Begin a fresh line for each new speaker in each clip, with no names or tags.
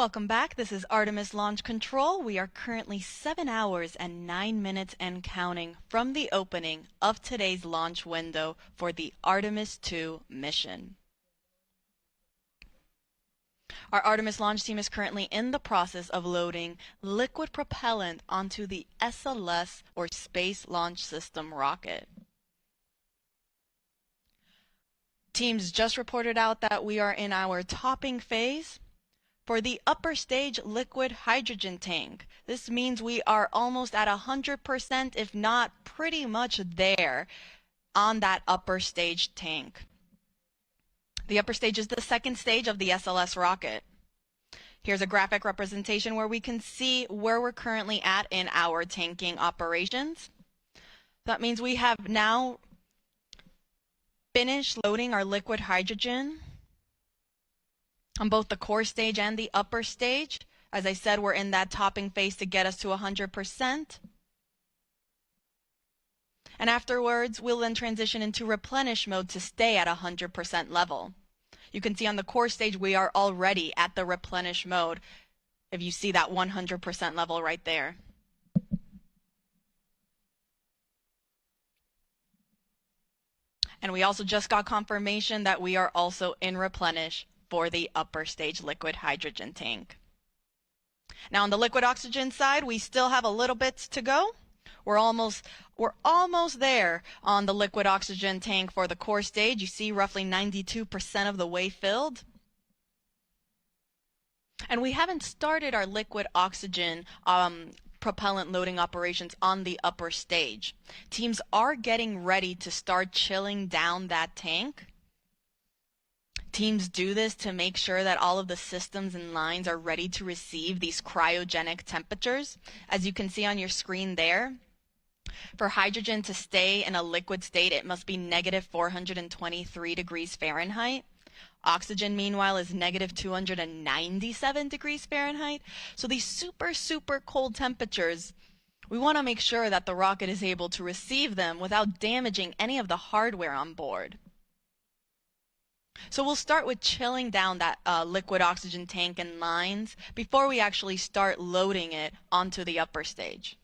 Welcome back. This is Artemis Launch Control. We are currently 7 hours and 9 minutes and counting from the opening of today's launch window for the Artemis II mission. Our Artemis launch team is currently in the process of loading liquid propellant onto the SLS, or Space Launch System rocket. Teams just reported out that we are in our topping phase. For the upper stage liquid hydrogen tank, this means we are almost at 100%, if not pretty much there on that upper stage tank. The upper stage is the second stage of the SLS rocket. Here's a graphic representation where we can see where we're currently at in our tanking operations. That means we have now finished loading our liquid hydrogen on both the core stage and the upper stage. As I said, we're in that topping phase to get us to 100%. And afterwards, we'll then transition into replenish mode to stay at 100% level. You can see on the core stage, we are already at the replenish mode, if you see that 100% level right there. And we also just got confirmation that we are also in replenish for the upper stage liquid hydrogen tank. Now on the liquid oxygen side, we still have a little bit to go. We're almost there on the liquid oxygen tank for the core stage. You see roughly 92% of the way filled. And we haven't started our liquid oxygen propellant loading operations on the upper stage. Teams are getting ready to start chilling down that tank. Teams do this to make sure that all of the systems and lines are ready to receive these cryogenic temperatures. As you can see on your screen there, for hydrogen to stay in a liquid state, it must be negative 423 degrees Fahrenheit. Oxygen, meanwhile, is negative 297 degrees Fahrenheit. So these super cold temperatures, we want to make sure that the rocket is able to receive them without damaging any of the hardware on board. So we'll start with chilling down that liquid oxygen tank and lines before we actually start loading it onto the upper stage.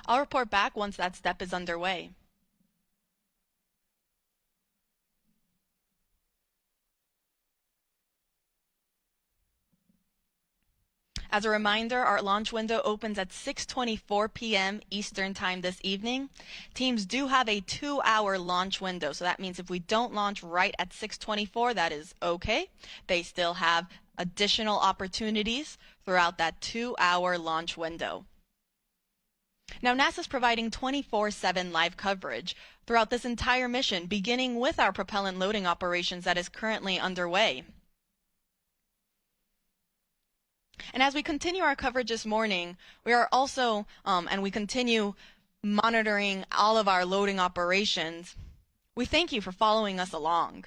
I'll report back once that step is underway. As a reminder, our launch window opens at 6:24 p.m. Eastern Time this evening. Teams do have a 2-hour launch window, so that means if we don't launch right at 6:24, that is okay. They still have additional opportunities throughout that 2-hour launch window. Now, NASA's providing 24/7 live coverage throughout this entire mission, beginning with our propellant loading operations that is currently underway. And as we continue our coverage this morning, we are also, and we continue monitoring all of our loading operations, we thank you for following us along.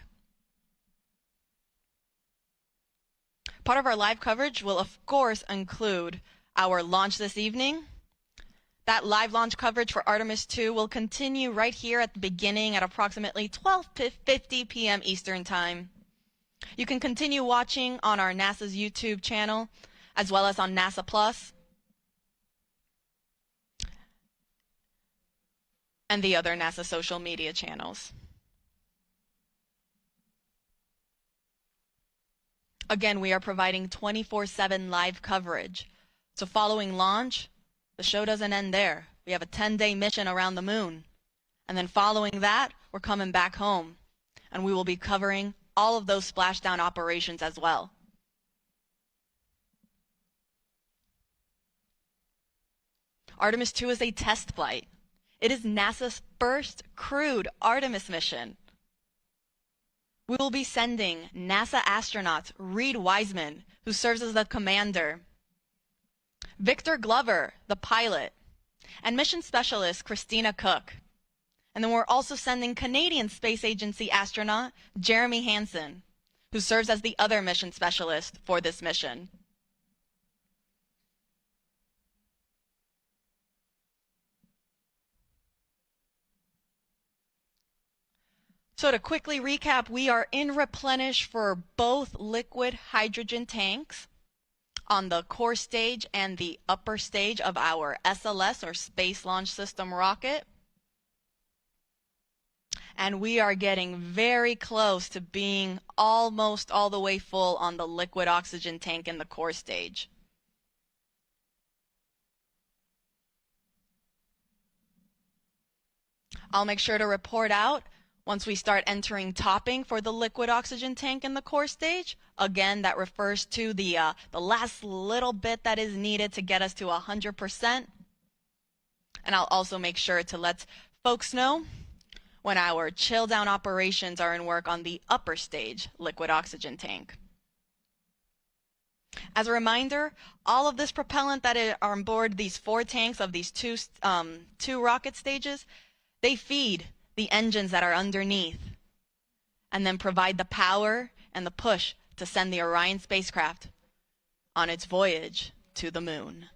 Part of our live coverage will, of course, include our launch this evening. That live launch coverage for Artemis II will continue right here at the beginning at approximately 12:50 p.m. Eastern Time. You can continue watching on our NASA's YouTube channel, as well as on NASA Plus and the other NASA social media channels. Again, we are providing 24/7 live coverage. So following launch, the show doesn't end there. We have a 10-day mission around the moon. And then following that, we're coming back home. And we will be covering all of those splashdown operations as well. Artemis II is a test flight. It is NASA's first crewed Artemis mission. We will be sending NASA astronauts Reed Wiseman, who serves as the commander, Victor Glover, the pilot, and mission specialist Christina Cook. And then we're also sending Canadian Space Agency astronaut Jeremy Hansen, who serves as the other mission specialist for this mission. So to quickly recap, we are in replenish for both liquid hydrogen tanks on the core stage and the upper stage of our SLS, or Space Launch System rocket. And we are getting very close to being almost all the way full on the liquid oxygen tank in the core stage. I'll make sure to report out once we start entering topping for the liquid oxygen tank in the core stage. Again, that refers to the last little bit that is needed to get us to 100%. And I'll also make sure to let folks know when our chill down operations are in work on the upper stage liquid oxygen tank. As a reminder, all of this propellant that are on board these 4 tanks of these two rocket stages, they feed the engines that are underneath and then provide the power and the push to send the Orion spacecraft on its voyage to the moon.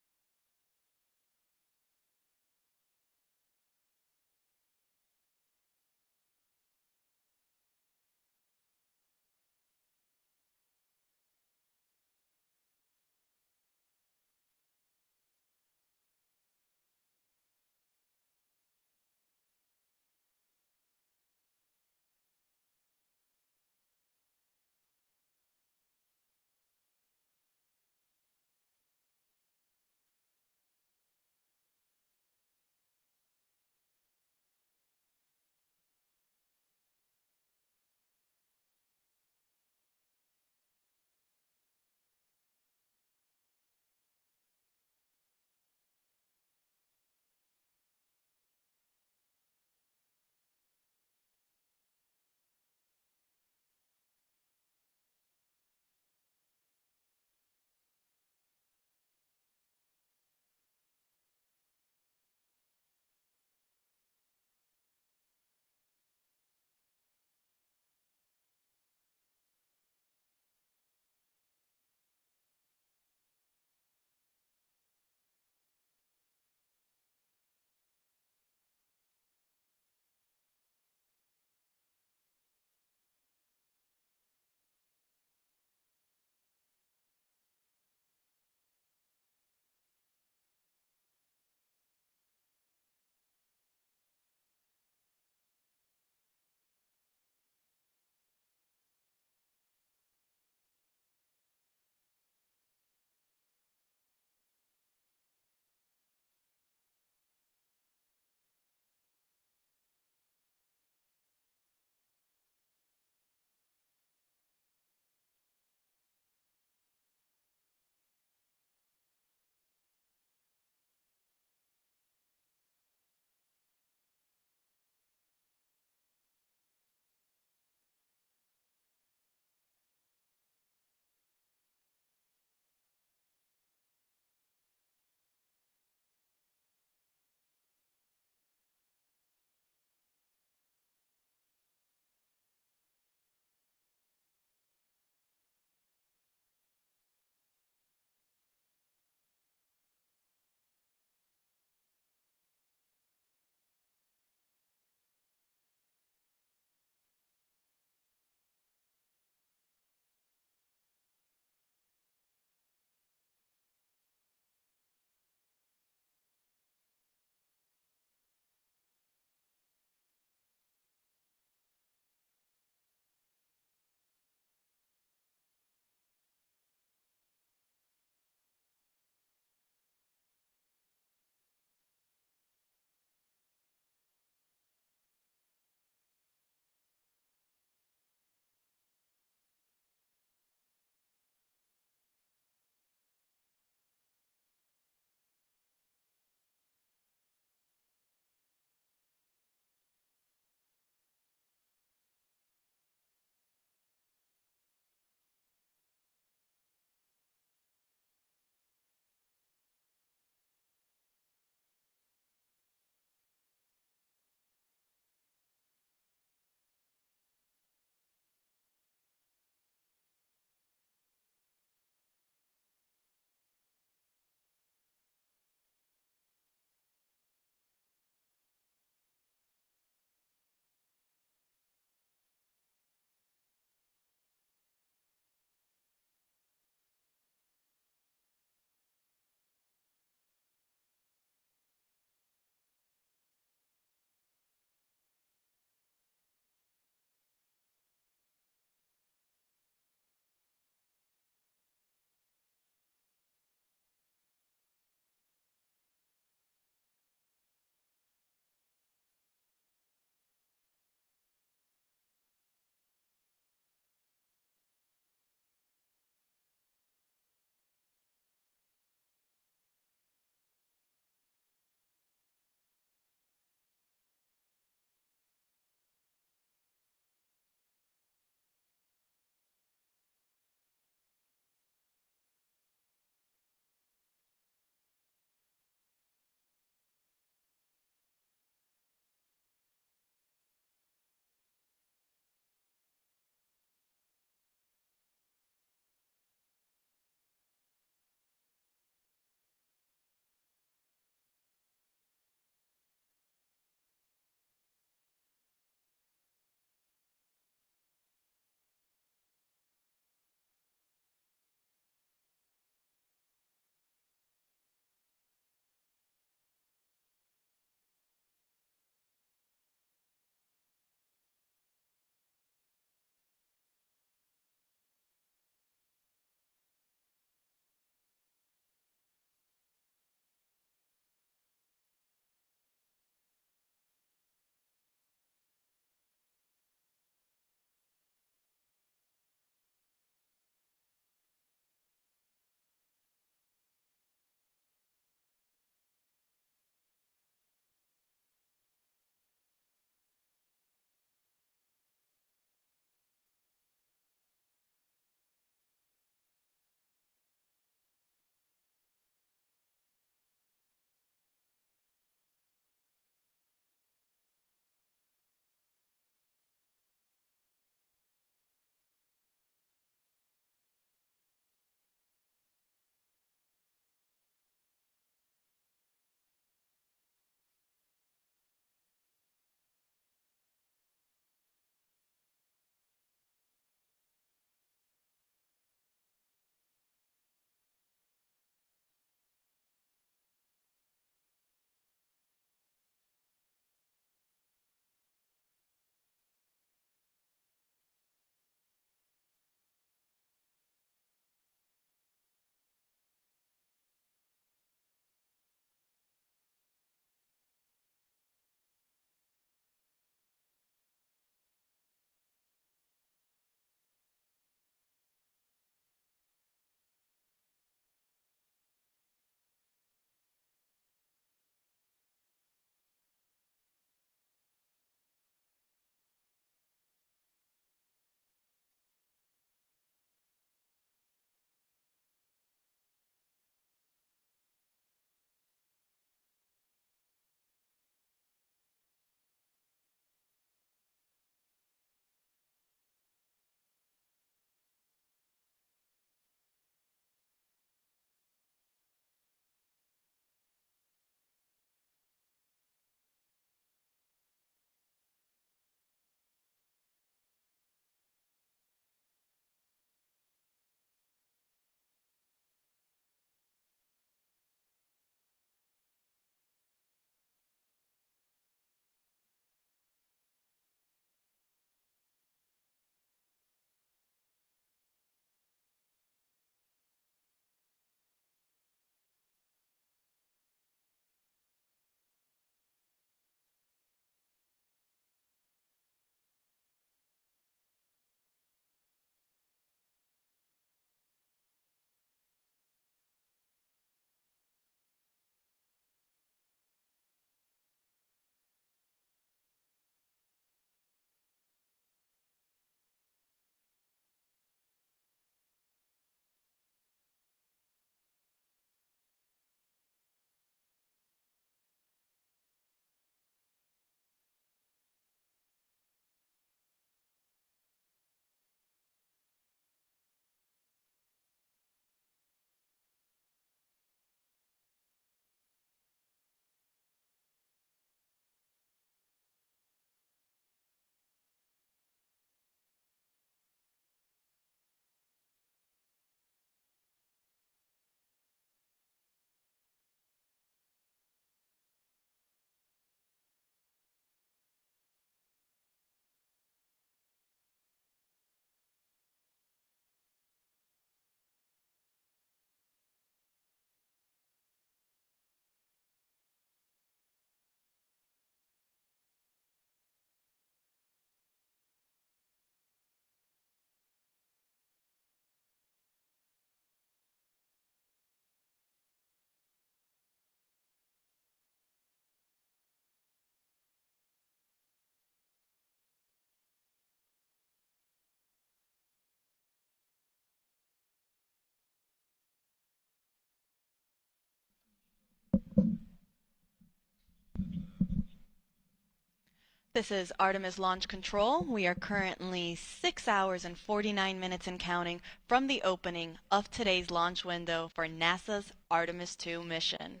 This is Artemis Launch Control. We are currently 6 hours and 49 minutes and counting from the opening of today's launch window for NASA's Artemis II mission.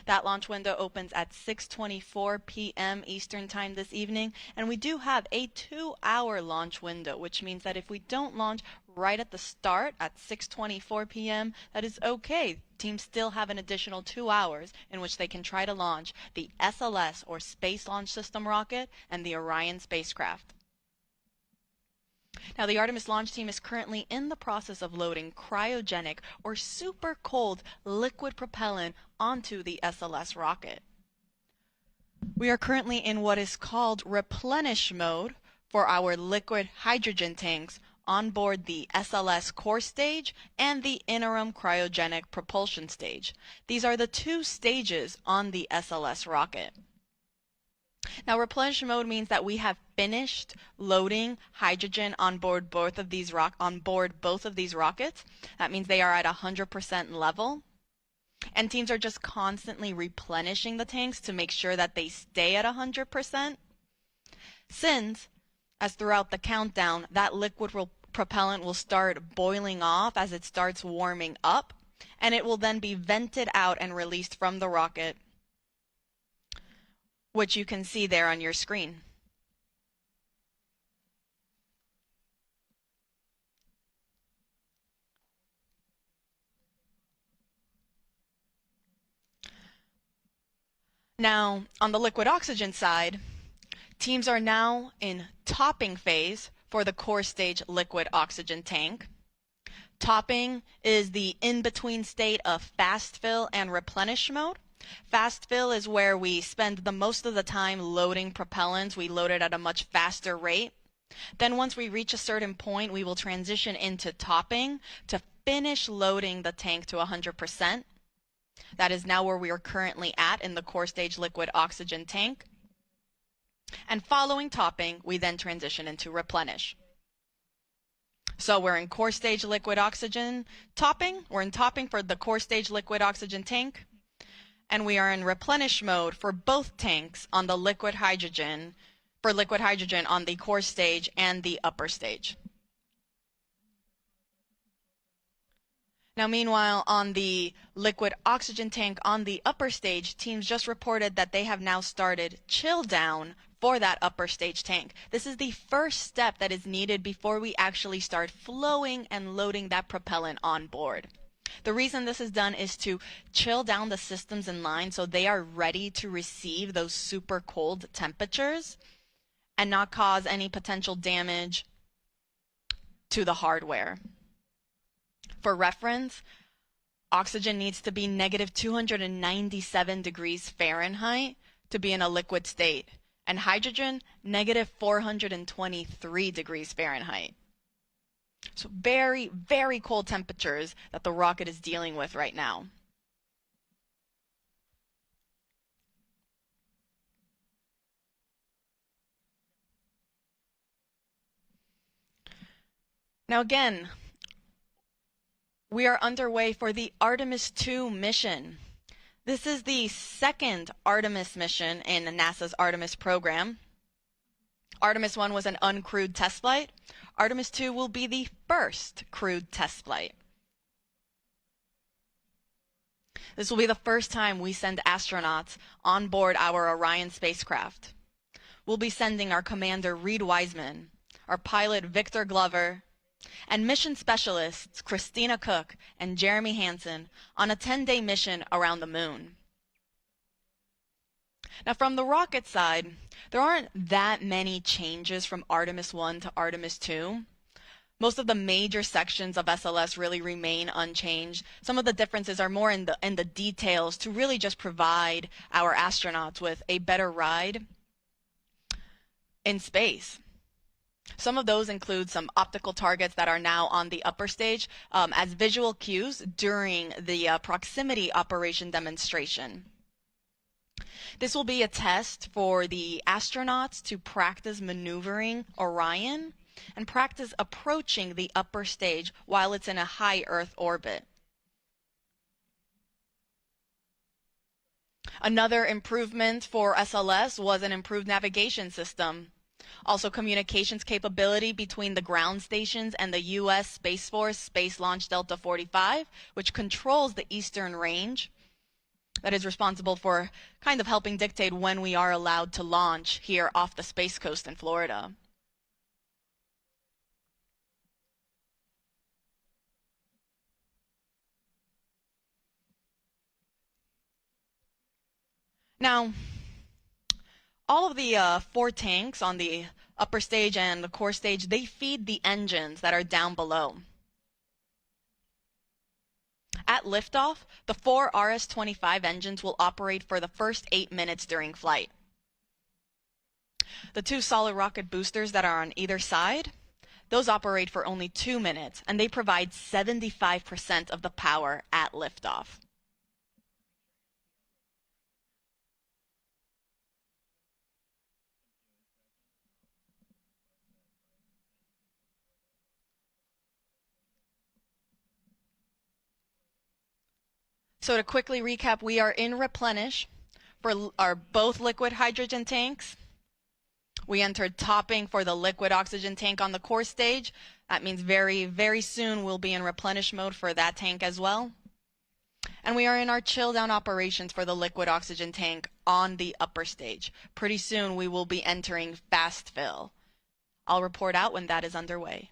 That launch window opens at 6:24 p.m. Eastern Time this evening, and we do have a 2-hour launch window, which means that if we don't launch right at the start at 6:24 p.m., that is okay. Teams still have an additional 2 hours in which they can try to launch the SLS, or Space Launch System rocket, and the Orion spacecraft. Now, the Artemis launch team is currently in the process of loading cryogenic or super cold liquid propellant onto the SLS rocket. We are currently in what is called replenish mode for our liquid hydrogen tanks on board the SLS core stage and the interim cryogenic propulsion stage. These are the two stages on the SLS rocket. Now, replenish mode means that we have finished loading hydrogen on board both of these rockets. That means they are at 100% level. And teams are just constantly replenishing the tanks to make sure that they stay at 100%. Since, as throughout the countdown, that liquid propellant will start boiling off as it starts warming up, and it will then be vented out and released from the rocket, which you can see there on your screen. Now, on the liquid oxygen side, teams are now in topping phase for the core stage liquid oxygen tank. Topping is the in-between state of fast fill and replenish mode. Fast fill is where we spend the most of the time loading propellants. We load it at a much faster rate. Then once we reach a certain point, we will transition into topping to finish loading the tank to 100%. That is now where we are currently at in the core stage liquid oxygen tank. And following topping, we then transition into replenish. So we're in core stage liquid oxygen topping. We're in topping for the core stage liquid oxygen tank. And we are in replenish mode for both tanks on the liquid hydrogen, on the core stage and the upper stage. Now, meanwhile, on the liquid oxygen tank on the upper stage, teams just reported that they have now started chill down for that upper stage tank. This is the first step that is needed before we actually start flowing and loading that propellant on board. The reason this is done is to chill down the systems in line so they are ready to receive those super cold temperatures and not cause any potential damage to the hardware. For reference, oxygen needs to be negative 297 degrees Fahrenheit to be in a liquid state, and hydrogen, negative 423 degrees Fahrenheit. So very, very cold temperatures that the rocket is dealing with right now. Now again, we are underway for the Artemis II mission. This is the second Artemis mission in NASA's Artemis program. Artemis I was an uncrewed test flight. Artemis II will be the first crewed test flight. This will be the first time we send astronauts on board our Orion spacecraft. We'll be sending our commander Reed Wiseman, our pilot Victor Glover, and mission specialists Christina Cook and Jeremy Hansen on a 10-day mission around the moon. Now, from the rocket side, there aren't that many changes from Artemis I to Artemis II. Most of the major sections of SLS really remain unchanged. Some of the differences are more in the details to really just provide our astronauts with a better ride in space. Some of those include some optical targets that are now on the upper stage as visual cues during the proximity operation demonstration. This will be a test for the astronauts to practice maneuvering Orion and practice approaching the upper stage while it's in a high Earth orbit. Another improvement for SLS was an improved navigation system. Also, communications capability between the ground stations and the U.S. Space Force Space Launch Delta 45, which controls the eastern range. That is responsible for kind of helping dictate when we are allowed to launch here off the Space Coast in Florida. Now, all of the four tanks on the upper stage and the core stage, they feed the engines that are down below. At liftoff, the four RS-25 engines will operate for the first 8 minutes during flight. The two solid rocket boosters that are on either side, those operate for only 2 minutes, and they provide 75% of the power at liftoff. So to quickly recap, we are in replenish for our both liquid hydrogen tanks. We entered topping for the liquid oxygen tank on the core stage. That means very, very soon we'll be in replenish mode for that tank as well. And we are in our chill down operations for the liquid oxygen tank on the upper stage. Pretty soon we will be entering fast fill. I'll report out when that is underway.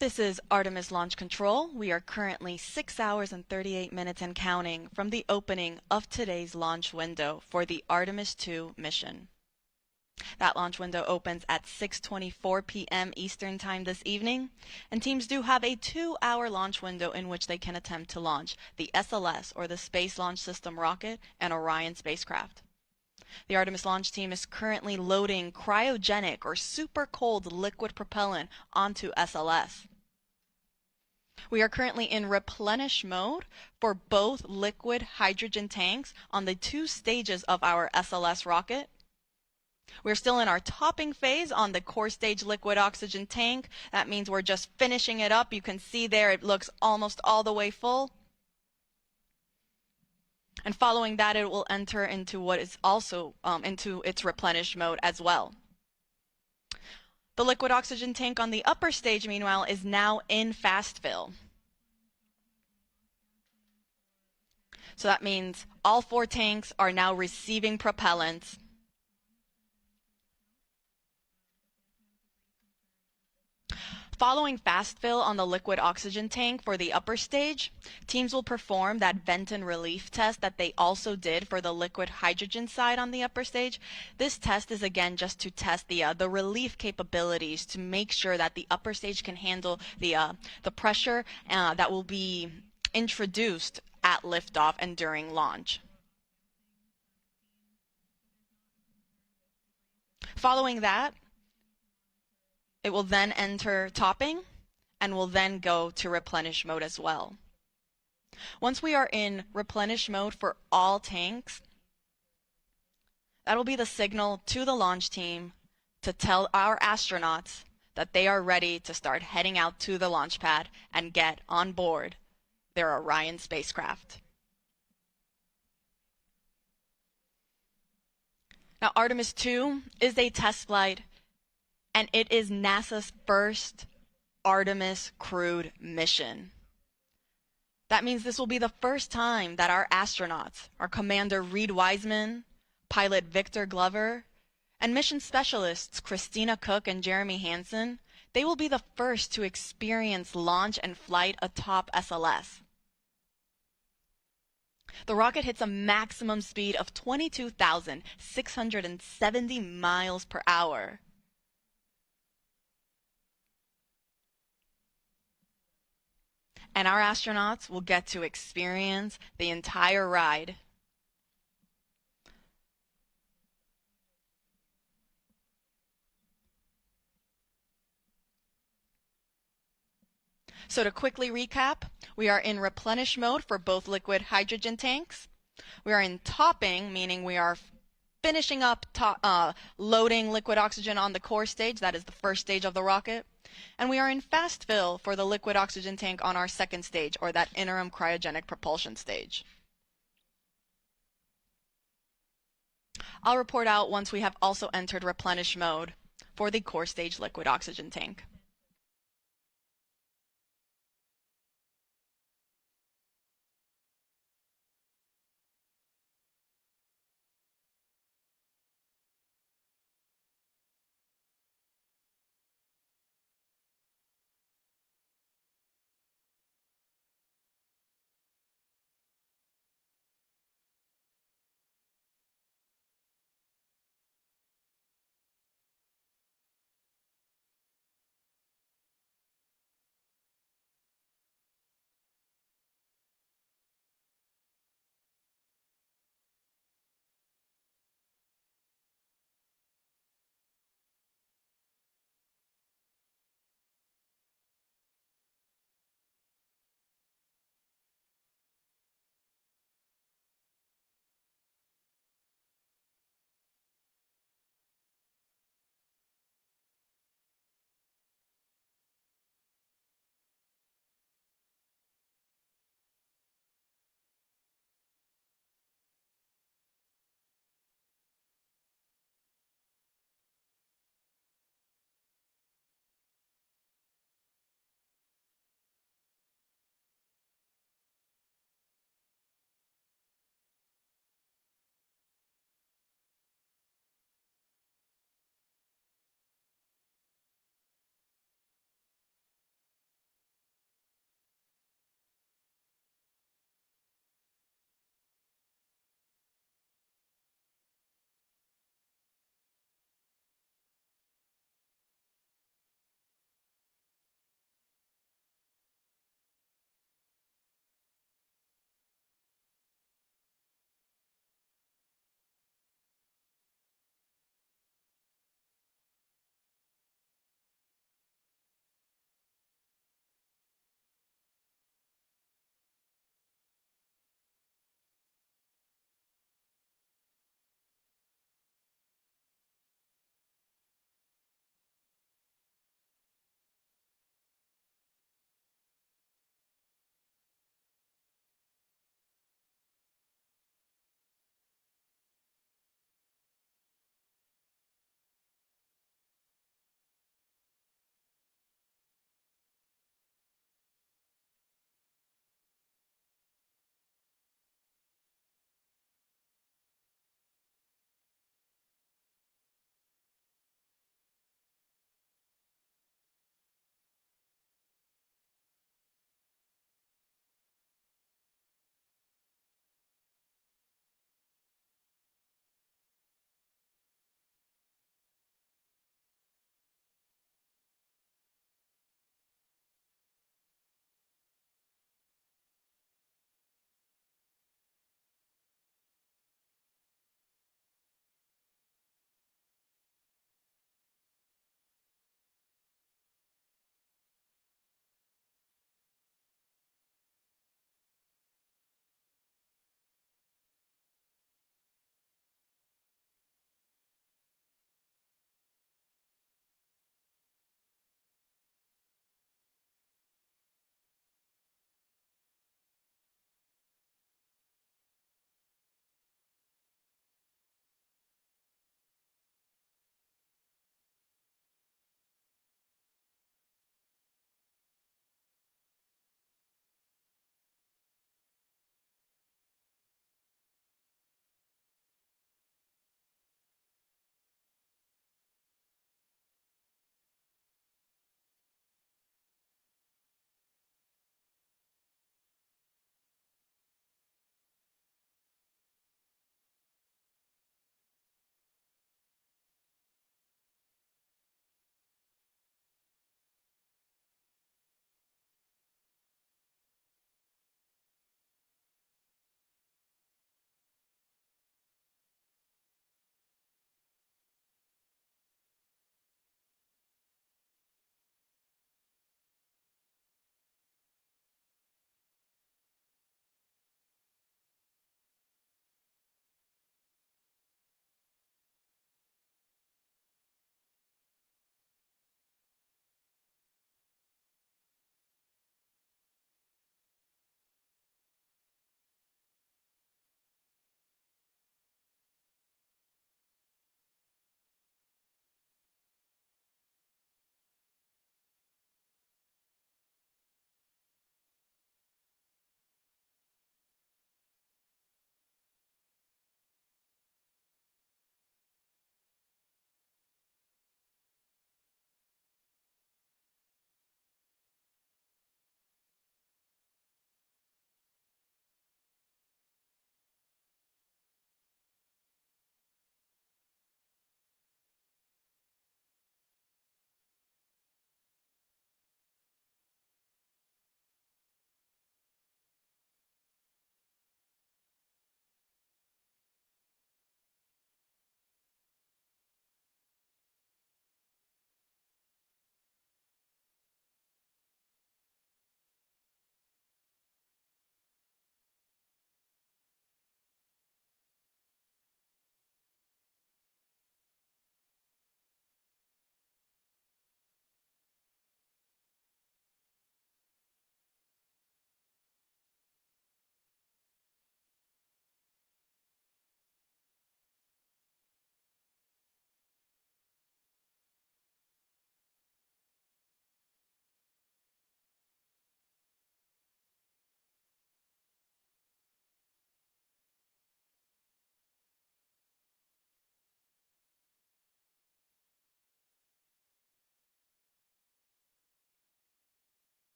This is Artemis Launch Control. We are currently 6 hours and 38 minutes and counting from the opening of today's launch window for the Artemis II mission. That launch window opens at 6:24 p.m. Eastern Time this evening, and teams do have a 2-hour launch window in which they can attempt to launch the SLS, or the Space Launch System rocket, and Orion spacecraft. The Artemis launch team is currently loading cryogenic or super cold liquid propellant onto SLS. We are currently in replenish mode for both liquid hydrogen tanks on the 2 stages of our SLS rocket. We're still in our topping phase on the core stage liquid oxygen tank. That means we're just finishing it up. You can see there it looks almost all the way full. And following that, it will enter into what is also into its replenish mode as well. The liquid oxygen tank on the upper stage, meanwhile, is now in fast fill. So that means all 4 tanks are now receiving propellants. Following fast fill on the liquid oxygen tank for the upper stage, teams will perform that vent and relief test that they also did for the liquid hydrogen side on the upper stage. This test is again just to test the relief capabilities to make sure that the upper stage can handle the pressure that will be introduced at liftoff and during launch. Following that, it will then enter topping and will then go to replenish mode as well. Once we are in replenish mode for all tanks, that will be the signal to the launch team to tell our astronauts that they are ready to start heading out to the launch pad and get on board their Orion spacecraft. Now, Artemis II is a test flight, and it is NASA's first Artemis crewed mission. That means this will be the first time that our astronauts, our Commander Reed Wiseman, pilot Victor Glover, and mission specialists Christina Cook and Jeremy Hansen, they will be the first to experience launch and flight atop SLS. The rocket hits a maximum speed of 22,670 miles per hour. And our astronauts will get to experience the entire ride. So to quickly recap, we are in replenish mode for both liquid hydrogen tanks. We are in topping, meaning we are finishing up loading liquid oxygen on the core stage. That is the first stage of the rocket. And we are in fast fill for the liquid oxygen tank on our second stage, or that interim cryogenic propulsion stage. I'll report out once we have also entered replenish mode for the core stage liquid oxygen tank.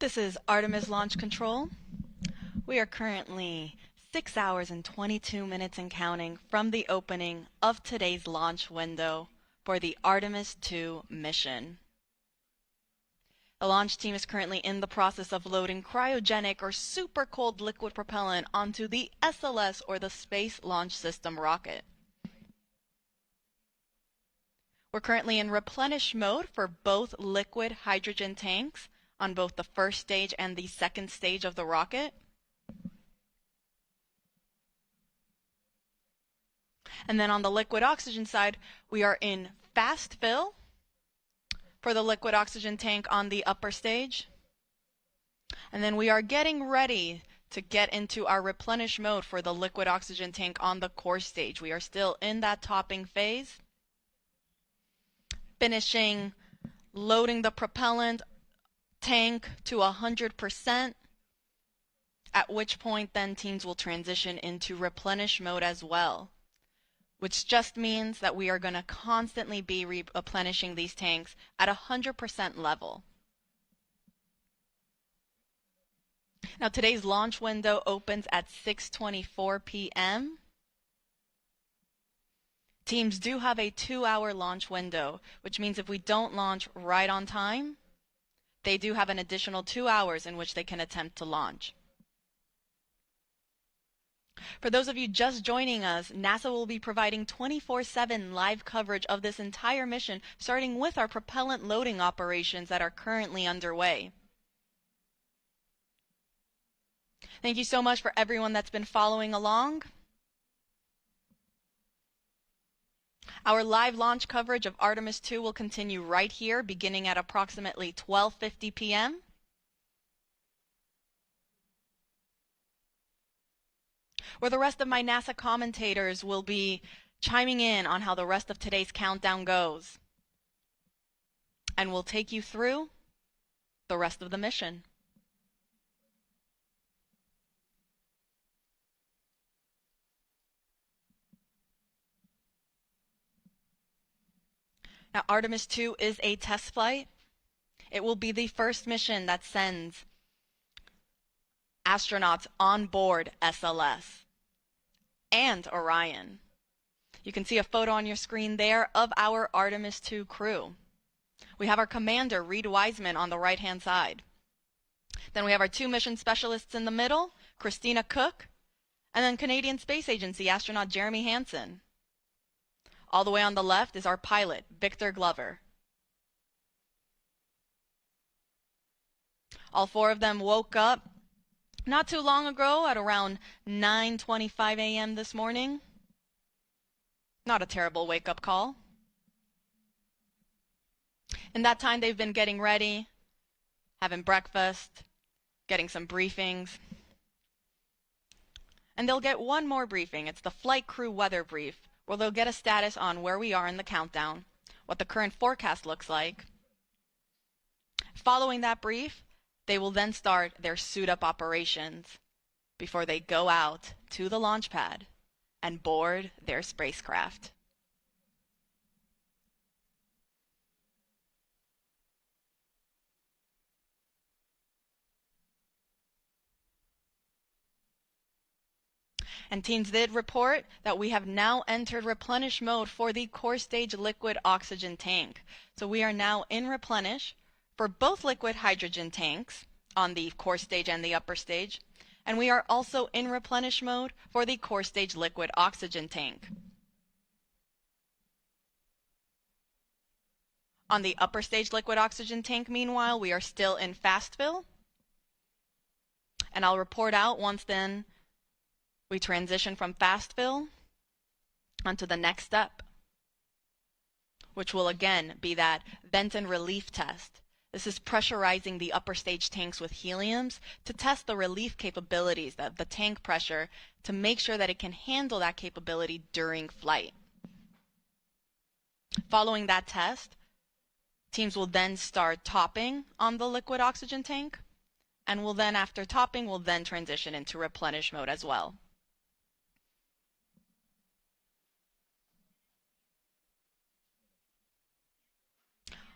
This is Artemis Launch Control. We are currently 6 hours and 22 minutes and counting from the opening of today's launch window for the Artemis II mission. The launch team is currently in the process of loading cryogenic or super cold liquid propellant onto the SLS, or the Space Launch System rocket. We're currently in replenish mode for both liquid hydrogen tanks on both the first stage and the second stage of the rocket. And then on the liquid oxygen side, we are in fast fill for the liquid oxygen tank on the upper stage. And then we are getting ready to get into our replenish mode for the liquid oxygen tank on the core stage. We are still in that topping phase, finishing loading the propellant tank to 100%, at which point then teams will transition into replenish mode as well, which just means that we are going to constantly be replenishing these tanks at 100% level. Now today's launch window opens at 6:24 p.m. Teams do have a 2-hour launch window, which means if we don't launch right on time, they do have an additional 2 hours in which they can attempt to launch. For those of you just joining us, NASA will be providing 24/7 live coverage of this entire mission, starting with our propellant loading operations that are currently underway. Thank you so much for everyone that's been following along. Our live launch coverage of Artemis II will continue right here, beginning at approximately 12:50 p.m. where the rest of my NASA commentators will be chiming in on how the rest of today's countdown goes. And we'll take you through the rest of the mission. Now, Artemis II is a test flight. It will be the first mission that sends astronauts on board SLS and Orion. You can see a photo on your screen there of our Artemis II crew. We have our commander, Reed Wiseman, on the right-hand side. Then we have our 2 mission specialists in the middle, Christina Cook, and then Canadian Space Agency astronaut Jeremy Hansen. All the way on the left is our pilot, Victor Glover. All 4 of them woke up not too long ago at around 9:25 a.m. this morning. Not a terrible wake-up call. In that time, they've been getting ready, having breakfast, getting some briefings. And they'll get one more briefing. It's the flight crew weather brief, where they'll get a status on where we are in the countdown, what the current forecast looks like. Following that brief, they will then start their suit-up operations before they go out to the launch pad and board their spacecraft. And teams did report that we have now entered replenish mode for the core stage liquid oxygen tank. So we are now in replenish for both liquid hydrogen tanks on the core stage and the upper stage. And we are also in replenish mode for the core stage liquid oxygen tank. On the upper stage liquid oxygen tank, meanwhile, we are still in fast fill. And I'll report out once then we transition from fast fill onto the next step, which will again be that vent and relief test. This is pressurizing the upper stage tanks with heliums to test the relief capabilities of the tank pressure to make sure that it can handle that capability during flight. Following that test, teams will then start topping on the liquid oxygen tank, and will then, after topping, will then transition into replenish mode as well.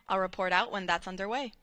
I'll report out when that's underway.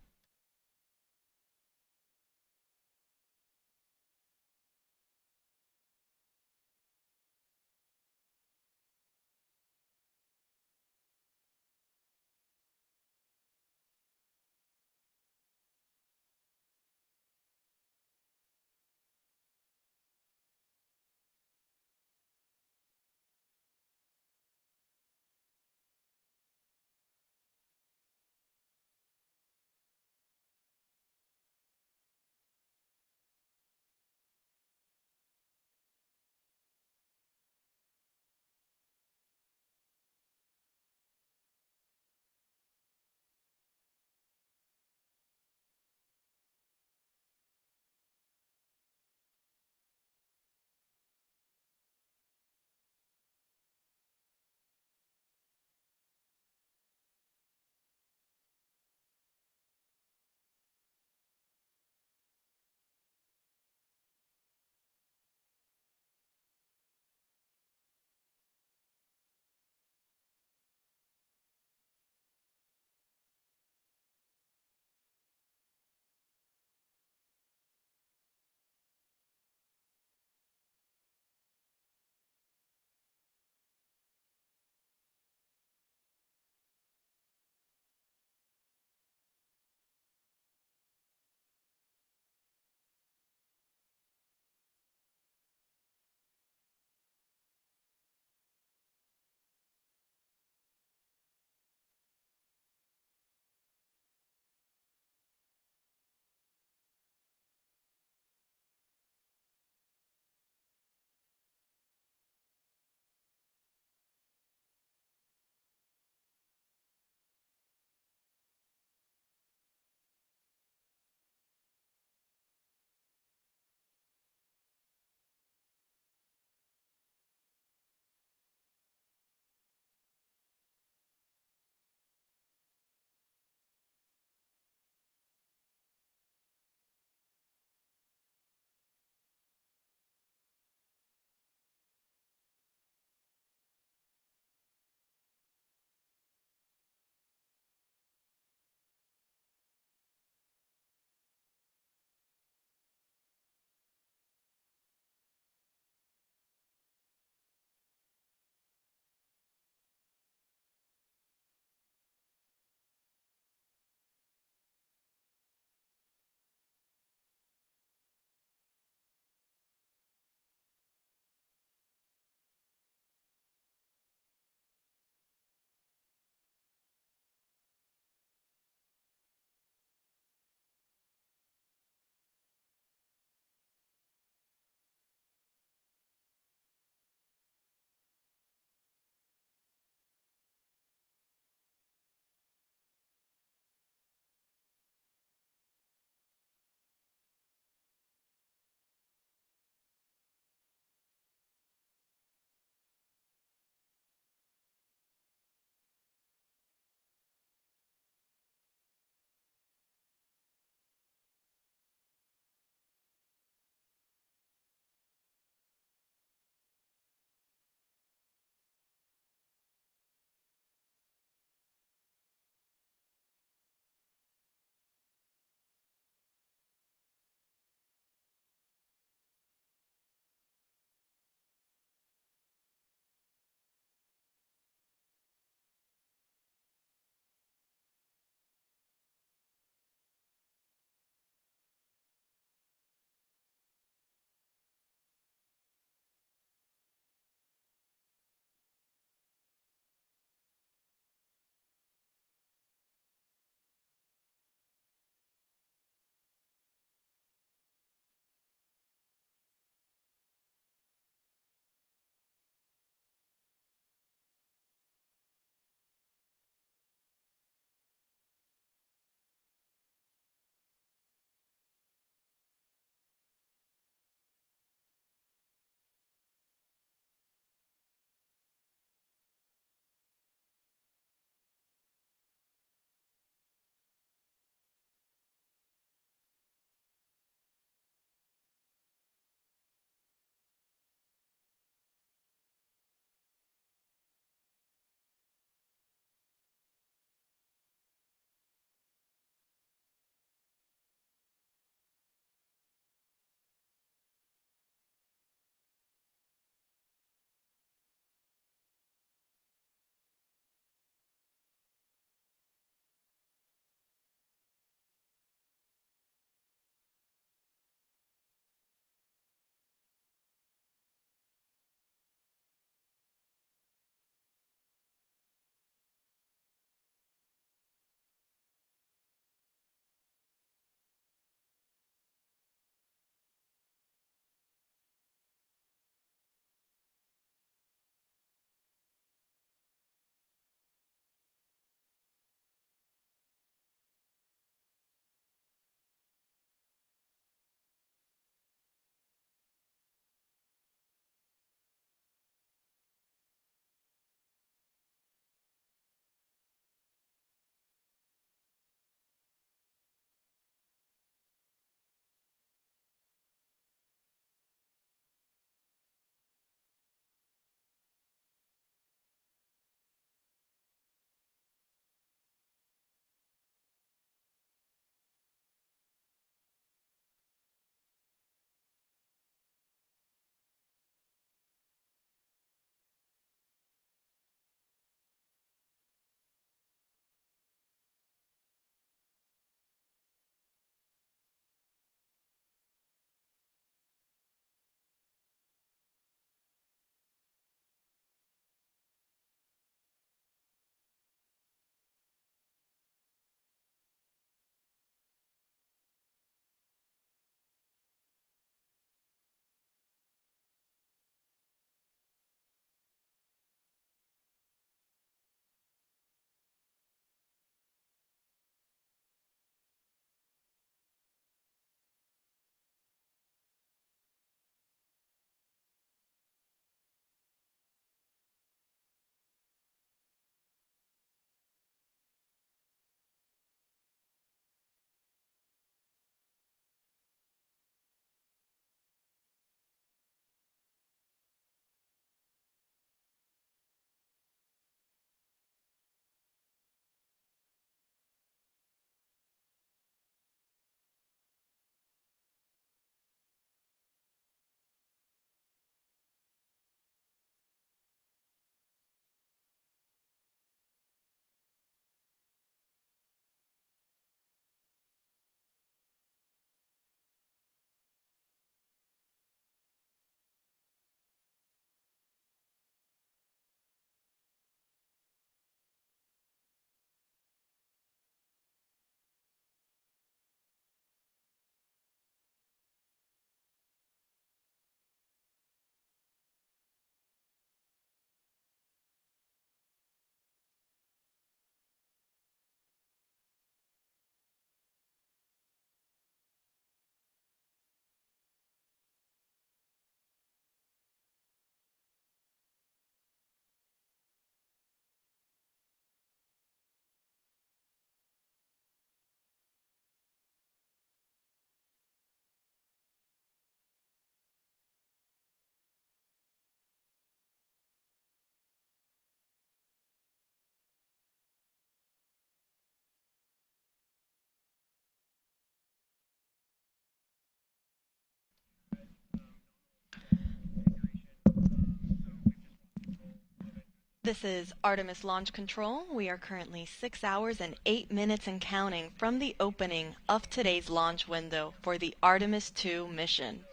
This is Artemis Launch Control. We are currently 6 hours and 8 minutes and counting from the opening of today's launch window for the Artemis II mission.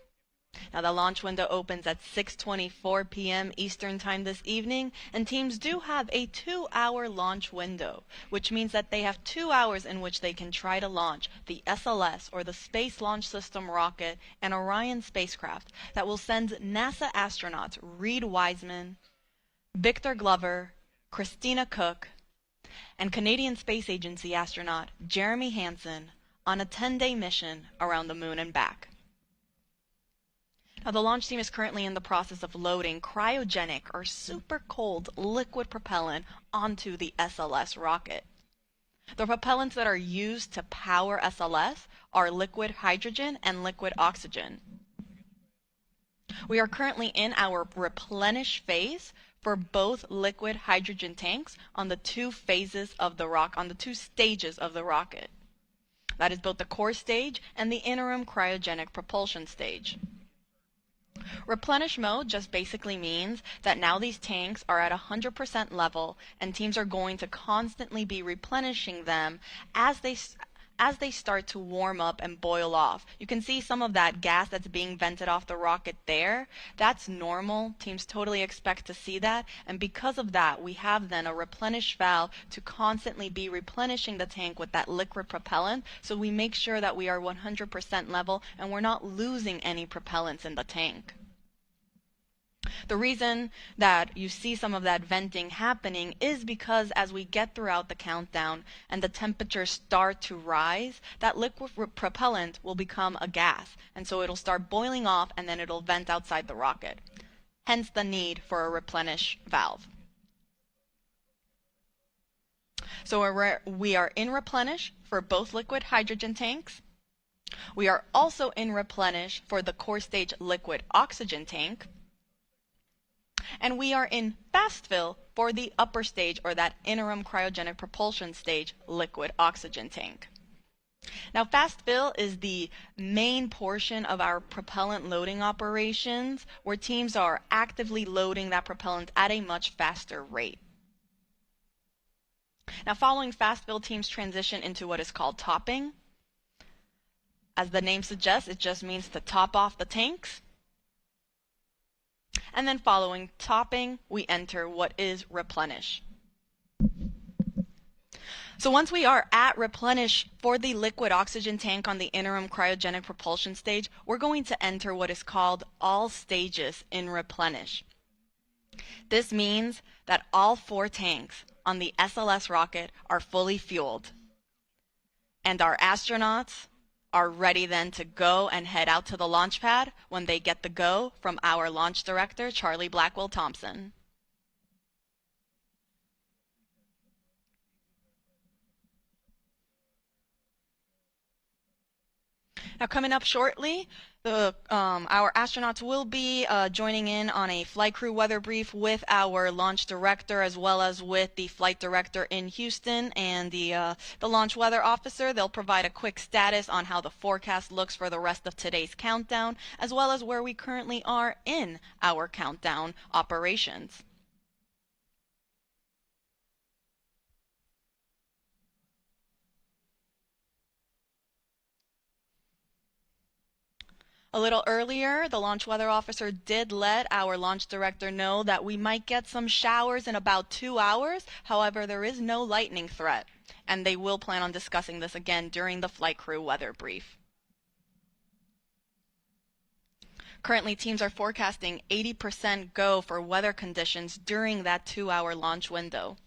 Now the launch window opens at 6:24 p.m. Eastern Time this evening, and teams do have a 2-hour launch window, which means that they have 2 hours in which they can try to launch the SLS, or the Space Launch System rocket, and Orion spacecraft that will send NASA astronauts Reed Wiseman, Victor Glover, Christina Cook, and Canadian Space Agency astronaut Jeremy Hansen on a 10-day mission around the moon and back. Now, the launch team is currently in the process of loading cryogenic or super cold liquid propellant onto the SLS rocket. The propellants that are used to power SLS are liquid hydrogen and liquid oxygen. We are currently in our replenish phase for both liquid hydrogen tanks on the two stages of the rocket. That is both the core stage and the interim cryogenic propulsion stage. Replenish mode just basically means that now these tanks are at 100% level, and teams are going to constantly be replenishing them as they start to warm up and boil off. You can see some of that gas that's being vented off the rocket there. That's normal. Teams totally expect to see that, and because of that, we have then a replenish valve to constantly be replenishing the tank with that liquid propellant, so we make sure that we are 100% level and we're not losing any propellants in the tank. The reason that you see some of that venting happening is because as we get throughout the countdown and the temperatures start to rise, that liquid propellant will become a gas, and so it'll start boiling off and then it'll vent outside the rocket. Hence the need for a replenish valve. So we are in replenish for both liquid hydrogen tanks. We are also in replenish for the core stage liquid oxygen tank. And we are in fast fill for the upper stage, or that interim cryogenic propulsion stage, liquid oxygen tank. Now, fast fill is the main portion of our propellant loading operations, where teams are actively loading that propellant at a much faster rate. Now, following fast fill, teams transition into what is called topping. As the name suggests, it just means to top off the tanks. And then following topping, we enter what is replenish. So once we are at replenish for the liquid oxygen tank on the interim cryogenic propulsion stage, we're going to enter what is called all stages in replenish. This means that all 4 tanks on the SLS rocket are fully fueled, and our astronauts are ready then to go and head out to the launch pad when they get the go from our launch director, Charlie Blackwell Thompson. Now, coming up shortly, our astronauts will be joining in on a flight crew weather brief with our launch director, as well as with the flight director in Houston and the launch weather officer. They'll provide a quick status on how the forecast looks for the rest of today's countdown, as well as where we currently are in our countdown operations. A little earlier, the launch weather officer did let our launch director know that we might get some showers in about 2 hours. However, there is no lightning threat, and they will plan on discussing this again during the flight crew weather brief. Currently, teams are forecasting 80% go for weather conditions during that 2-hour launch window.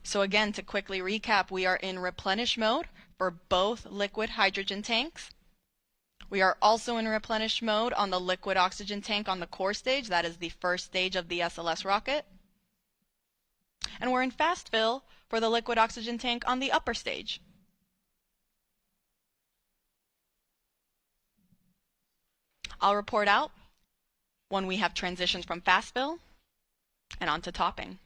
So again, to quickly recap, we are in replenish mode for both liquid hydrogen tanks. We are also in replenish mode on the liquid oxygen tank on the core stage. That is the first stage of the SLS rocket. And we're in fast fill for the liquid oxygen tank on the upper stage. I'll report out when we have transitions from fast fill and onto topping.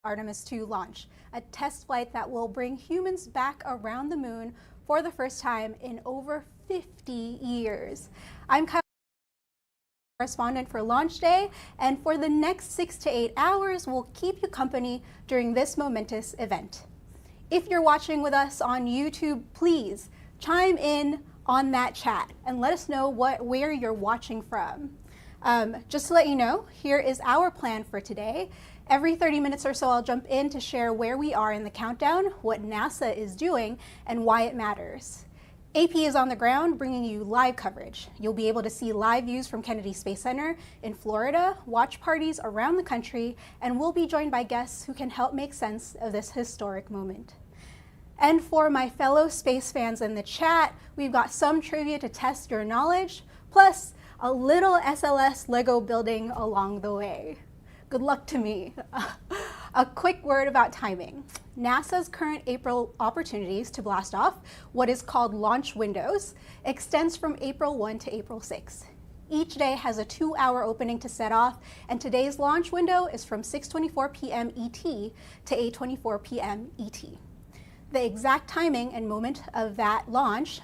Artemis II launch, a test flight that will bring humans back around the moon for the first time in over 50 years. I'm correspondent for launch day, and for the next 6 to 8 hours, we'll keep you company during this momentous event. If you're watching with us on YouTube, please chime in on that chat and let us know where you're watching from. Just to let you know, here is our plan for today. Every 30 minutes or so, I'll jump in to share where we are in the countdown, what NASA is doing, and why it matters. AP is on the ground bringing you live coverage. You'll be able to see live views from Kennedy Space Center in Florida, watch parties around the country, and we'll be joined by guests who can help make sense of this historic moment. And for my fellow space fans in the chat, we've got some trivia to test your knowledge, plus a little SLS Lego building along the way. Good luck to me. A quick word about timing. NASA's current April opportunities to blast off what is called launch windows extends from April 1 to April 6. Each day has a 2-hour opening to set off, and today's launch window is from 6:24 p.m. ET to 8:24 p.m. ET. The exact timing and moment of that launch,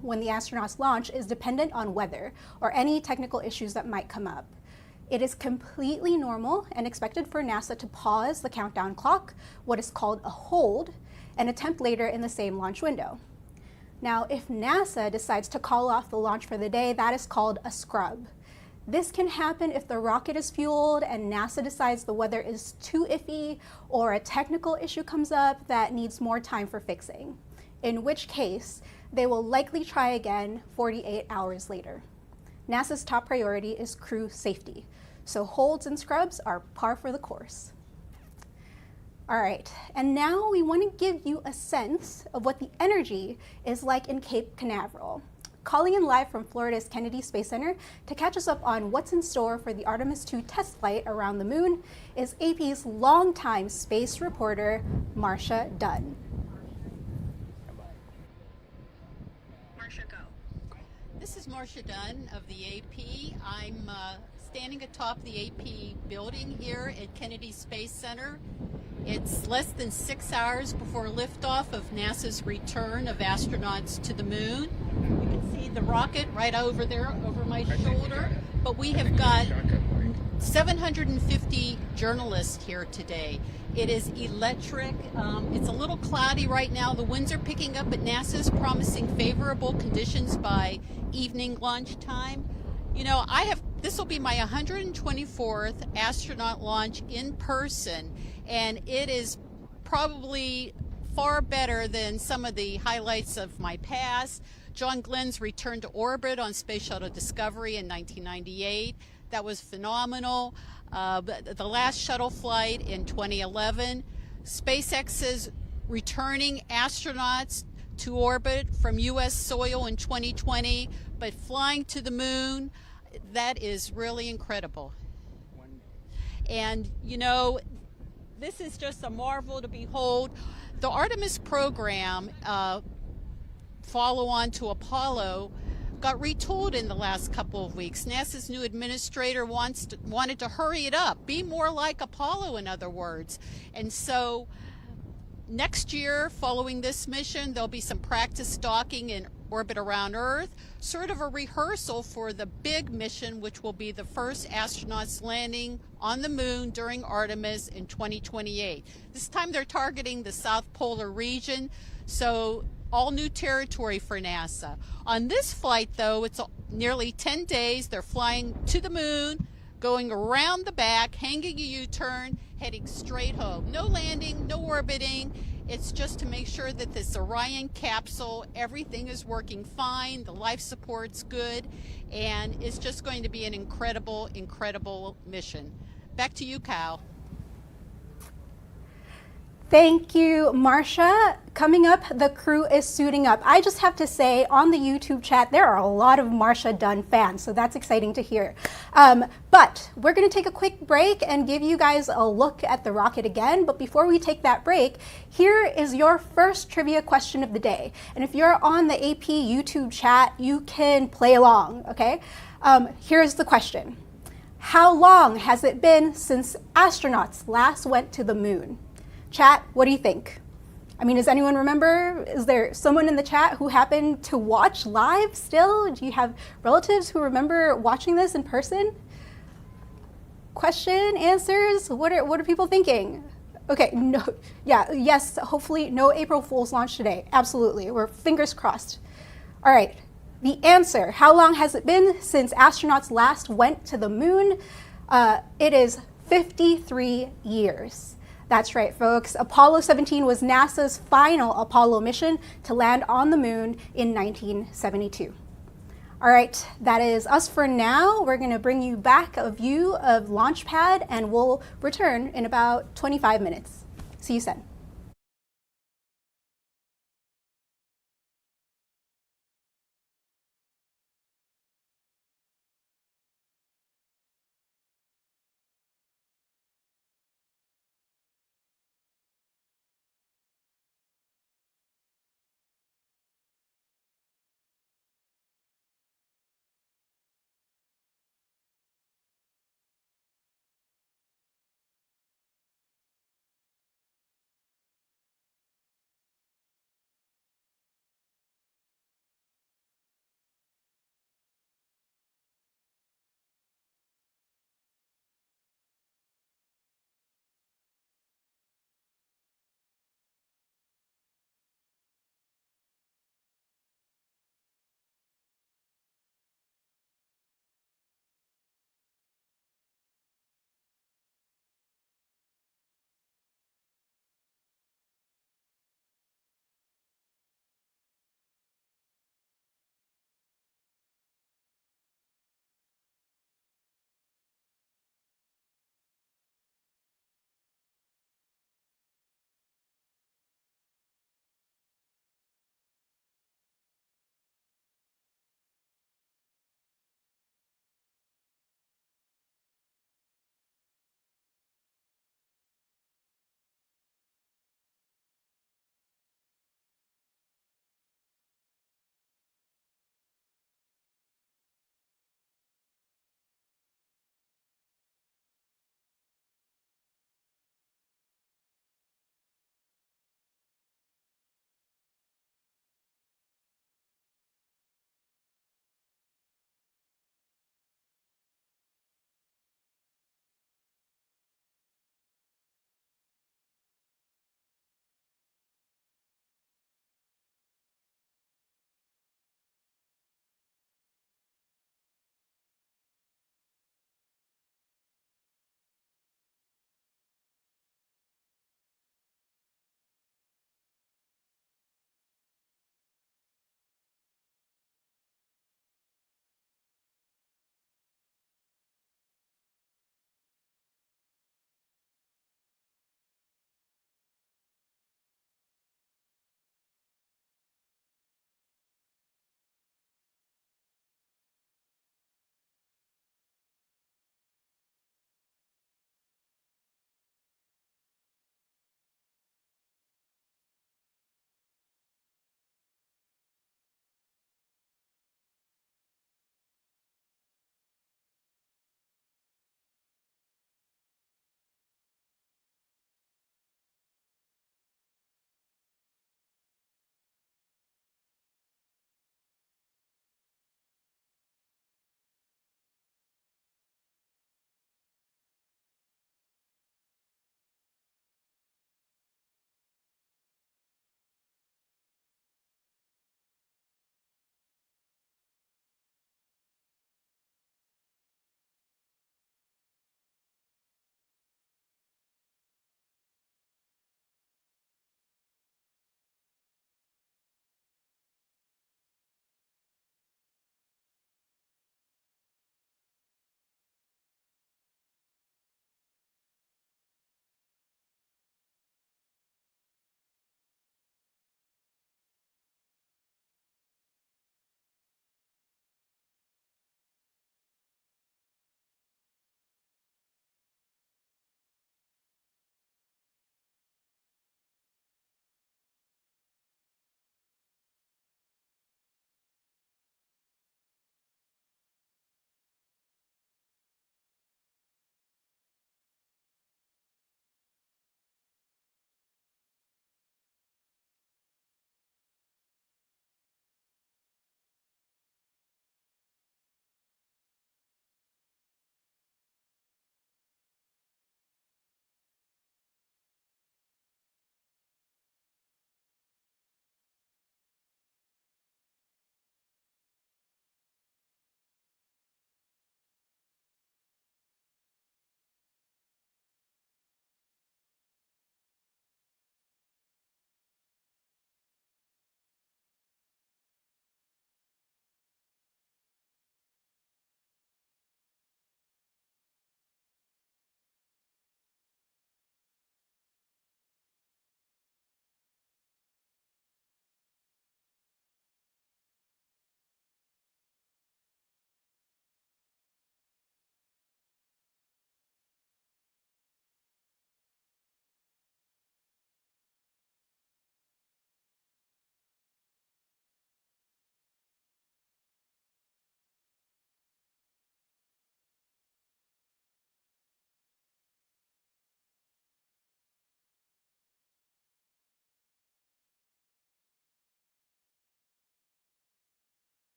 when the astronauts launch, is dependent on weather or any technical issues that might come up. It is completely normal and expected for NASA to pause the countdown clock, what is called a hold, and attempt later in the same launch window. Now, if NASA decides to call off the launch for the day, that is called a scrub. This can happen if the rocket is fueled and NASA decides the weather is too iffy or a technical issue comes up that needs more time for fixing, in which case they will likely try again 48 hours later. NASA's top priority is crew safety, so holds and scrubs are par for the course. All right, and now we want to give you a sense of what the energy is like in Cape Canaveral. Calling in live from Florida's Kennedy Space Center to catch us up on what's in store for the Artemis II test flight around the moon is AP's longtime space reporter, Marcia Dunn.
Marcia, go. This is Marcia Dunn of the AP. I'm standing atop the AP building here at Kennedy Space Center. It's less than 6 hours before liftoff of NASA's return of astronauts to the moon. You can see the rocket right over there, over my shoulder. But we have got 750 journalists here today. It is electric. It's a little cloudy right now. The winds are picking up, but NASA's promising favorable conditions by evening lunchtime. You know, this will be my 124th astronaut launch in person, and it is probably far better than some of the highlights of my past. John Glenn's return to orbit on Space Shuttle Discovery in 1998. That was phenomenal. The last shuttle flight in 2011. SpaceX's returning astronauts to orbit from US soil in 2020, but flying to the moon, that is really incredible. And you know, this is just a marvel to behold. The Artemis program, follow on to Apollo, got retooled in the last couple of weeks. NASA's new administrator wanted to hurry it up, be more like Apollo, in other words. And so next year, following this mission, there'll be some practice docking in orbit around Earth, sort of a rehearsal for the big mission, which will be the first astronauts landing on the moon during Artemis in 2028. This time they're targeting the South Polar region, so all new territory for NASA. On this flight, though, it's nearly 10 days. They're flying to the moon, going around the back, hanging a U-turn, heading straight home. No landing, no orbiting. It's just to make sure that this Orion capsule, everything is working fine, the life support's good, and it's just going to be an incredible, incredible mission. Back to you, Kyle.
Thank you, Marcia. Coming up, the crew is suiting up. I just have to say, on the YouTube chat, there are a lot of Marcia Dunn fans, so that's exciting to hear. But we're going to take a quick break and give you guys a look at the rocket again. But before we take that break, here is your first trivia question of the day. And if you're on the AP YouTube chat, you can play along, okay? Here's the question. How long has it been since astronauts last went to the moon? Chat, what do you think? I mean, does anyone remember? Is there someone in the chat who happened to watch live still? Do you have relatives who remember watching this in person? Question, answers, what are people thinking? Okay, no, yeah, yes, hopefully no April Fool's launch today. Absolutely, we're fingers crossed. All right, the answer, how long has it been since astronauts last went to the moon? It is 53 years. That's right, folks. Apollo 17 was NASA's final Apollo mission to land on the moon in 1972. All right, that is us for now. We're going to bring you back a view of Launchpad, and we'll return in about 25 minutes. See you soon.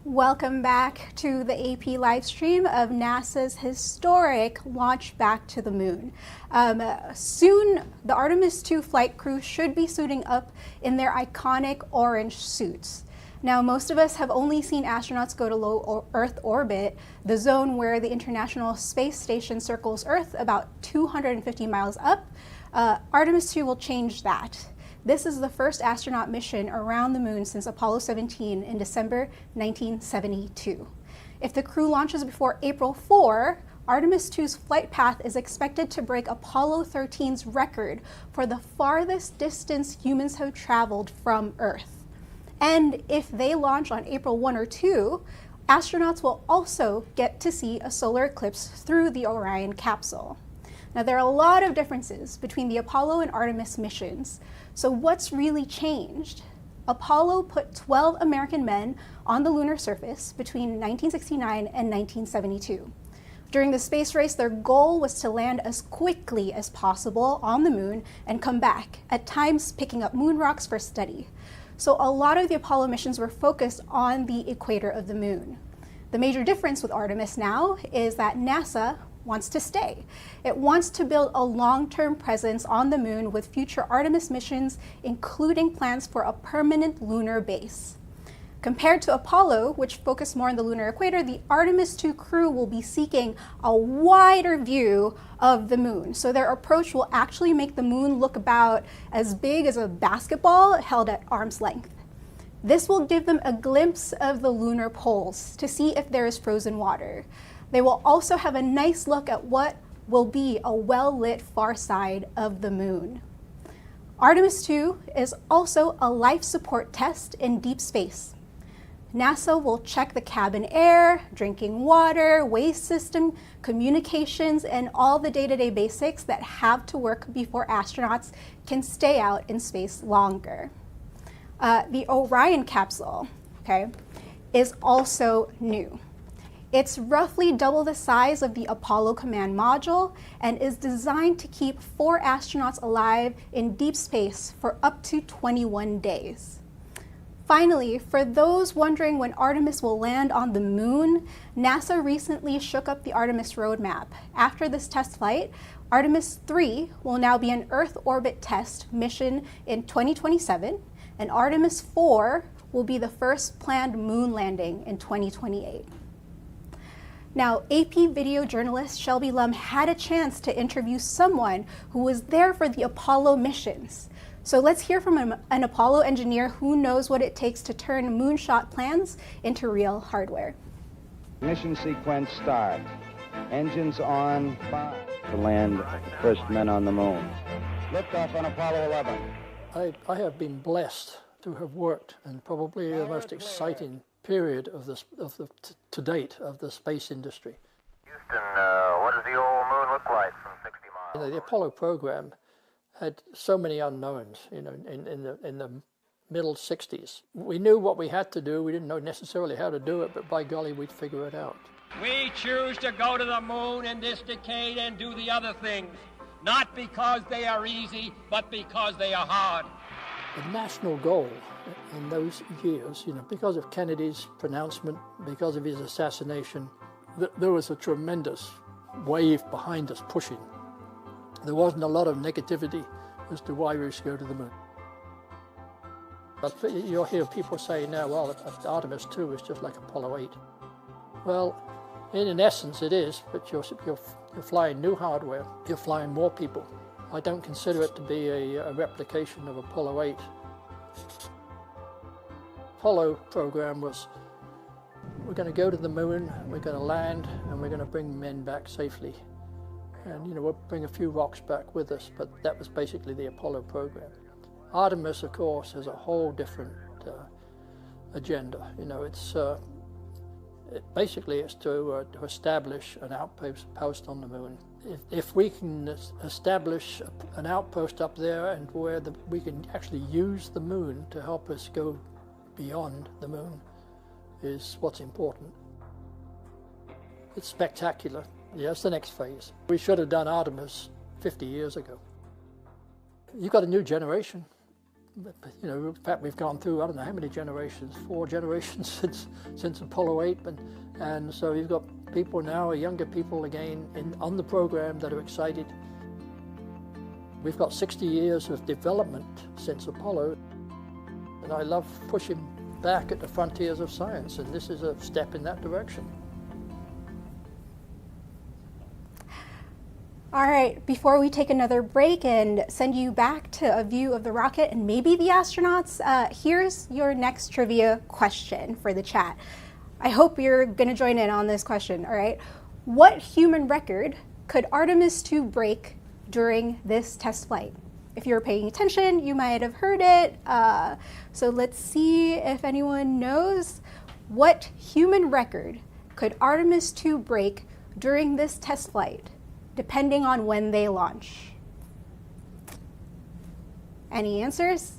Welcome back to the AP live stream of NASA's historic launch back to the moon. Soon, the Artemis II flight crew should be suiting up in their iconic orange suits. Now, most of us have only seen astronauts go to low Earth orbit, the zone where the International Space Station circles Earth about 250 miles up. Artemis II will change that. This is the first astronaut mission around the moon since Apollo 17 in December 1972. If the crew launches before April 4, Artemis II's flight path is expected to break Apollo 13's record for the farthest distance humans have traveled from Earth. And if they launch on April 1 or 2, astronauts will also get to see a solar eclipse through the Orion capsule. Now, there are a lot of differences between the Apollo and Artemis missions. So what's really changed? Apollo put 12 American men on the lunar surface between 1969 and 1972. During the space race, their goal was to land as quickly as possible on the moon and come back, at times picking up moon rocks for study. So a lot of the Apollo missions were focused on the equator of the moon. The major difference with Artemis now is that NASA wants to stay. It wants to build a long-term presence on the moon with future Artemis missions, including plans for a permanent lunar base. Compared to Apollo, which focused more on the lunar equator, the Artemis II crew will be seeking a wider view of the moon. So their approach will actually make the moon look about as big as a basketball held at arm's length. This will give them a glimpse of the lunar poles to see if there is frozen water. They will also have a nice look at what will be a well-lit far side of the moon. Artemis II is also a life support test in deep space. NASA will check the cabin air, drinking water, waste system, communications, and all the day-to-day basics that have to work before astronauts can stay out in space longer. The Orion capsule, is also new. It's roughly double the size of the Apollo command module and is designed to keep 4 astronauts alive in deep space for up to 21 days. Finally, for those wondering when Artemis will land on the moon, NASA recently shook up the Artemis roadmap. After this test flight, Artemis III will now be an Earth orbit test mission in 2027, and Artemis IV will be the first planned moon landing in 2028. Now, AP video journalist Shelby Lum had a chance to interview someone who was there for the Apollo missions. So let's hear from an Apollo engineer who knows what it takes to turn moonshot plans into real hardware.
Mission sequence start. Engines on, 5. To land the first men on the moon. Liftoff on Apollo 11.
I have been blessed to have worked in probably the most exciting period to date of the space industry.
Houston, what does the old moon look like from 60 miles?
The Apollo program had so many unknowns, in the middle 60s. We knew what we had to do. We didn't know necessarily how to do it, but by golly, we'd figure it out.
We choose to go to the moon in this decade and do the other things, not because they are easy, but because they are hard.
The national goal in those years, because of Kennedy's pronouncement, because of his assassination, there was a tremendous wave behind us pushing. There wasn't a lot of negativity as to why we should go to the moon. But you'll hear people say now, well, Artemis II is just like Apollo 8. Well, in essence it is, but you're flying new hardware, you're flying more people. I don't consider it to be a replication of Apollo 8. Apollo program was, we're going to go to the moon, we're going to land, and we're going to bring men back safely. And we'll bring a few rocks back with us, but that was basically the Apollo program. Artemis, of course, has a whole different agenda. Basically it's to establish an outpost on the moon. If we can establish an outpost up there and where we can actually use the moon to help us go beyond the moon is what's important. It's spectacular. Yeah, it's the next phase. We should have done Artemis 50 years ago. You've got a new generation. You know, in fact, we've gone through, I don't know how many generations, 4 generations since Apollo 8, and so you've got people now, younger people again, on the program that are excited. We've got 60 years of development since Apollo, and I love pushing back at the frontiers of science, and this is a step in that direction.
All right, before we take another break and send you back to a view of the rocket and maybe the astronauts, here's your next trivia question for the chat. I hope you're going to join in on this question, all right? What human record could Artemis II break during this test flight? If you were paying attention, you might have heard it. So let's see if anyone knows. What human record could Artemis II break during this test flight, depending on when they launch? Any answers?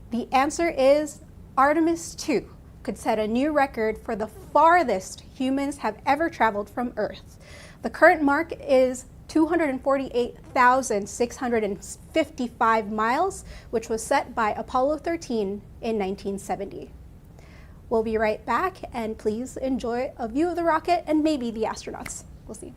The answer is Artemis II could set a new record for the farthest humans have ever traveled from Earth. The current mark is 248,655 miles, which was set by Apollo 13 in 1970. We'll be right back, and please enjoy a view of the rocket and maybe the astronauts. We'll see.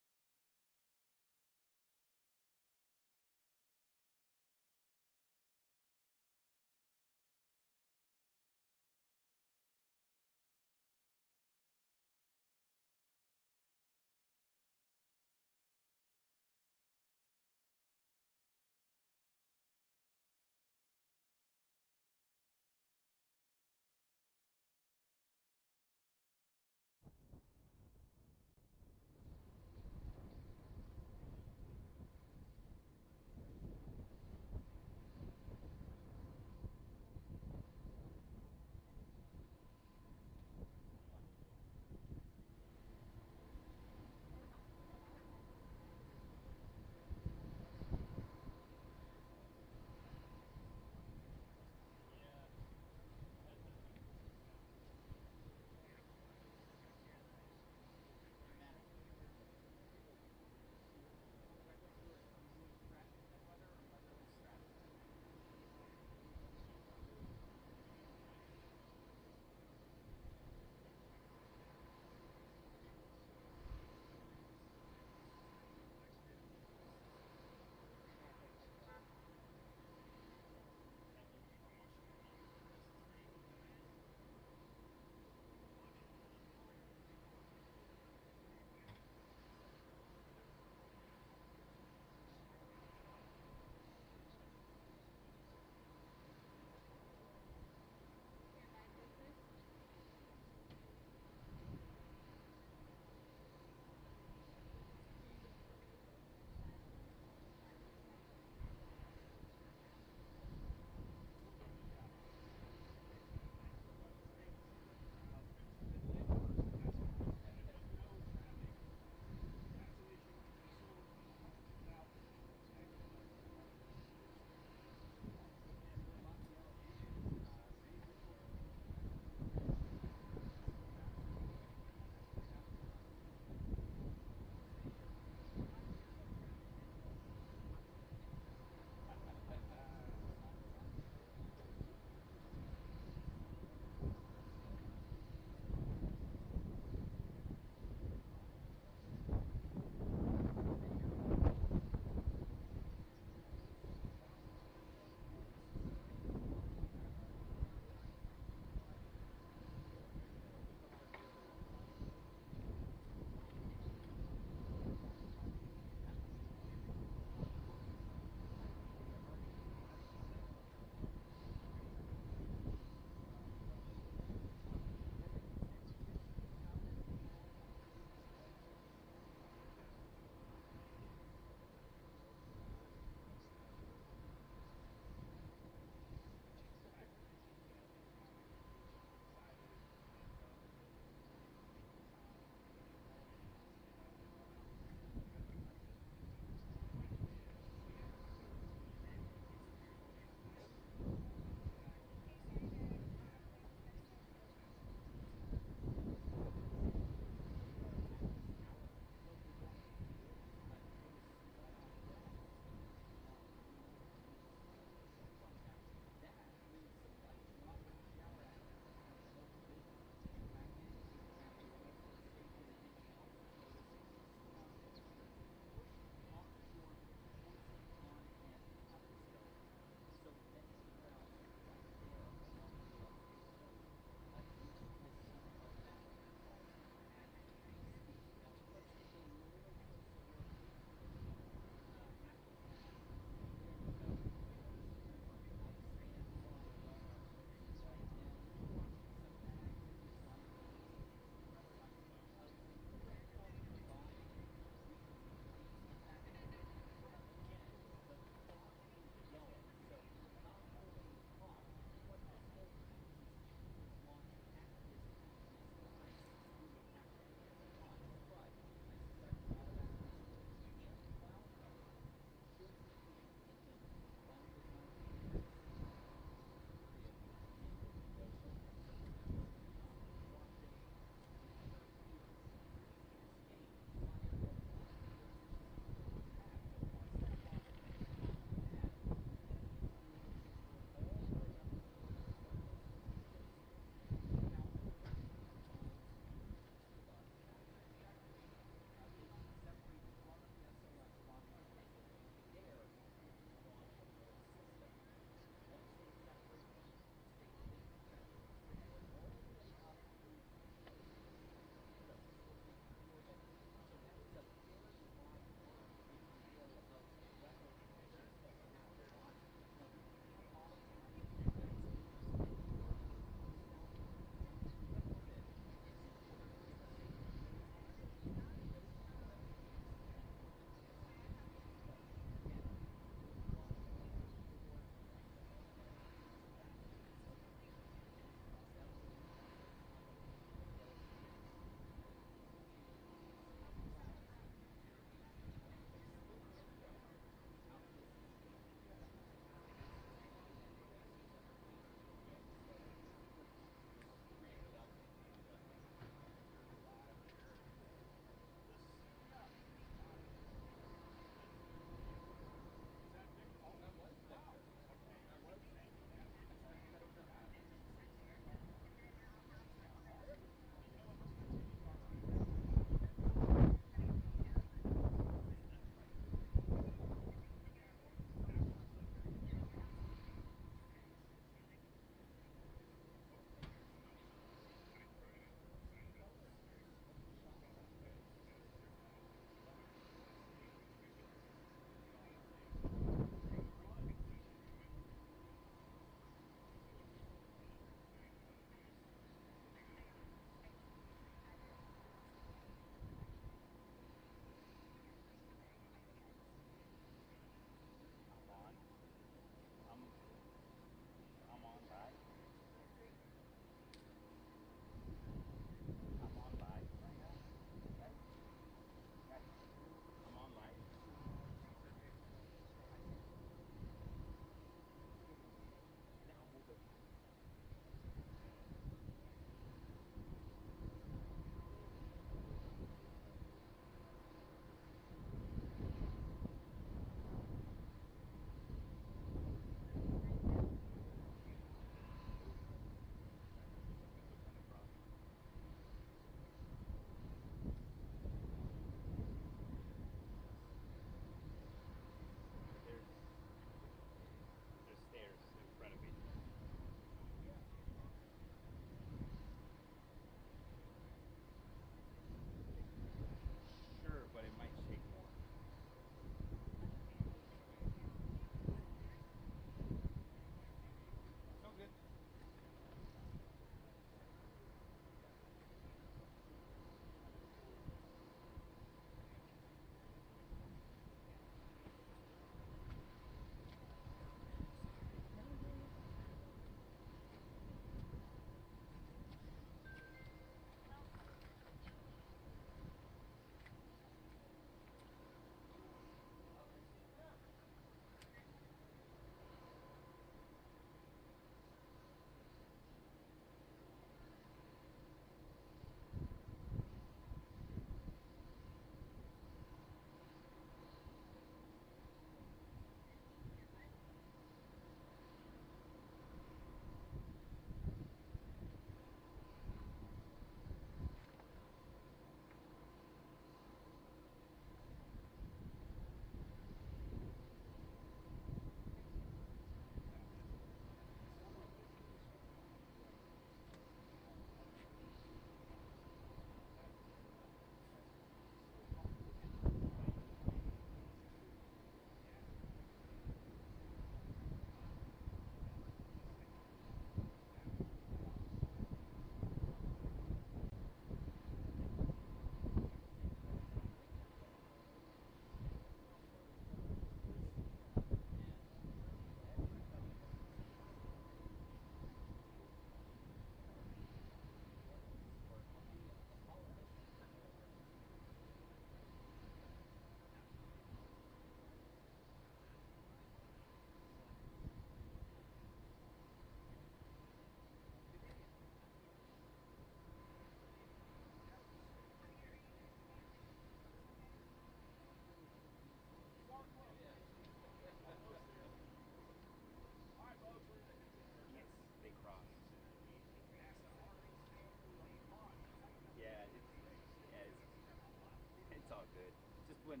when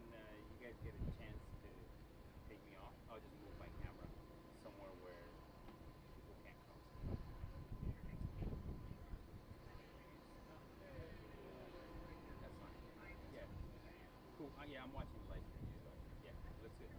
you guys get a chance to take me off, I'll just move my camera somewhere where people can't cross. That's fine. Yeah. Cool. Yeah, I'm watching the live stream. So yeah, looks good.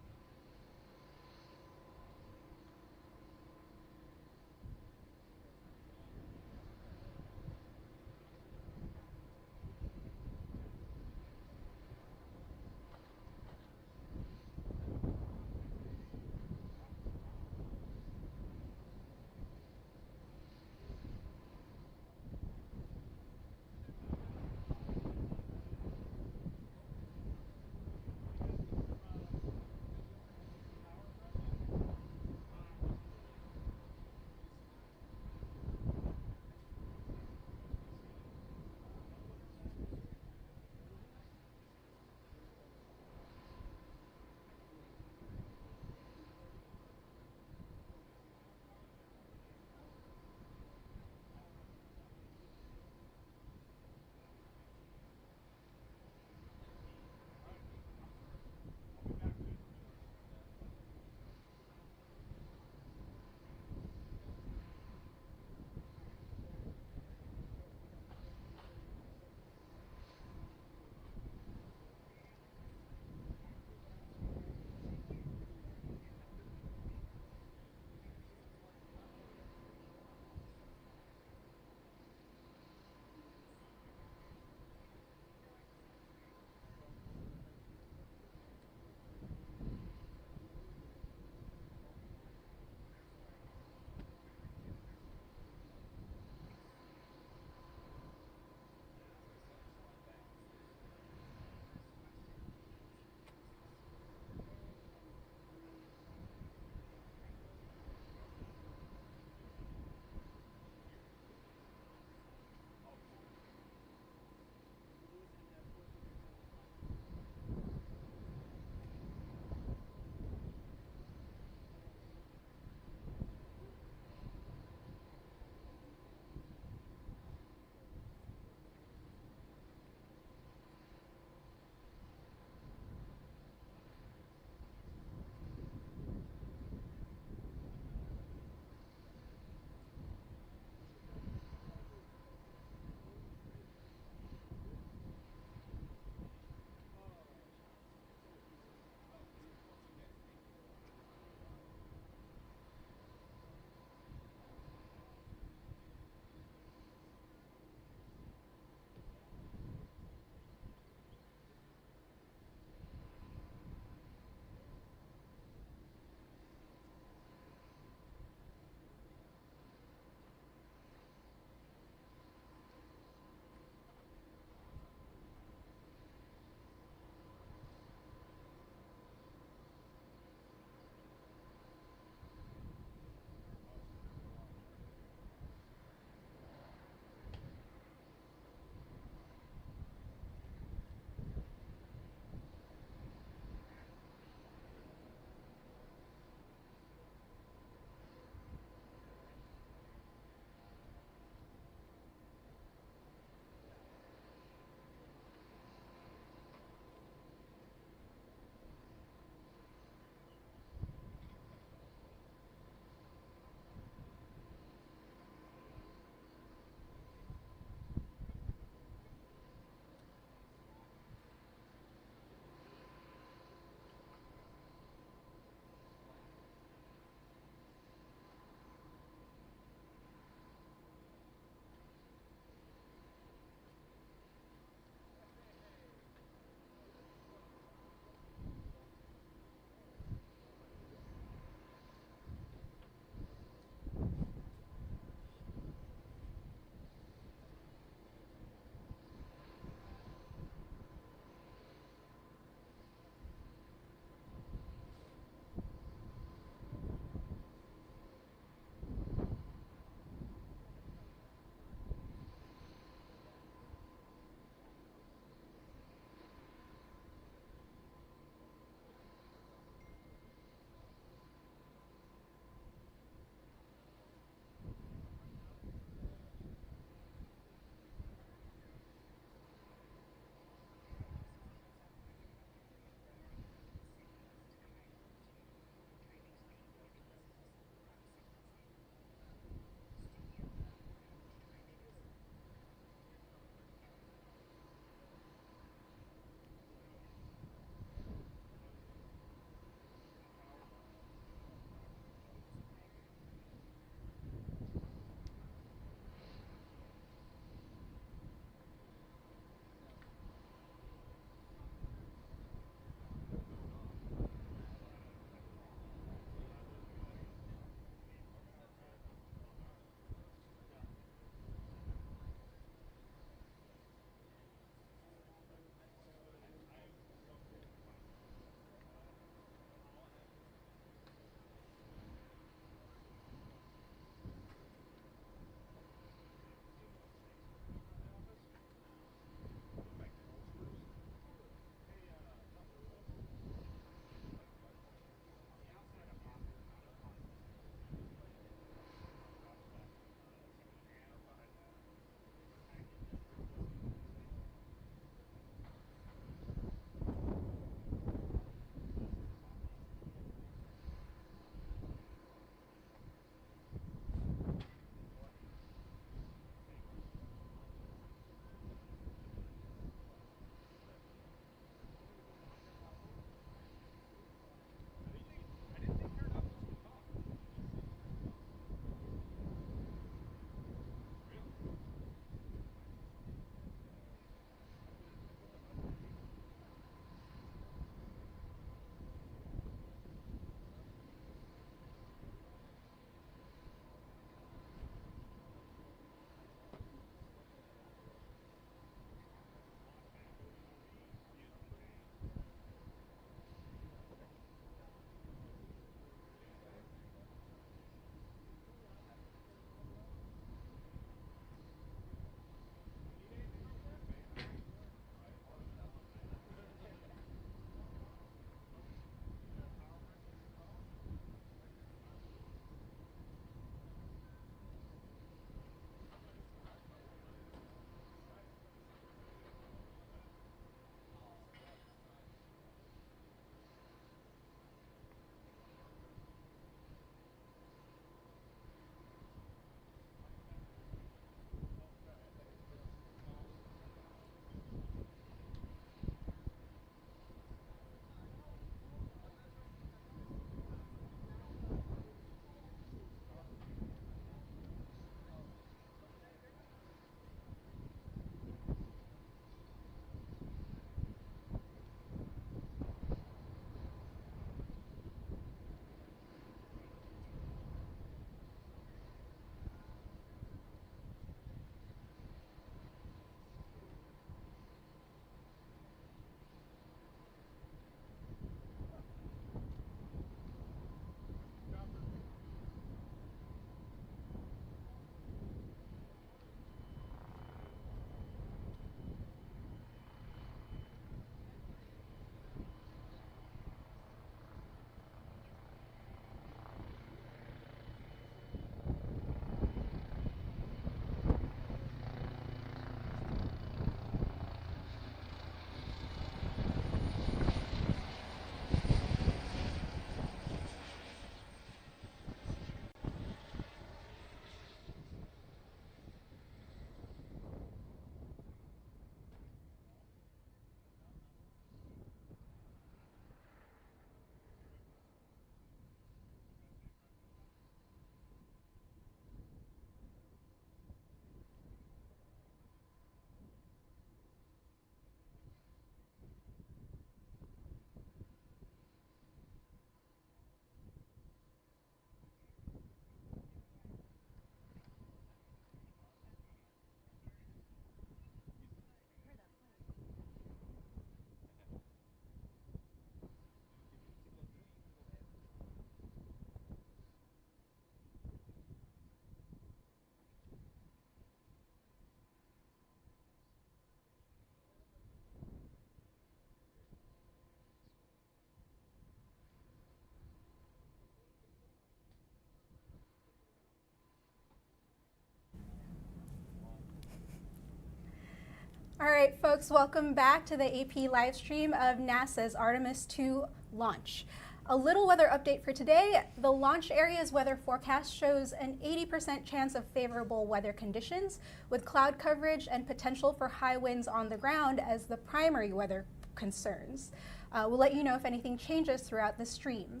All right, folks, welcome back to the AP live stream of NASA's Artemis II launch. A little weather update for today. The launch area's weather forecast shows an 80% chance of favorable weather conditions with cloud coverage and potential for high winds on the ground as the primary weather concerns. We'll let you know if anything changes throughout the stream.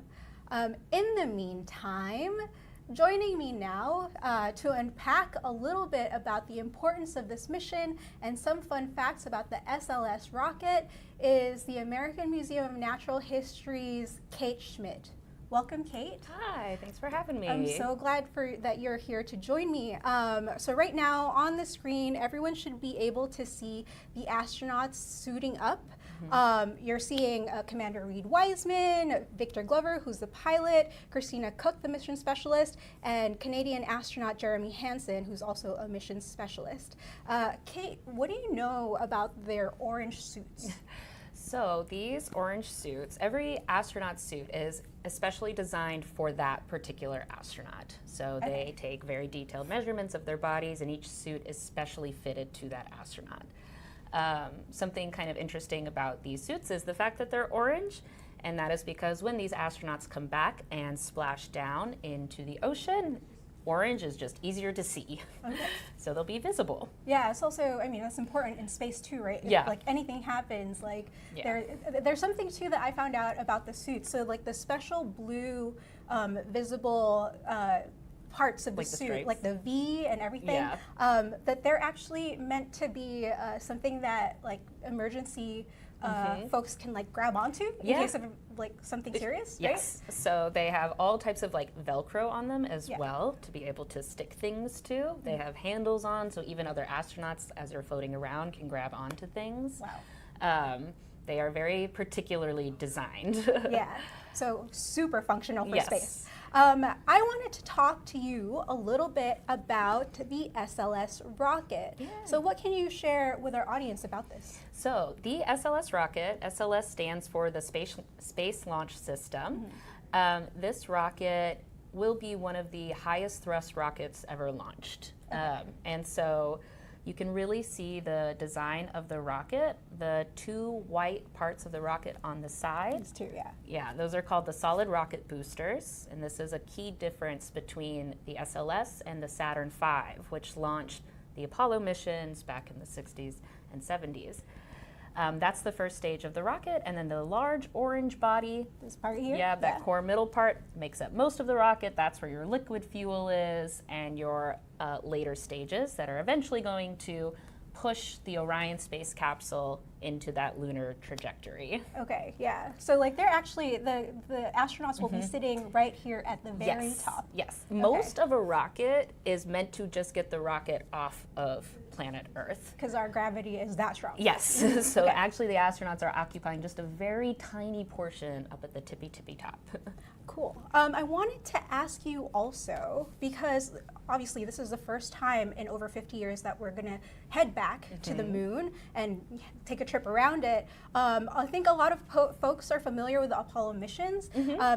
In the meantime, joining me now to unpack a little bit about the importance of this mission and some fun facts about the SLS rocket is the American Museum of Natural History's Kate Schmidt. Welcome, Kate.
Hi, thanks for having me.
I'm so glad that you're here to join me. So right now on the screen, everyone should be able to see the astronauts suiting up. You're seeing Commander Reed Wiseman, Victor Glover, who's the pilot, Christina Cook, the mission specialist, and Canadian astronaut Jeremy Hansen, who's also a mission specialist. Kate, what do you know about their orange suits?
So these orange suits, every astronaut suit is especially designed for that particular astronaut. So they take very detailed measurements of their bodies, and each suit is specially fitted to that astronaut. Something kind of interesting about these suits is the fact that they're orange, and that is because when these astronauts come back and splash down into the ocean, orange is just easier to see. Okay. So they'll be visible.
Yeah, it's also, I mean, that's important in space too, right?
Yeah.
If, like, anything happens, like, there's something too that I found out about the suits. So, like, the special blue visible parts of the suit,
stripes,
like the V and everything, that they're actually meant to be something that, like, emergency folks can, like, grab onto in case of, like, something serious,
yes. Right? So they have all types of, like, Velcro on them as well to be able to stick things to. They have handles on, so even other astronauts, as they're floating around, can grab onto things. Wow. They are very particularly designed. Yeah,
so super functional for space. I wanted to talk to you a little bit about the SLS rocket. Yeah. So what can you share with our audience about this?
So the SLS rocket, SLS stands for the Space Launch System. This rocket will be one of the highest thrust rockets ever launched. And so you can really see the design of the rocket, the two white parts of the rocket on the side.
These two, yeah.
Yeah, those are called the solid rocket boosters, and this is a key difference between the SLS and the Saturn V, which launched the Apollo missions back in the 60s and 70s. That's the first stage of the rocket, and then the large orange body.
This part here?
Yeah, that core middle part makes up most of the rocket. That's where your liquid fuel is, and your later stages that are eventually going to push the Orion space capsule into that lunar trajectory.
Okay, yeah. So, like, they're actually, the astronauts will be sitting right here at the very top.
Yes. Most of a rocket is meant to just get the rocket off of planet Earth.
Because our gravity is that strong.
Yes. So actually the astronauts are occupying just a very tiny portion up at the tippy top.
Cool. I wanted to ask you also, because obviously this is the first time in over 50 years that we're going to head back to the moon and take a trip around it. I think a lot of folks are familiar with the Apollo missions.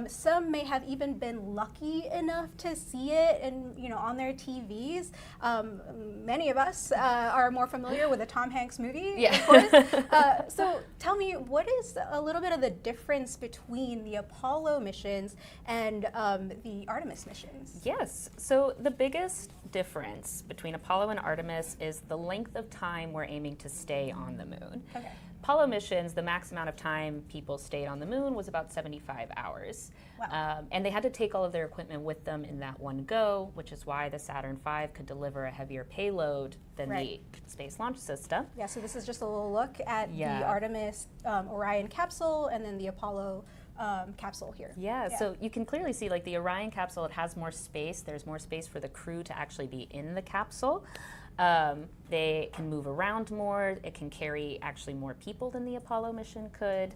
Some may have even been lucky enough to see it and, you know, on their TVs. Many of us are more familiar with the Tom Hanks movie, of course. So tell me, what is a little bit of the difference between the Apollo missions and the Artemis missions?
Yes, so the biggest difference between Apollo and Artemis is the length of time we're aiming to stay on the moon. Okay. Apollo missions, the max amount of time people stayed on the moon was about 75 hours. Wow. And they had to take all of their equipment with them in that one go, which is why the Saturn V could deliver a heavier payload than the Space Launch System.
Yeah, so this is just a little look at the Artemis Orion capsule and then the Apollo capsule here.
Yeah, so you can clearly see, like, the Orion capsule, it has more space. There's more space for the crew to actually be in the capsule. They can move around more. It can carry actually more people than the Apollo mission could,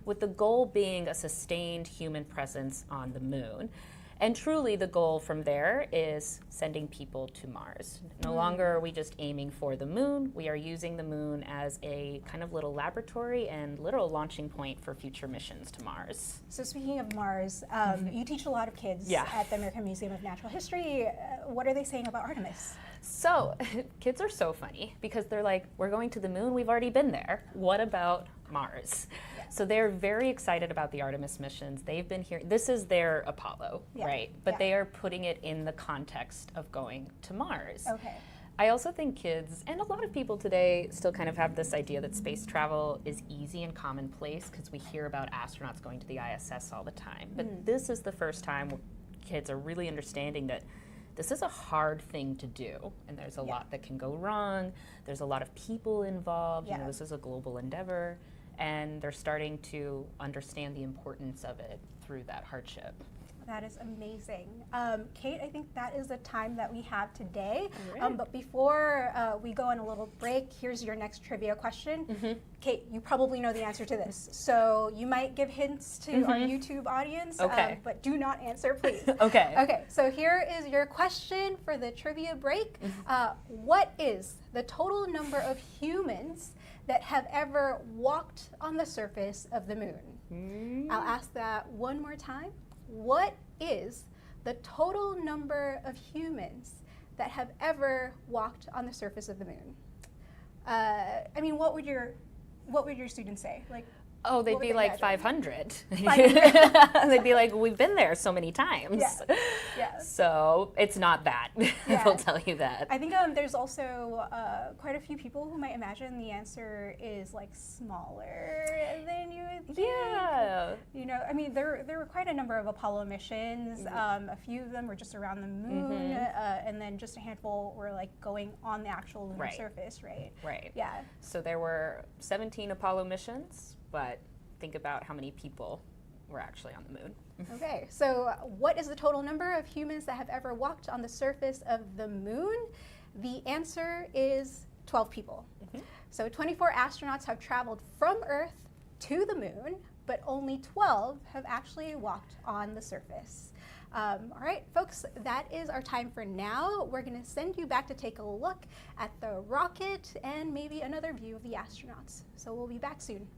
with the goal being a sustained human presence on the moon. And truly the goal from there is sending people to Mars. No longer are we just aiming for the moon, we are using the moon as a kind of little laboratory and literal launching point for future missions to Mars.
So speaking of Mars, you teach a lot of kids
Yeah.
at the American Museum of Natural History. What are they saying about Artemis?
So kids are so funny because they're like, we're going to the moon, we've already been there. What about Mars? So they're very excited about the Artemis missions. They've been here, this is their Apollo, right? But they are putting it in the context of going to Mars.
Okay.
I also think kids, and a lot of people today still kind of have this idea that space travel is easy and commonplace because we hear about astronauts going to the ISS all the time. But this is the first time kids are really understanding that this is a hard thing to do, and there's a lot that can go wrong. There's a lot of people involved. You know, this is a global endeavor, and they're starting to understand the importance of it through that hardship.
That is amazing. Kate, I think that is the time that we have today.
Right.
But before we go on a little break, here's your next trivia question. Kate, you probably know the answer to this, so you might give hints to our YouTube audience, but do not answer, please.
Okay.
Okay, so here is your question for the trivia break. What is the total number of humans that have ever walked on the surface of the moon? I'll ask that one more time. What is the total number of humans that have ever walked on the surface of the moon? I mean, what would your students say? Like,
oh, they'd be like 500.
500.
They'd be like, we've been there so many times.
Yeah.
So it's not that. They'll tell you that.
I think there's also quite a few people who might imagine the answer is like smaller than you would think.
Yeah.
You know, I mean, there were quite a number of Apollo missions. A few of them were just around the moon, and then just a handful were like going on the actual lunar surface, right?
Right.
Yeah.
So there were 17 Apollo missions, but think about how many people were actually on the moon.
Okay, so what is the total number of humans that have ever walked on the surface of the moon? The answer is 12 people. So 24 astronauts have traveled from Earth to the moon, but only 12 have actually walked on the surface. All right, folks, that is our time for now. We're going to send you back to take a look at the rocket and maybe another view of the astronauts. So we'll be back soon.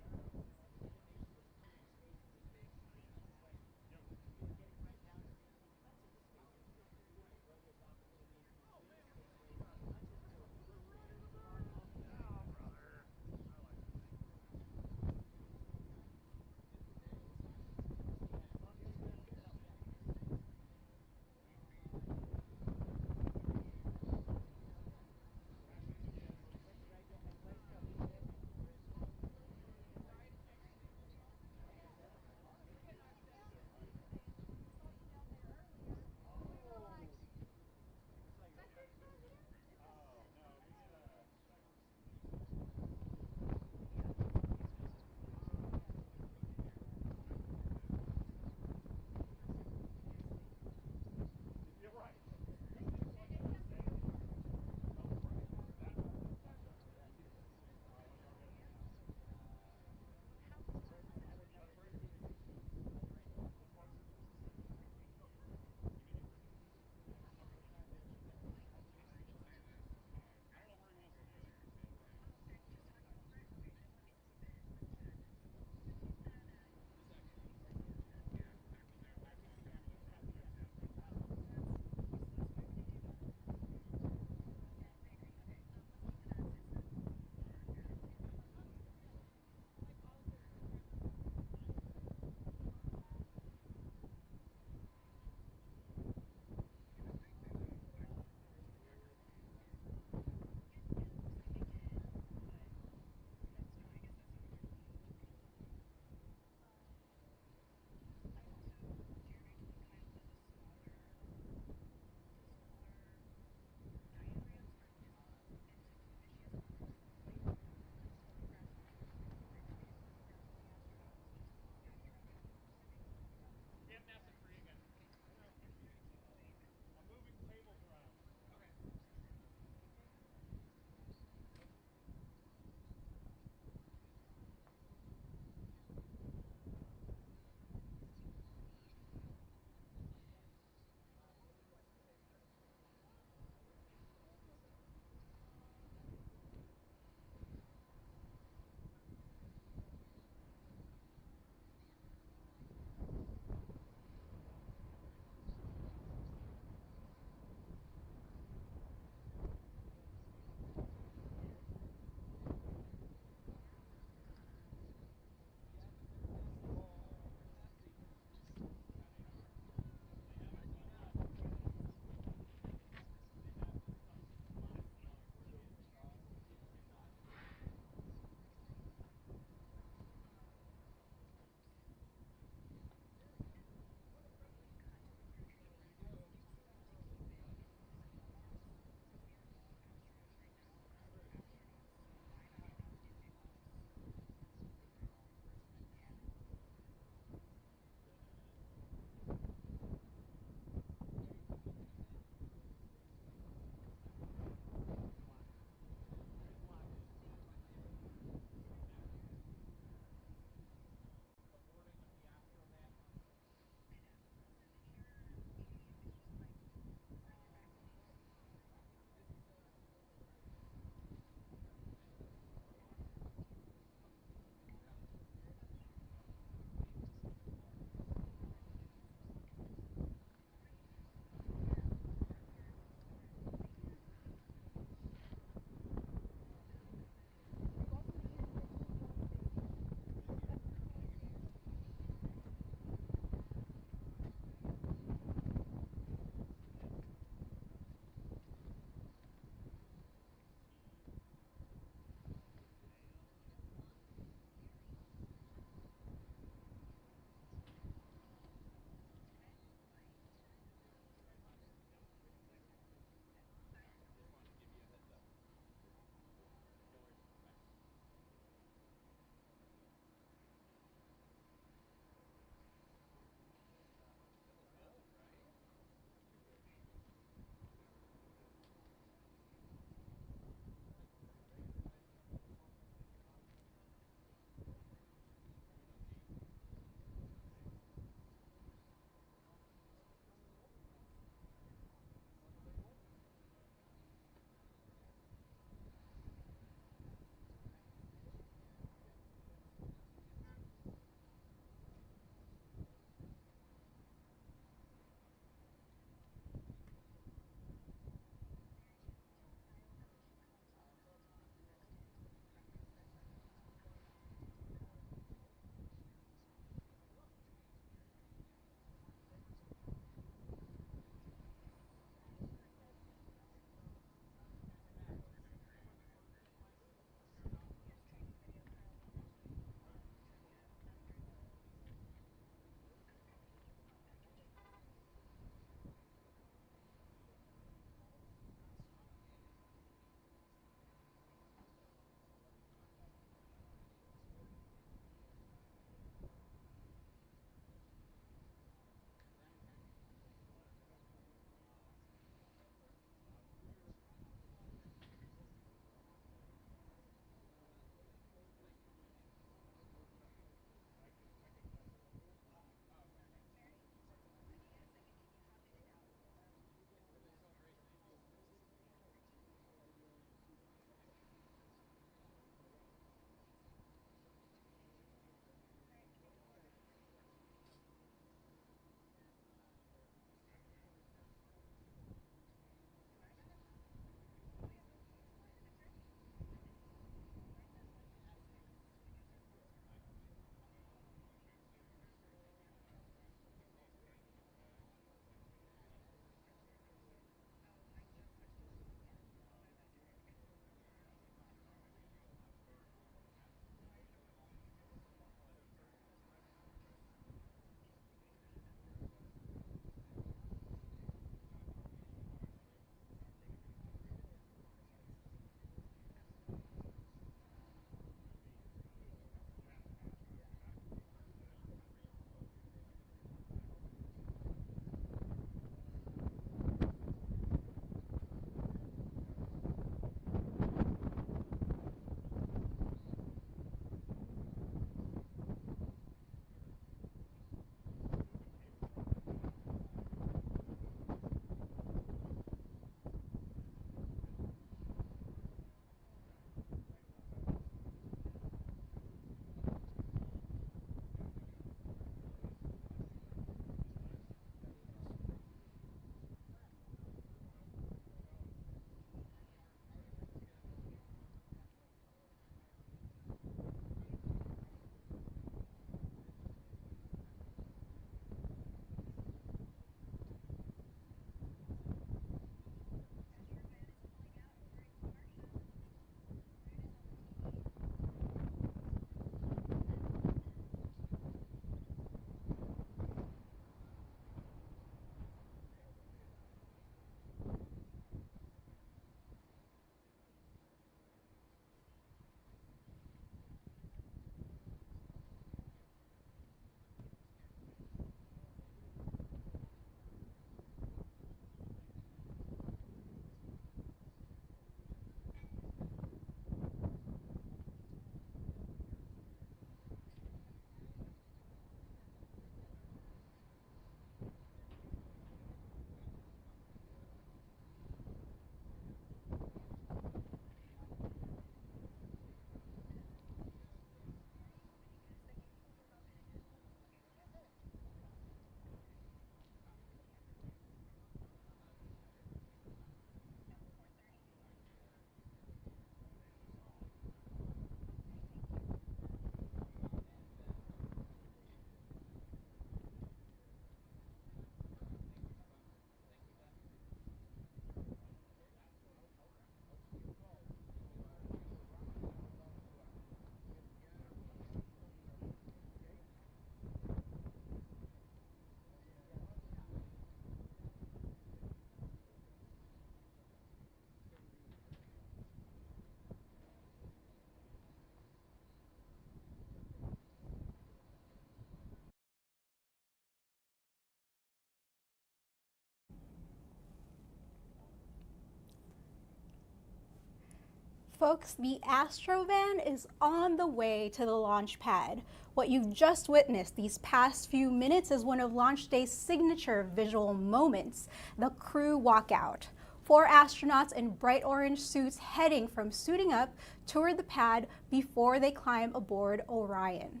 folks, the Astrovan is on the way to the launch pad. What you've just witnessed these past few minutes is one of launch day's signature visual moments, the crew walkout. 4 astronauts in bright orange suits heading from suiting up toward the pad before they climb aboard Orion.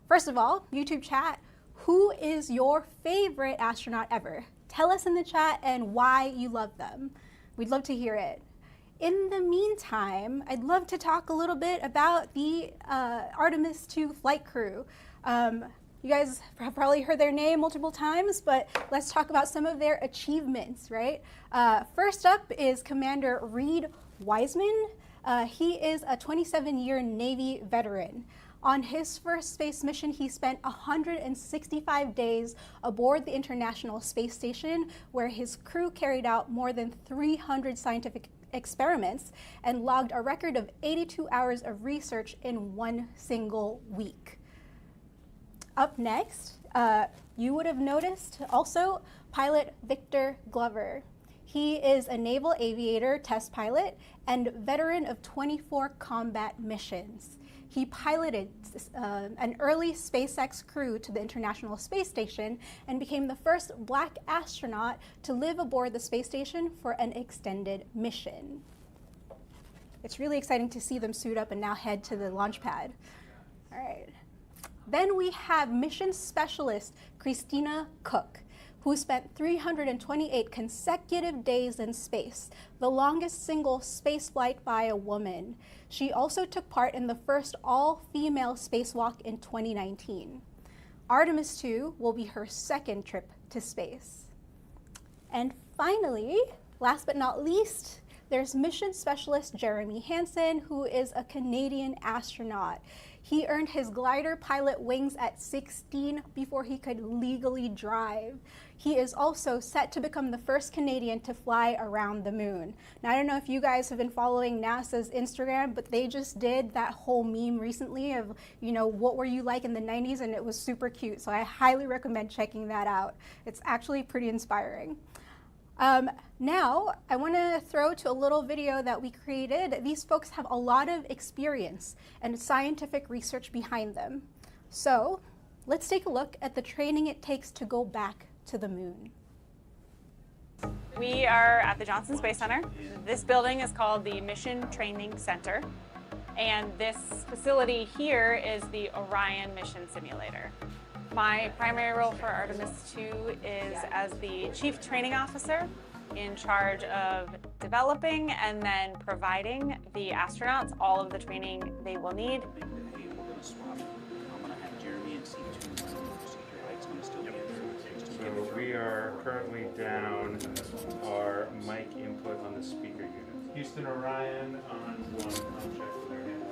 First of all, YouTube chat, who is your favorite astronaut ever? Tell us in the chat and why you love them. We'd love to hear it. In the meantime, I'd love to talk a little bit about the Artemis II flight crew. You guys have probably heard their name multiple times, but let's talk about some of their achievements, right? First up is Commander Reed Wiseman. He is a 27-year Navy veteran. On his first space mission, he spent 165 days aboard the International Space Station, where his crew carried out more than 300 scientific experiments and logged a record of 82 hours of research in one single week. Up next, you would have noticed also pilot Victor Glover. He is a naval aviator, test pilot, and veteran of 24 combat missions. He piloted an early SpaceX crew to the International Space Station and became the first Black astronaut to live aboard the space station for an extended mission. It's really exciting to see them suit up and now head to the launch pad. All right. Then we have mission specialist Christina Cook, who spent 328 consecutive days in space, the longest single space flight by a woman. She also took part in the first all-female spacewalk in 2019. Artemis II will be her second trip to space. And finally, last but not least, there's mission specialist Jeremy Hansen, who is a Canadian astronaut. He earned his glider pilot wings at 16 before he could legally drive. He is also set to become the first Canadian to fly around the moon. Now, I don't know if you guys have been following NASA's Instagram, but they just did that whole meme recently of, you know, what were you like in the 90s, and it was super cute. So I highly recommend checking that out. It's actually pretty inspiring. Now, I want to throw to a little video that we created. These folks have a lot of experience and scientific research behind them. So let's take a look at the training it takes to go back to the moon.
We are at the Johnson Space Center. This building is called the Mission Training Center, and this facility here is the Orion Mission Simulator. My primary role for Artemis II is as the Chief Training Officer, in charge of developing and then providing the astronauts all of the training they will need.
So we are currently down our mic input on the speaker unit. Houston Orion on 1, I'll check with their hand.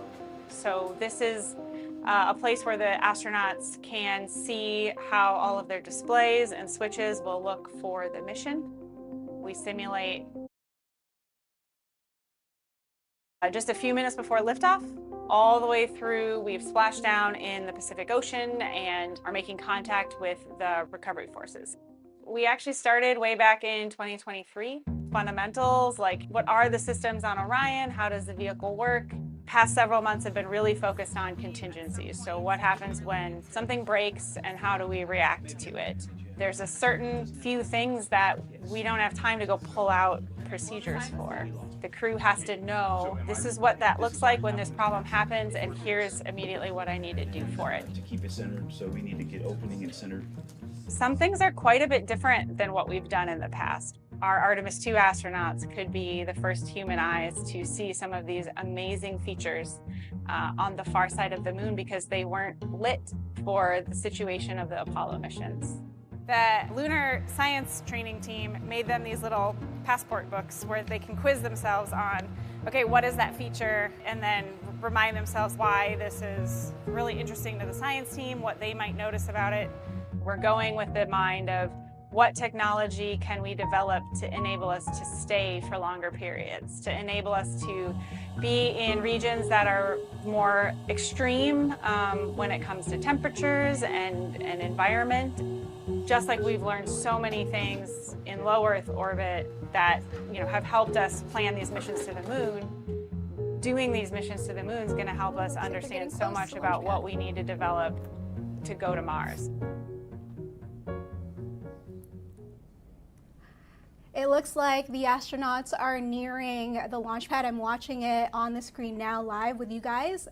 So this is a place where the astronauts can see how all of their displays and switches will look for the mission. We simulate just a few minutes before liftoff, all the way through. We've splashed down in the Pacific Ocean and are making contact with the recovery forces. We actually started way back in 2023. Fundamentals, like what are the systems on Orion? How does the vehicle work? Past several months have been really focused on contingencies. So what happens when something breaks and how do we react to it? There's a certain few things that we don't have time to go pull out procedures for. The crew has to know this is what that looks like when this problem happens, and here's immediately what I need to do for it.
To keep it centered, so we need to get opening and centered.
Some things are quite a bit different than what we've done in the past. Our Artemis II astronauts could be the first human eyes to see some of these amazing features on the far side of the moon because they weren't lit for the situation of the Apollo missions. The lunar science training team made them these little passport books where they can quiz themselves on, okay, what is that feature? And then remind themselves why this is really interesting to the science team, what they might notice about it. We're going with the mind of what technology can we develop to enable us to stay for longer periods, to enable us to be in regions that are more extreme when it comes to temperatures and environment. Just like we've learned so many things in low Earth orbit that have helped us plan these missions to the moon, doing these missions to the moon is going to help us understand so much about what we need to develop to go to Mars.
It looks like the astronauts are nearing the launch pad. I'm watching it on the screen now live with you guys.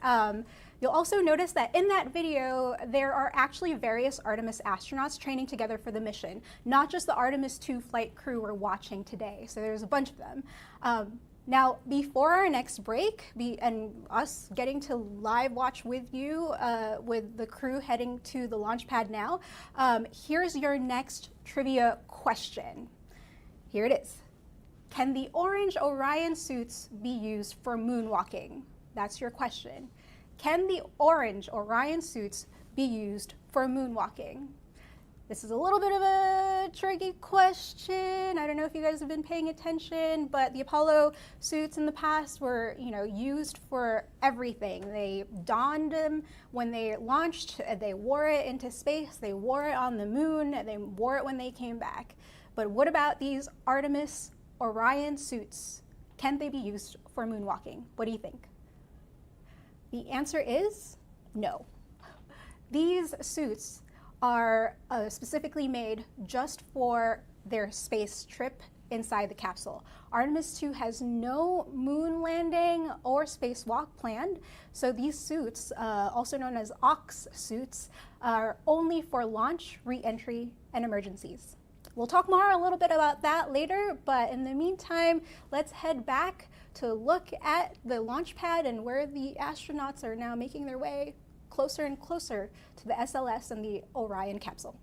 You'll also notice that in that video, there are actually various Artemis astronauts training together for the mission, not just the Artemis II flight crew we're watching today. So there's a bunch of them. Now, before our next break, and us getting to live watch with you, with the crew heading to the launch pad now, here's your next trivia question. Here it is. Can the orange Orion suits be used for moonwalking? That's your question. Can the orange Orion suits be used for moonwalking? This is a little bit of a tricky question. I don't know if you guys have been paying attention, but the Apollo suits in the past were, used for everything. They donned them when they launched, they wore it into space, they wore it on the moon, they wore it when they came back. But what about these Artemis Orion suits? Can they be used for moonwalking? What do you think? The answer is no. These suits are specifically made just for their space trip inside the capsule. Artemis II has no moon landing or spacewalk planned, so these suits, also known as OX suits, are only for launch, re-entry, and emergencies. We'll talk more a little bit about that later, but in the meantime, let's head back to look at the launch pad and where the astronauts are now making their way closer and closer to the SLS and the Orion capsule.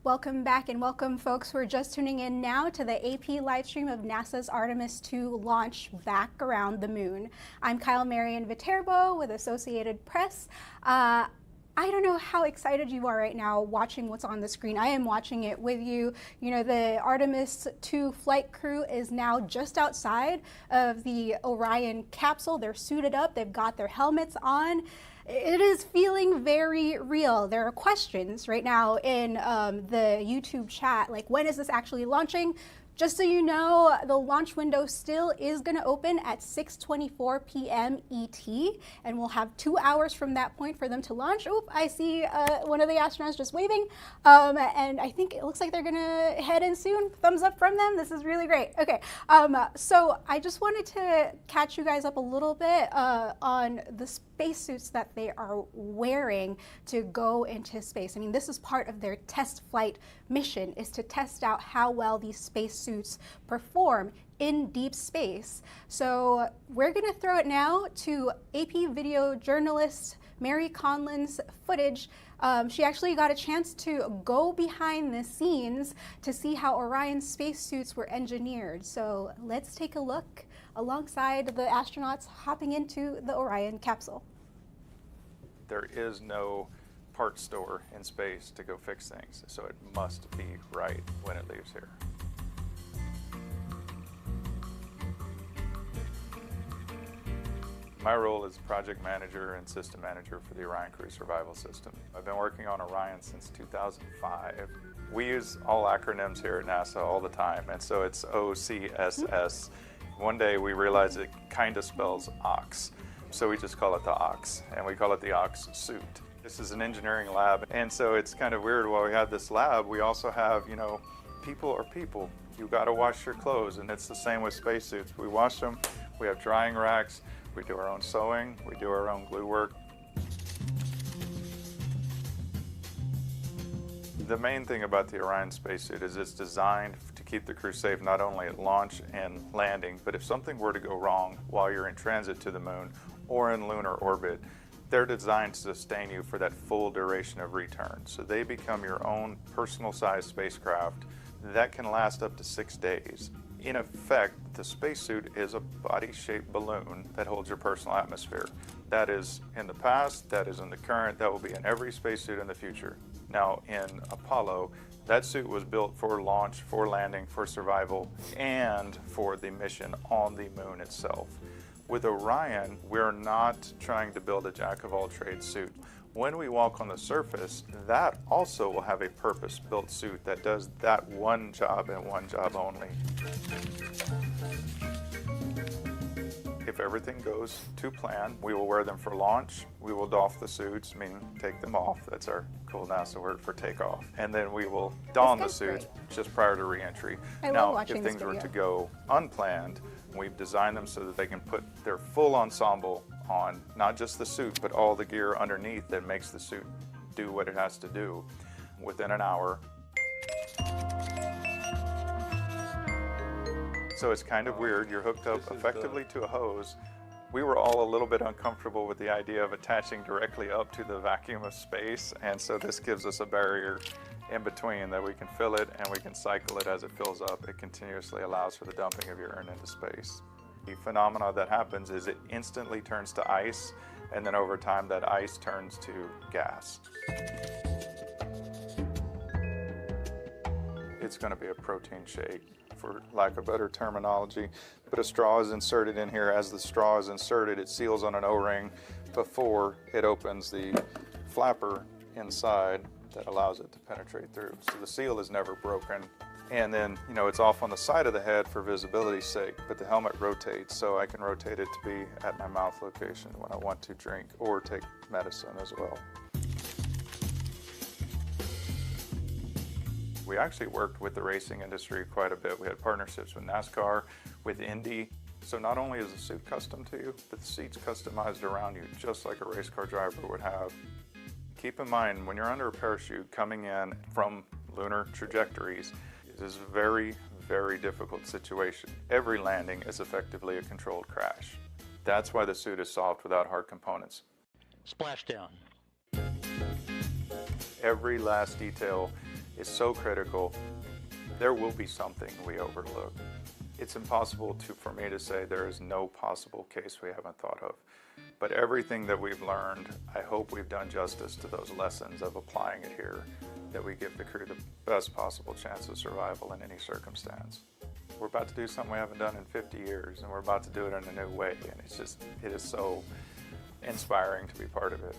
Welcome back and welcome folks who are just tuning in now to the AP live stream of NASA's Artemis II launch back around the moon. I'm Kyle Marian Viterbo with Associated Press. I don't know how excited you are right now watching what's on the screen. I am watching it with you. You know, the Artemis II flight crew is now just outside of the Orion capsule. They're suited up, they've got their helmets on. It is feeling very real. There are questions right now in the YouTube chat, like when is this actually launching? Just so you know, the launch window still is going to open at 6:24 p.m. ET, and we'll have 2 hours from that point for them to launch. Oop, I see one of the astronauts just waving, and I think it looks like they're going to head in soon. Thumbs up from them. This is really great. Okay, so I just wanted to catch you guys up a little bit on the spacesuits that they are wearing to go into space. I mean, this is part of their test flight mission, is to test out how well these spacesuits perform in deep space. So we're gonna throw it now to AP video journalist Mary Conlin's footage. She actually got a chance to go behind the scenes to see how Orion's spacesuits were engineered. So let's take a look alongside the astronauts hopping into the Orion capsule.
There is no part store in space to go fix things, so it must be right when it leaves here. My role is project manager and system manager for the Orion Crew Survival System. I've been working on Orion since 2005. We use all acronyms here at NASA all the time, and so it's OCSS. One day we realized it kind of spells ox, so we just call it the ox, and we call it the ox suit. This is an engineering lab, and so it's kind of weird. While we have this lab, we also have, you know, people are people. You got to wash your clothes, and it's the same with spacesuits. We wash them, we have drying racks, we do our own sewing, we do our own glue work. The main thing about the Orion spacesuit is it's designed to keep the crew safe not only at launch and landing, but if something were to go wrong while you're in transit to the moon or in lunar orbit, they're designed to sustain you for that full duration of return. So they become your own personal sized spacecraft that can last up to 6 days. In effect, the spacesuit is a body-shaped balloon that holds your personal atmosphere. That is in the past, that is in the current, that will be in every spacesuit in the future. Now, in Apollo, that suit was built for launch, for landing, for survival, and for the mission on the moon itself. With Orion, we're not trying to build a jack-of-all-trades suit. When we walk on the surface, that also will have a purpose-built suit that does that one job and one job only. If everything goes to plan, we will wear them for launch. We will doff the suits, meaning take them off. That's our cool NASA word for takeoff. And then we will don the suits just prior to re-entry. Now, if things were to go unplanned, we've designed them so that they can put their full ensemble on, not just the suit, but all the gear underneath that makes the suit do what it has to do within an hour. So it's kind of weird. You're hooked up effectively to a hose. We were all a little bit uncomfortable with the idea of attaching directly up to the vacuum of space, and so this gives us a barrier in between that we can fill it and we can cycle it as it fills up. It continuously allows for the dumping of urine into space. The phenomena that happens is it instantly turns to ice, and then over time that ice turns to gas. It's going to be a protein shake, for lack of better terminology, but a straw is inserted in here. As the straw is inserted, it seals on an O-ring before it opens the flapper inside that allows it to penetrate through. So the seal is never broken. And then, you know, it's off on the side of the head for visibility's sake, but the helmet rotates, so I can rotate it to be at my mouth location when I want to drink or take medicine as well. We actually worked with the racing industry quite a bit. We had partnerships with NASCAR, with Indy. So not only is the suit custom to you, but the seat's customized around you, just like a race car driver would have. Keep in mind, when you're under a parachute coming in from lunar trajectories, it is a very, very difficult situation. Every landing is effectively a controlled crash. That's why the suit is soft without hard components.
Splashdown.
Every last detail is so critical. There will be something we overlook. It's impossible for me to say there is no possible case we haven't thought of. But everything that we've learned, I hope we've done justice to those lessons of applying it here, that we give the crew the best possible chance of survival in any circumstance. We're about to do something we haven't done in 50 years, and we're about to do it in a new way, and it is so inspiring to be part of it.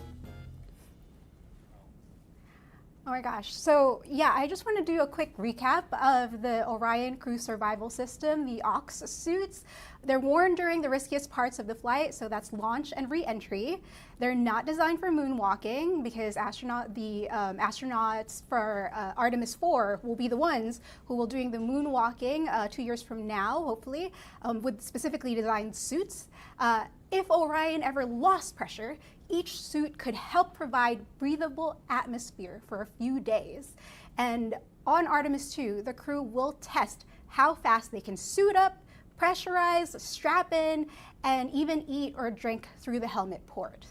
Oh my gosh. So yeah, I just want to do a quick recap of the Orion crew survival system, the OX suits. They're worn during the riskiest parts of the flight, so that's launch and re-entry. They're not designed for moonwalking because astronauts for Artemis IV will be the ones who will doing the moonwalking 2 years from now, hopefully, with specifically designed suits. If Orion ever lost pressure, each suit could help provide breathable atmosphere for a few days. And on Artemis II, the crew will test how fast they can suit up, pressurize, strap in, and even eat or drink through the helmet port.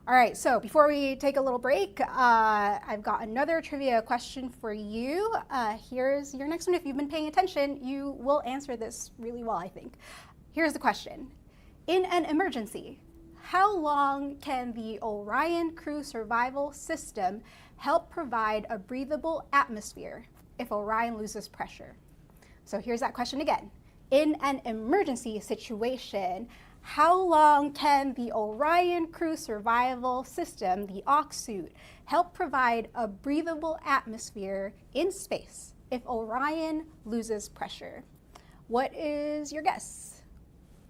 All right, so before we take a little break, I've got another trivia question for you. Here's your next one. If you've been paying attention, you will answer this really well, I think. Here's the question. In an emergency, how long can the Orion crew survival system help provide a breathable atmosphere if Orion loses pressure? So here's that question again. In an emergency situation, how long can the Orion crew survival system, the OX suit, help provide a breathable atmosphere in space if Orion loses pressure? What is your guess?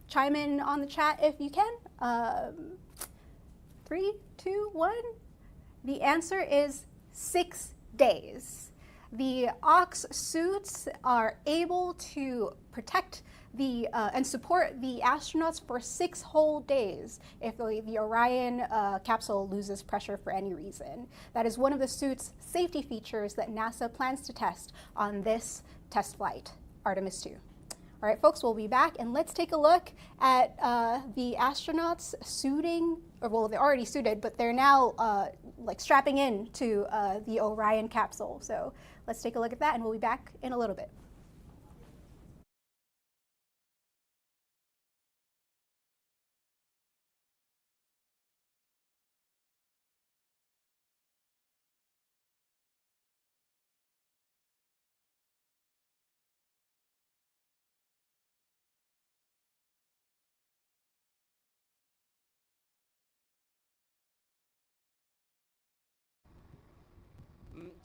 Chime in on the chat if you can. 3, 2, 1. The answer is 6 days. The OX suits are able to protect and support the astronauts for 6 whole days if the Orion capsule loses pressure for any reason. That is one of the suit's safety features that NASA plans to test on this test flight, Artemis II. All right, folks, we'll be back, and let's take a look at the astronauts suiting, or well, they're already suited, but they're now like strapping in to the Orion capsule. So let's take a look at that, and we'll be back in a little bit.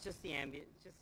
Just the ambient, just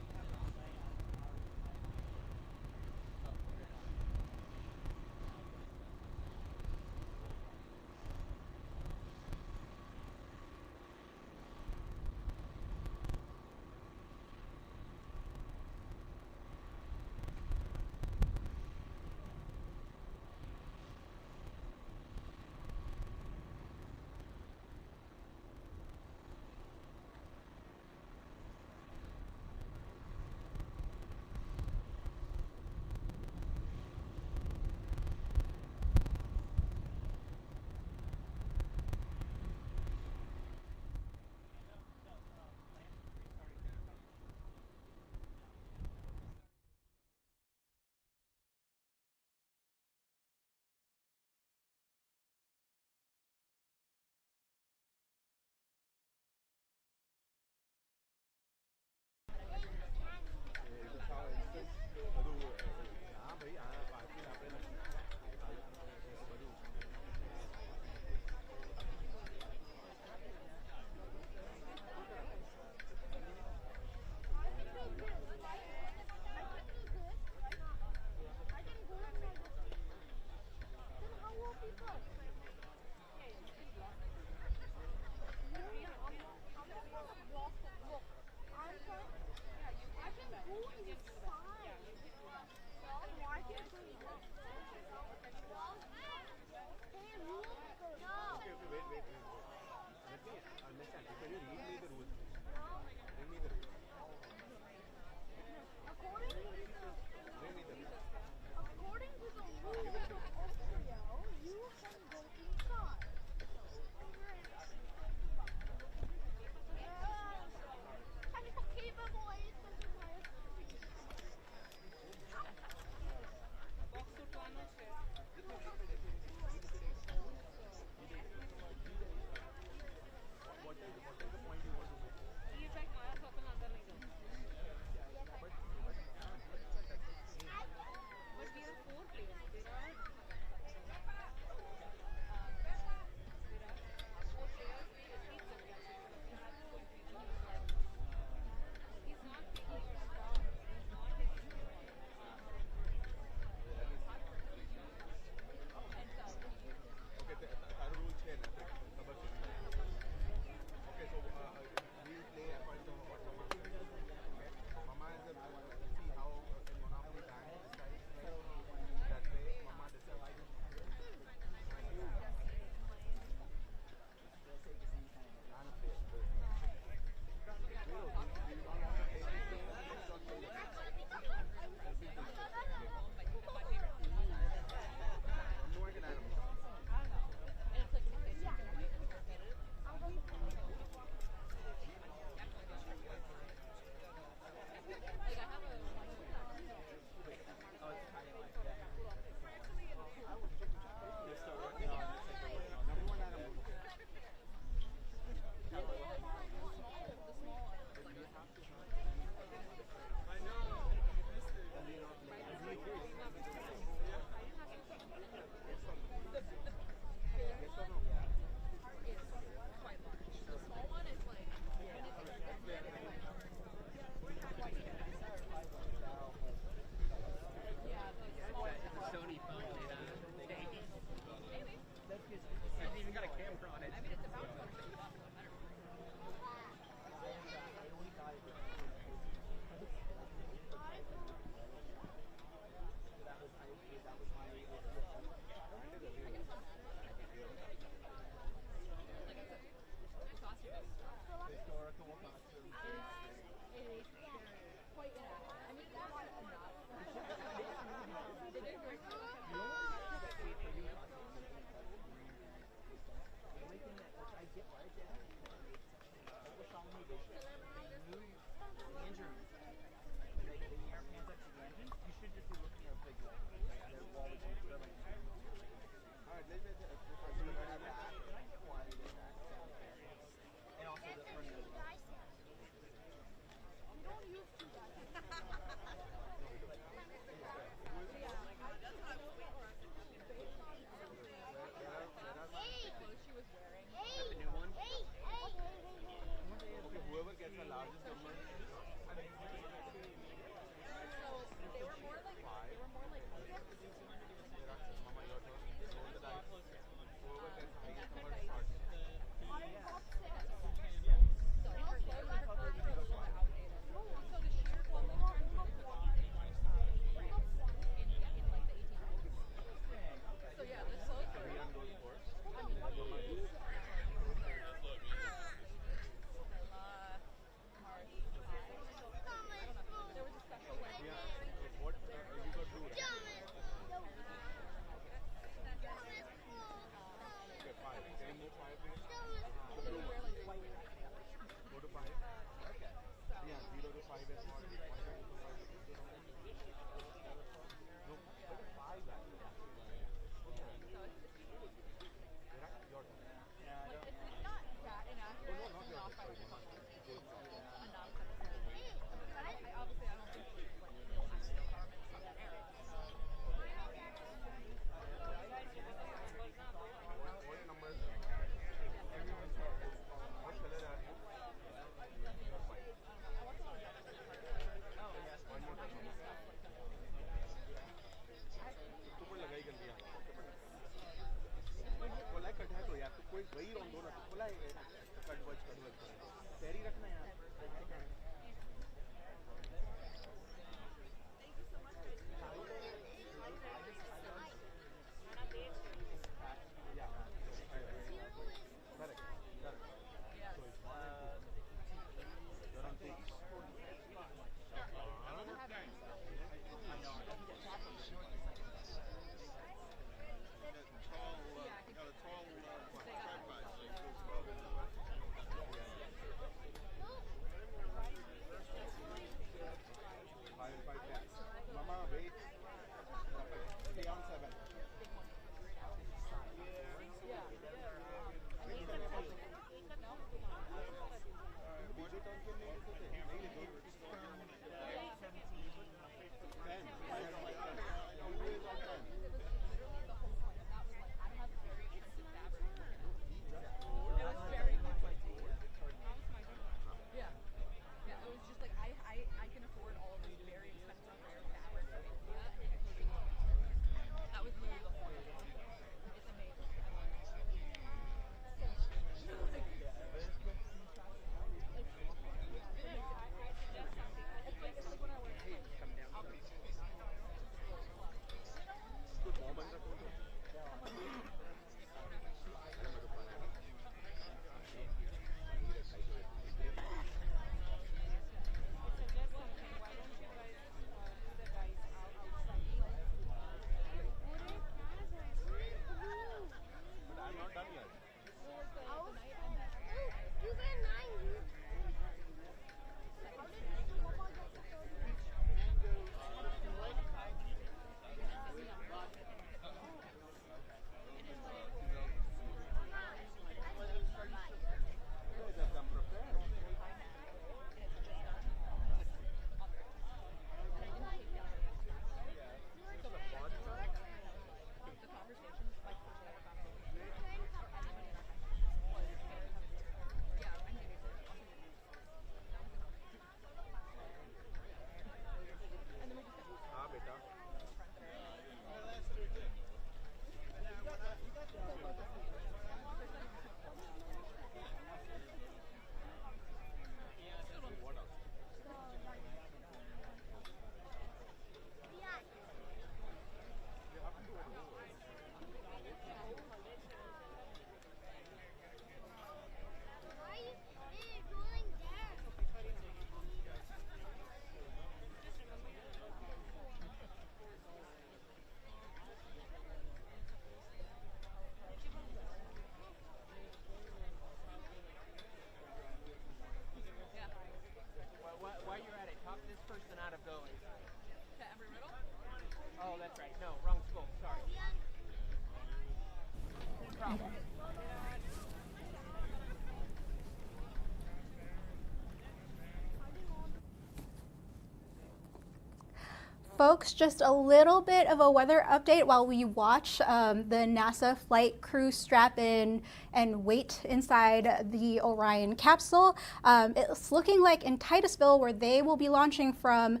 folks, just a little bit of a weather update while we watch the NASA flight crew strap in and wait inside the Orion capsule. It's looking like in Titusville, where they will be launching from,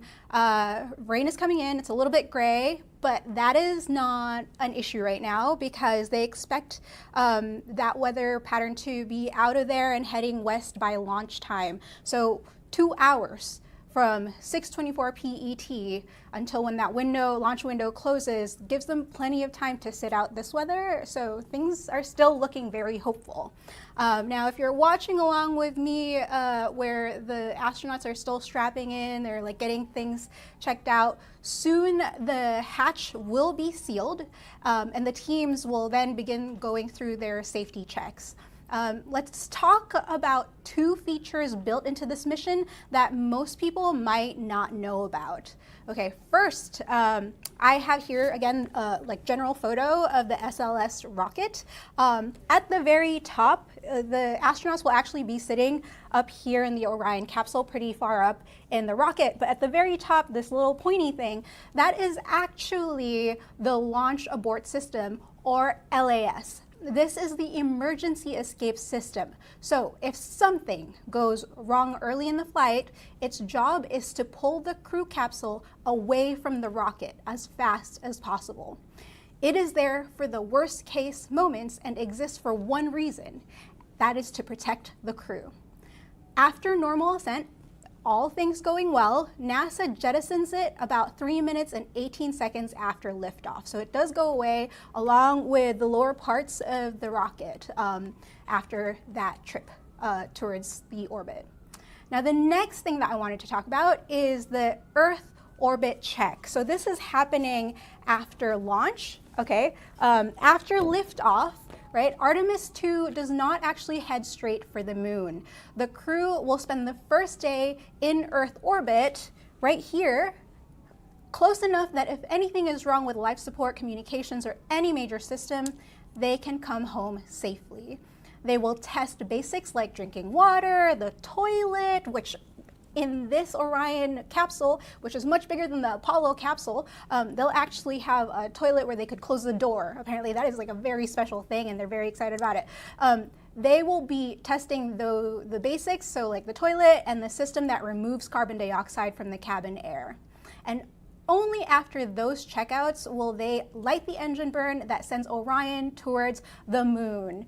rain is coming in. It's a little bit gray, but that is not an issue right now because they expect that weather pattern to be out of there and heading west by launch time. So 2 hours from 6:24 PET until when that launch window closes, gives them plenty of time to sit out this weather. So things are still looking very hopeful. Now, if you're watching along with me where the astronauts are still strapping in, they're like getting things checked out, soon the hatch will be sealed and the teams will then begin going through their safety checks. Let's talk about 2 features built into this mission that most people might not know about. Okay, first, I have here again, like general photo of the SLS rocket. At the very top, the astronauts will actually be sitting up here in the Orion capsule, pretty far up in the rocket. But at the very top, this little pointy thing, that is actually the Launch Abort System, or LAS. This is the emergency escape system. So if something goes wrong early in the flight, its job is to pull the crew capsule away from the rocket as fast as possible. It is there for the worst case moments and exists for one reason. That is to protect the crew. After normal ascent, all things going well, NASA jettisons it about 3 minutes and 18 seconds after liftoff. So it does go away along with the lower parts of the rocket after that trip towards the orbit. Now, the next thing that I wanted to talk about is the Earth orbit check. So this is happening after launch, okay? After liftoff, right? Artemis II does not actually head straight for the moon. The crew will spend the first day in Earth orbit right here, close enough that if anything is wrong with life support, communications, or any major system, they can come home safely. They will test basics like drinking water, the toilet, which in this Orion capsule, which is much bigger than the Apollo capsule, they'll actually have a toilet where they could close the door. Apparently that is like a very special thing and they're very excited about it. They will be testing the basics, so like the toilet and the system that removes carbon dioxide from the cabin air. And only after those checkouts will they light the engine burn that sends Orion towards the moon.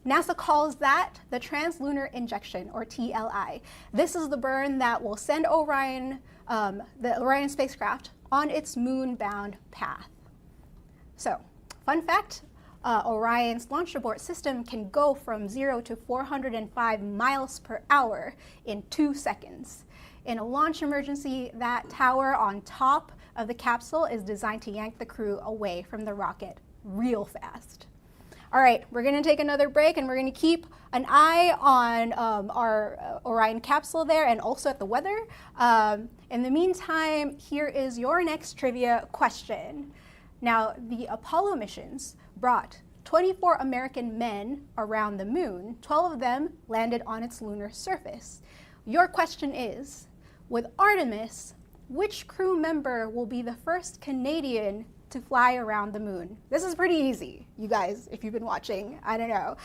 NASA calls that the translunar injection, or TLI. This is the burn that will send Orion, the Orion spacecraft, on its moon-bound path. So, fun fact, Orion's launch abort system can go from 0 to 405 miles per hour in 2 seconds. In a launch emergency, that tower on top of the capsule is designed to yank the crew away from the rocket real fast. All right, we're going to take another break and we're going to keep an eye on our Orion capsule there and also at the weather. In the meantime, here is your next trivia question. Now, the Apollo missions brought 24 American men around the moon. 12 of them landed on its lunar surface. Your question is, with Artemis, which crew member will be the first Canadian to fly around the moon? This is pretty easy, you guys, if you've been watching, I don't know.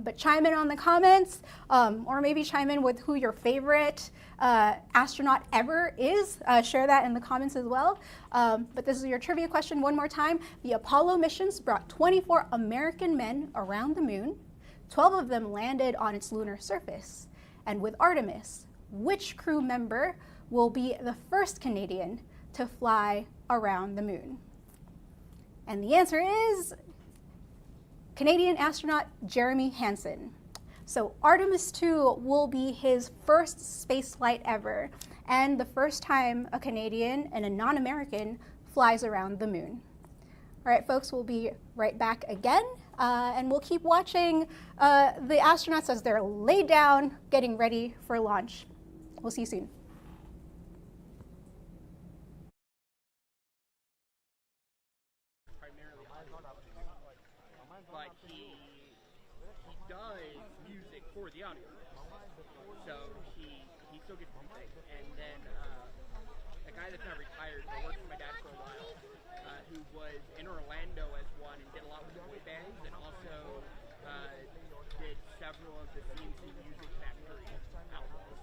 But chime in on the comments, or maybe chime in with who your favorite astronaut ever is. Share that in the comments as well. But this is your trivia question one more time. The Apollo missions brought 24 American men around the moon. 12 of them landed on its lunar surface. And with Artemis, which crew member will be the first Canadian to fly around the moon? And the answer is Canadian astronaut Jeremy Hansen. So Artemis II will be his first space flight ever and the first time a Canadian and a non-American flies around the moon. All right, folks, we'll be right back again and we'll keep watching the astronauts as they're laid down, getting ready for launch. We'll see you soon.
But he does music for the audience, so he still gets to do things. And then a guy that's not retired, but worked for my dad for a while, who was in Orlando as one and did a lot with the boy bands, and also did several of the CNC Music Factory albums.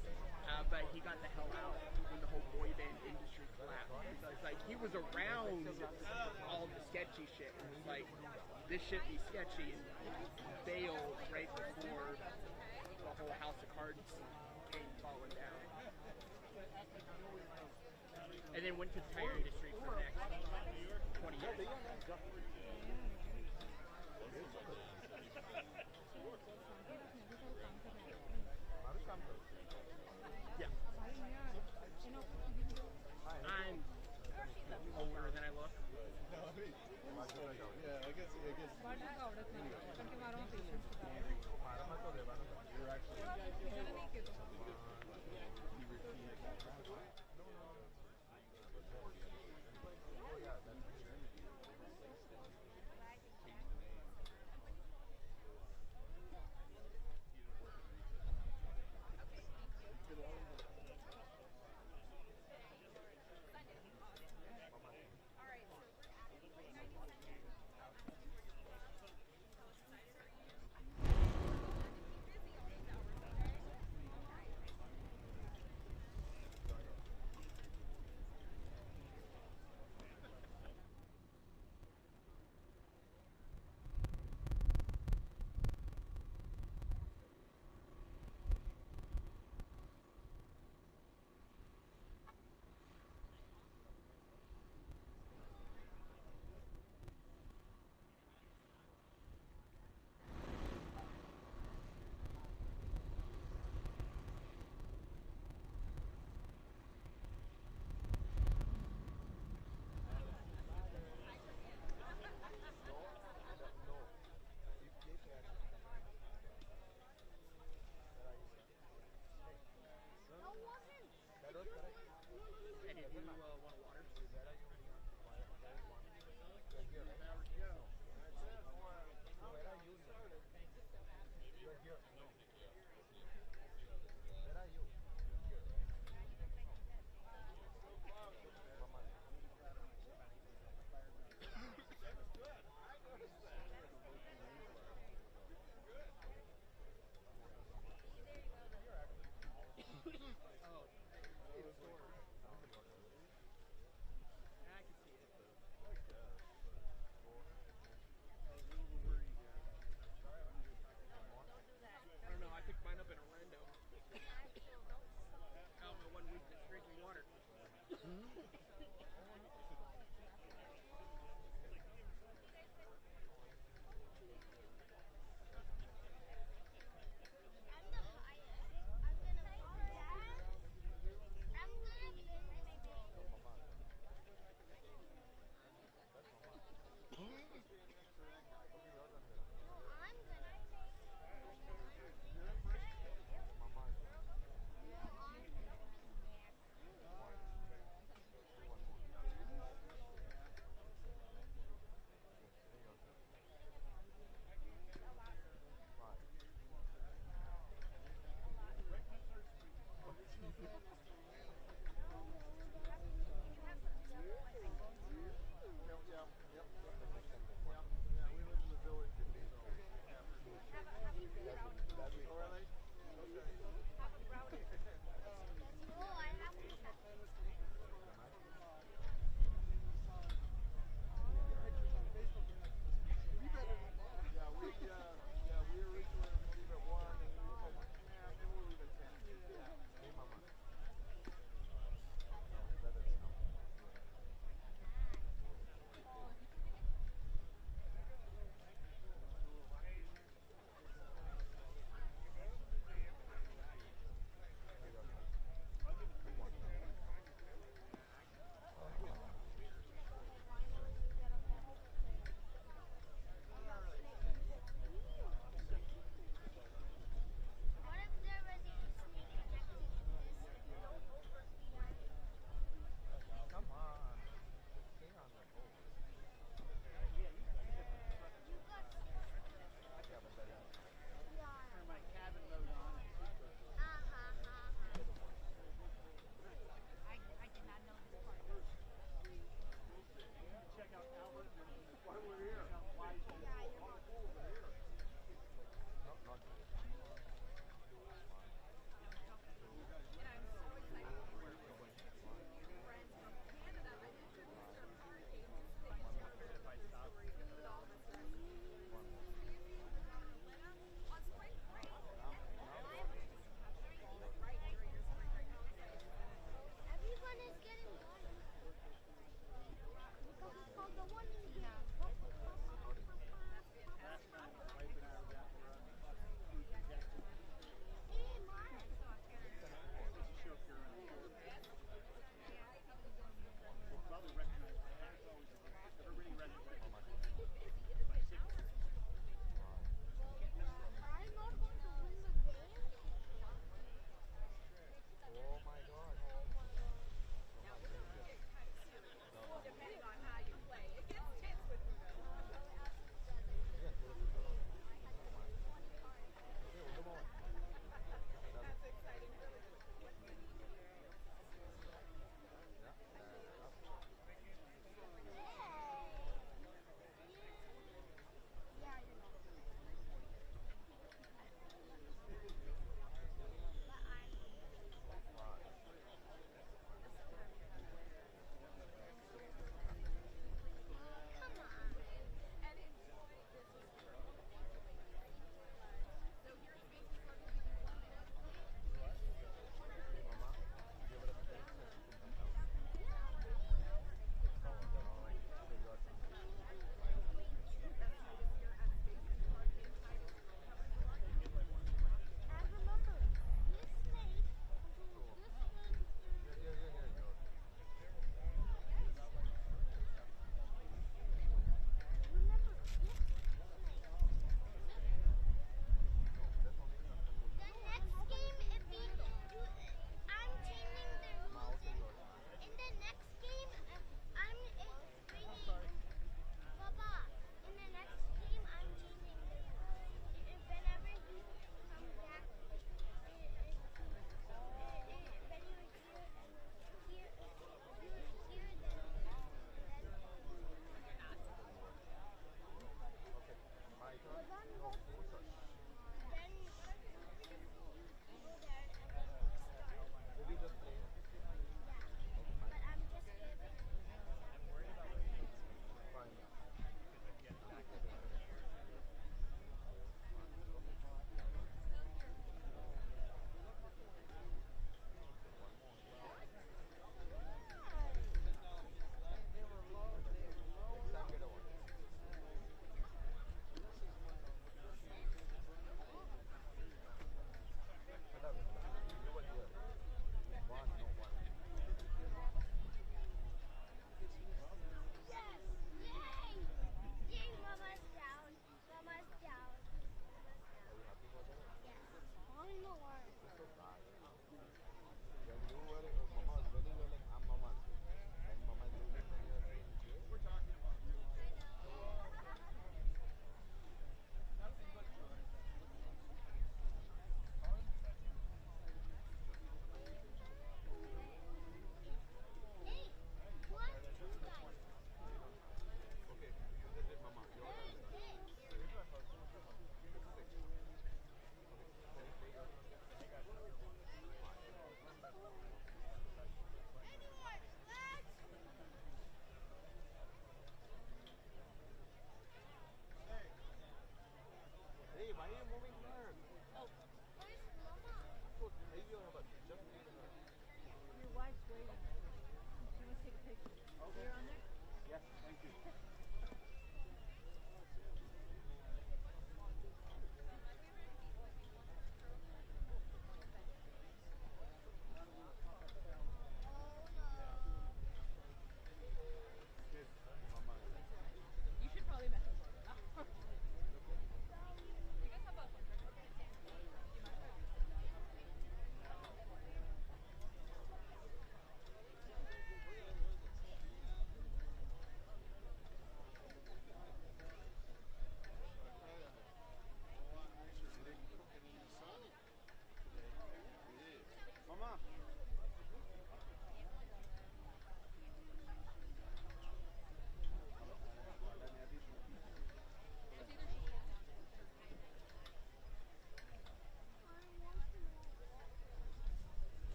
But he got the hell out when the whole boy band industry collapsed. Because like he was around all the sketchy shit. And it was like, this shit be sketchy, and bailed right before the whole House of Cards came falling down. And then went to the tire industry for the next 20 years. Yeah. I'm older than I look.
Yeah, I guess.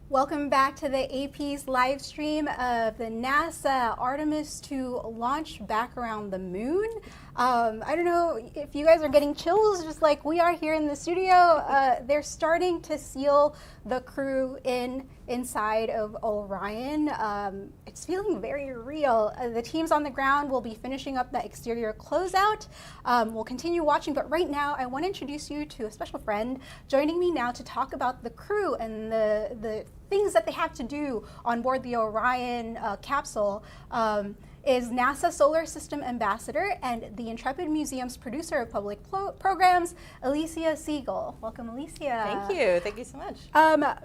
Welcome back to the AP's live stream of the NASA Artemis II launch back around the moon. I don't know if you guys are getting chills just like we are here in the studio. They're starting to seal the crew inside of Orion. It's feeling very real. The teams on the ground will be finishing up the exterior closeout. We'll continue watching, but right now I want to introduce you to a special friend joining me now to talk about the crew and the things that they have to do on board the Orion capsule. Is NASA Solar System Ambassador and the Intrepid Museum's producer of public programs, Alicia Siegel. Welcome, Alicia.
Thank you so much.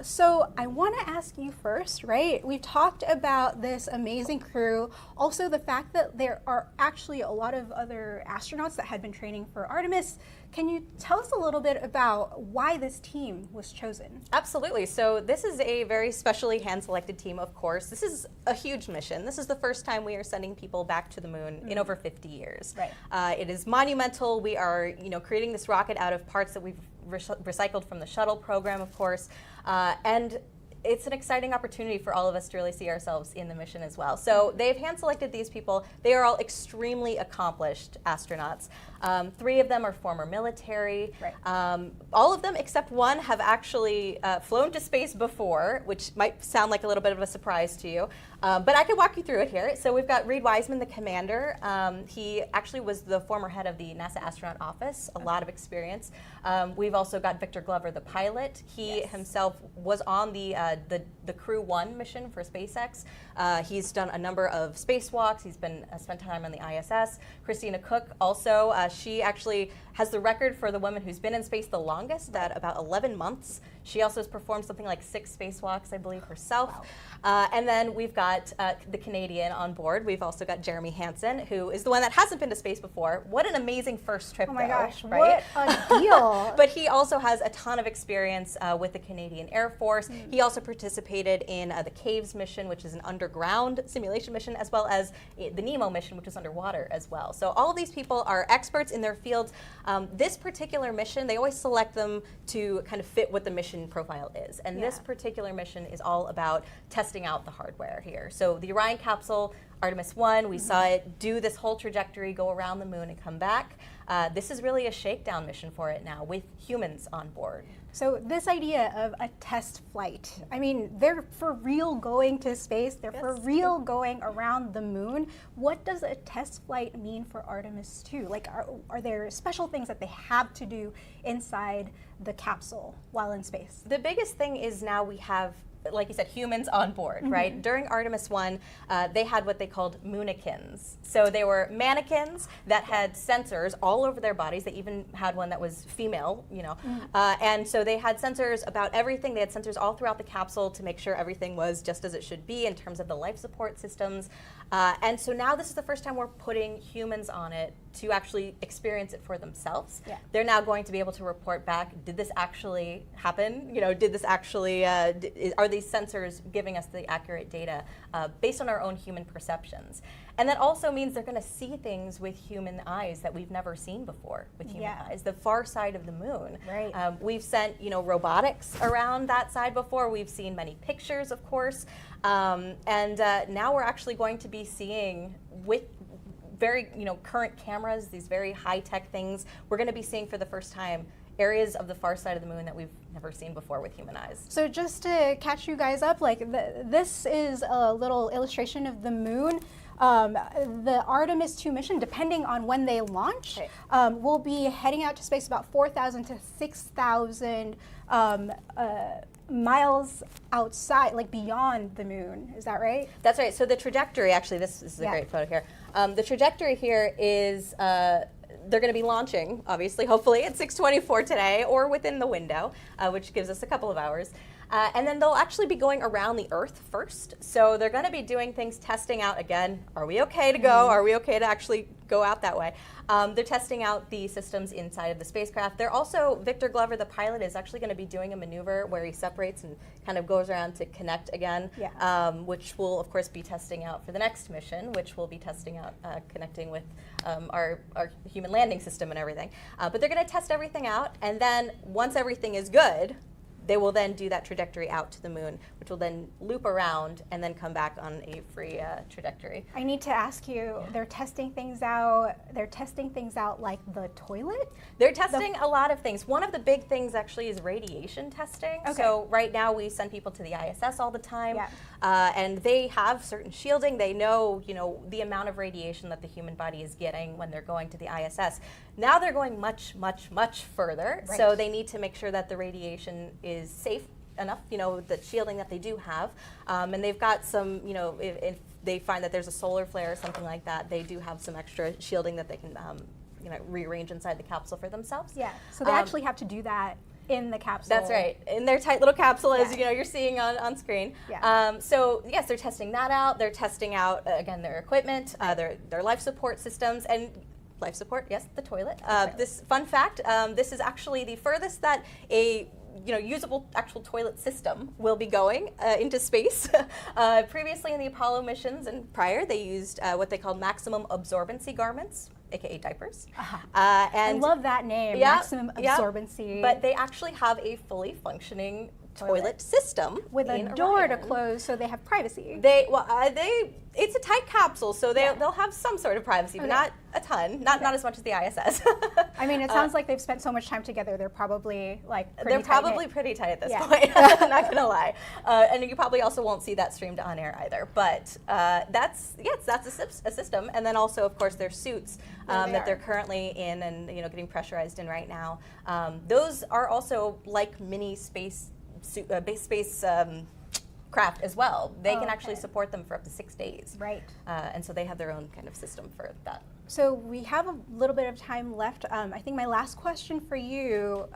So I want to ask you first, right? We've talked about this amazing crew, also the fact that there are actually a lot of other astronauts that had been training for Artemis. Can you tell us a little bit about why this team was chosen?
Absolutely. So this is a very specially hand-selected team, of course. This is a huge mission. This is the first time we are sending getting people back to the moon in over 50 years.
Right.
It is monumental. We are, creating this rocket out of parts that we've recycled from the shuttle program, of course, and it's an exciting opportunity for all of us to really see ourselves in the mission as well. So they've hand-selected these people. They are all extremely accomplished astronauts. 3 of them are former military.
Right.
All of them, except one, have actually flown to space before, which might sound like a little bit of a surprise to you. But I can walk you through it here. So we've got Reed Wiseman, the commander. He actually was the former head of the NASA astronaut office, a lot of experience. We've also got Victor Glover, the pilot. He himself was on the Crew 1 mission for SpaceX. He's done a number of spacewalks. He's been spent time on the ISS. Christina Cook also, she actually has the record for the woman who's been in space the longest at about 11 months. She also has performed something like 6 spacewalks, I believe, herself. Wow. And then we've got the Canadian on board. We've also got Jeremy Hansen, who is the one that hasn't been to space before. What an amazing first trip,
oh my
though,
gosh,
right?
What a deal.
But he also has a ton of experience with the Canadian Air Force. He also participated in the CAVES mission, which is an underground simulation mission, as well as the NEMO mission, which is underwater as well. So all of these people are experts in their fields. This particular mission, they always select them to kind of fit what the mission profile is. And this particular mission is all about testing out the hardware here. So the Orion capsule, Artemis I, we saw it do this whole trajectory, go around the moon and come back. This is really a shakedown mission for it now with humans on board.
So this idea of a test flight, I mean, they're for real going to space, they're for real going around the moon. What does a test flight mean for Artemis II? Like, are there special things that they have to do inside the capsule while in space?
The biggest thing is now we have, like you said, humans on board, right? During Artemis I, they had what they called moonikins. So they were mannequins that had sensors all over their bodies. They even had one that was female, and so they had sensors about everything. They had sensors all throughout the capsule to make sure everything was just as it should be in terms of the life support systems. And so now this is the first time we're putting humans on it to actually experience it for themselves. They're now going to be able to report back, did this actually happen? Did this actually, are these sensors giving us the accurate data based on our own human perceptions? And that also means they're going to see things with human eyes that we've never seen before with human eyes, the far side of the moon.
Right.
We've sent, robotics around that side before. We've seen many pictures, of course. And now we're actually going to be seeing with very, current cameras, these very high-tech things, we're going to be seeing for the first time areas of the far side of the moon that we've never seen before with human eyes.
So just to catch you guys up, this is a little illustration of the moon. The Artemis II mission, depending on when they launch, will be heading out to space about 4,000 to 6,000 miles outside, like beyond the moon. Is that right?
That's right. So the trajectory, actually, this is a great photo here. The trajectory here is they're going to be launching, obviously, hopefully at 6:24 today or within the window, which gives us a couple of hours. And then they'll actually be going around the Earth first. So they're going to be doing things, testing out, again, are we okay to go? Are we okay to actually go out that way? They're testing out the systems inside of the spacecraft. They're also, Victor Glover, the pilot, is actually going to be doing a maneuver where he separates and kind of goes around to connect again, which we'll, of course, be testing out for the next mission, which we'll be testing out connecting with our human landing system and everything. But they're going to test everything out, and then once everything is good, they will then do that trajectory out to the moon, which will then loop around and then come back on a free trajectory.
I need to ask you, they're testing things out. They're testing things out like the toilet?
They're testing a lot of things. One of the big things actually is radiation testing.
Okay.
So right now we send people to the ISS all the time, and they have certain shielding. They know, the amount of radiation that the human body is getting when they're going to the ISS. Now they're going much, much, much further.
Right.
So they need to make sure that the radiation is safe enough, the shielding that they do have. And they've got some, if they find that there's a solar flare or something like that, they do have some extra shielding that they can, rearrange inside the capsule for themselves.
Yeah, so they actually have to do that in the capsule.
That's right, in their tight little capsule, as you're seeing on screen. So yes, they're testing that out. They're testing out, again, their equipment, their life support systems, and life support, yes, the toilet. This fun fact, this is actually the furthest that a usable actual toilet system will be going into space. Previously in the Apollo missions and prior, they used what they called maximum absorbency garments, aka diapers.
I love that name, maximum absorbency.
But they actually have a fully functioning toilet system
with a door to close, so they have privacy.
It's a tight capsule, so they'll have some sort of privacy, but not a ton, not as much as the ISS.
I mean, it sounds like they've spent so much time together. They're probably
pretty tight at this point. I'm not gonna lie, and you probably also won't see that streamed on air either. But that's a system, and then also, of course, their suits that they're currently in and getting pressurized in right now. Those are also like mini space craft as well. They can actually support them for up to 6 days.
Right.
And so they have their own kind of system for that.
So we have a little bit of time left. I think my last question for you,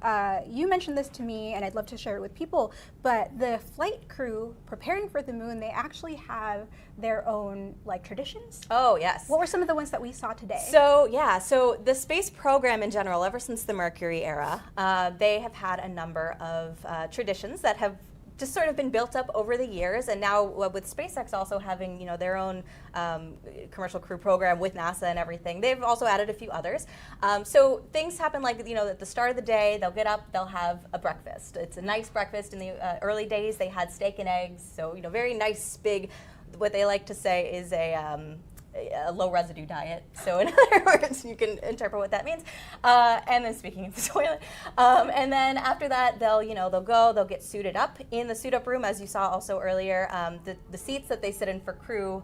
you mentioned this to me and I'd love to share it with people, but the flight crew preparing for the moon, they actually have their own traditions?
Oh, yes.
What were some of the ones that we saw today?
So the space program in general, ever since the Mercury era, they have had a number of traditions that have just sort of been built up over the years, and now with SpaceX also having their own commercial crew program with NASA and everything, they've also added a few others. So things happen at the start of the day, they'll get up, they'll have a breakfast. It's a nice breakfast. In the early days, they had steak and eggs, so very nice, big. What they like to say is a low residue diet. So in other words, you can interpret what that means. And then speaking of the toilet, and then after that, they'll get suited up in the suit up room, as you saw also earlier. The seats that they sit in for crew,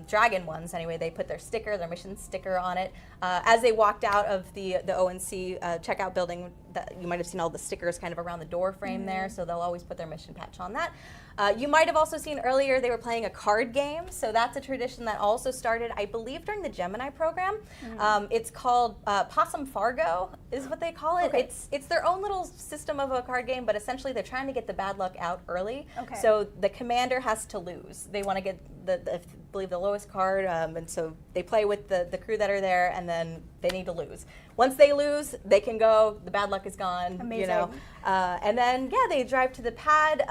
Dragon ones anyway, they put their mission sticker on it. As they walked out of the ONC checkout building, you might have seen all the stickers kind of around the door frame there, so they'll always put their mission patch on that. You might have also seen earlier they were playing a card game, so that's a tradition that also started, I believe, during the Gemini program. It's called Possum Fargo is what they call it.
Okay.
It's their own little system of a card game, but essentially they're trying to get the bad luck out early.
Okay.
So the commander has to lose. They want to get I believe the lowest card, and so they play with the crew that are there, and then they need to lose. Once they lose, they can go. The bad luck is gone.
Amazing.
And then they drive to the pad.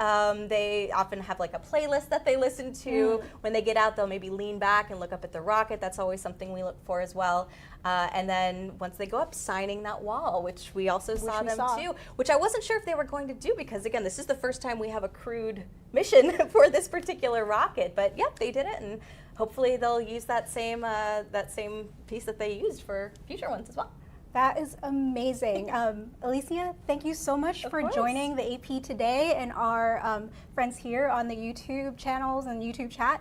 They often have a playlist that they listen to. When they get out, they'll maybe lean back and look up at the rocket. That's always something we look for as well. And then once they go up, signing that wall, which we also saw them too, which I wasn't sure if they were going to do because, again, this is the first time we have a crewed mission for this particular rocket. But yep, they did it, and hopefully they'll use that same piece that they used for future ones as well.
That is amazing. Alicia, thank you so much for joining the AP today and our friends here on the YouTube channels and YouTube chat.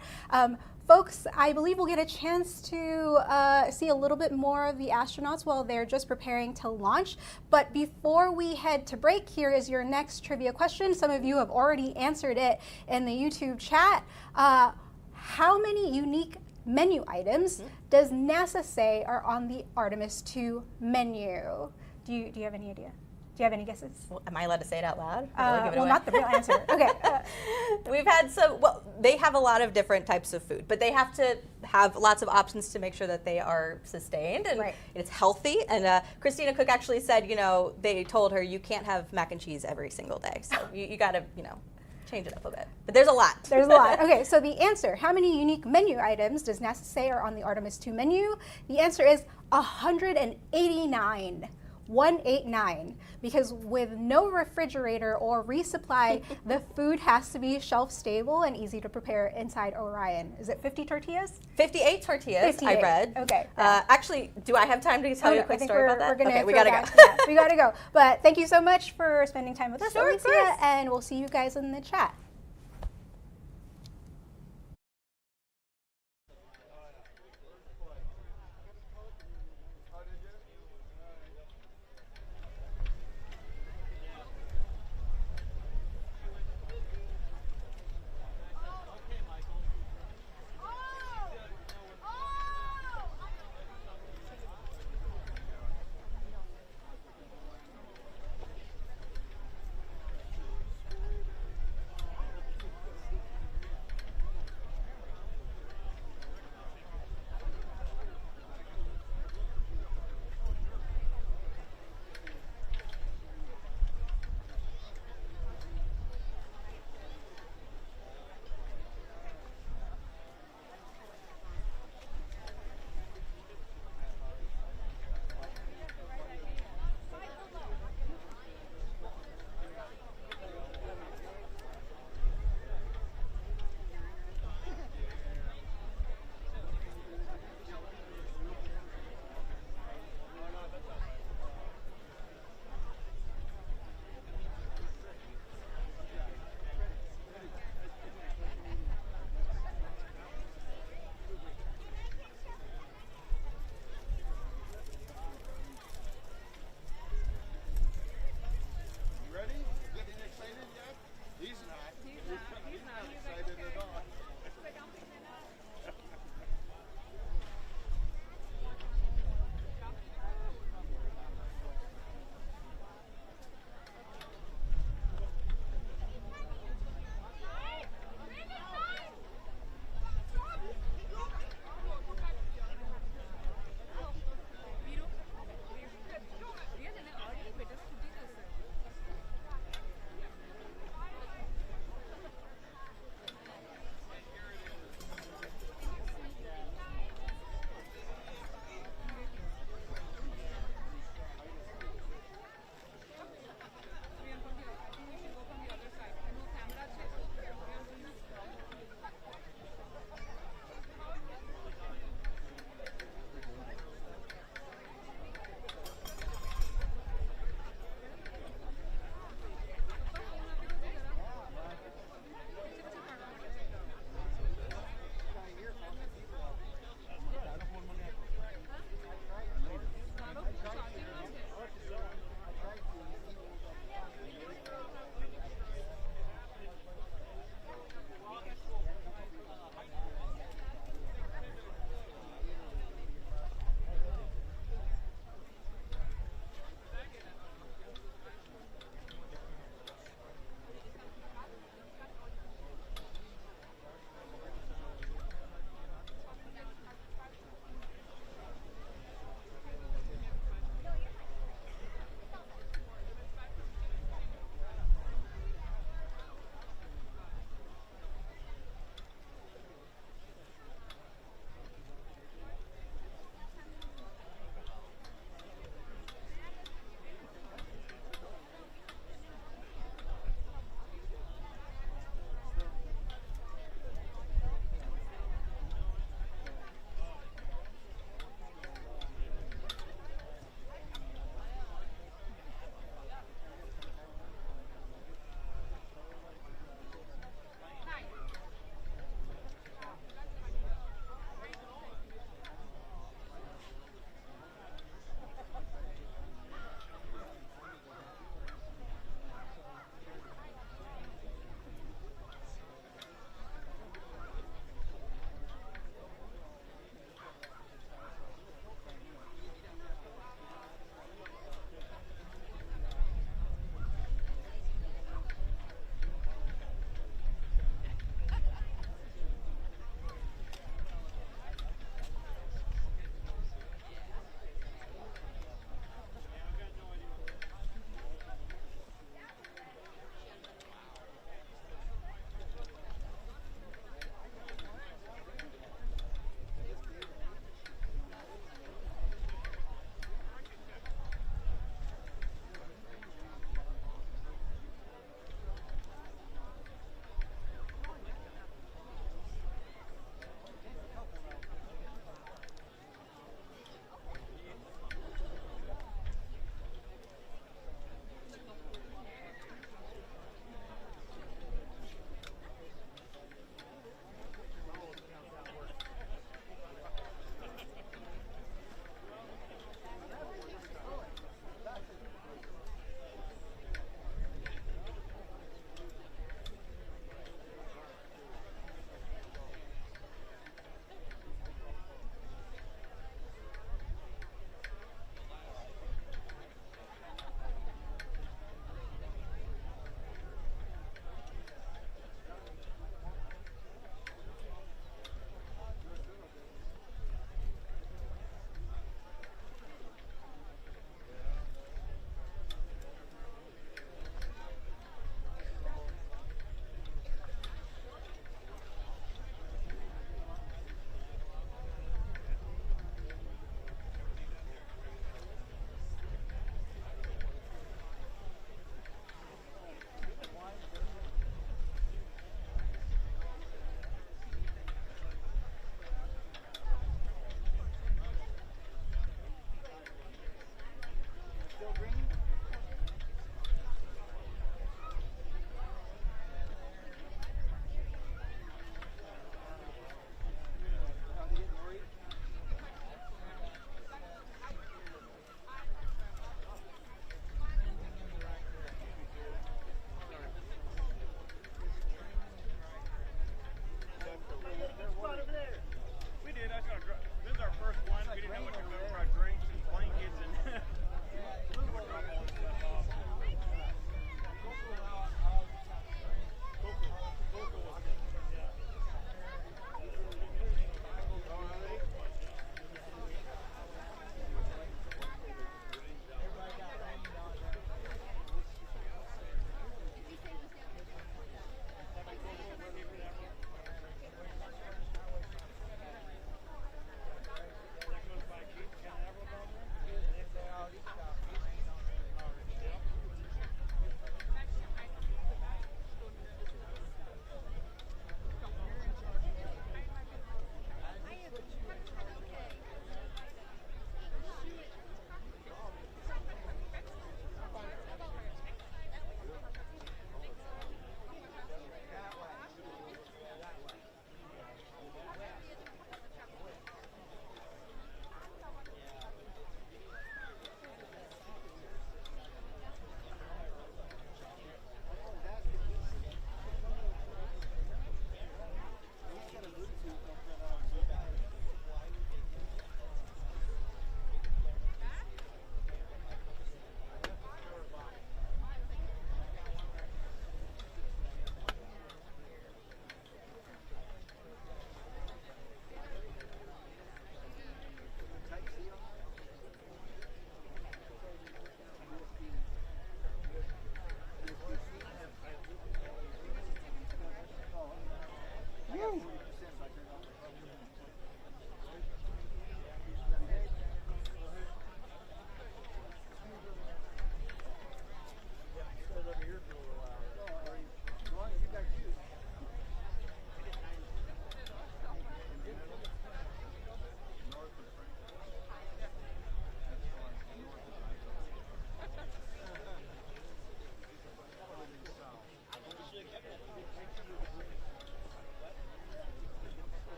Folks, I believe we'll get a chance to see a little bit more of the astronauts while they're just preparing to launch. But before we head to break, here is your next trivia question. Some of you have already answered it in the YouTube chat. How many unique menu items does NASA say are on the Artemis II menu? Do you have any idea? Do you have any guesses?
Well, am I allowed to say it out loud?
Well, not the real answer. Okay.
We've had they have a lot of different types of food, but they have to have lots of options to make sure that they are sustained and it's healthy. And Christina Cook actually said, they told her you can't have mac and cheese every single day. So you got to, change it up a bit. But there's a lot.
There's a lot. Okay, so the answer, how many unique menu items does NASA say are on the Artemis II menu? The answer is 189. 189, because with no refrigerator or resupply, the food has to be shelf stable and easy to prepare inside Orion. Is it 50 tortillas?
58 tortillas,
58.
I read.
Okay.
Actually, do I have time to tell you a quick story about that?
We're gonna
okay, we gotta go.
Yeah, we gotta go. But thank you so much for spending time with us,
Sure,
Alicia, and we'll see you guys in the chat.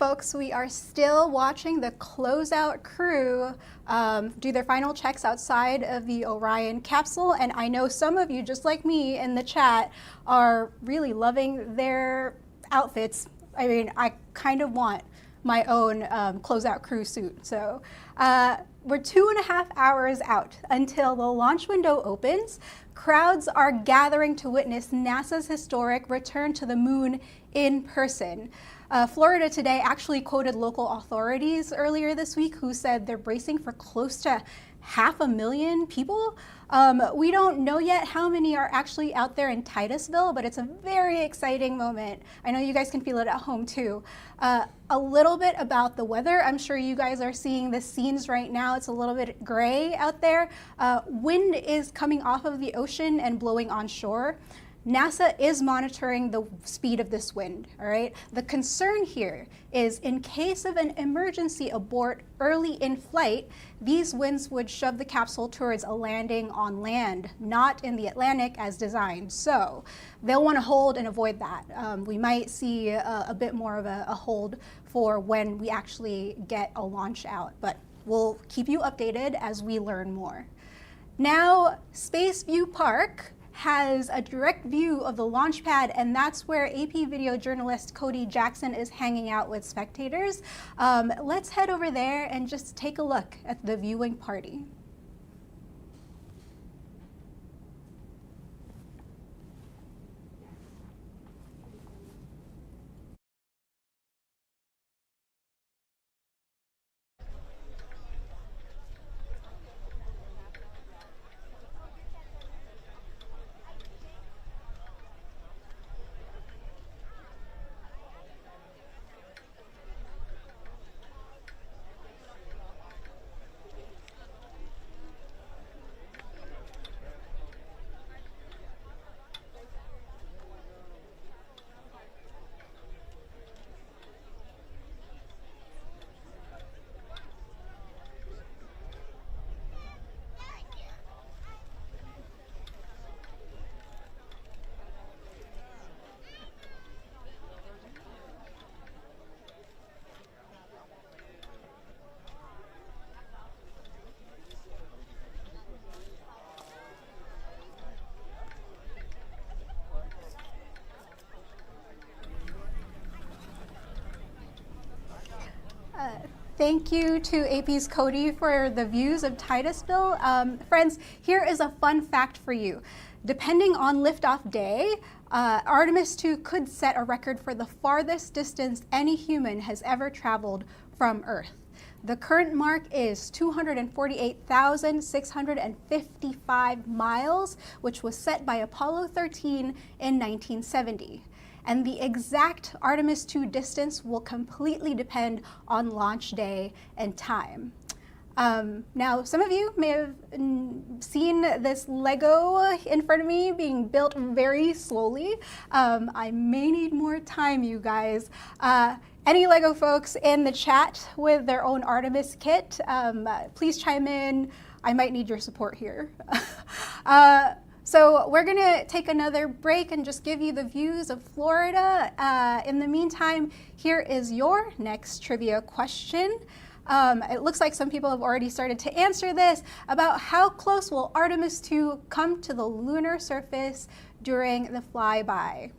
folks, we are still watching the closeout crew do their final checks outside of the Orion capsule, and I know some of you, just like me in the chat, are really loving their outfits. I mean, I kind of want my own closeout crew suit. So we're 2.5 hours out until the launch window opens. Crowds are gathering to witness NASA's historic return to the moon in person. Florida Today actually quoted local authorities earlier this week who said they're bracing for close to 500,000 people. We don't know yet how many are actually out there in Titusville, but it's a very exciting moment. I know you guys can feel it at home too. A little bit about the weather. I'm sure you guys are seeing the scenes right now. It's a little bit gray out there. Wind is coming off of the ocean and blowing onshore. NASA is monitoring the speed of this wind, all right? The concern here is in case of an emergency abort early in flight, these winds would shove the capsule towards a landing on land, not in the Atlantic as designed. So they'll want to hold and avoid that. We might see a bit more of a hold for when we actually get a launch out, but we'll keep you updated as we learn more. Now, Space View Park has a direct view of the launch pad, and that's where AP video journalist Cody Jackson is hanging out with spectators. Let's head over there and just take a look at the viewing party. Thank you to AP's Cody for the views of Titusville. Friends, here is a fun fact for you. Depending on liftoff day, Artemis II could set a record for the farthest distance any human has ever traveled from Earth. The current mark is 248,655 miles, which was set by Apollo 13 in 1970. And the exact Artemis II distance will completely depend on launch day and time. Now, some of you may have seen this Lego in front of me being built very slowly. I may need more time, you guys. Any Lego folks in the chat with their own Artemis kit, please chime in. I might need your support here. So we're gonna take another break and just give you the views of Florida. In the meantime, here is your next trivia question. It looks like some people have already started to answer this, about how close will Artemis II come to the lunar surface during the flyby?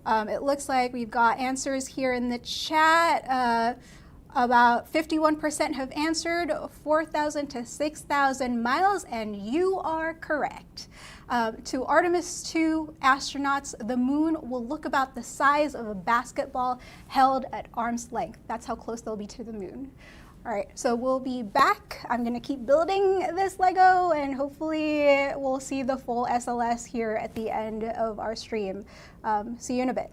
It looks like we've got answers here in the chat. About 51% have answered 4,000 to 6,000 miles, and you are correct. To Artemis II astronauts, the moon will look about the size of a basketball held at arm's length. That's how close they'll be to the moon. All right, so we'll be back. I'm gonna keep building this Lego, and hopefully we'll see the full SLS here at the end of our stream. See you in a bit.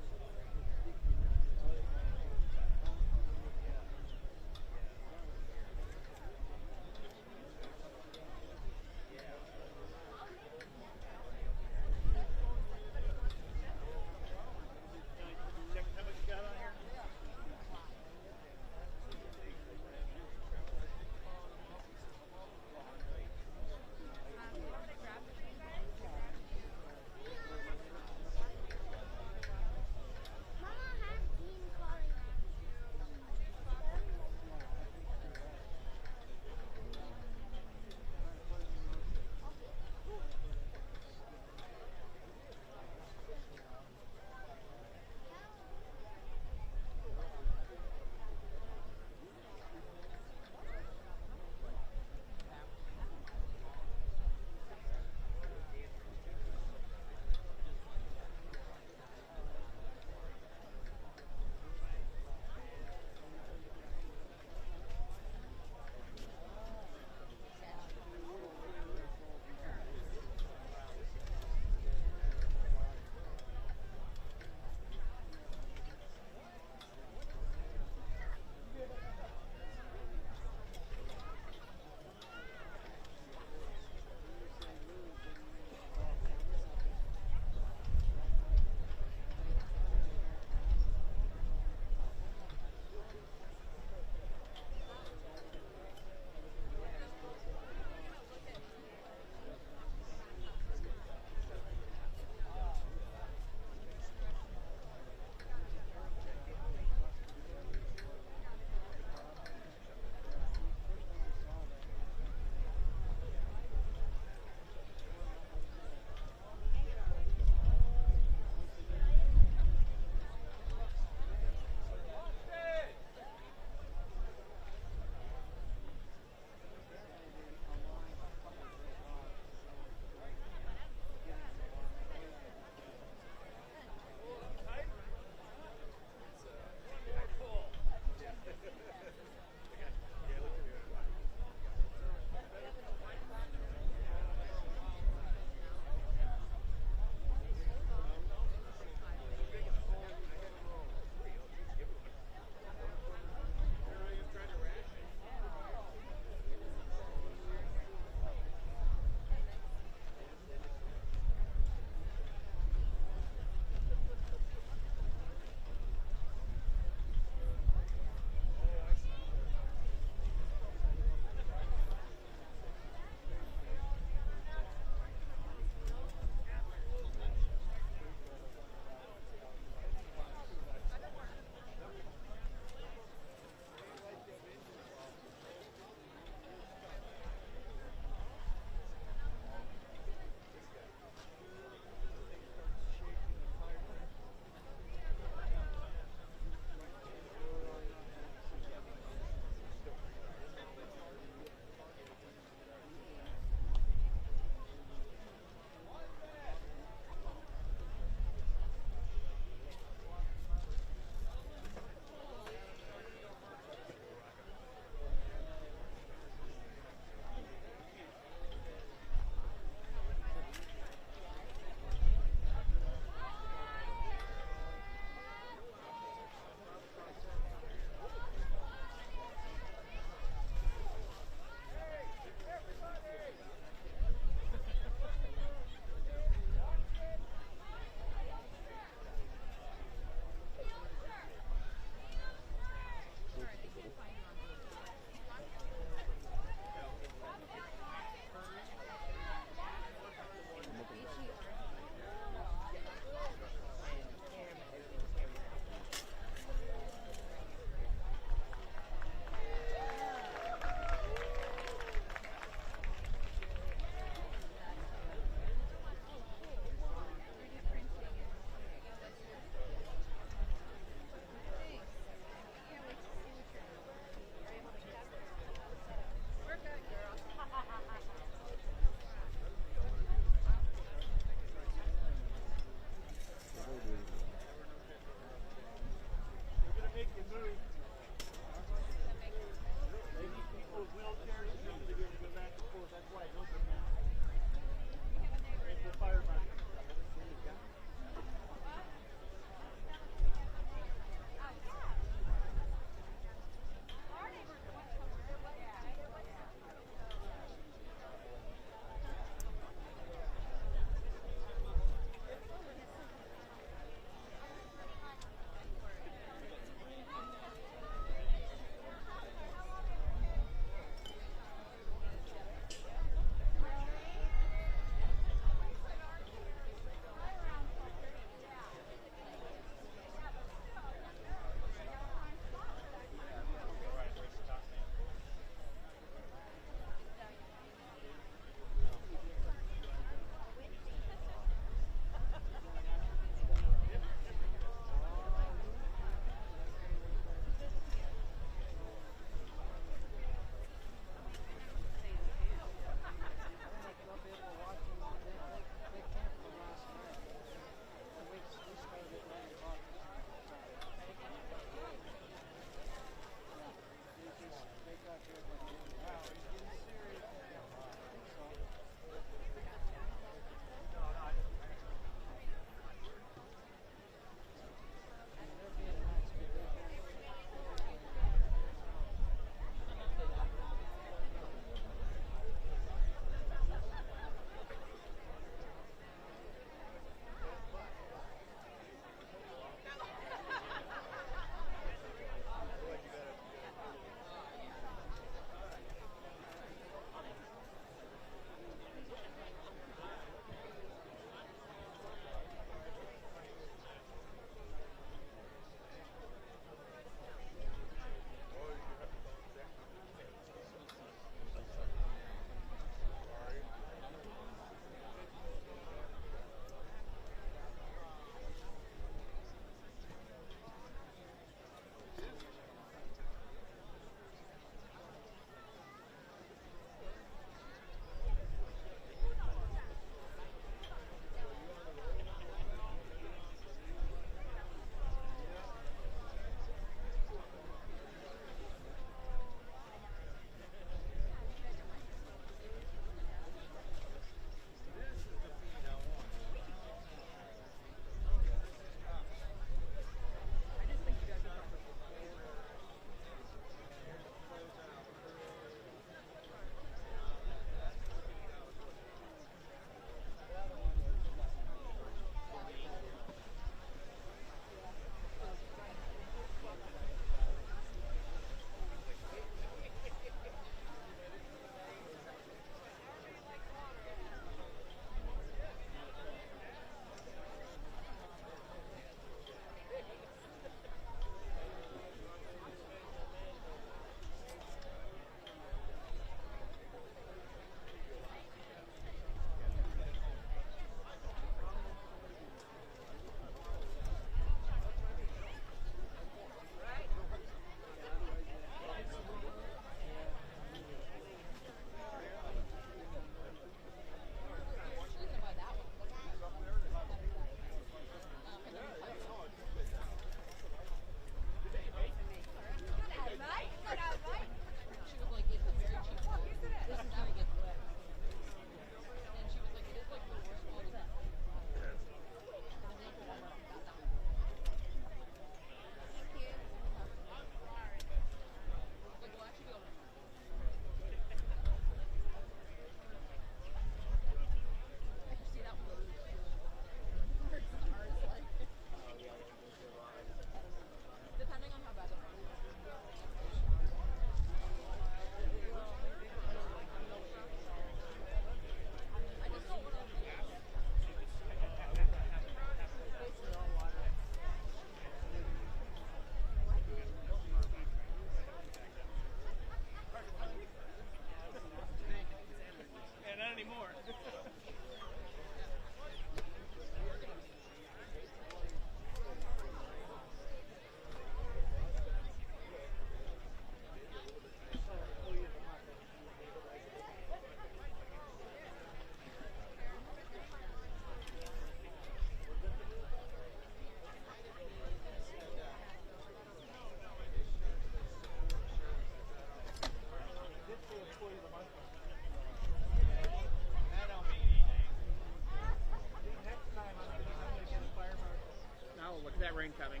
incoming.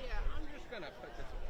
Yeah, I'm just gonna put this away.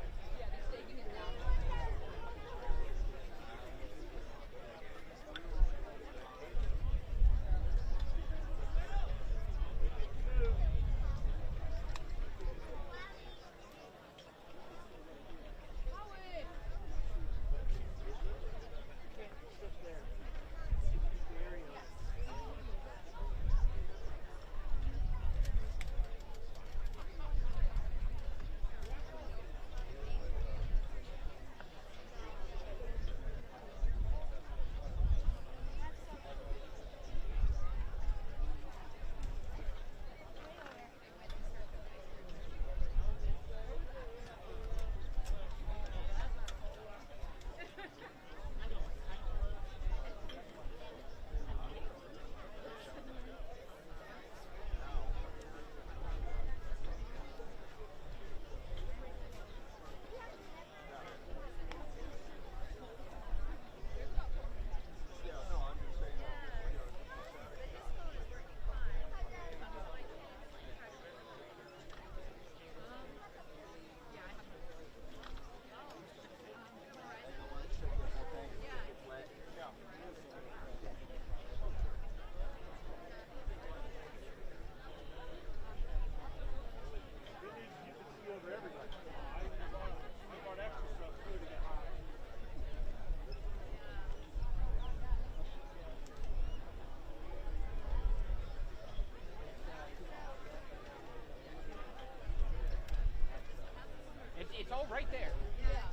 It's all right there. Yeah.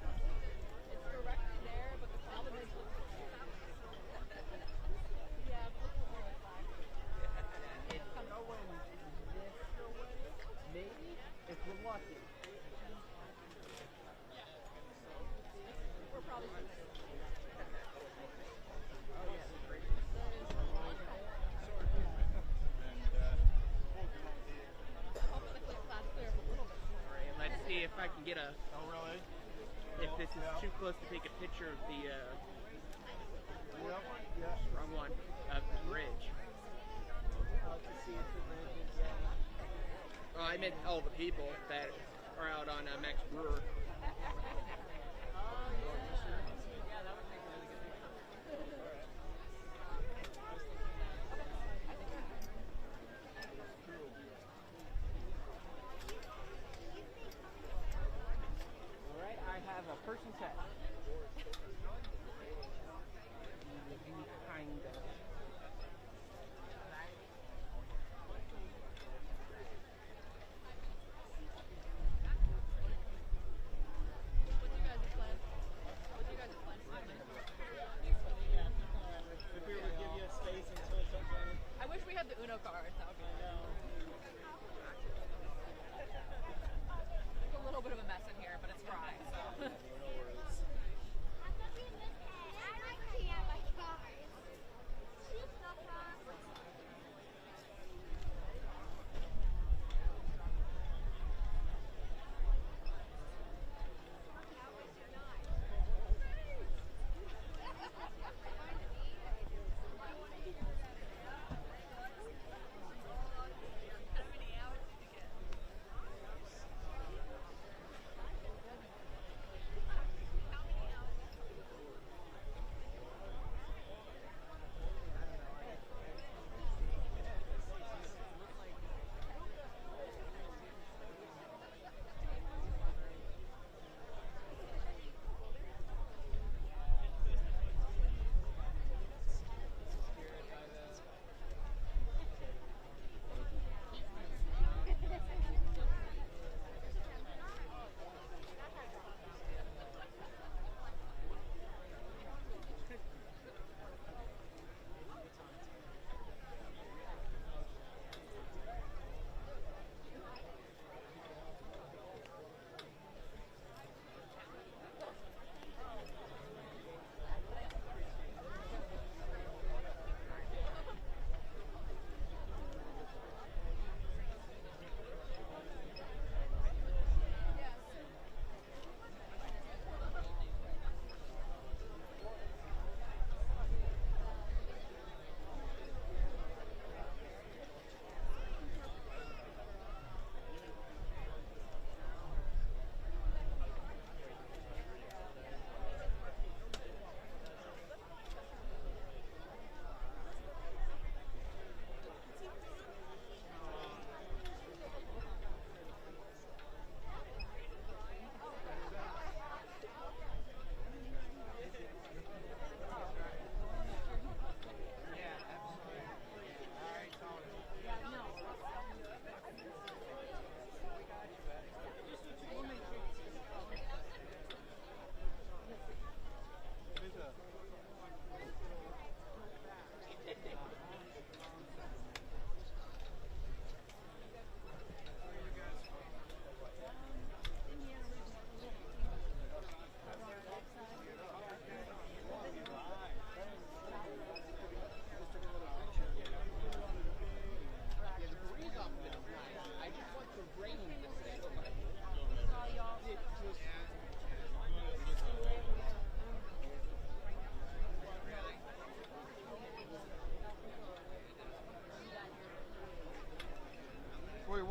It's directly there, but the problem is it's going this way, maybe, if we're lucky. We're probably Let's see if I can get a. Oh, really? If this is too close to take a picture of the. Wrong one. Of the bridge. Oh, I meant all the people that are out on Max Brewer. Alright, I have a person set. Kind of.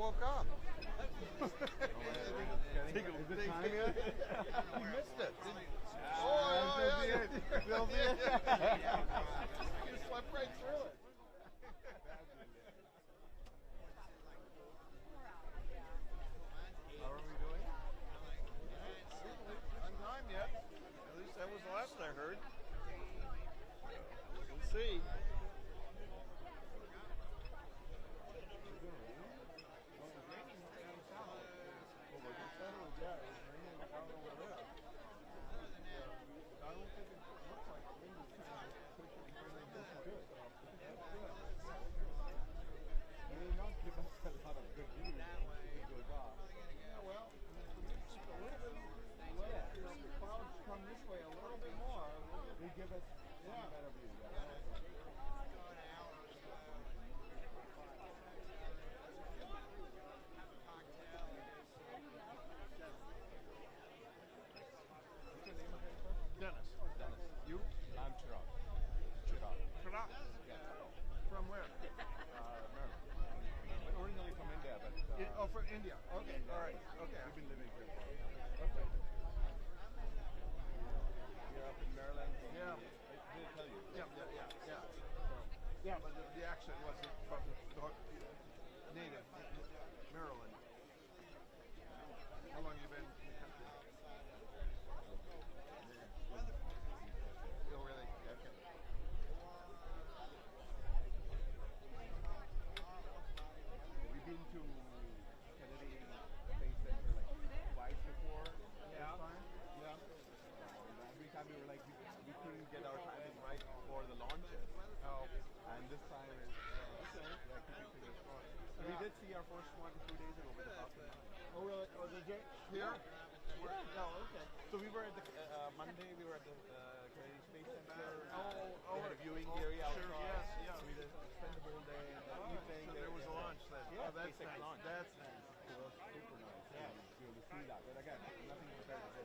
woke up.
Is it time yet?
You missed it.
They'll be it.
You slept right through it.
How are we doing?
On time yet. At least that was the last I heard. We'll see.
Give us a better view.
Dennis. You?
I'm Chirag.
Chirag?
Yeah.
From where?
Maryland. Originally from India, but...
Oh, from India. Okay, all right. Okay.
We've been living here for... Okay. You're up in Maryland?
Yeah.
I did tell you.
Yeah. Yeah, but the accent wasn't from the native Maryland. How long have you been in the country? Oh, really? Okay.
We've been to Kennedy Space Center like twice before.
Yeah.
This time.
Yeah.
Every time we were like, we couldn't get our timing right for the launches.
Oh.
And this time is keeping fingers crossed. So we did see our first one 2 days ago with the Falcon 9.
Oh, really? Oh, did you? Here?
Yeah.
Oh, okay.
So we were at the Monday. We were at the Kennedy Space Center.
Oh,
we had a viewing area
sure,
outside.
yes.
So we did spend the whole day and the evening.
So there was a launch then.
Yeah,
Oh, that's
SpaceX
nice.
launch.
That's nice.
It was super nice. Yeah. To be able to see that. But again, nothing compared to this.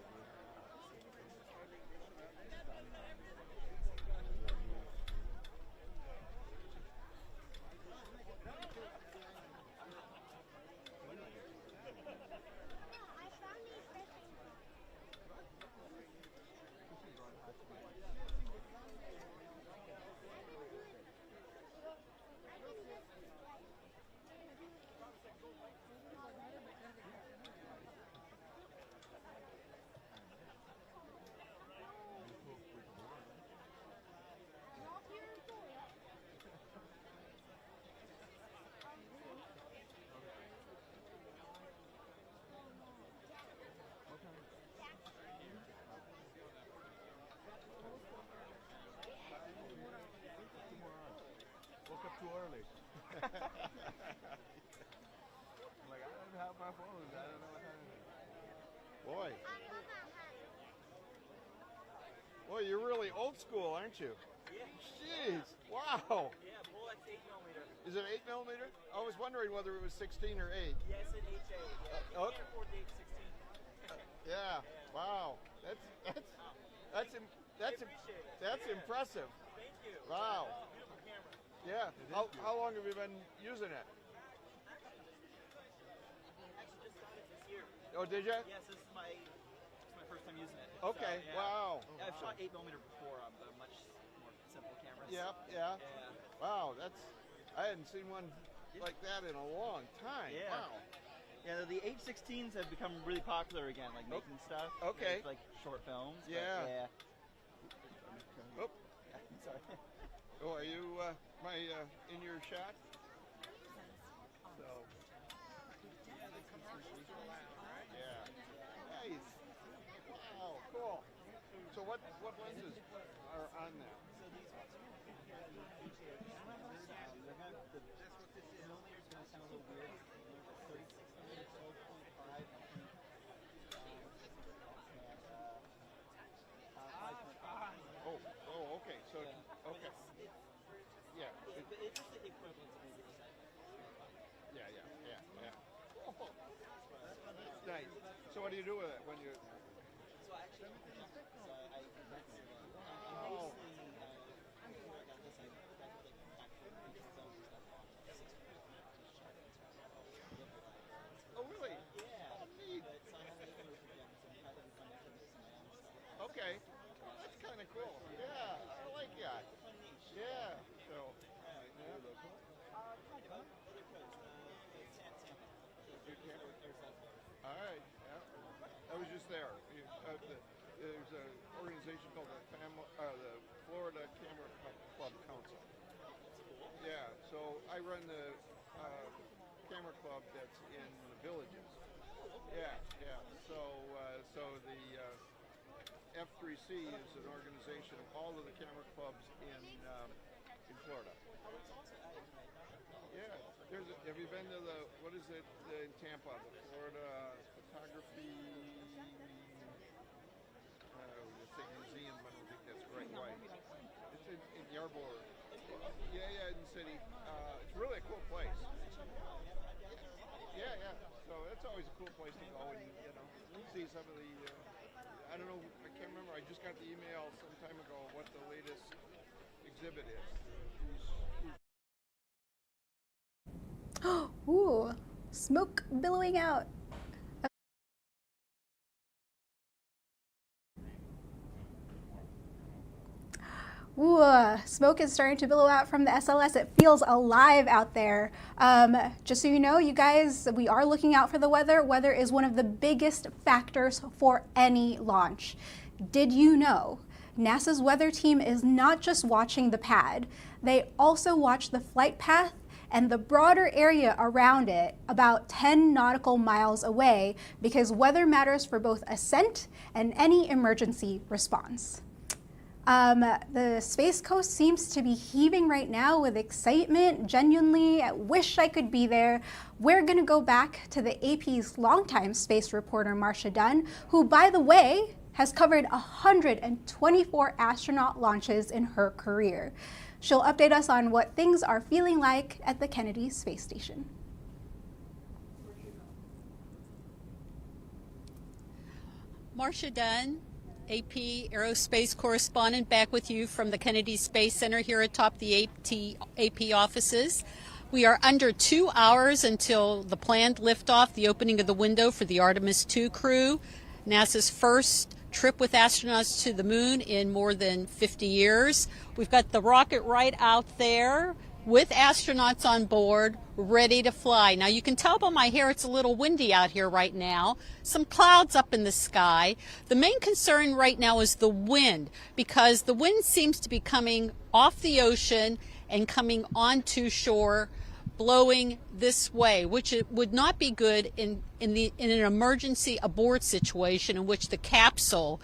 Woke up too early. I'm like, I don't even have my phone. I don't know what time it is.
Boy, you're really old school, aren't you?
Yeah.
Jeez, wow.
Yeah, Bullet's 8mm.
Is it 8mm? I was wondering whether it was 16 or 8.
Yes, an HA. Yeah.
Okay.
Can't afford the 16.
Yeah. Wow. That's impressive.
Thank you.
Wow.
Beautiful
Yeah.
camera.
How long have you been using it?
Actually, just got it this year.
Oh, did you?
Yes, this is my first time using it.
Okay.
So, yeah.
Wow.
Yeah, I've shot 8mm before on much more simple cameras.
Yeah. Wow. I hadn't seen one like that in a long time.
Yeah.
Wow.
Yeah, the H16s have become really popular again, like making stuff.
Okay.
Like short films.
Yeah.
Oh. Sorry.
Oh, are you in your shot? So. Yeah. Nice. Wow. Cool. So what lenses are on that?
So these ones here, they're going to, the millimeters going to sound a little weird. 36 millimeters, 12.5,
Oh, okay. So, okay. Yeah.
It's just the equivalent of maybe a
Yeah. Oh, that's nice. So what do you do with it when you?
So I actually, so I
Oh.
mostly, before I got this, I got like factory zones and stuff on 6 feet.
there's an organization called the Florida Camera Club Council. Yeah, so I run the camera club that's in the villages. Yeah. So the F3C is an organization of all of the camera clubs in Florida. Yeah, have you been to what is it in Tampa, the Florida Photography, museum, I don't think that's the right way. It's in Yarborough. Yeah, in the city. It's really a cool place. Yeah. So it's always a cool place to go and, see some of the, I don't know, I can't remember, I just got the email some time ago what the latest exhibit is.
Ooh, smoke billowing out. Ooh, smoke is starting to billow out from the SLS. It feels alive out there. Just so you know, you guys, we are looking out for the weather. Weather is one of the biggest factors for any launch. Did you know NASA's weather team is not just watching the pad, they also watch the flight path and the broader area around it about 10 nautical miles away, because weather matters for both ascent and any emergency response. The Space Coast seems to be heaving right now with excitement. Genuinely, I wish I could be there. We're going to go back to the AP's longtime space reporter, Marcia Dunn, who, by the way, has covered 124 astronaut launches in her career. She'll update us on what things are feeling like at the Kennedy Space Station.
Marcia Dunn, AP Aerospace correspondent, back with you from the Kennedy Space Center here atop the AP offices. We are under 2 hours until the planned liftoff, the opening of the window for the Artemis II crew, NASA's first trip with astronauts to the moon in more than 50 years. We've got the rocket right out there with astronauts on board, ready to fly. Now you can tell by my hair it's a little windy out here right now. Some clouds up in the sky. The main concern right now is the wind, because the wind seems to be coming off the ocean and coming onto shore, blowing this way, which it would not be good in an emergency abort situation in which the capsule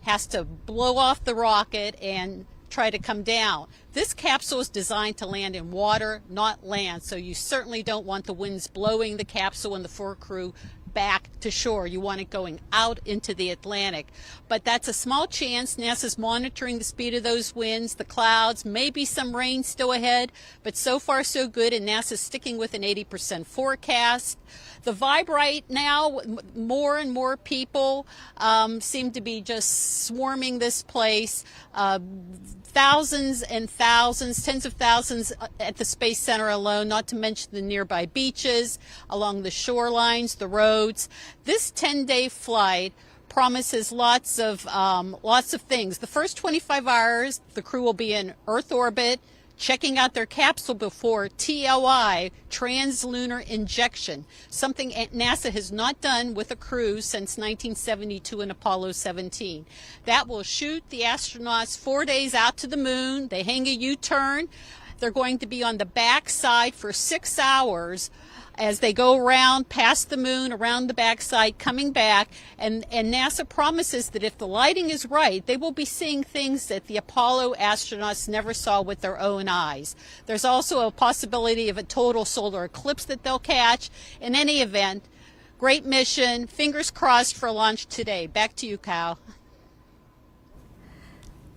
has to blow off the rocket and try to come down. This capsule is designed to land in water, not land, so you certainly don't want the winds blowing the capsule and the four crew back to shore. You want it going out into the Atlantic. But that's a small chance. NASA's monitoring the speed of those winds, the clouds, maybe some rain still ahead, but so far so good, and NASA's sticking with an 80% forecast. The vibe right now, more and more people seem to be just swarming this place. Thousands and thousands, tens of thousands at the Space Center alone, not to mention the nearby beaches, along the shorelines, the roads. This 10-day flight promises lots of things. The first 25 hours, the crew will be in Earth orbit, checking out their capsule before TLI, translunar injection, something NASA has not done with a crew since 1972 in Apollo 17. That will shoot the astronauts 4 days out to the moon. They hang a U-turn. They're going to be on the backside for 6 hours as they go around past the moon, around the backside, coming back, and NASA promises that if the lighting is right, they will be seeing things that the Apollo astronauts never saw with their own eyes. There's also a possibility of a total solar eclipse that they'll catch. In any event, great mission. Fingers crossed for launch today. Back to you, Cal.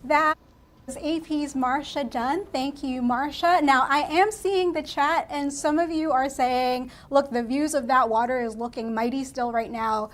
That is AP's Marcia Dunn. Thank you, Marcia. Now, I am seeing the chat, and some of you are saying, look, the views of that water is looking mighty still right now.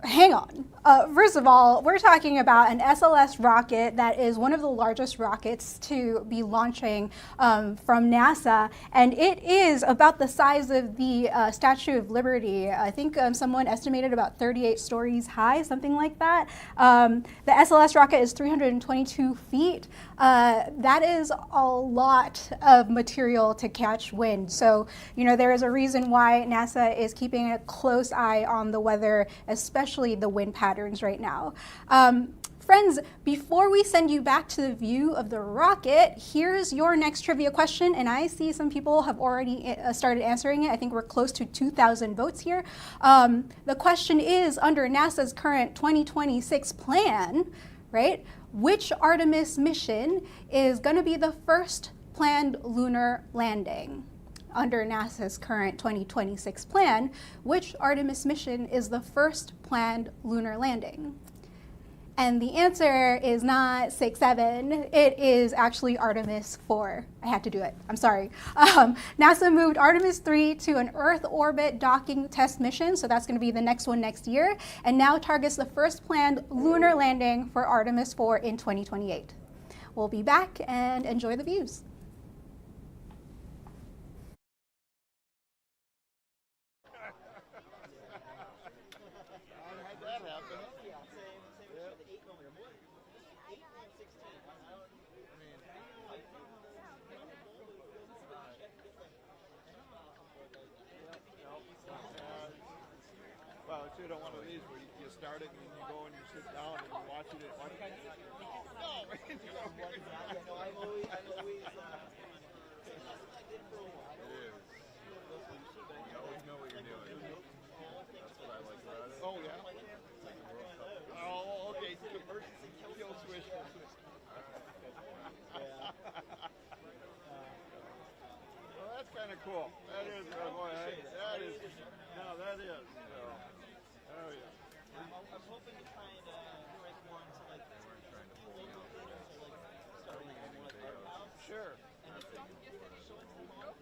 Hang on. First of all, we're talking about an SLS rocket that is one of the largest rockets to be launching from NASA, and it is about the size of the Statue of Liberty. I think someone estimated about 38 stories high, something like that. The SLS rocket is 322 feet. That is a lot of material to catch wind. So, you know, there is a reason why NASA is keeping a close eye on the weather, especially especially the wind patterns right now. Friends, before we send you back to the view of the rocket, here's your next trivia question, and I see some people have already started answering it. I think we're close to 2,000 votes here. The question is, under NASA's current 2026 plan, right, which Artemis mission is going to be the first planned lunar landing? Under NASA's current 2026 plan, which Artemis mission is the first planned lunar landing? And the answer is not 6, 7. It is actually Artemis 4. I had to do it. I'm sorry. NASA moved Artemis 3 to an Earth orbit docking test mission, so that's going to be the next one next year, and now targets the first planned lunar landing for Artemis 4 in 2028. We'll be back and enjoy the views.
Well, it's one of these where you start it and then you go and you sit down and you watch it. No! I'm always you always know what you're doing. That's what I like about it. Oh, yeah? Oh, okay. Kill switch. Well, that's kind of cool. That is, that is, no, that is. Oh, yeah.
I'm hoping to try and do like one to like starting
sure.
And it's showing all throughout.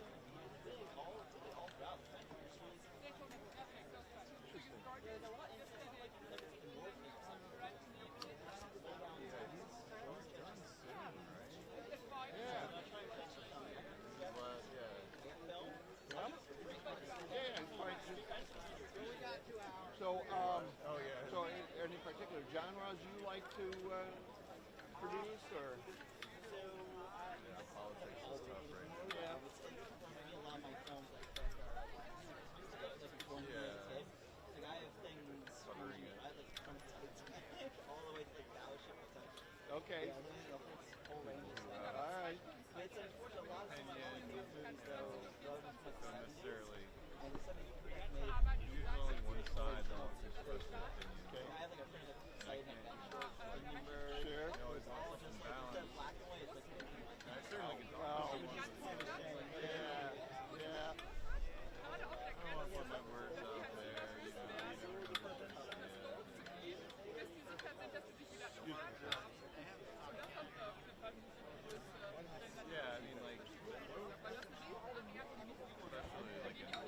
So, any particular genres you like to produce, or?
Politics and stuff, right? Yeah. A lot of my films like like I have things covering it. I like from all the way to like Battleship Potential.
Okay.
Whole range of stuff.
All right.
It's unfortunate a lot of them I don't necessarily. And something
Usually only one side that wants to express their opinion.
I have like a friend that's excited about
Sure.
You always want some balance.
black and white. It's like
I certainly can
Well,
yeah.
Yeah.
I don't want to put my words out there, you know, you never know what they're gonna Yeah, I mean, like, especially like in war.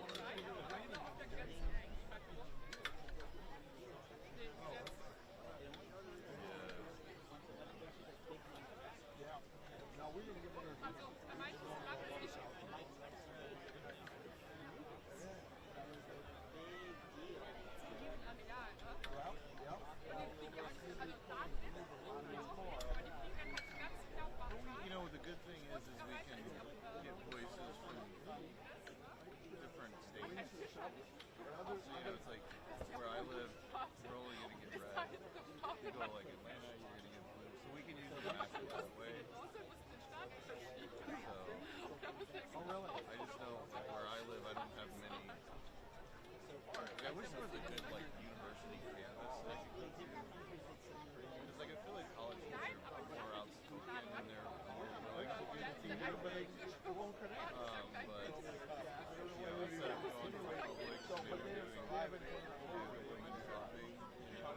Now we're gonna give her.
You know, the good thing is we can get voices from different states. So, you know, it's like where I live, we're only going to get red. You go like Atlanta, you're going to get blue. So we can usually match it that way. So,
Oh, really?
I just know like, where I live, I don't have many. I wish there was a good like university campus that I could go to. Because like I feel like college kids are more outspoken and they're more willing to get to you, but it won't connect. But you know, instead of going to Publix, maybe we're doing women shopping. You know,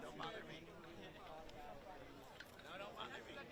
don't bother me. No, don't bother me.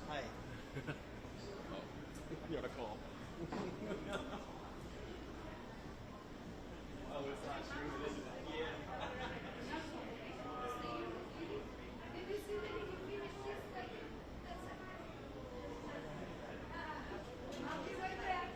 Hi. You got a call. Oh, it's not true. Yeah.
I'll be right back.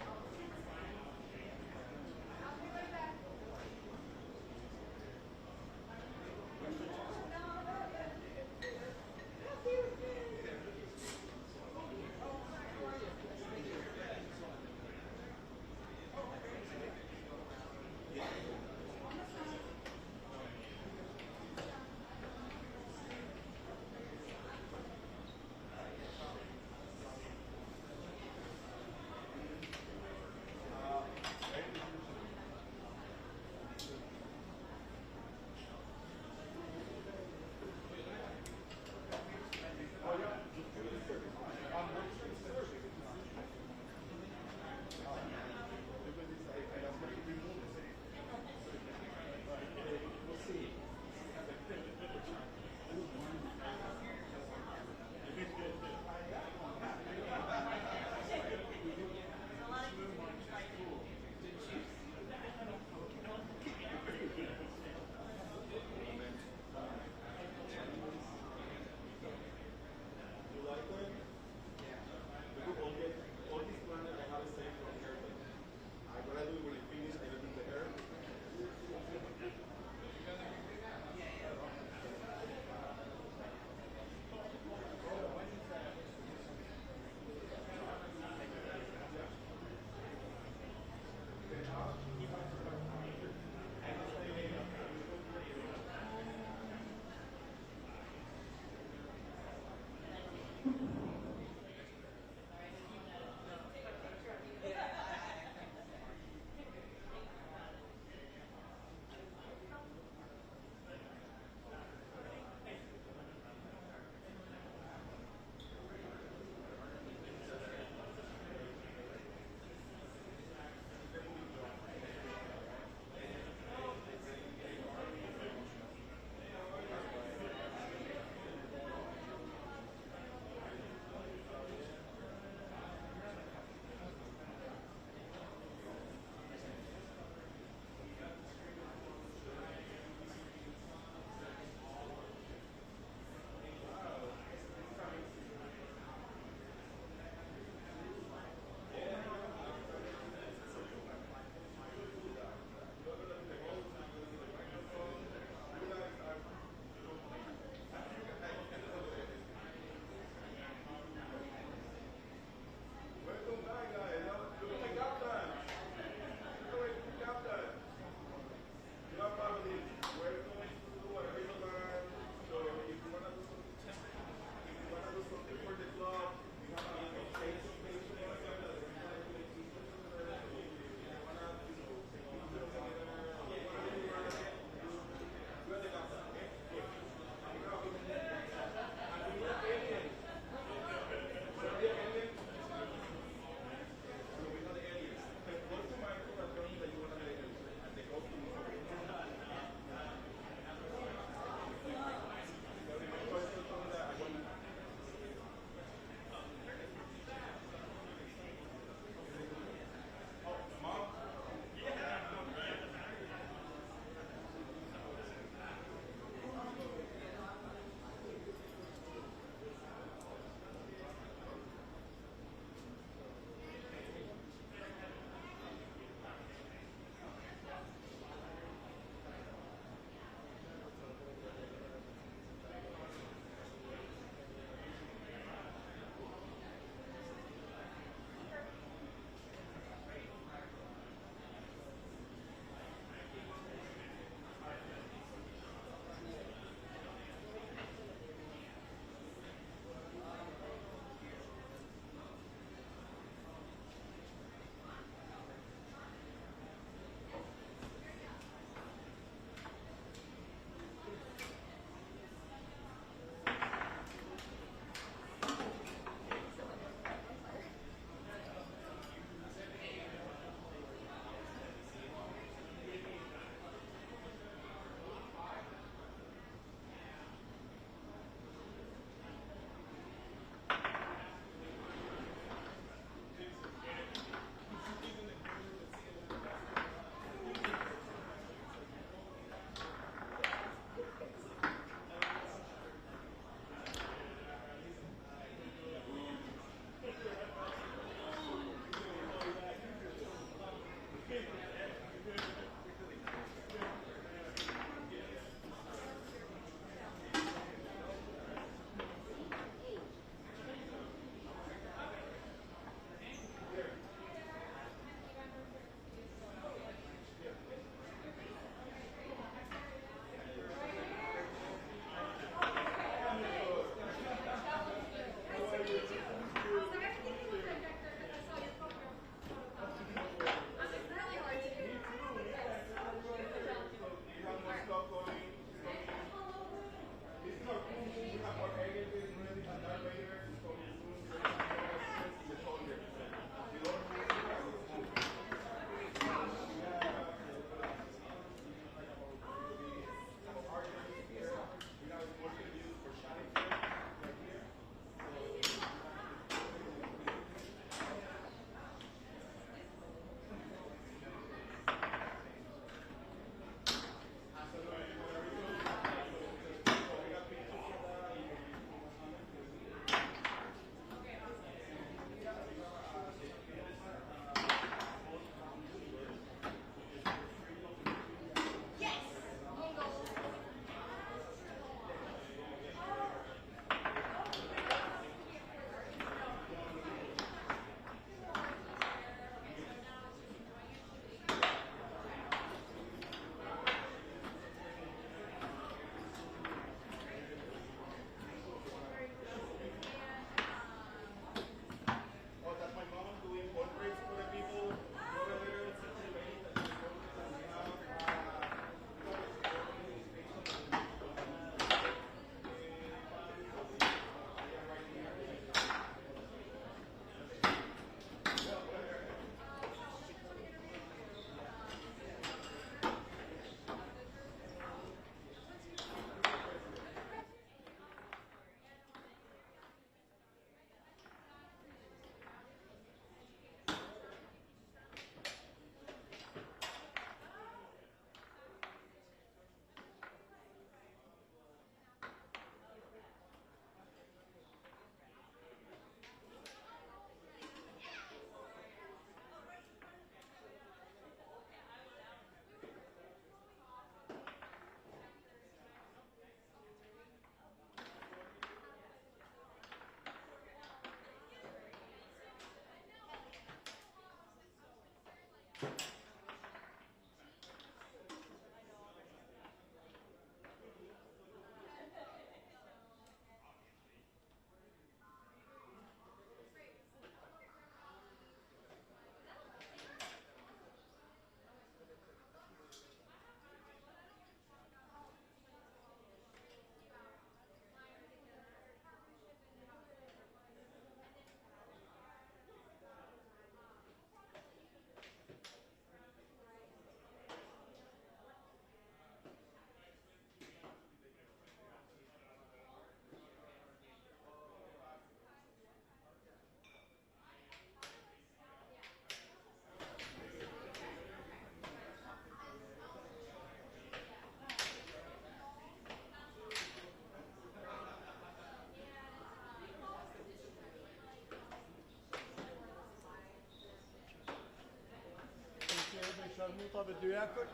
moeten we duiken.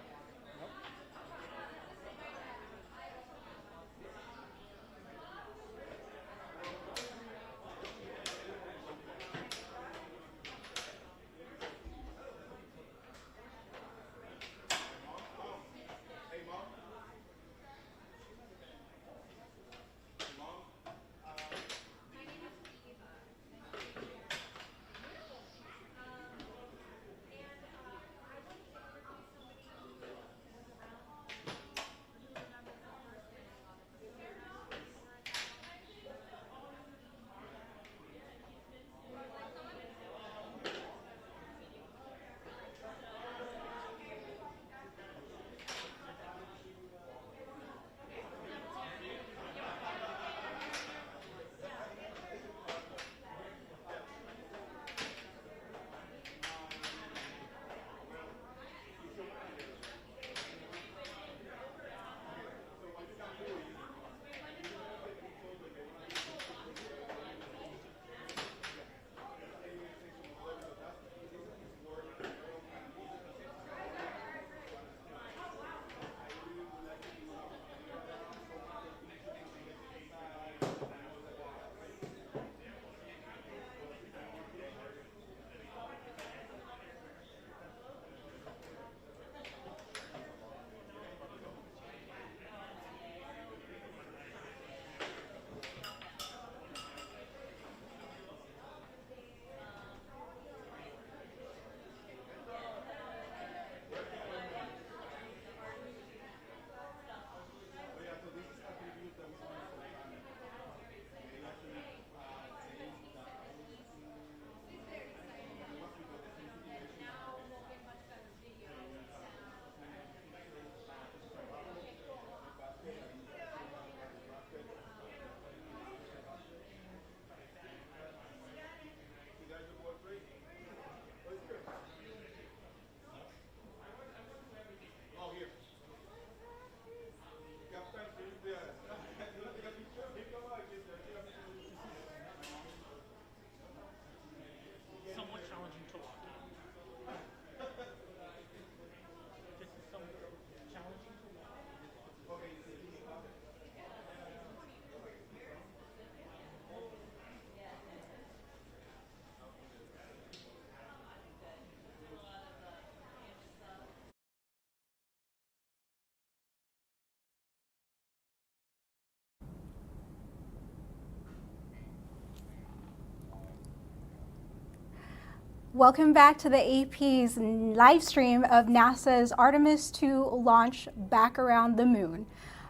Welcome back to the AP's live stream of NASA's Artemis II launch back around the moon.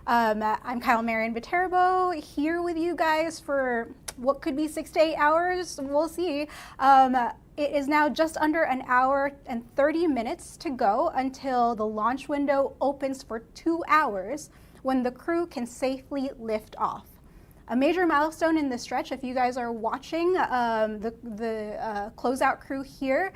I'm Kyle Marion Viterbo here with you guys for what could be 6 to 8 hours. We'll see. It is now just under an hour and 30 minutes to go until the launch window opens for 2 hours when the crew can safely lift off. A major milestone in this stretch, if you guys are watching the closeout crew here,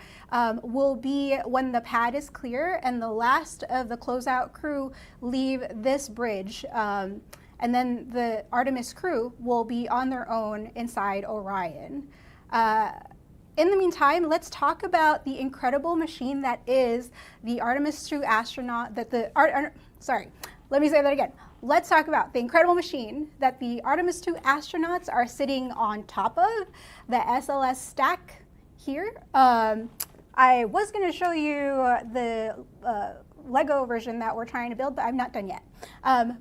will be when the pad is clear and the last of the closeout crew leave this bridge. And then the Artemis crew will be on their own inside Orion. In the meantime, let's talk about the incredible machine that is the Artemis II astronaut, let me say that again. Let's talk about the incredible machine that the Artemis II astronauts are sitting on top of, the SLS stack here. I was going to show you the Lego version that we're trying to build, but I'm not done yet.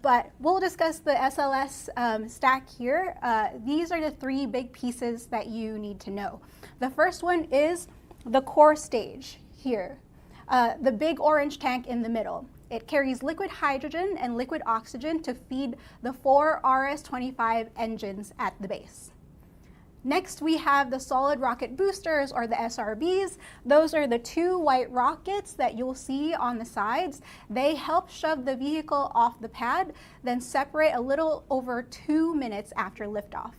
But we'll discuss the SLS stack here. These are the 3 big pieces that you need to know. The first one is the core stage here, the big orange tank in the middle. It carries liquid hydrogen and liquid oxygen to feed the 4 RS-25 engines at the base. Next, we have the solid rocket boosters, or the SRBs. Those are the 2 white rockets that you'll see on the sides. They help shove the vehicle off the pad, then separate a little over 2 minutes after liftoff.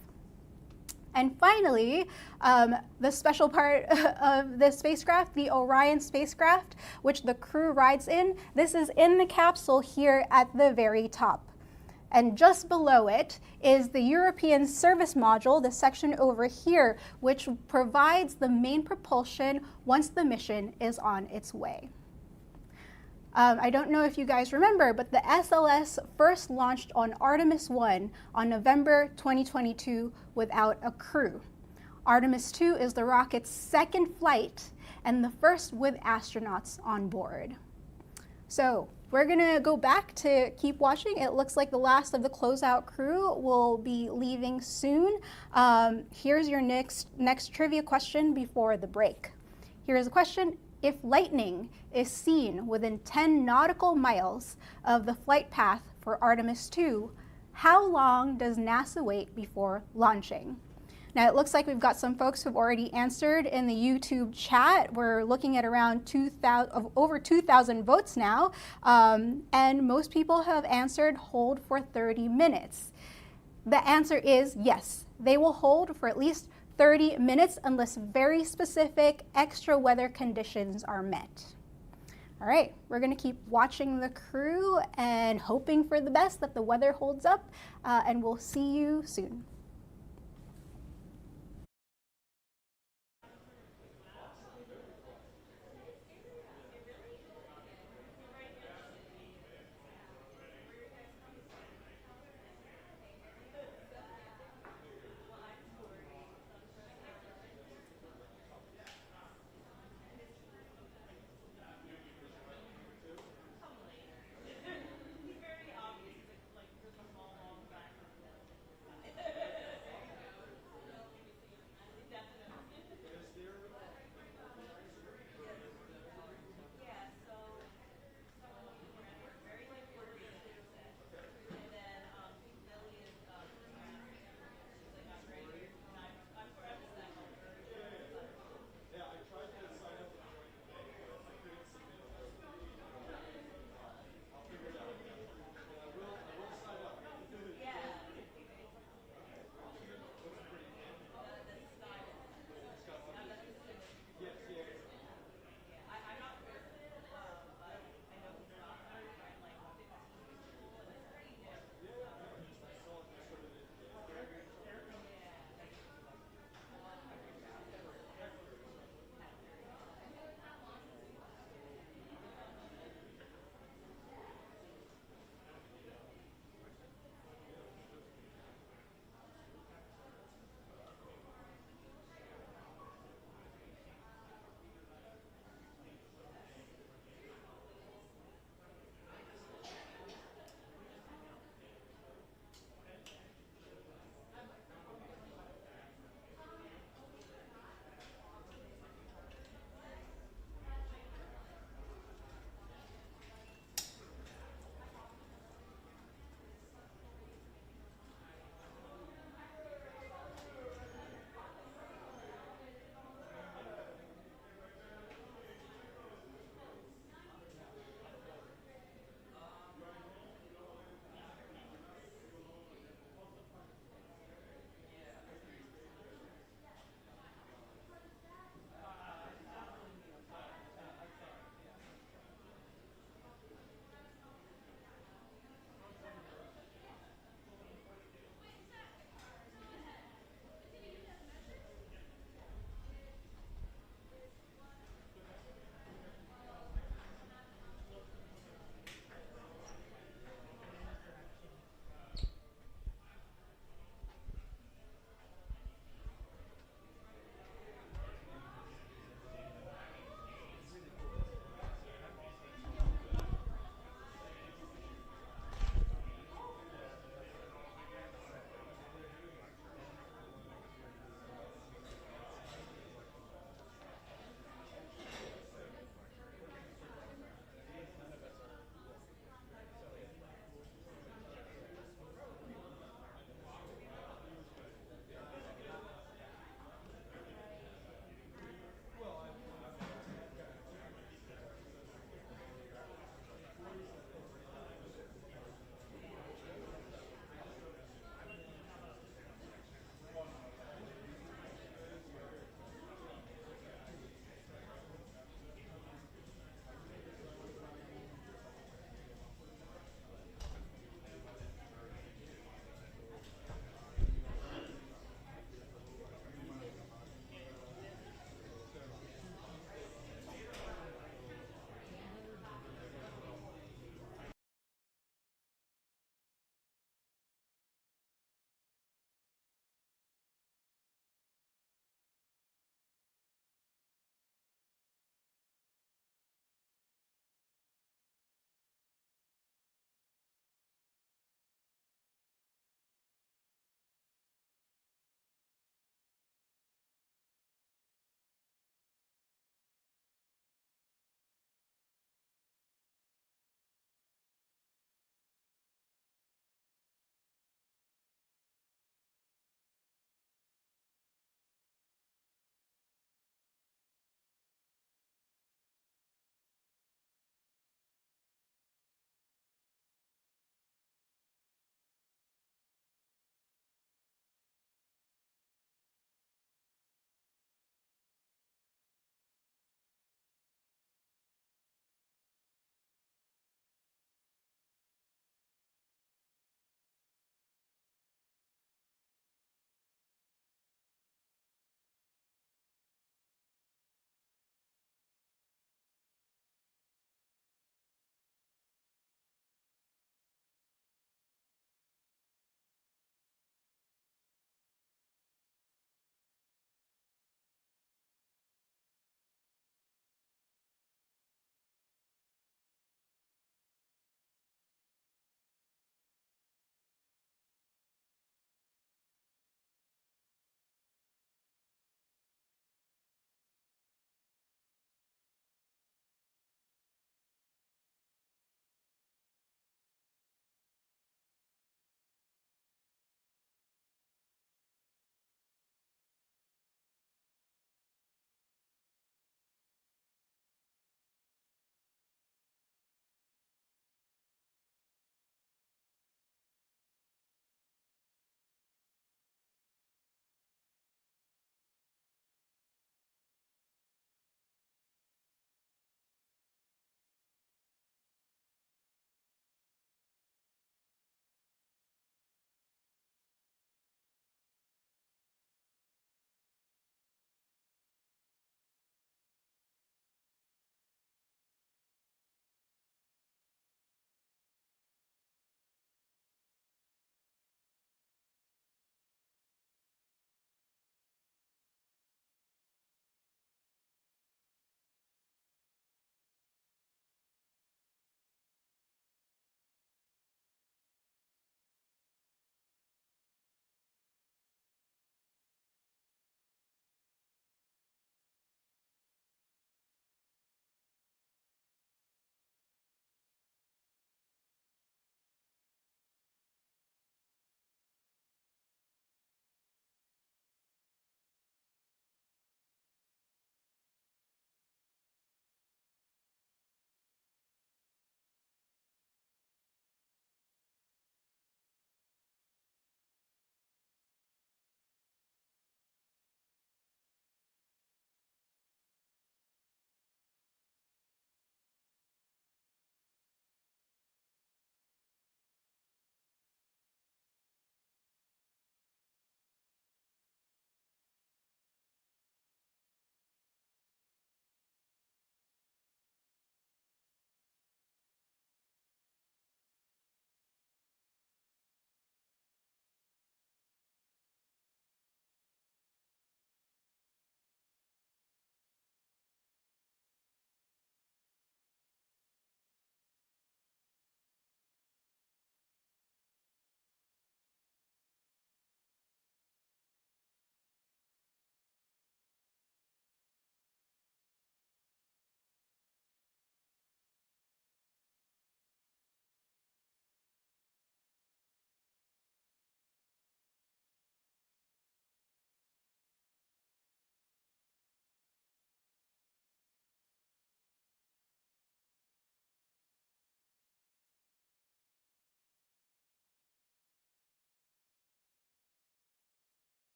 And finally, the special part of the spacecraft, the Orion spacecraft, which the crew rides in. This is in the capsule here at the very top. And just below it is the European service module, the section over here, which provides the main propulsion once the mission is on its way. I don't know if you guys remember, but the SLS first launched on Artemis I on November 2022 without a crew. Artemis II is the rocket's second flight and the first with astronauts on board. So we're gonna go back to keep watching. It looks like the last of the closeout crew will be leaving soon. Here's your next trivia question before the break. Here's a question. If lightning is seen within 10 nautical miles of the flight path for Artemis II, how long does NASA wait before launching? Now it looks like we've got some folks who've already answered in the YouTube chat. We're looking at around over 2,000 votes now, and most people have answered hold for 30 minutes. The answer is yes, they will hold for at least 30 minutes unless very specific extra weather conditions are met. All right, we're gonna keep watching the crew and hoping for the best that the weather holds up, and we'll see you soon.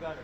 better.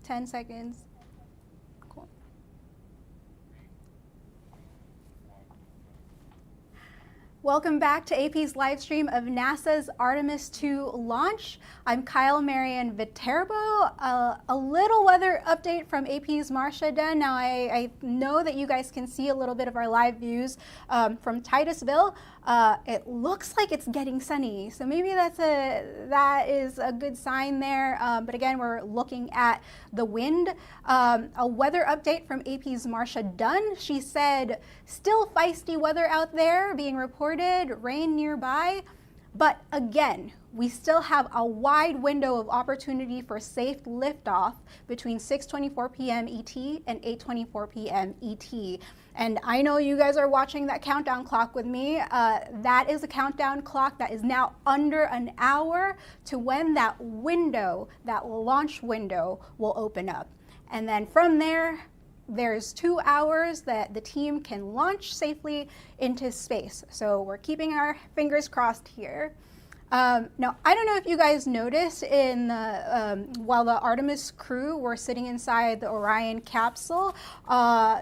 Ten seconds. Cool. Welcome back to AP's live stream of NASA's Artemis II launch. I'm Kyle Marian Viterbo. A little weather update from AP's Marcia Den. Now I know that you guys can see a little bit of our live views from Titusville. It looks like it's getting sunny, so maybe that is a good sign there. But again, we're looking at the wind. A weather update from AP's Marcia Dunn. She said, still feisty weather out there being reported, rain nearby. But again, we still have a wide window of opportunity for safe liftoff between 6:24 p.m. ET and 8:24 p.m. ET. And I know you guys are watching that countdown clock with me. That is a countdown clock that is now under an hour to when that window, that launch window, will open up. And then from there, there's 2 hours that the team can launch safely into space. So we're keeping our fingers crossed here. Now, I don't know if you guys noticed in the, while the Artemis crew were sitting inside the Orion capsule,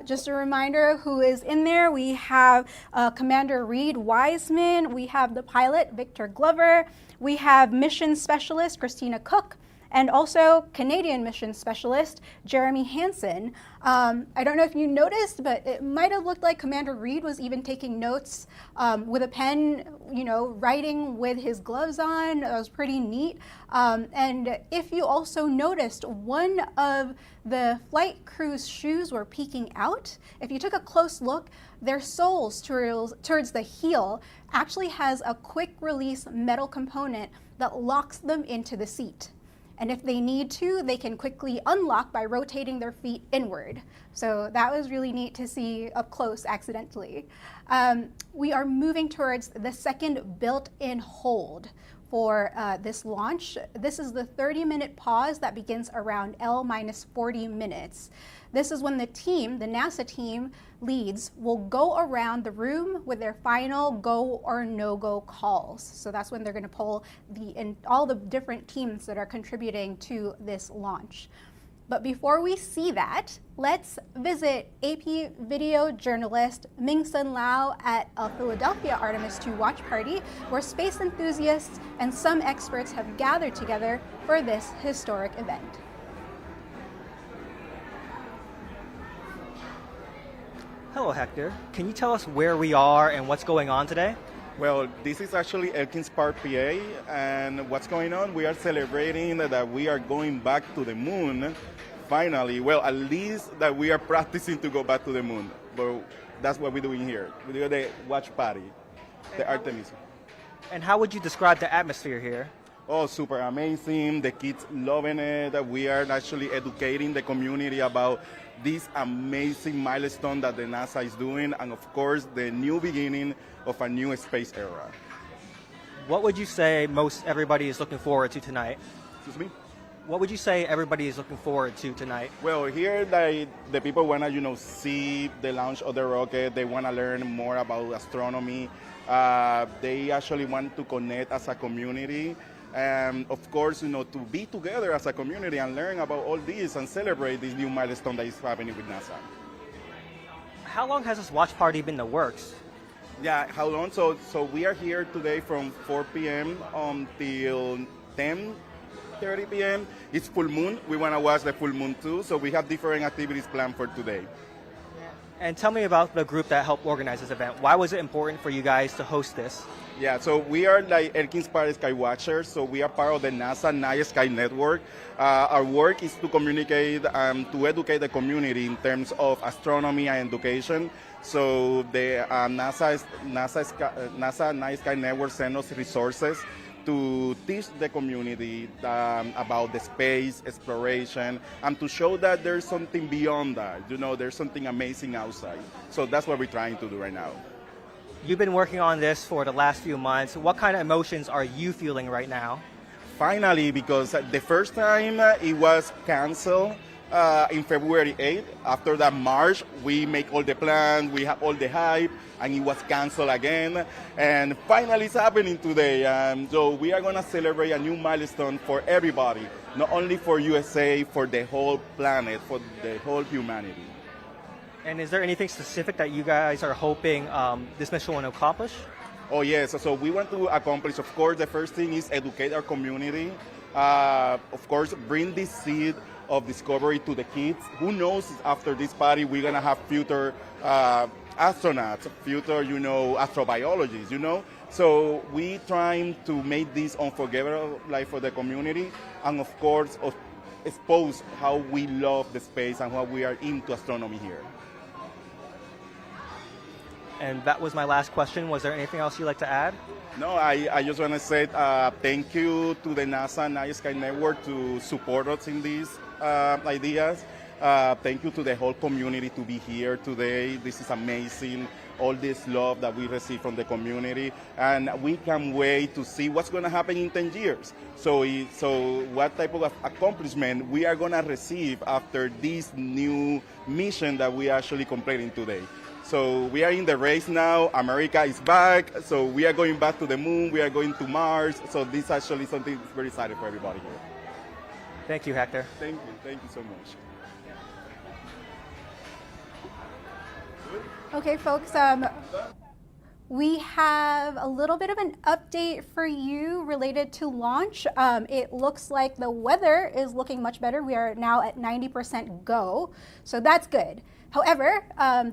just a reminder who is in there. We have Commander Reed Wiseman, we have the pilot Victor Glover, we have mission specialist Christina Cook, and also Canadian mission specialist Jeremy Hansen. I don't know if you noticed, but it might have looked like Commander Reed was even taking notes with a pen, you know, writing with his gloves on. That was pretty neat. And if you also noticed, one of the flight crew's shoes were peeking out. If you took a close look, their soles towards the heel actually has a quick release metal component that locks them into the seat. And if they need to, they can quickly unlock by rotating their feet inward. So that was really neat to see up close accidentally. We are moving towards the second built-in hold for this launch. This is the 30-minute pause that begins around L-40 minutes. This is when the team, the NASA team leads, will go around the room with their final go or no-go calls. So that's when they're going to poll all the different teams that are contributing to this launch. But before we see that, let's visit AP video journalist Ming-Sun Lau at a Philadelphia Artemis II watch party, where space enthusiasts and some experts have gathered together for this historic event.
Hello, Hector. Can you tell us where we are and what's going on today?
Well, this is actually Elkins Park, PA, and what's going on? We are celebrating that we are going back to the moon, finally. Well, at least that we are practicing to go back to the moon, but that's what we're doing here. We do the watch party, the Artemis.
And how would you describe the atmosphere here?
Oh, super amazing. The kids loving it. We are actually educating the community about this amazing milestone that the NASA is doing, and of course, the new beginning of a new space era.
What would you say most everybody is looking forward to tonight?
Excuse me?
What would you say everybody is looking forward to tonight?
Well, here the people want to, see the launch of the rocket. They want to learn more about astronomy. They actually want to connect as a community. And of course, to be together as a community and learn about all this and celebrate this new milestone that is happening with NASA.
How long has this watch party been in the works?
Yeah, how long? So we are here today from 4 p.m. until 10:30 p.m. It's full moon. We want to watch the full moon too. So we have different activities planned for today.
And tell me about the group that helped organize this event. Why was it important for you guys to host this?
Yeah, so we are like Elkins Park Sky Watchers, so we are part of the NASA Night Sky Network. Our work is to communicate and to educate the community in terms of astronomy and education. So the NASA Night Sky Network sends us resources to teach the community about the space exploration and to show that there's something beyond that. There's something amazing outside. So that's what we're trying to do right now.
You've been working on this for the last few months. What kind of emotions are you feeling right now?
Finally, because the first time it was canceled in February 8th. After that March, we make all the plans, we have all the hype, and it was canceled again. And finally it's happening today. So we are going to celebrate a new milestone for everybody, not only for USA, for the whole planet, for the whole humanity.
And is there anything specific that you guys are hoping this mission will accomplish?
Oh yes, so we want to accomplish, of course, the first thing is educate our community. Of course, bring this seed of discovery to the kids. Who knows, after this party, we're going to have future astronauts, future, astrobiologists, So we trying to make this unforgettable life for the community, and of course, expose how we love the space and how we are into astronomy here.
And that was my last question. Was there anything else you'd like to add?
No, I just want to say thank you to the NASA Night Sky Network to support us in these ideas. Thank you to the whole community to be here today. This is amazing, all this love that we receive from the community. And we can't wait to see what's going to happen in 10 years. So what type of accomplishment we are going to receive after this new mission that we are actually completing today. So we are in the race now. America is back. So we are going back to the moon. We are going to Mars. So this is actually something that's very exciting for everybody here.
Thank you, Hector.
Thank you. Thank you so much.
Okay, folks, we have a little bit of an update for you related to launch. It looks like the weather is looking much better. We are now at 90% go, so that's good. However,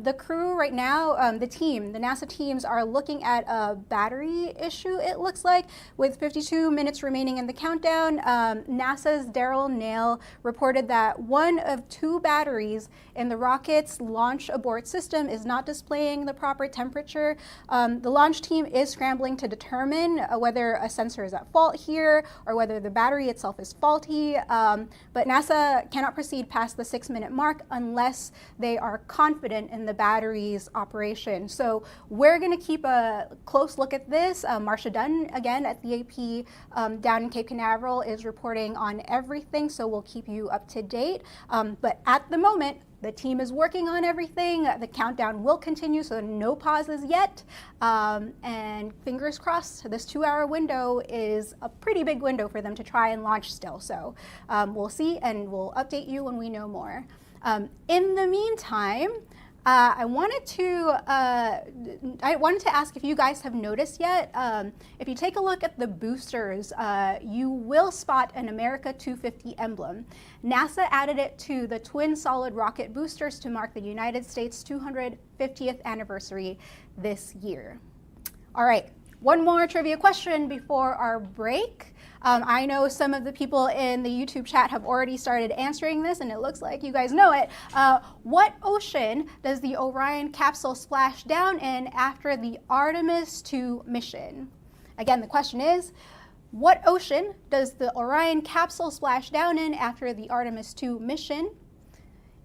the crew right now, the NASA teams are looking at a battery issue, it looks like, with 52 minutes remaining in the countdown. NASA's Daryl Nail reported that one of 2 batteries in the rocket's launch abort system is not displaying the proper temperature. The launch team is scrambling to determine whether a sensor is at fault here or whether the battery itself is faulty. But NASA cannot proceed past the 6-minute mark unless they are confident in the battery's operation. So we're going to keep a close look at this. Marcia Dunn, again, at the AP down in Cape Canaveral, is reporting on everything, so we'll keep you up to date. But at the moment, the team is working on everything. The countdown will continue, so no pauses yet. And fingers crossed, this 2-hour window is a pretty big window for them to try and launch still. So we'll see, and we'll update you when we know more. In the meantime, I wanted to ask if you guys have noticed yet. If you take a look at the boosters, you will spot an America 250 emblem. NASA added it to the twin solid rocket boosters to mark the United States' 250th anniversary this year. All right, one more trivia question before our break. I know some of the people in the YouTube chat have already started answering this, and it looks like you guys know it. What ocean does the Orion capsule splash down in after the Artemis II mission? Again, the question is, what ocean does the Orion capsule splash down in after the Artemis II mission?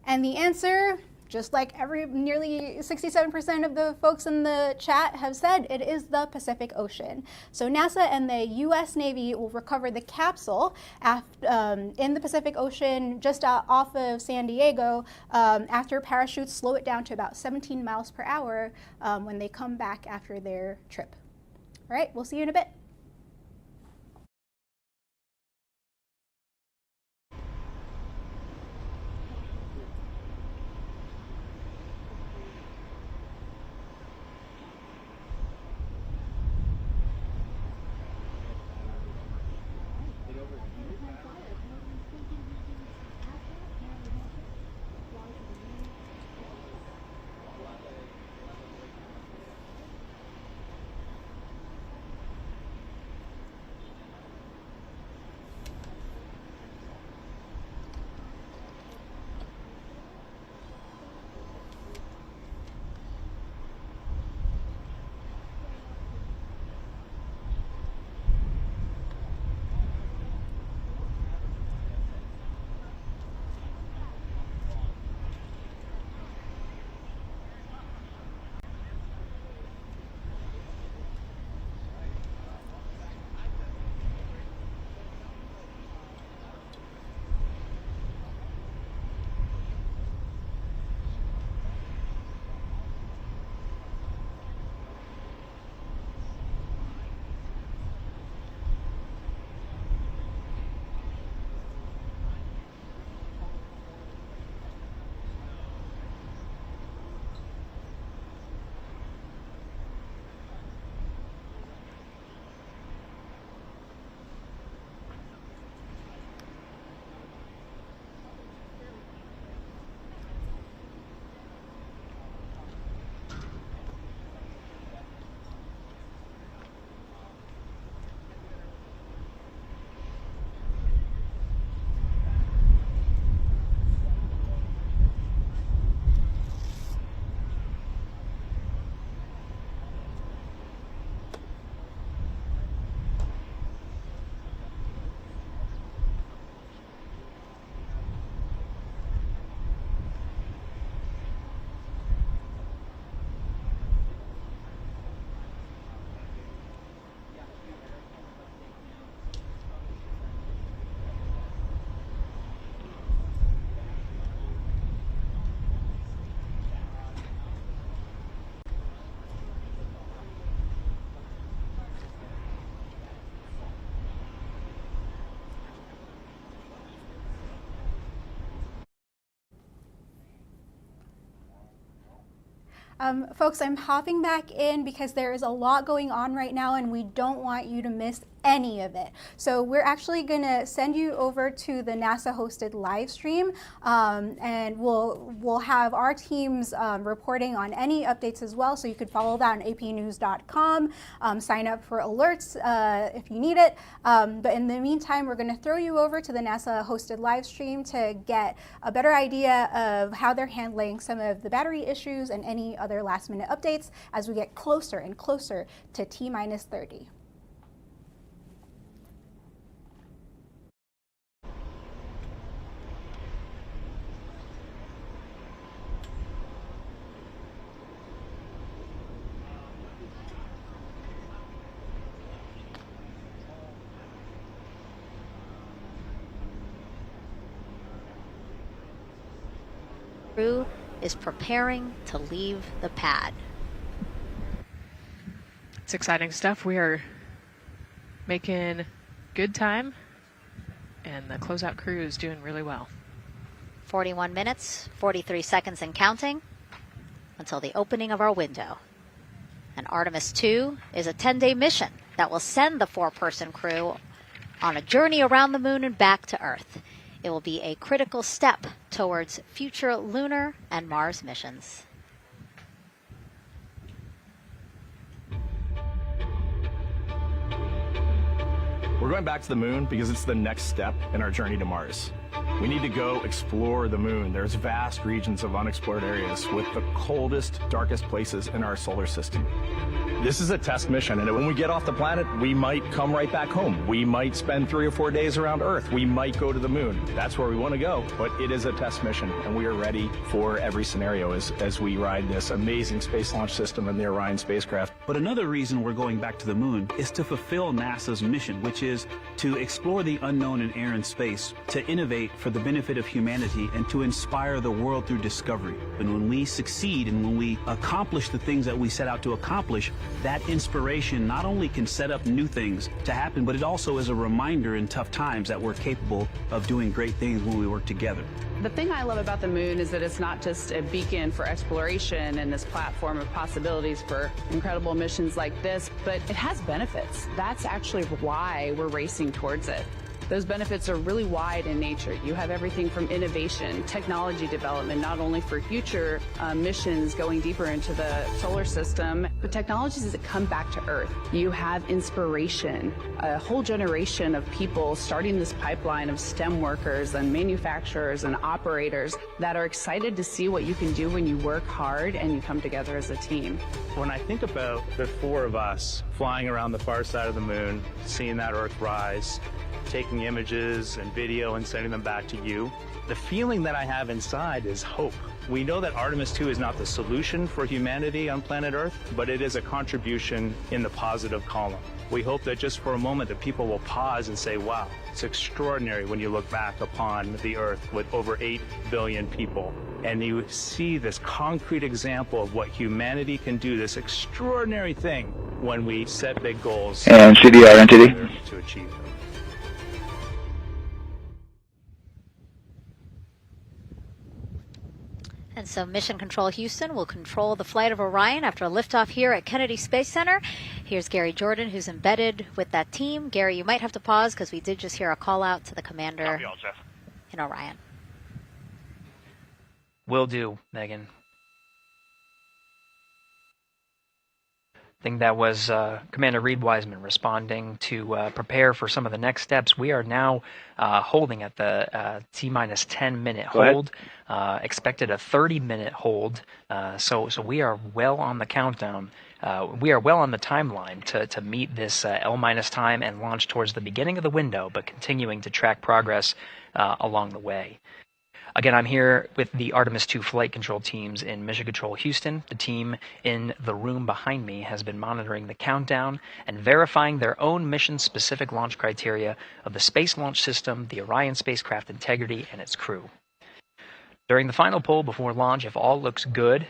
And the answer, just like nearly 67% of the folks in the chat have said, it is the Pacific Ocean. So NASA and the US Navy will recover the capsule in the Pacific Ocean just off of San Diego after parachutes slow it down to about 17 miles per hour when they come back after their trip. All right, we'll see you in a bit. Folks, I'm hopping back in because there is a lot going on right now and we don't want you to miss any of it. So we're actually going to send you over to the NASA-hosted live stream, and we'll have our teams reporting on any updates as well. So you could follow that on apnews.com, sign up for alerts if you need it. But in the meantime, we're going to throw you over to the NASA-hosted live stream to get a better idea of how they're handling some of the battery issues and any other last-minute updates as we get closer and closer to T-minus 30.
Crew is preparing to leave the pad.
It's exciting stuff. We are making good time, and the closeout crew is doing really well.
41 minutes, 43 seconds and counting until the opening of our window. And Artemis II is a 10-day mission that will send the 4-person crew on a journey around the moon and back to Earth. It will be a critical step towards future lunar and Mars missions.
We're going back to the moon because it's the next step in our journey to Mars. We need to go explore the moon. There's vast regions of unexplored areas with the coldest, darkest places in our solar system. This is a test mission, and when we get off the planet, we might come right back home. We might spend 3 or 4 days around Earth. We might go to the moon. That's where we want to go, but it is a test mission, and we are ready for every scenario as we ride this amazing space launch system and the Orion spacecraft.
But another reason we're going back to the moon is to fulfill NASA's mission, which is to explore the unknown in air and space, to innovate for the benefit of humanity, and to inspire the world through discovery. And when we succeed and when we accomplish the things that we set out to accomplish, that inspiration not only can set up new things to happen, but it also is a reminder in tough times that we're capable of doing great things when we work together.
The thing I love about the moon is that it's not just a beacon for exploration and this platform of possibilities for incredible missions like this, but it has benefits. That's actually why we're racing towards it. Those benefits are really wide in nature. You have everything from innovation, technology development, not only for future missions going deeper into the solar system, but technologies that come back to Earth. You have inspiration, a whole generation of people starting this pipeline of STEM workers and manufacturers and operators that are excited to see what you can do when you work hard and you come together as a team.
When I think about the 4 of us flying around the far side of the moon, seeing that Earth rise, taking images and video and sending them back to you, the feeling that I have inside is hope. We know that Artemis II is not the solution for humanity on planet Earth, but it is a contribution in the positive column. We hope that just for a moment that people will pause and say, wow, it's extraordinary when you look back upon the Earth with over 8 billion people, and you see this concrete example of what humanity can do, this extraordinary thing when we set big goals
and CDR entity
to achieve them.
And so Mission Control Houston will control the flight of Orion after a liftoff here at Kennedy Space Center. Here's Gary Jordan, who's embedded with that team. Gary, you might have to pause because we did just hear a call out to the commander in Orion.
Will do, Megan. I think that was Commander Reed Wiseman responding to prepare for some of the next steps. We are now holding at the T-minus 10-minute hold. Expected a 30-minute hold. So we are well on the countdown. We are well on the timeline to meet this L- time and launch towards the beginning of the window, but continuing to track progress along the way. Again, I'm here with the Artemis II flight control teams in Mission Control Houston. The team in the room behind me has been monitoring the countdown and verifying their own mission-specific launch criteria of the Space Launch System, the Orion spacecraft integrity, and its crew. During the final poll before launch, if all looks good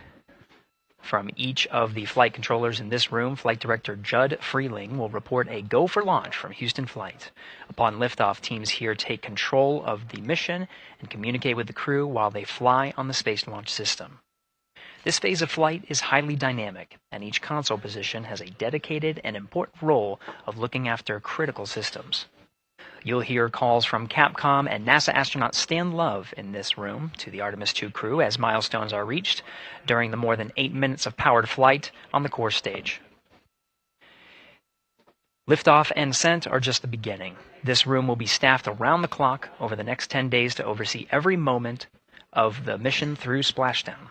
from each of the flight controllers in this room, Flight Director Judd Freeling will report a go for launch from Houston Flight. Upon liftoff, teams here take control of the mission and communicate with the crew while they fly on the Space Launch System. This phase of flight is highly dynamic, and each console position has a dedicated and important role of looking after critical systems. You'll hear calls from Capcom and NASA astronaut Stan Love in this room to the Artemis II crew as milestones are reached during the more than 8 minutes of powered flight on the core stage. Liftoff and ascent are just the beginning. This room will be staffed around the clock over the next 10 days to oversee every moment of the mission through splashdown.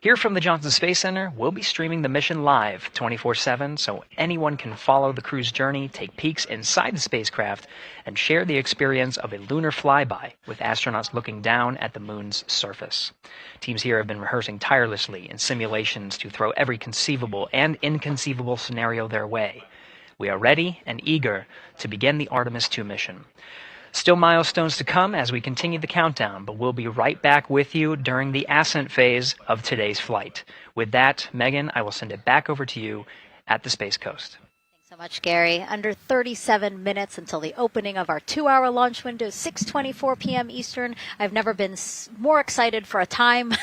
Here from the Johnson Space Center, we'll be streaming the mission live 24/7 so anyone can follow the crew's journey, take peeks inside the spacecraft, and share the experience of a lunar flyby with astronauts looking down at the moon's surface. Teams here have been rehearsing tirelessly in simulations to throw every conceivable and inconceivable scenario their way. We are ready and eager to begin the Artemis II mission. Still milestones to come as we continue the countdown, but we'll be right back with you during the ascent phase of today's flight. With that, Megan, I will send it back over to you at the Space Coast.
Thanks so much, Gary. Under 37 minutes until the opening of our 2-hour launch window, 6:24 p.m. Eastern. I've never been more excited for a time.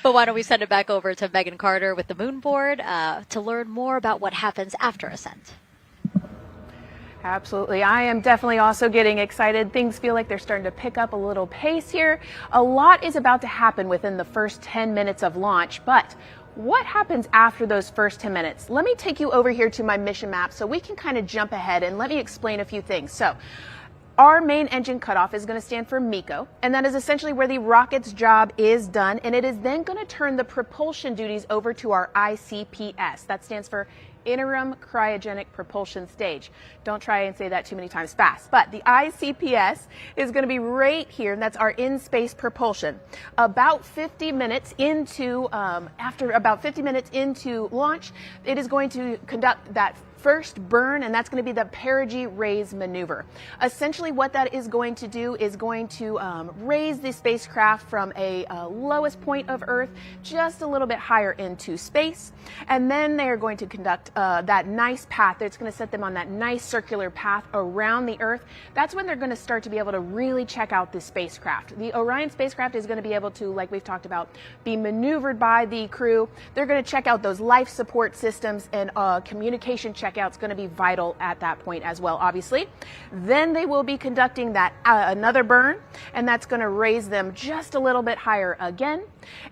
But why don't we send it back over to Megan Carter with the Moon Board to learn more about what happens after ascent.
Absolutely. I am definitely also getting excited. Things feel like they're starting to pick up a little pace here. A lot is about to happen within the first 10 minutes of launch, but what happens after those first 10 minutes? Let me take you over here to my mission map so we can kind of jump ahead and let me explain a few things. So, our main engine cutoff is going to stand for MECO, and that is essentially where the rocket's job is done, and it is then going to turn the propulsion duties over to our ICPS. That stands for Interim Cryogenic Propulsion Stage. Don't try and say that too many times fast. But the ICPS is going to be right here, and that's our in-space propulsion. About 50 minutes into, after about 50 minutes into launch, it is going to conduct that first burn, and that's going to be the perigee raise maneuver. Essentially what that is going to do is going to raise the spacecraft from a lowest point of Earth just a little bit higher into space, and then they are going to conduct that nice path that's going to set them on that nice circular path around the Earth. That's when they're going to start to be able to really check out the spacecraft. The Orion spacecraft is going to be able to, like we've talked about, be maneuvered by the crew. They're going to check out those life support systems, and communication checkout's going to be vital at that point as well, obviously. Then they will be conducting that another burn, and that's going to raise them just a little bit higher again.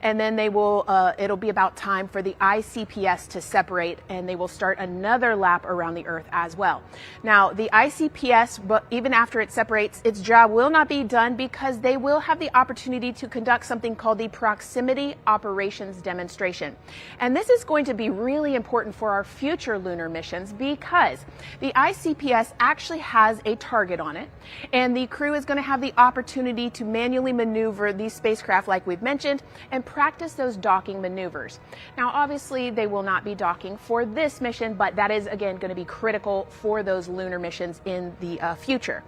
And then they will, it'll be about time for the ICPS to separate, and they will start another lap around the Earth as well. Now, the ICPS, but even after it separates, its job will not be done because they will have the opportunity to conduct something called the Proximity Operations Demonstration. And this is going to be really important for our future lunar missions because the ICPS actually has a target on it, and the crew is going to have the opportunity to manually maneuver these spacecraft like we've mentioned and practice those docking maneuvers. Now, obviously, they will not be docking for this mission, but that is, again, going to be critical for those lunar missions in the future.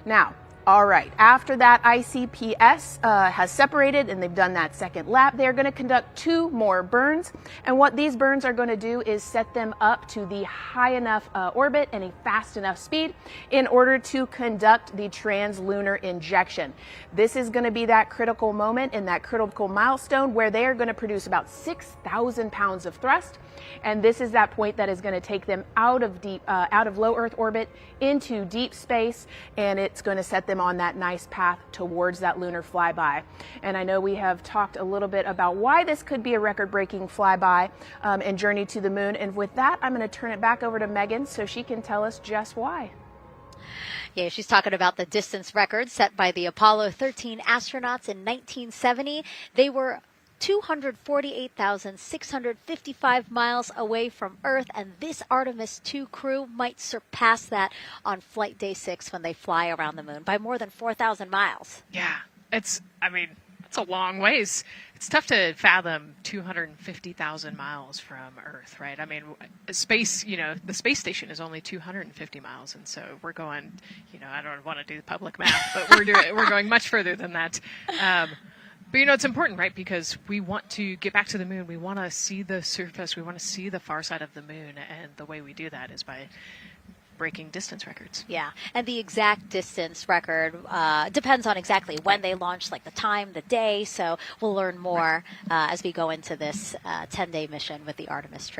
Now, all right, after that ICPS has separated and they've done that second lap, they're going to conduct 2 more burns. And what these burns are going to do is set them up to the high enough orbit and a fast enough speed in order to conduct the translunar injection. This is going to be that critical moment and that critical milestone where they are going to produce about 6,000 pounds of thrust. And this is that point that is going to take them out of low Earth orbit into deep space, and it's going to set them on that nice path towards that lunar flyby. And I know we have talked a little bit about why this could be a record-breaking flyby and journey to the moon. And with that, I'm going to turn it back over to Megan so she can tell us just why.
Yeah, she's talking about the distance record set by the Apollo 13 astronauts in 1970. They were 248,655 miles away from Earth, and this Artemis II crew might surpass that on flight day 6 when they fly around the moon by more than 4,000 miles.
Yeah, it's a long ways. It's tough to fathom 250,000 miles from Earth, right? I mean, space, the space station is only 250 miles, and so we're going, I don't want to do the public math, but we're going much further than that. But it's important, right? Because we want to get back to the moon. We want to see the surface. We want to see the far side of the moon. And the way we do that is by breaking distance records.
Yeah, and the exact distance record depends on exactly when they launch, like the time, the day. So we'll learn more as we go into this 10-day mission with the Artemis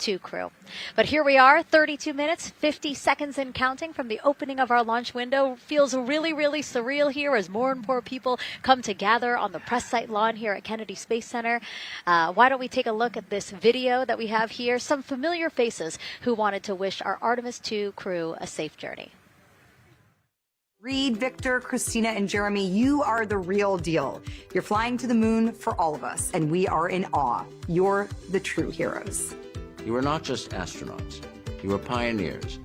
II crew. But here we are, 32 minutes, 50 seconds and counting from the opening of our launch window. Feels really, really surreal here as more and more people come to gather on the press site lawn here at Kennedy Space Center. Why don't we take a look at this video that we have here? Some familiar faces who wanted to wish our Artemis II crew a safe journey.
Reed, Victor, Christina, and Jeremy, you are the real deal. You're flying to the moon for all of us, and we are in awe. You're the true heroes.
You are not just astronauts. You are pioneers,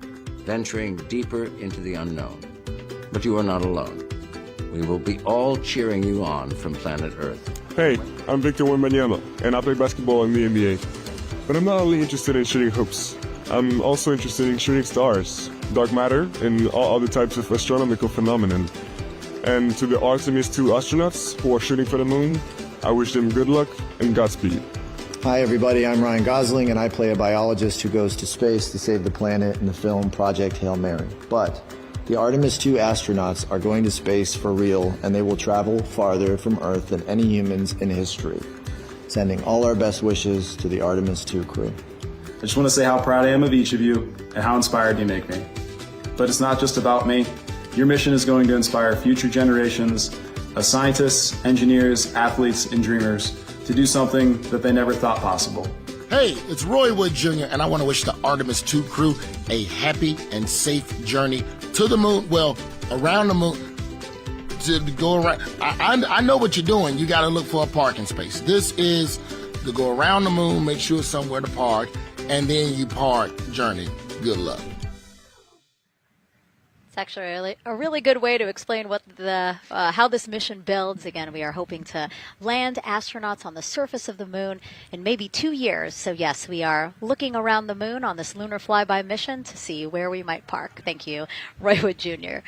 venturing deeper into the unknown. But you are not alone. We will be all cheering you on from planet Earth.
Hey, I'm Victor Wembanyama, and I play basketball in the NBA. But I'm not only interested in shooting hoops. I'm also interested in shooting stars, dark matter, and all other types of astronomical phenomenon. And to the Artemis II astronauts who are shooting for the moon, I wish them good luck and Godspeed.
Hi everybody, I'm Ryan Gosling and I play a biologist who goes to space to save the planet in the film Project Hail Mary. But the Artemis II astronauts are going to space for real and they will travel farther from Earth than any humans in history. Sending all our best wishes to the Artemis II crew.
I just want to say how proud I am of each of you and how inspired you make me. But it's not just about me. Your mission is going to inspire future generations of scientists, engineers, athletes, and dreamers to do something that they never thought possible.
Hey, it's Roy Wood Jr., and I want to wish the Artemis II crew a happy and safe journey to the moon, well, around the moon, to go around. I know what you're doing. You got to look for a parking space. This is to go around the moon, make sure it's somewhere to park, and then you park journey. Good luck.
It's actually a really good way to explain what how this mission builds. Again, we are hoping to land astronauts on the surface of the moon in maybe 2 years. So yes, we are looking around the moon on this lunar flyby mission to see where we might park. Thank you, Roy Wood Jr.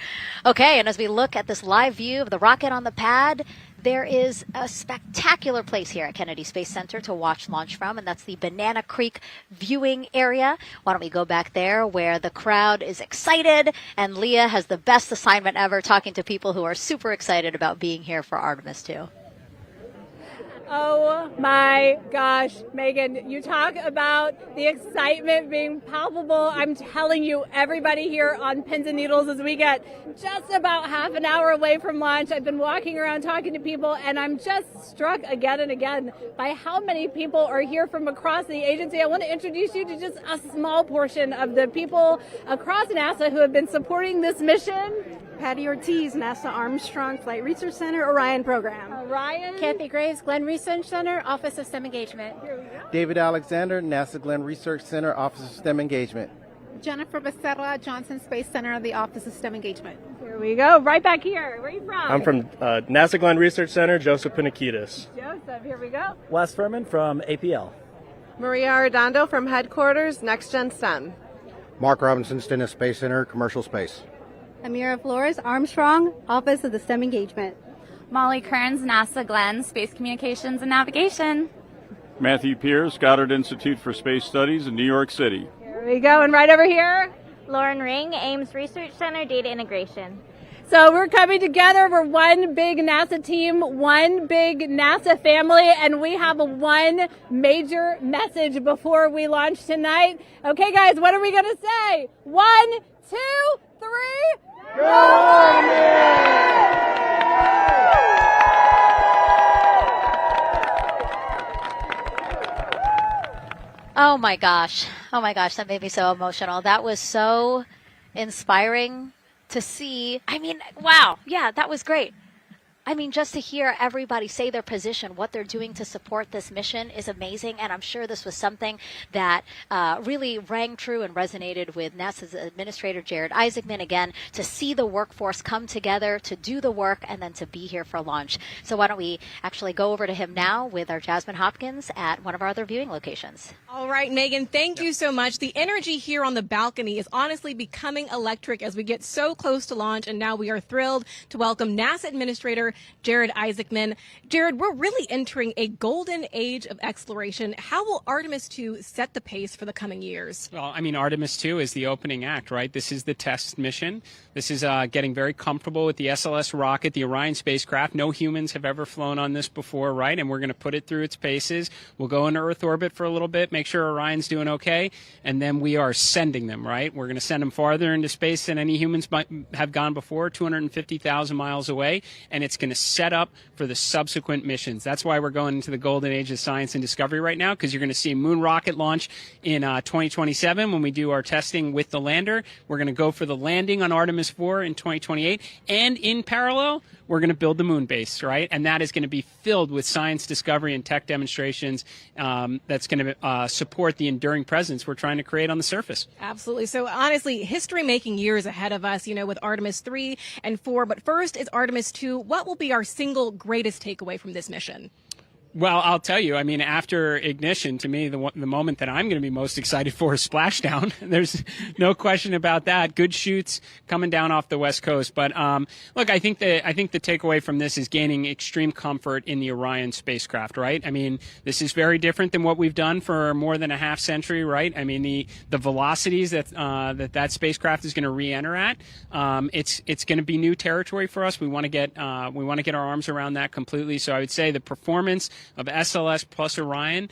Okay, and as we look at this live view of the rocket on the pad, there is a spectacular place here at Kennedy Space Center to watch launch from, and that's the Banana Creek viewing area. Why don't we go back there where the crowd is excited, and Leah has the best assignment ever talking to people who are super excited about being here for Artemis II.
Oh my gosh, Megan, you talk about the excitement being palpable. I'm telling you, everybody here on pins and needles as we get just about half an hour away from launch. I've been walking around talking to people and I'm just struck again and again by how many people are here from across the agency. I want to introduce you to just a small portion of the people across NASA who have been supporting this mission.
Patty Ortiz, NASA Armstrong Flight Research Center, Orion Program.
Orion.
Kathy Graves, Glenn Research Center, Office of STEM Engagement.
David Alexander, NASA Glenn Research Center, Office of STEM Engagement.
Jennifer Becerra, Johnson Space Center, the Office of STEM Engagement.
Here we go, right back here. Where are you from?
I'm from NASA Glenn Research Center, Joseph Panakitis.
Joseph, here we go.
Wes Furman from APL.
Maria Arredondo from Headquarters, Next Gen STEM.
Mark Robinson, Stennis Space Center, Commercial Space.
Amira Flores, Armstrong, Office of the STEM Engagement.
Molly Kearns, NASA Glenn, Space Communications and Navigation.
Matthew Pierce, Goddard Institute for Space Studies in New York City.
Here we go, and right over here.
Lauren Ring, Ames Research Center, Data Integration.
So we're coming together. We're one big NASA team, one big NASA family, and we have one major message before we launch tonight. Okay, guys, what are we going to say? 1, 2, 3. Go
Oh my gosh, that made me so emotional. That was so inspiring to see. I mean, wow, yeah, that was great. I mean, just to hear everybody say their position, what they're doing to support this mission is amazing. And I'm sure this was something that really rang true and resonated with NASA's Administrator Jared Isaacman, again, to see the workforce come together to do the work and then to be here for launch. So why don't we actually go over to him now with our Jasmine Hopkins at one of our other viewing locations.
All right, Megan, thank you so much. The energy here on the balcony is honestly becoming electric as we get so close to launch. And now we are thrilled to welcome NASA Administrator Jared Isaacman. Jared, we're really entering a golden age of exploration. How will Artemis II set the pace for the coming years?
Well, I mean, Artemis II is the opening act, right? This is the test mission. This is getting very comfortable with the SLS rocket, the Orion spacecraft. No humans have ever flown on this before, right? And we're going to put it through its paces. We'll go into Earth orbit for a little bit, make sure Orion's doing okay, and then we are sending them, right? We're going to send them farther into space than any humans might have gone before, 250,000 miles away, and it's going to set up for the subsequent missions. That's why we're going into the golden age of science and discovery right now, because you're going to see a moon rocket launch in 2027 when we do our testing with the lander. We're going to go for the landing on Artemis IV in 2028, and in parallel, we're going to build the moon base, right? And that is going to be filled with science discovery and tech demonstrations that's going to support the enduring presence we're trying to create on the surface.
Absolutely. So honestly, history-making years ahead of us, with Artemis 3 and 4. But first is Artemis 2. What will be our single greatest takeaway from this mission?
Well, I'll tell you, I mean, after ignition, to me, the moment that I'm going to be most excited for is splashdown. There's no question about that. Good shoots coming down off the West Coast. But look, I think the takeaway from this is gaining extreme comfort in the Orion spacecraft, right? I mean, this is very different than what we've done for more than a half century, right? I mean, the velocities that spacecraft is going to re-enter at, it's going to be new territory for us. We want to get our arms around that completely. So I would say the performance of SLS plus Orion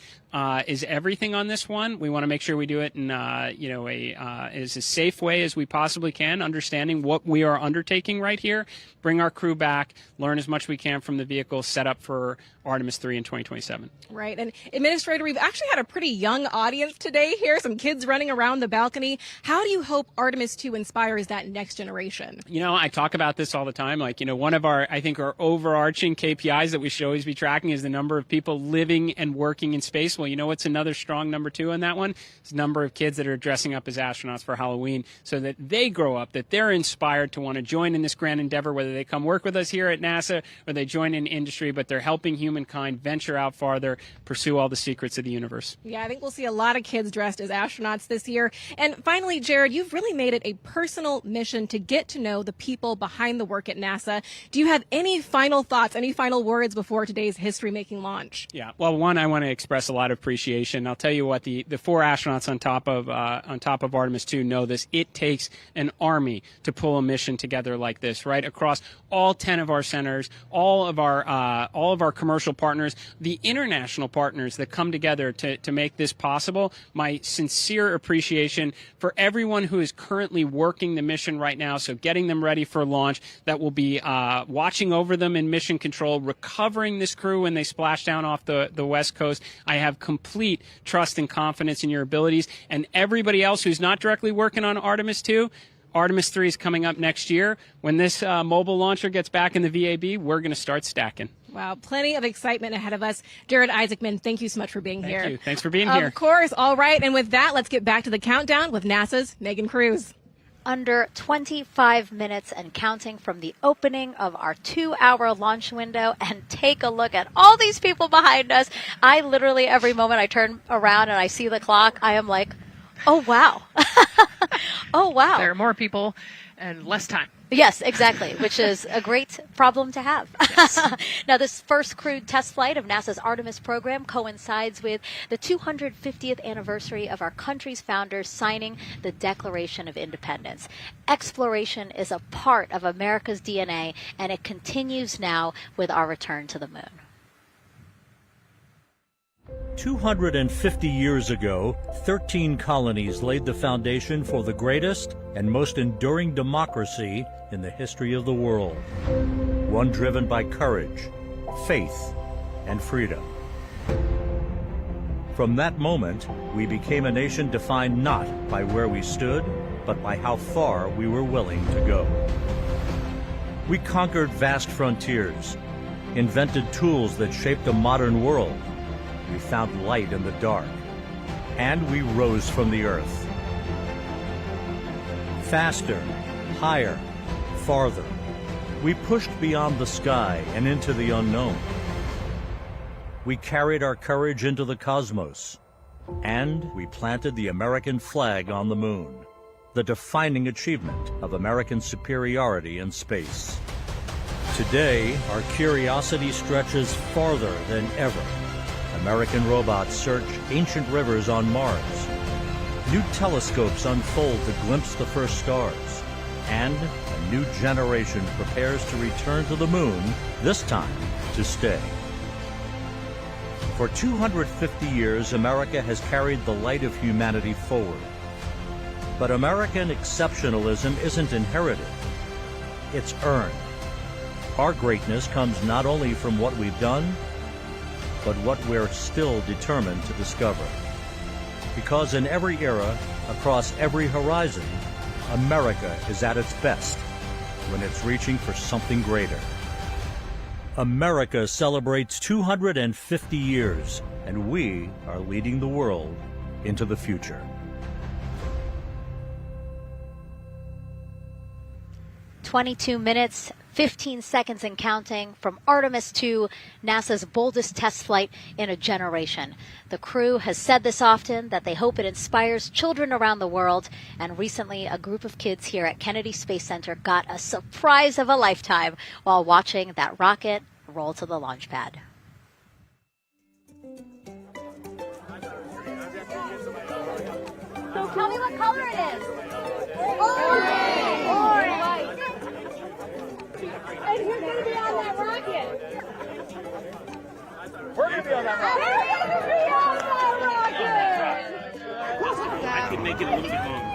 is everything on this one. We want to make sure we do it in as a safe way as we possibly can, understanding what we are undertaking right here. Bring our crew back, learn as much as we can from the vehicle, set up for Artemis 3 in 2027.
Right. And Administrator, we've actually had a pretty young audience today here, some kids running around the balcony. How do you hope Artemis 2 inspires that next generation? I talk about this all the time.
One of our overarching KPIs that we should always be tracking is the number of people living and working in space. Well, what's another strong number 2 on that one? It's the number of kids that are dressing up as astronauts for Halloween, so that they grow up, that they're inspired to want to join in this grand endeavor, whether they come work with us here at NASA or they join in industry, but they're helping humankind venture out farther, pursue all the secrets of the universe.
Yeah, I think we'll see a lot of kids dressed as astronauts this year. And finally, Jared, you've really made it a personal mission to get to know the people behind the work at NASA. Do you have any final thoughts, any final words before today's history-making launch?
Yeah, well, one, I want to express a lot of appreciation. I'll tell you what, the 4 astronauts on top of Artemis 2 know this. It takes an army to pull a mission together like this, right? Across all 10 of our centers, all of our commercial partners, the international partners that come together to make this possible. My sincere appreciation for everyone who is currently working the mission right now, so getting them ready for launch, that will be watching over them in mission control, recovering this crew when they splash down off the West Coast. I have complete trust and confidence in your abilities. And everybody else who's not directly working on Artemis 2, Artemis 3 is coming up next year. When this mobile launcher gets back in the VAB, we're going to start stacking.
Wow, plenty of excitement ahead of us. Jared Isaacman, thank you so much for being here.
Thank you. Thanks for being here.
Of course. All right. And with that, let's get back to the countdown with NASA's Megan Cruz.
Under 25 minutes and counting from the opening of our 2-hour launch window, and take a look at all these people behind us. I literally, every moment I turn around and I see the clock, I am like, oh, wow. Oh, wow.
There are more people and less time.
Yes, exactly, which is a great problem to have. Yes. Now, this first crewed test flight of NASA's Artemis program coincides with the 250th anniversary of our country's founders signing the Declaration of Independence. Exploration is a part of America's DNA, and it continues now with our return to the moon.
250 years ago, 13 colonies laid the foundation for the greatest and most enduring democracy in the history of the world. One driven by courage, faith, and freedom. From that moment, we became a nation defined not by where we stood, but by how far we were willing to go. We conquered vast frontiers, invented tools that shaped a modern world. We found light in the dark, and we rose from the earth. Faster, higher, farther. We pushed beyond the sky and into the unknown. We carried our courage into the cosmos, and we planted the American flag on the moon, the defining achievement of American superiority in space. Today, our curiosity stretches farther than ever. American robots search ancient rivers on Mars. New telescopes unfold to glimpse the first stars. And a new generation prepares to return to the moon, this time to stay. For 250 years, America has carried the light of humanity forward. But American exceptionalism isn't inherited, it's earned. Our greatness comes not only from what we've done, but what we're still determined to discover. Because in every era, across every horizon, America is at its best when it's reaching for something greater. America celebrates 250 years, and we are leading the world into the future.
"22 minutes, 15 seconds and counting from Artemis II, NASA's boldest test flight in a generation. The crew has said this often, that they hope it inspires children around the world. And recently, a group of kids here at Kennedy Space Center got a surprise of a lifetime while watching that rocket roll to the launch pad.
So tell me what color it is.
Orange. And who's going to be on that rocket?
We're going to be on that rocket.
We're going to be on that rocket.
I could make it a little bit longer.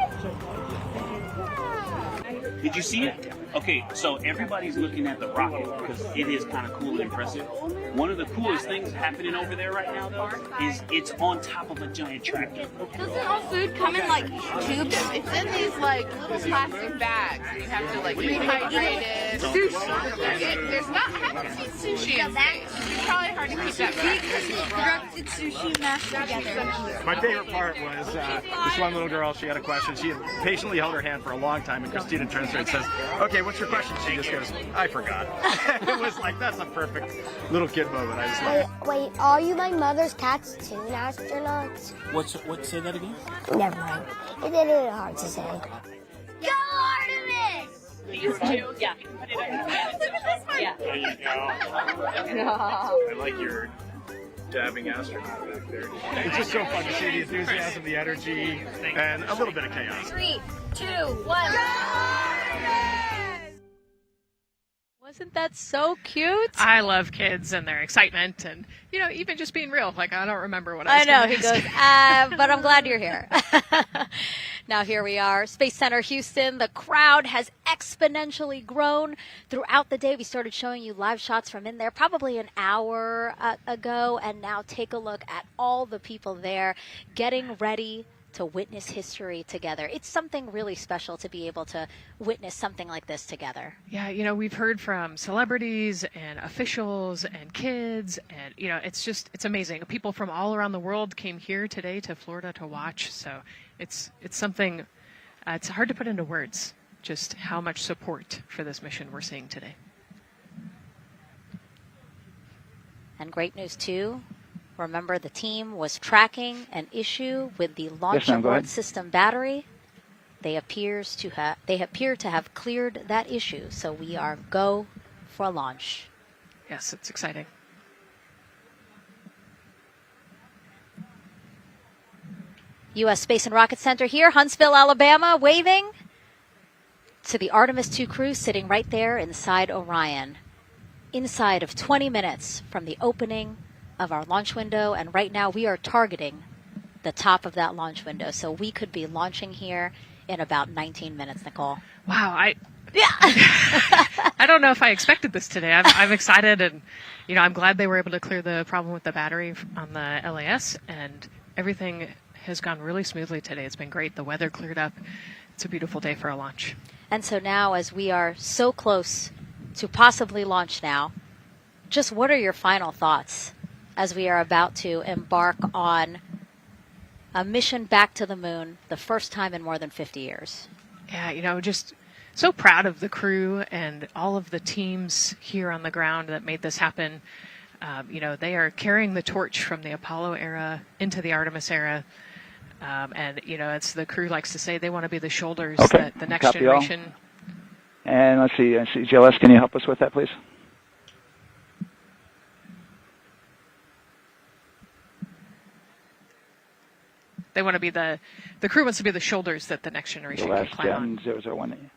Did you see it? Okay, so everybody's looking at the rocket because it is kind of cool and impressive. One of the coolest things happening over there right now, though, is it's on top of a giant tractor.
Doesn't all food come in like tubes? It's in these like little plastic bags. You have to like rehydrate it. Sushi. There's not. I haven't seen sushi in space. It's probably hard to keep that back.
Sushi mashed together.
My favorite part was this one little girl. She had a question. She had patiently held her hand for a long time, and Christina turns to her and says, "Okay, what's your question?" She just goes, "I forgot." It was like, that's a perfect little kid moment. I just love it.
Wait, are you my mother's cartoon astronauts?
What? Say that again?
Never mind. It's a little hard to say. Go Artemis!
These two? Yeah.
Look at this one.
Yeah. There you go.
I like your dabbing astronaut back there. It's just so fun to see the enthusiasm, the energy, and a little bit of chaos.
3, 2, 1.
Wasn't that so cute?
I love kids and their excitement and, you know, even just being real. Like, I don't remember what I was
know.
gonna
He
ask.
goes, but I'm glad you're here. Now here we are, Space Center Houston. The crowd has exponentially grown throughout the day. We started showing you live shots from in there probably an hour ago. And now take a look at all the people there getting ready to witness history together. It's something really special to be able to witness something like this together.
Yeah, you know, we've heard from celebrities and officials and kids, and, you know, it's amazing. People from all around the world came here today to Florida to watch, so it's something, it's hard to put into words, just how much support for this mission we're seeing today.
And great news, too. Remember, the team was tracking an issue with the launch abort system battery. They appear to have cleared that issue, so we are go for a launch.
Yes, it's exciting.
U.S. Space and Rocket Center here, Huntsville, Alabama, waving to the Artemis II crew sitting right there inside Orion. Inside of 20 minutes from the opening of our launch window, and right now we are targeting the top of that launch window, so we could be launching here in about 19 minutes, Nicole.
Wow, I don't know if I expected this today. I'm excited, and, you know, I'm glad they were able to clear the problem with the battery on the LAS, and everything has gone really smoothly today. It's been great. The weather cleared up. It's a beautiful day for a launch.
And so now, as we are so close to possibly launch now, just what are your final thoughts as we are about to embark on a mission back to the moon, the first time in more than 50 years?
Yeah, you know, just so proud of the crew and all of the teams here on the ground that made this happen. You know, they are carrying the torch from the Apollo era into the Artemis era. And, you know, it's the crew likes to say they want to be the shoulders that the next generation.
And let's see, JLS, can you help us with that, please?
They want to be the crew wants to be the shoulders that the next generation can climb on.
0018.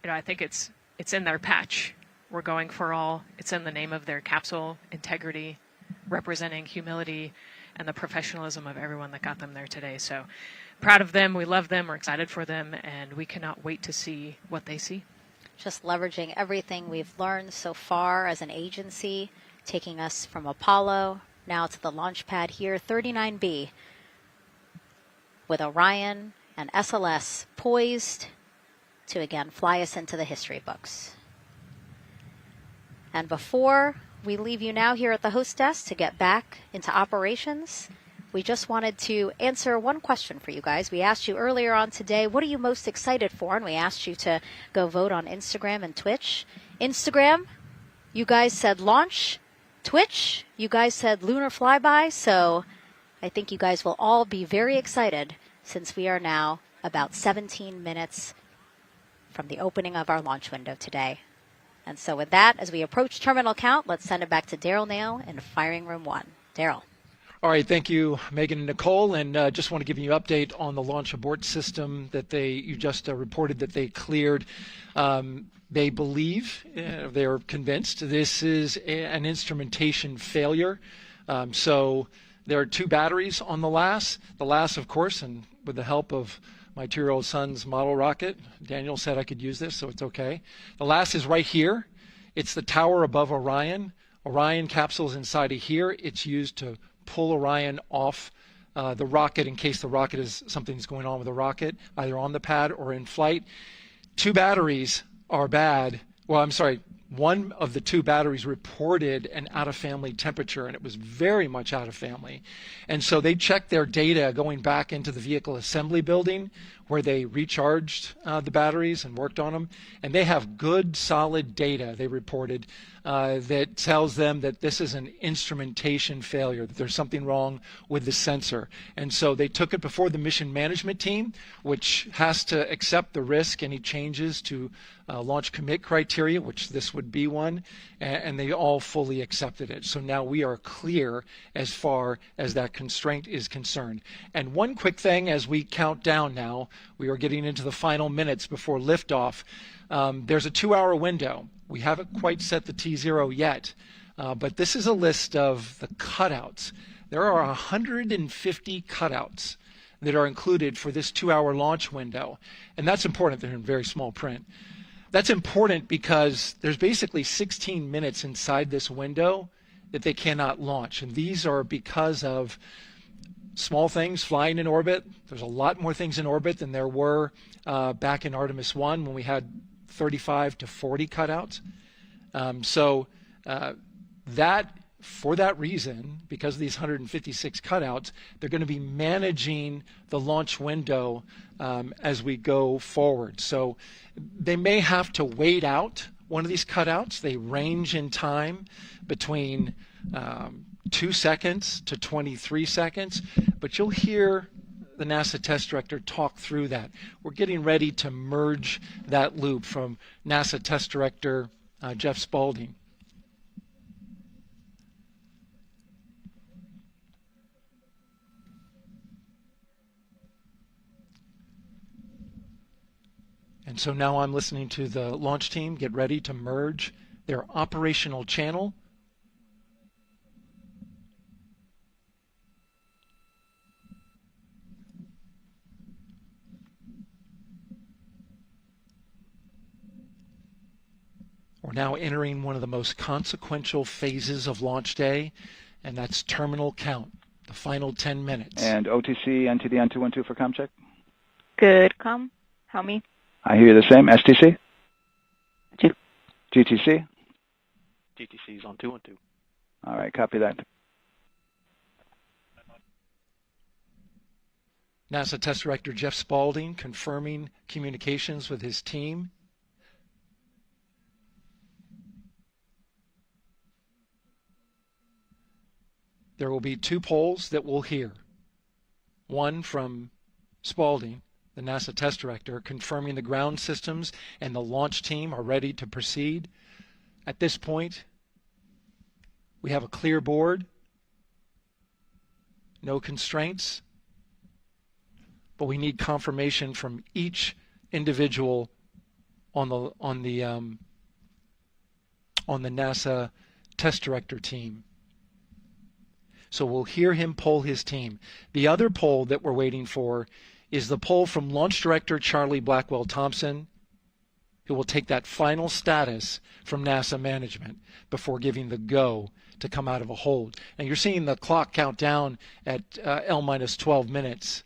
I think it's in their patch. We're going for all. It's in the name of their capsule, integrity, representing humility, and the professionalism of everyone that got them there today. So proud of them. We love them. We're excited for them, and we cannot wait to see what they see.
Just leveraging everything we've learned so far as an agency, taking us from Apollo now to the launch pad here, 39B, with Orion and SLS poised to again fly us into the history books. And before we leave you now here at the host desk to get back into operations, we just wanted to answer one question for you guys. We asked you earlier on today, what are you most excited for? And we asked you to go vote on Instagram and Twitch. Instagram, you guys said launch. Twitch, you guys said lunar flyby. So I think you guys will all be very excited since we are now about 17 minutes from the opening of our launch window today. And so with that, as we approach terminal count, let's send it back to Daryl Nail in firing room 1. Daryl.
All right, thank you, Megan and Nicole, and just want to give you an update on the launch abort system that you just reported that they cleared. They believe, they're convinced, this is an instrumentation failure. So there are 2 batteries on the LAS. The LAS, of course, and with the help of my 2-year-old son's model rocket, Daniel said I could use this, so it's okay. The LAS is right here. It's the tower above Orion. Orion capsule's inside of here. It's used to pull Orion off the rocket in case the rocket is something's going on with the rocket, either on the pad or in flight. 2 batteries are bad. Well, I'm sorry. One of the 2 batteries reported an out-of-family temperature, and it was very much out of family. And so they checked their data going back into the vehicle assembly building where they recharged the batteries and worked on them. And they have good, solid data, they reported, that tells them that this is an instrumentation failure, that there's something wrong with the sensor. And so they took it before the mission management team, which has to accept the risk, any changes to launch commit criteria, which this would be one, and they all fully accepted it. So now we are clear as far as that constraint is concerned. And one quick thing as we count down now, we are getting into the final minutes before liftoff. There's a 2-hour window. We haven't quite set the T0 yet, but this is a list of the cutouts. There are 150 cutouts that are included for this 2-hour launch window, and that's important. They're in very small print. That's important because there's basically 16 minutes inside this window that they cannot launch, and these are because of small things flying in orbit. There's a lot more things in orbit than there were back in Artemis I when we had 35 to 40 cutouts. For that reason, because of these 156 cutouts, they're going to be managing the launch window as we go forward. So they may have to wait out one of these cutouts. They range in time between 2 seconds to 23 seconds, but you'll hear the NASA test director talk through that. We're getting ready to merge that loop from NASA test director Jeff Spaulding. And so now I'm listening to the launch team get ready to merge their operational channel We're now entering one of the most consequential phases of launch day, and that's terminal count, the final 10 minutes.
And OTC, NTD, N212 for comm check?
Good, comm. Help me.
I hear you the same. STC? GTC?
GTC is on 212.
All right, copy that.
NASA Test Director Jeff Spaulding confirming communications with his team. There will be 2 polls that we'll hear. One from Spaulding, the NASA Test Director, confirming the ground systems and the launch team are ready to proceed. At this point, we have a clear board. no constraints, but we need confirmation from each individual on the NASA test director team. So we'll hear him poll his team. The other poll that we're waiting for is the poll from Launch Director Charlie Blackwell Thompson, who will take that final status from NASA management before giving the go to come out of a hold. And you're seeing the clock count down at L-12 minutes.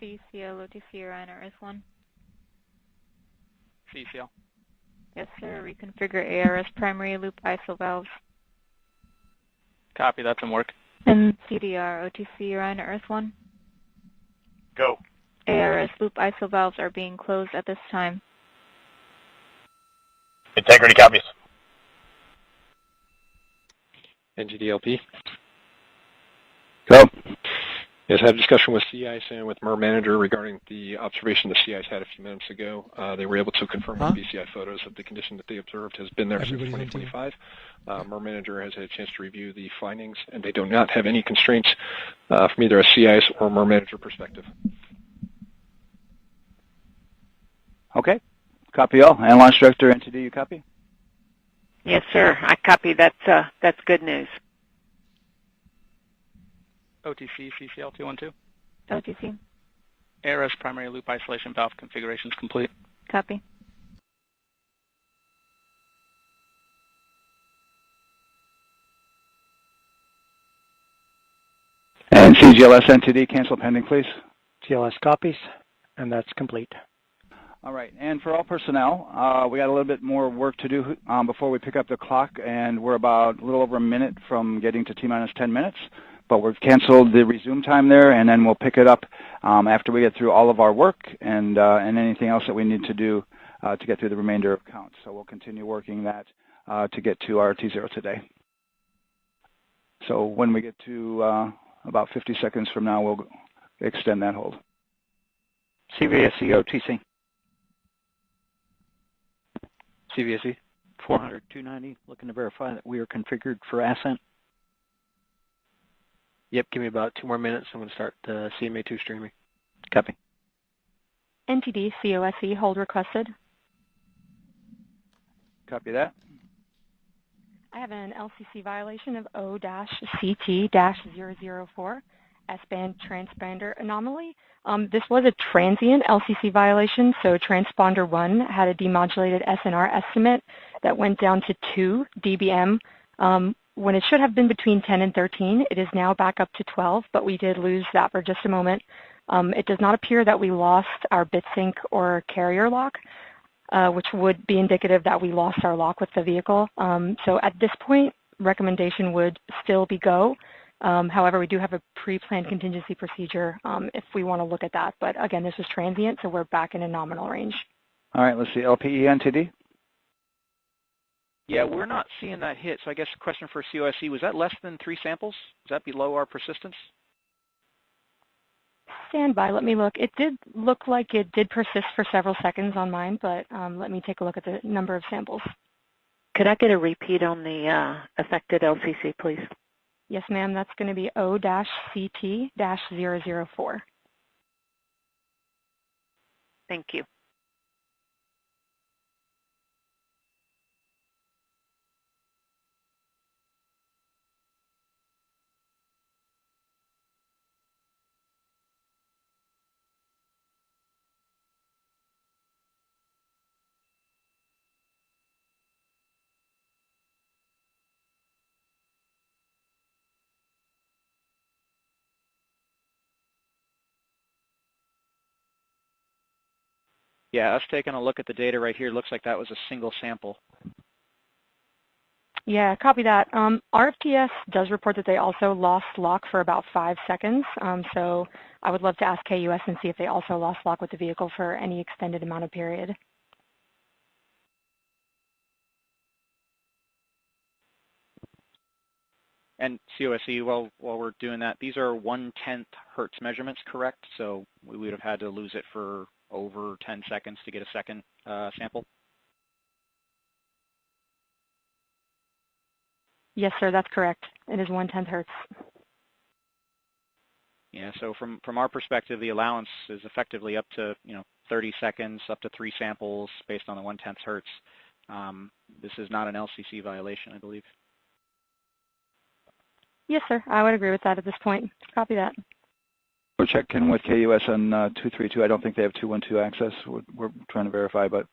CCL, OTC, Orion, RS1.
CCL.
Yes, sir. Reconfigure ARS primary loop ISO valves.
Copy, that's in work.
And CDR, OTC, Orion, RS1.
Go.
ARS loop ISO valves are being closed at this time.
Integrity copies.
NGDLP.
Go.
Yes, I had a discussion with sea ice and with MER manager regarding the observation the sea ice had a few minutes ago. They were able to confirm with BCI photos that the condition that they observed has been there since 2025. MER manager has had a chance to review the findings, and they do not have any constraints from either a sea ice or MER manager perspective.
Okay. Copy all. And Launch Director, NTD, you copy?
Yes, sir. I copy. That's good news.
OTC, CCL 212.
OTC.
ARS primary loop isolation valve configurations complete.
Copy.
And CGLS, NTD, cancel pending, please.
GLS copies, and that's complete.
All right, and for all personnel, we got a little bit more work to do before we pick up the clock, and we're about a little over a minute from getting to T-minus 10 minutes, but we've canceled the resume time there, and then we'll pick it up after we get through all of our work and anything else that we need to do to get through the remainder of counts. So we'll continue working that to get to our T0 today. So when we get to about 50 seconds from now, we'll extend that hold.
CVSE OTC.
CVSE.
400-290, looking to verify that we are configured for ascent.
Yep, give me about 2 more minutes. I'm going to start CMA2 streaming.
Copy.
NTD, COSE, hold requested.
Copy that.
I have an LCC violation of O-CT-004, S-band transponder anomaly. This was a transient LCC violation, so transponder 1 had a demodulated SNR estimate that went down to 2 dBm when it should have been between 10 and 13. It is now back up to 12, but we did lose that for just a moment. It does not appear that we lost our bit sync or carrier lock, which would be indicative that we lost our lock with the vehicle. So at this point, recommendation would still be go. However, we do have a pre-planned contingency procedure if we want to look at that. But again, this was transient, so we're back in a nominal range.
All right, let's see. LPE, NTD?
Yeah, we're not seeing that hit. So I guess the question for COSE, was that less than 3 samples? Is that below our persistence?
Stand by. Let me look. It did look like it did persist for several seconds on mine, but let me take a look at the number of samples.
Could I get a repeat on the affected LCC, please?
Yes, ma'am. That's going to be O-CT-004.
Thank you.
Yeah, us taking a look at the data right here, looks like that was a single sample.
Yeah, copy that. RFTS does report that they also lost lock for about 5 seconds. So I would love to ask KUS and see if they also lost lock with the vehicle for any extended amount of period.
And COSE, while we're doing that, these are 1/10 hertz measurements, correct? So we would have had to lose it for over 10 seconds to get a second sample?
Yes, sir, that's correct. It is 1/10 hertz.
Yeah, so from our perspective, the allowance is effectively up to 30 seconds, up to 3 samples based on the 1/10 hertz. This is not an LCC violation, I believe.
Yes, sir. I would agree with that at this point. Copy that.
We're checking with KUS on 232. I don't think they have 212 access. We're trying to verify, but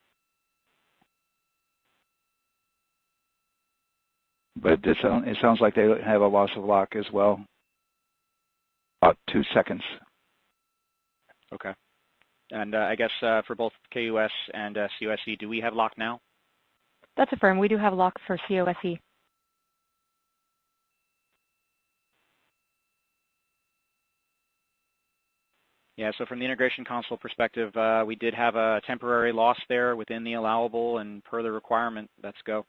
it sounds like they have a loss of lock as well. About 2 seconds.
Okay. And I guess for both KUS and COSE, do we have lock now?
That's affirmed. We do have lock for COSE.
Yeah, so from the integration console perspective, we did have a temporary loss there within the allowable, and per the requirement, let's go.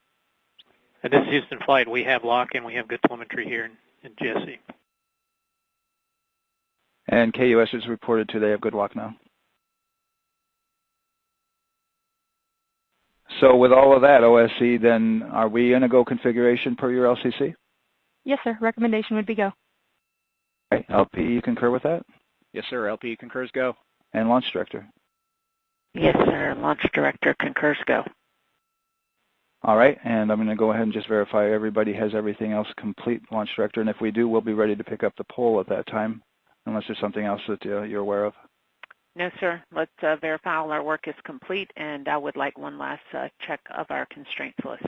And this is Houston Flight. We have lock and we have good telemetry here in GSE.
And KUS is reported to they have good lock now. So with all of that, OSC, then are we in a go configuration per your LCC?
Yes, sir. Recommendation would be go.
Okay. LP, you concur with that?
Yes, sir. LP concurs go.
And Launch Director?
Yes, sir. Launch Director concurs go.
All right, and I'm going to go ahead and just verify everybody has everything else complete, Launch Director, and if we do, we'll be ready to pick up the poll at that time, unless there's something else that you're aware of.
No, sir. Let's verify all our work is complete, and I would like one last check of our constraints list.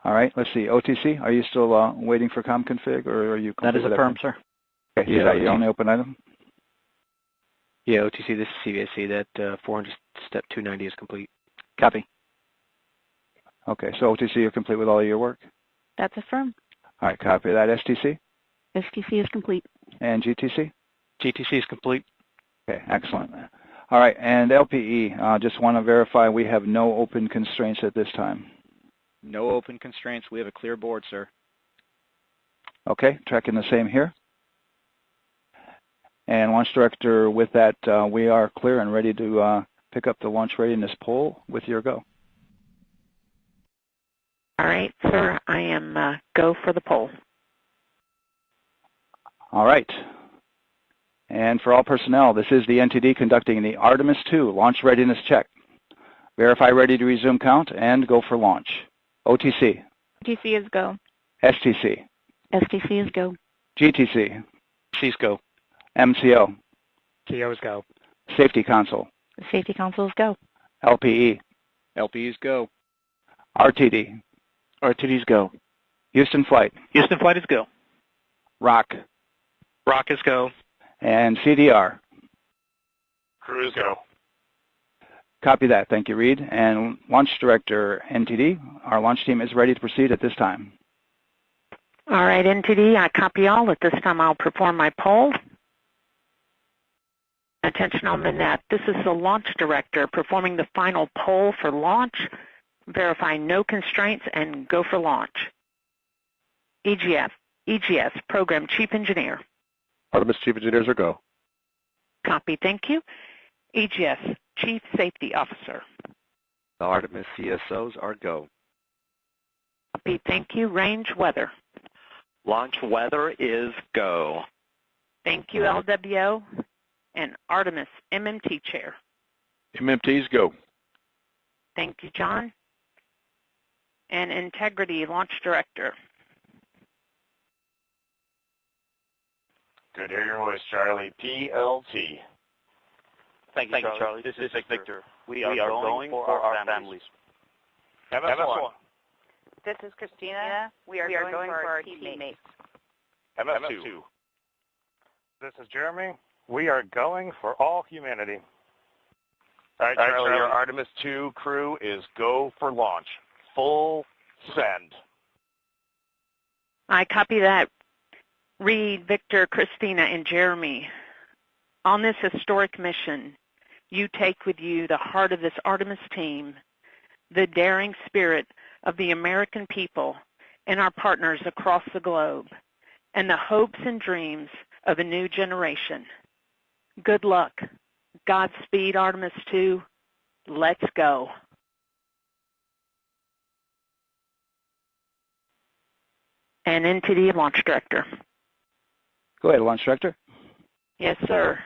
All right, let's see. OTC, are you still waiting for ComConfig, or are you?
That is affirmed, sir.
Okay, is that your only open item?
Yeah, OTC, this is CVSC. That 400 step 290 is complete.
Copy. Okay, so OTC, you're complete with all of your work?
That's affirmed.
All right, copy that. STC?
STC is complete.
And GTC?
GTC is complete.
Okay, excellent. All right, and LPE, just want to verify we have no open constraints at this time.
No open constraints. We have a clear board, sir.
Okay, tracking the same here. And Launch Director, with that, we are clear and ready to pick up the launch readiness poll with your go.
All right, sir. I am go for the poll.
All right. And for all personnel, this is the NTD conducting the Artemis II launch readiness check. Verify ready to resume count and go for launch. OTC.
OTC is go.
STC.
STC is go.
GTC.
C's go.
MCO.
TO's go.
Safety Console.
The Safety Console is go.
LPE.
LPE's go.
RTD.
RTD's go.
Houston Flight.
Houston Flight is go.
ROC.
ROC is go.
And CDR.
Crew is go.
Copy that. Thank you, Reed. And Launch Director, NTD, our launch team is ready to proceed at this time.
All right, NTD, I copy all. At this time, I'll perform my poll. Attention on the net. This is the Launch Director performing the final poll for launch, verifying no constraints, and go for launch. EGS, Program Chief Engineer.
Artemis Chief Engineers are go.
Copy, thank you. EGS, Chief Safety Officer.
The Artemis CSOs are go.
Copy, thank you. Range Weather.
Launch weather is go.
Thank you, LWO. And Artemis MMT Chair.
MMT's go.
Thank you, John. And Integrity Launch Director.
Good to hear your voice, Charlie. PLT.
Thank you, Charlie. This is Victor. We are going for our families.
MS1.
This is Christina. We are going for our teammates.
MS2. This is Jeremy. We are going for all humanity. All right, Charlie, your Artemis II crew is go for launch. Full send.
I copy that. Reed, Victor, Christina, and Jeremy. On this historic mission, you take with you the heart of this Artemis team, the daring spirit of the American people and our partners across the globe, and the hopes and dreams of a new generation. Good luck. Godspeed, Artemis II. Let's go. And NTD Launch Director.
Go ahead, Launch Director.
Yes, sir.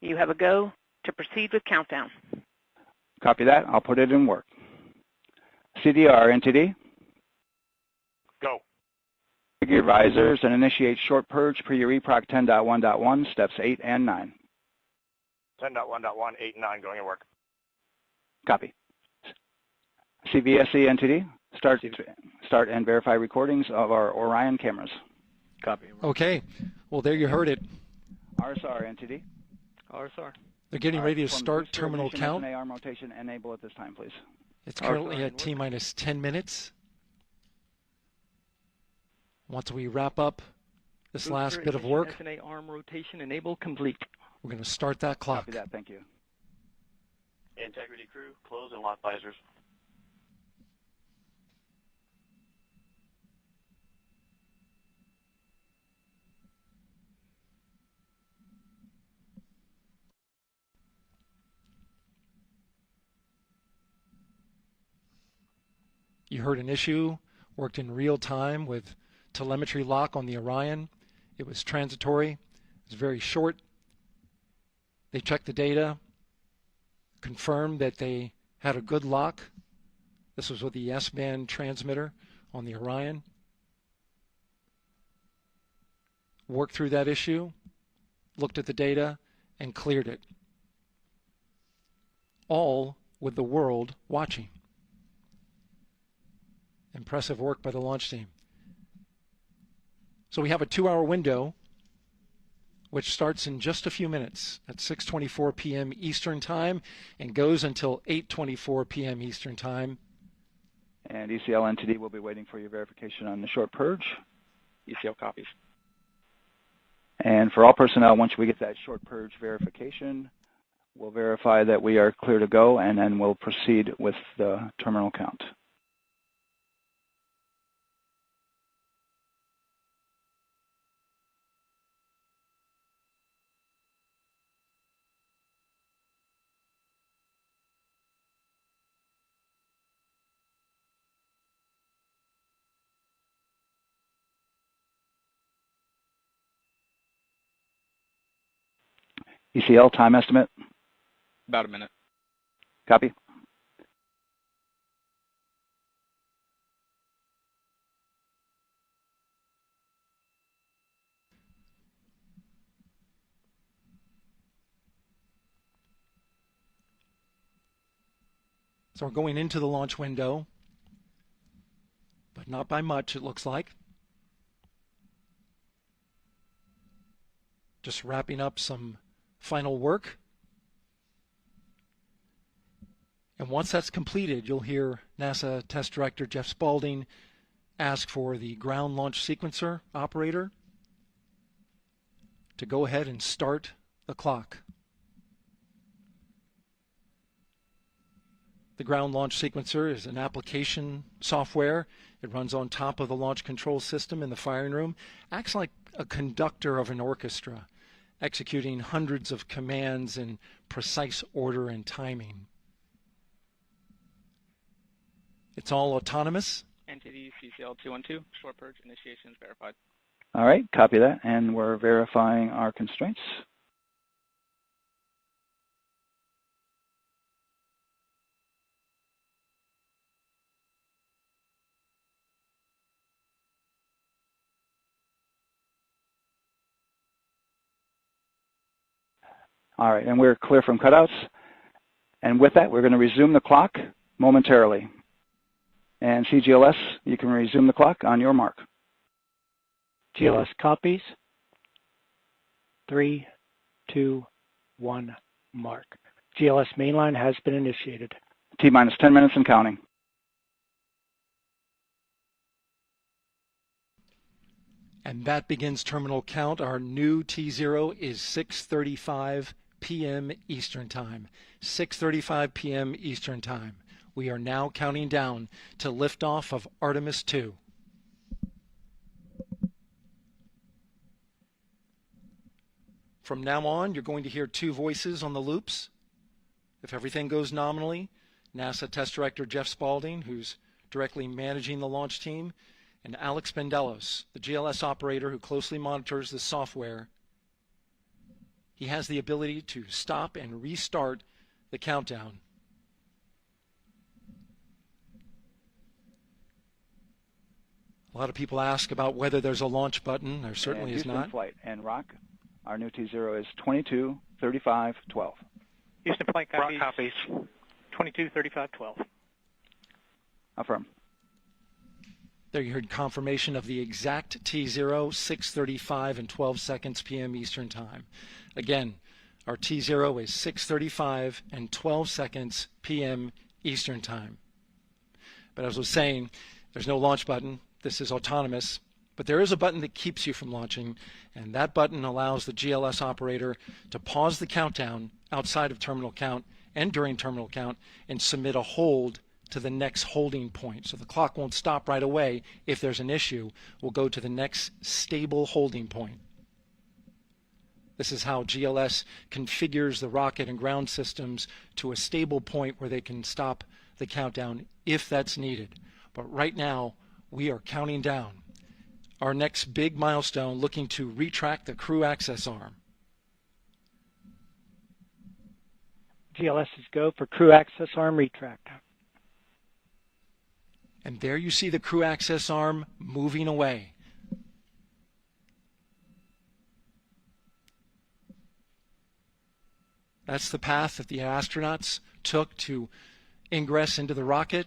You have a go to proceed with countdown.
Copy that. I'll put it in work. CDR NTD.
Go.
Your risers and initiate short purge per your EPROC 10.1.1, steps 8 and 9.
10.1.1, 8 and 9 going to work.
Copy. CVSE NTD. Start and verify recordings of our Orion cameras.
Copy.
Okay. Well, there you heard it.
RSR NTD.
RSR.
They're getting ready to start terminal count.
arm rotation enable at this time, please.
It's currently at T-minus 10 minutes. Once we wrap up this last bit of work,
SNA arm rotation enable complete.
we're going to start that clock.
Copy that. Thank you.
Integrity crew, close and lock visors.
You heard an issue, worked in real time with telemetry lock on the Orion. It was transitory. It was very short. They checked the data, confirmed that they had a good lock. This was with the S-band transmitter on the Orion. Worked through that issue, looked at the data, and cleared it. All with the world watching. Impressive work by the launch team. So we have a 2-hour window, which starts in just a few minutes at 6:24 p.m. Eastern Time and goes until 8:24 p.m. Eastern Time.
And ECL NTD will be waiting for your verification on the short purge.
ECL copies.
And for all personnel, once we get that short purge verification, we'll verify that we are clear to go, and then we'll proceed with the terminal count. ECL time estimate?
About a minute.
Copy.
So we're going into the launch window, but not by much, it looks like. Just wrapping up some final work. And once that's completed, you'll hear NASA Test Director Jeff Spaulding ask for the ground launch sequencer operator to go ahead and start the clock. The ground launch sequencer is an application software. It runs on top of the launch control system in the firing room. Acts like a conductor of an orchestra, executing hundreds of commands in precise order and timing. It's all autonomous.
NTD CCL 212, short purge initiation is verified.
All right, copy that, and we're verifying our constraints. All right, and we're clear from cutouts. And with that, we're going to resume the clock momentarily. And CGLS, you can resume the clock on your mark.
GLS copies. 3, 2, 1, mark. GLS mainline has been initiated.
T-minus 10 minutes and counting.
And that begins terminal count. Our new T0 is 6:35 p.m. Eastern Time. 6:35 p.m. Eastern Time. We are now counting down to liftoff of Artemis II. From now on, you're going to hear two voices on the loops. If everything goes nominally, NASA Test Director Jeff Spaulding, who's directly managing the launch team, And Alex Bendelos, the GLS operator who closely monitors the software, he has the ability to stop and restart the countdown. A lot of people ask about whether there's a launch button. There certainly is not.
Houston flight and Rock, our new T0 is 22:35:12.
Houston flight copies.
Rock copies.
22:35:12.
Affirm.
There you heard confirmation of the exact T0, 6:35 and 12 seconds p.m. Eastern Time. Again, our T0 is 6:35 and 12 seconds p.m. Eastern Time. But as I was saying, there's no launch button. This is autonomous. But there is a button that keeps you from launching, and that button allows the GLS operator to pause the countdown outside of terminal count and during terminal count and submit a hold to the next holding point. So the clock won't stop right away. If there's an issue, we'll go to the next stable holding point. This is how GLS configures the rocket and ground systems to a stable point where they can stop the countdown if that's needed. But right now, we are counting down our next big milestone, looking to retract the crew access arm.
GLS is go for crew access arm retract.
And there you see the crew access arm moving away. That's the path that the astronauts took to ingress into the rocket.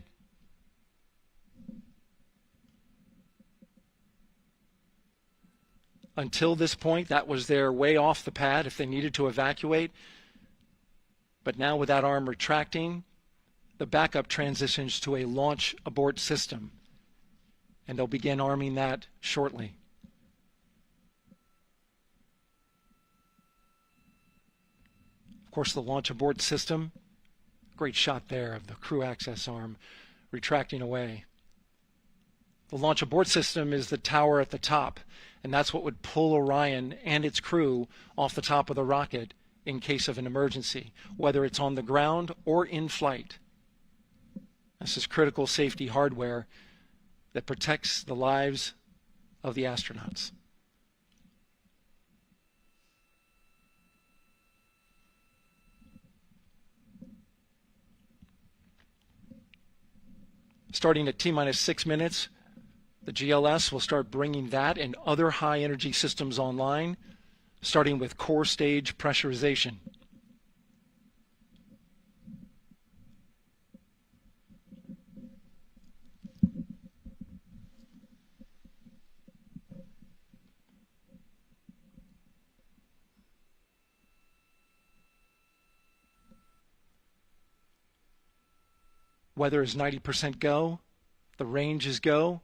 Until this point, that was their way off the pad if they needed to evacuate. But now with that arm retracting, the backup transitions to a launch abort system. And they'll begin arming that shortly. Of course, the launch abort system, great shot there of the crew access arm retracting away. The launch abort system is the tower at the top, and that's what would pull Orion and its crew off the top of the rocket in case of an emergency, whether it's on the ground or in flight. This is critical safety hardware that protects the lives of the astronauts. Starting at T-minus 6 minutes, the GLS will start bringing that and other high-energy systems online, starting with core stage pressurization. Weather is 90% go. The range is go.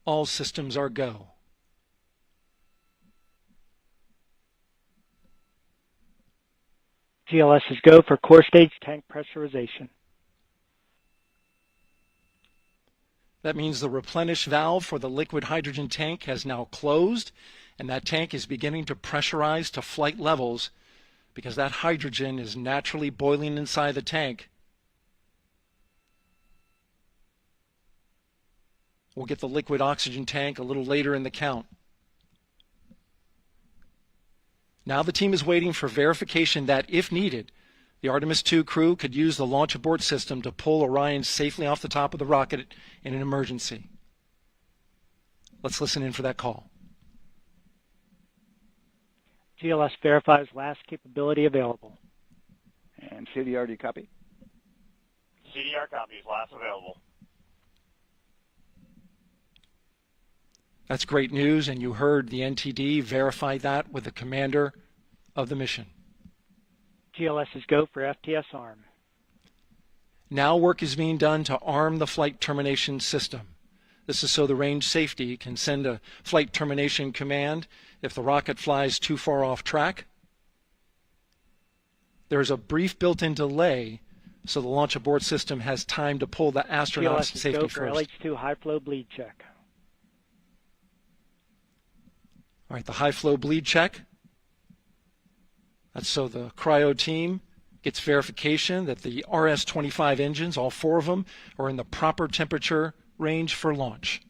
All systems are go.
GLS is go for core stage tank pressurization.
That means the replenish valve for the liquid hydrogen tank has now closed, and that tank is beginning to pressurize to flight levels because that hydrogen is naturally boiling inside the tank. We'll get the liquid oxygen tank a little later in the count. Now the team is waiting for verification that, if needed, the Artemis II crew could use the launch abort system to pull Orion safely off the top of the rocket in an emergency. Let's listen in for that call.
GLS verifies last capability available.
And CDR, do you copy?
CDR copies, last available.
That's great news, and you heard the NTD verify that with the commander of the mission.
GLS is go for FTS arm.
Now work is being done to arm the flight termination system. This is so the range safety can send a flight termination command if the rocket flies too far off track. There is a brief built-in delay so the launch abort system has time to pull the astronauts to safety first.
GLS is go for LH2 high flow bleed check.
All right, the high flow bleed check. That's so the cryo team gets verification that the RS-25 engines, all four of them, are in the proper temperature range for launch.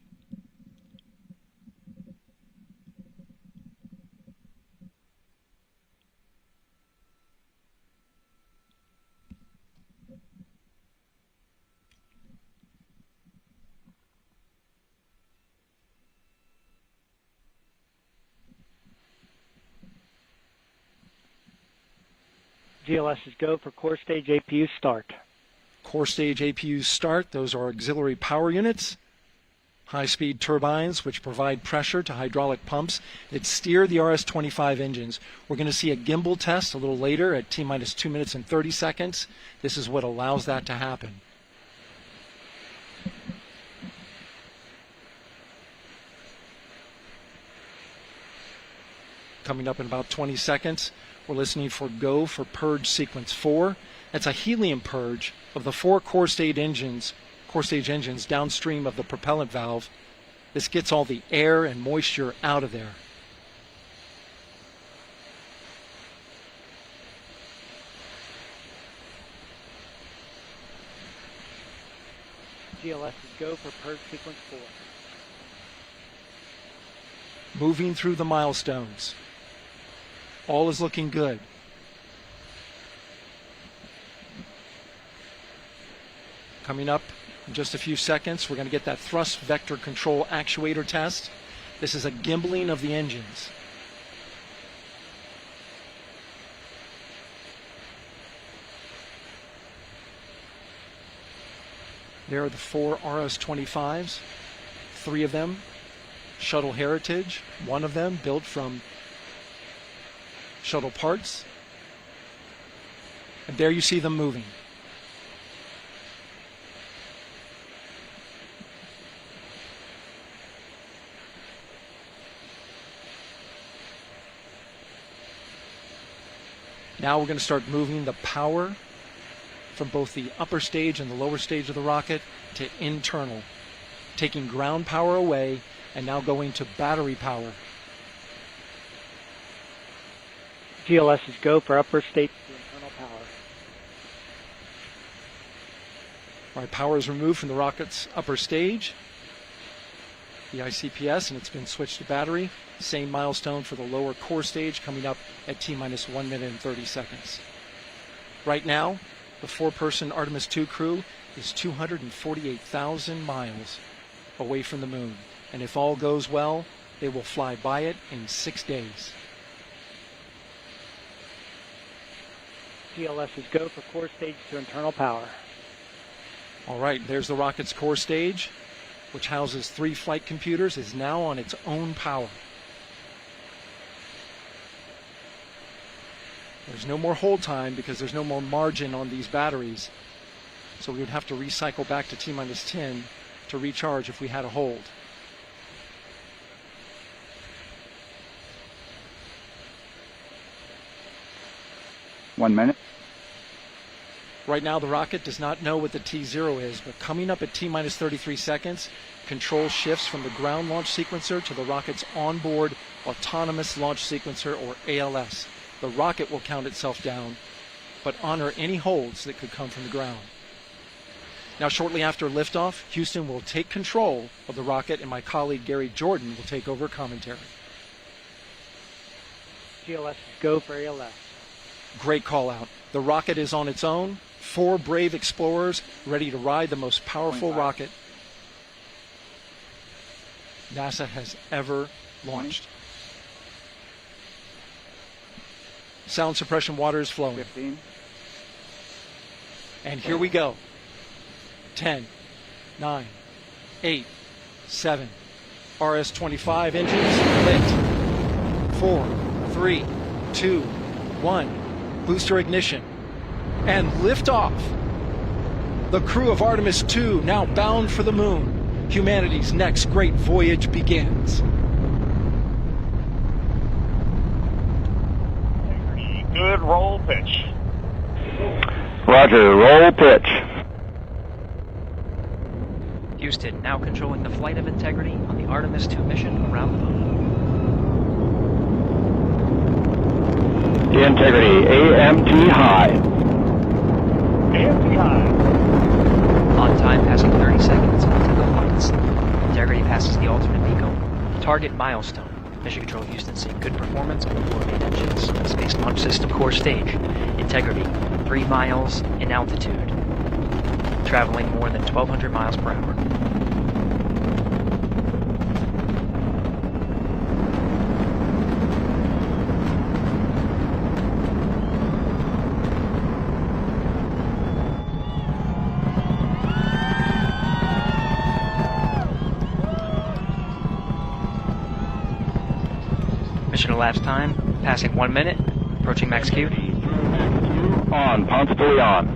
GLS is go for core stage APU start.
Core stage APUs start. Those are auxiliary power units, high-speed turbines which provide pressure to hydraulic pumps that steer the RS-25 engines. We're going to see a gimbal test a little later at T-minus 2 minutes and 30 seconds. This is what allows that to happen. Coming up in about 20 seconds, we're listening for go for purge sequence 4. That's a helium purge of the 4 core stage engines downstream of the propellant valve. This gets all the air and moisture out of there.
GLS is go for purge sequence 4.
Moving through the milestones. All is looking good. Coming up in just a few seconds, we're going to get that thrust vector control actuator test. This is a gimbaling of the engines. There are the 4 RS-25s, 3 of them Shuttle Heritage, 1 of them built from shuttle parts. And there you see them moving. Now we're going to start moving the power from both the upper stage and the lower stage of the rocket to internal, taking ground power away and now going to battery power.
GLS is go for upper stage to internal power.
All right, power is removed from the rocket's upper stage, the ICPS, and it's been switched to battery. Same milestone for the lower core stage coming up at T-minus 1 minute and 30 seconds. Right now, the 4-person Artemis II crew is 248,000 miles away from the moon. And if all goes well, they will fly by it in 6 days.
GLS is go for core stage to internal power.
All right, there's the rocket's core stage, which houses 3 flight computers, is now on its own power. There's no more hold time because there's no more margin on these batteries. So we would have to recycle back to T-minus 10 to recharge if we had a hold.
One minute.
Right now the rocket does not know what the T0 is, but coming up at T-minus 33 seconds, control shifts from the ground launch sequencer to the rocket's onboard autonomous launch sequencer, or ALS. The rocket will count itself down, but honor any holds that could come from the ground. Now, shortly after liftoff, Houston will take control of the rocket, and my colleague Gary Jordan will take over commentary.
GLS is go for ALS.
Great call out. The rocket is on its own. 4 brave explorers ready to ride the most powerful rocket NASA has ever launched. Sound suppression water is flowing.
15.
And here we go. 10, 9, 8, 7. RS-25 engines lit. 4, 3, 2, 1. Booster ignition. And liftoff. The crew of Artemis II now bound for the moon. Humanity's next great voyage begins.
Good roll pitch.
Roger, roll pitch.
Houston now controlling the flight of integrity on the Artemis II mission around the moon.
Integrity, AMT high.
AMT high.
On time time, passing 30 seconds into the flights. Integrity passes the alternate MECO. Target milestone. Mission Control Houston seeing good performance on the 4 main engines. Space Launch System core stage. Integrity, 3 miles in altitude. Traveling more than 1,200 miles per hour. Mission elapsed time, passing 1 minute, approaching max Q.
On, Ponce de Leon.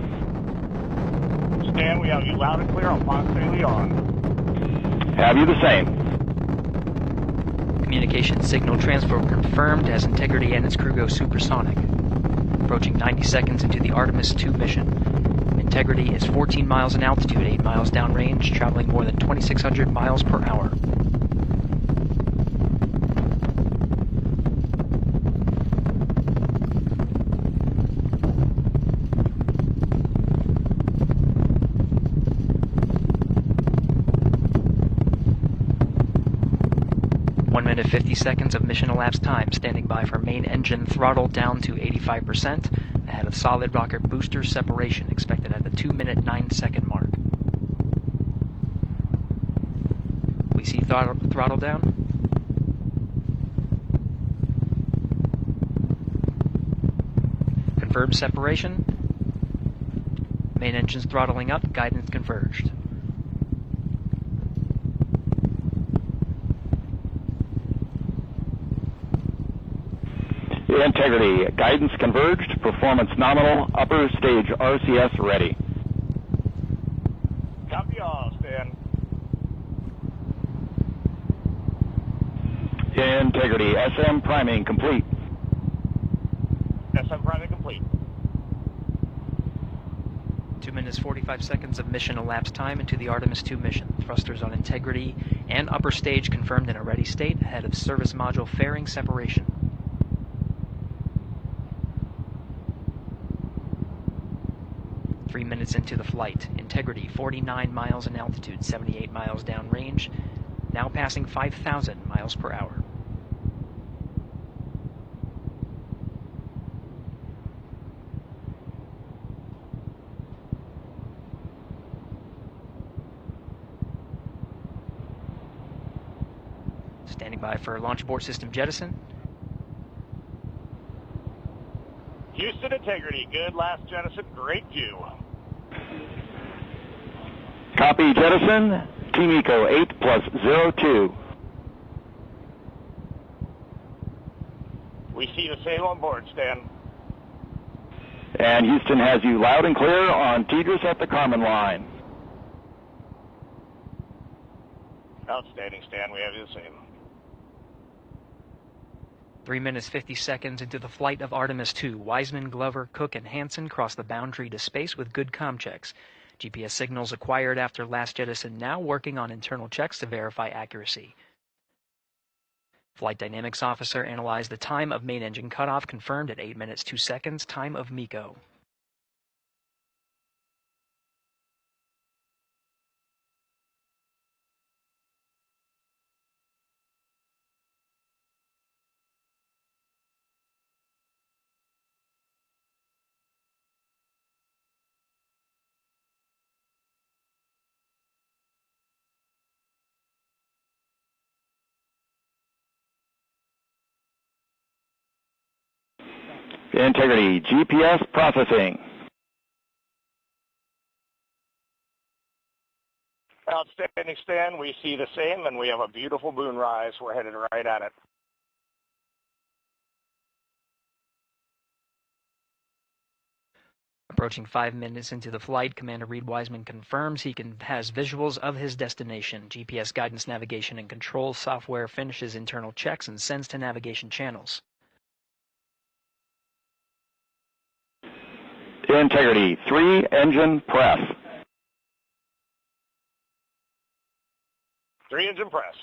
Stan, we have you loud and clear on Ponce de Leon.
Have you the same?
Communication signal transfer confirmed as Integrity and its crew go supersonic. Approaching 90 seconds into the Artemis II mission. Integrity is 14 miles in altitude, 8 miles downrange, traveling more than 2,600 miles per hour. Minute 50 seconds of mission elapsed time, standing by for main engine throttle down to 85%, ahead of solid rocket booster separation, expected at the 2-minute 9-second mark. We see throttle down. Confirmed separation. Main engine's throttling up, guidance converged.
Integrity, guidance converged, performance nominal, upper stage RCS ready.
Copy all, Stan.
Integrity, SM priming complete.
SM priming complete.
2 minutes 45 seconds of mission elapsed time into the Artemis II mission. Thrusters on Integrity and upper stage confirmed in a ready state, ahead of service module fairing separation. 3 minutes into the flight. Integrity, 49 miles in altitude, 78 miles downrange, now passing 5,000 miles per hour. Standing by for launch abort system jettison.
Houston Integrity, good last jettison, great view.
Copy jettison, Team Eco 8+02.
We see the same on board, Stan.
And Houston has you loud and clear on Tidris at the Kármán line.
Outstanding, Stan, we have you the same.
3 minutes 50 seconds into the flight of Artemis II, Wiseman, Glover, Cook, and Hansen cross the boundary to space with good comm checks. GPS signals acquired after last jettison now working on internal checks to verify accuracy. Flight Dynamics Officer analyzed the time of main engine cutoff, confirmed at 8 minutes 2 seconds, time of MECO.
Integrity, GPS processing.
Outstanding, Stan. We see the same, and we have a beautiful moonrise. We're headed right at it.
Approaching 5 minutes into the flight, Commander Reed Wiseman confirms he has visuals of his destination. GPS guidance, navigation, and control software finishes internal checks and sends to navigation channels.
Integrity, 3 engine press.
3 engine press.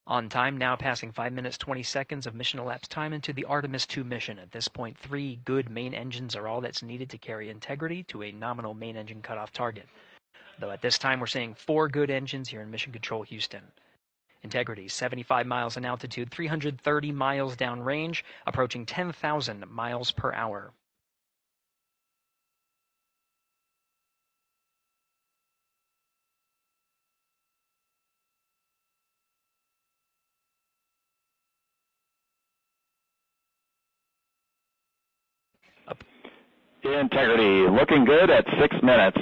On time, now passing 5 minutes 20 seconds of mission elapsed time into the Artemis II mission. At this point, 3 good main engines are all that's needed to carry Integrity to a nominal main engine cutoff target. Though at this time, we're seeing 4 good engines here in Mission Control Houston. Integrity, 75 miles in altitude, 330 miles downrange, approaching 10,000 miles per hour.
Integrity, looking good at 6 minutes.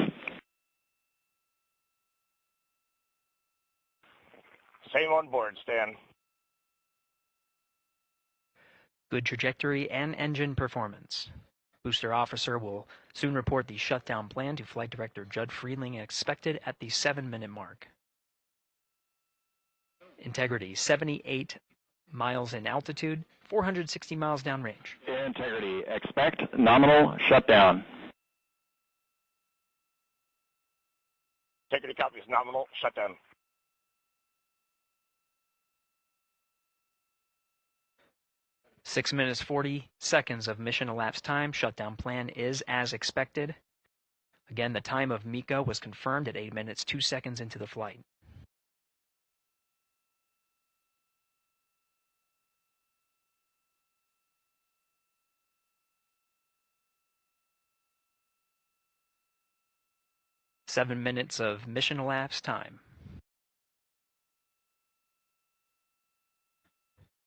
Same on board, Stan.
Good trajectory and engine performance. Booster officer will soon report the shutdown plan to Flight Director Judd Friedling, expected at the 7-minute mark. Integrity, 78 miles in altitude, 460 miles downrange.
Integrity, expect nominal shutdown.
Integrity copies nominal shutdown.
Six minutes 40 seconds of mission elapsed time. Shutdown plan is as expected. Again, the time of MECO was confirmed at 8 minutes 2 seconds into the flight. Seven minutes of mission elapsed time.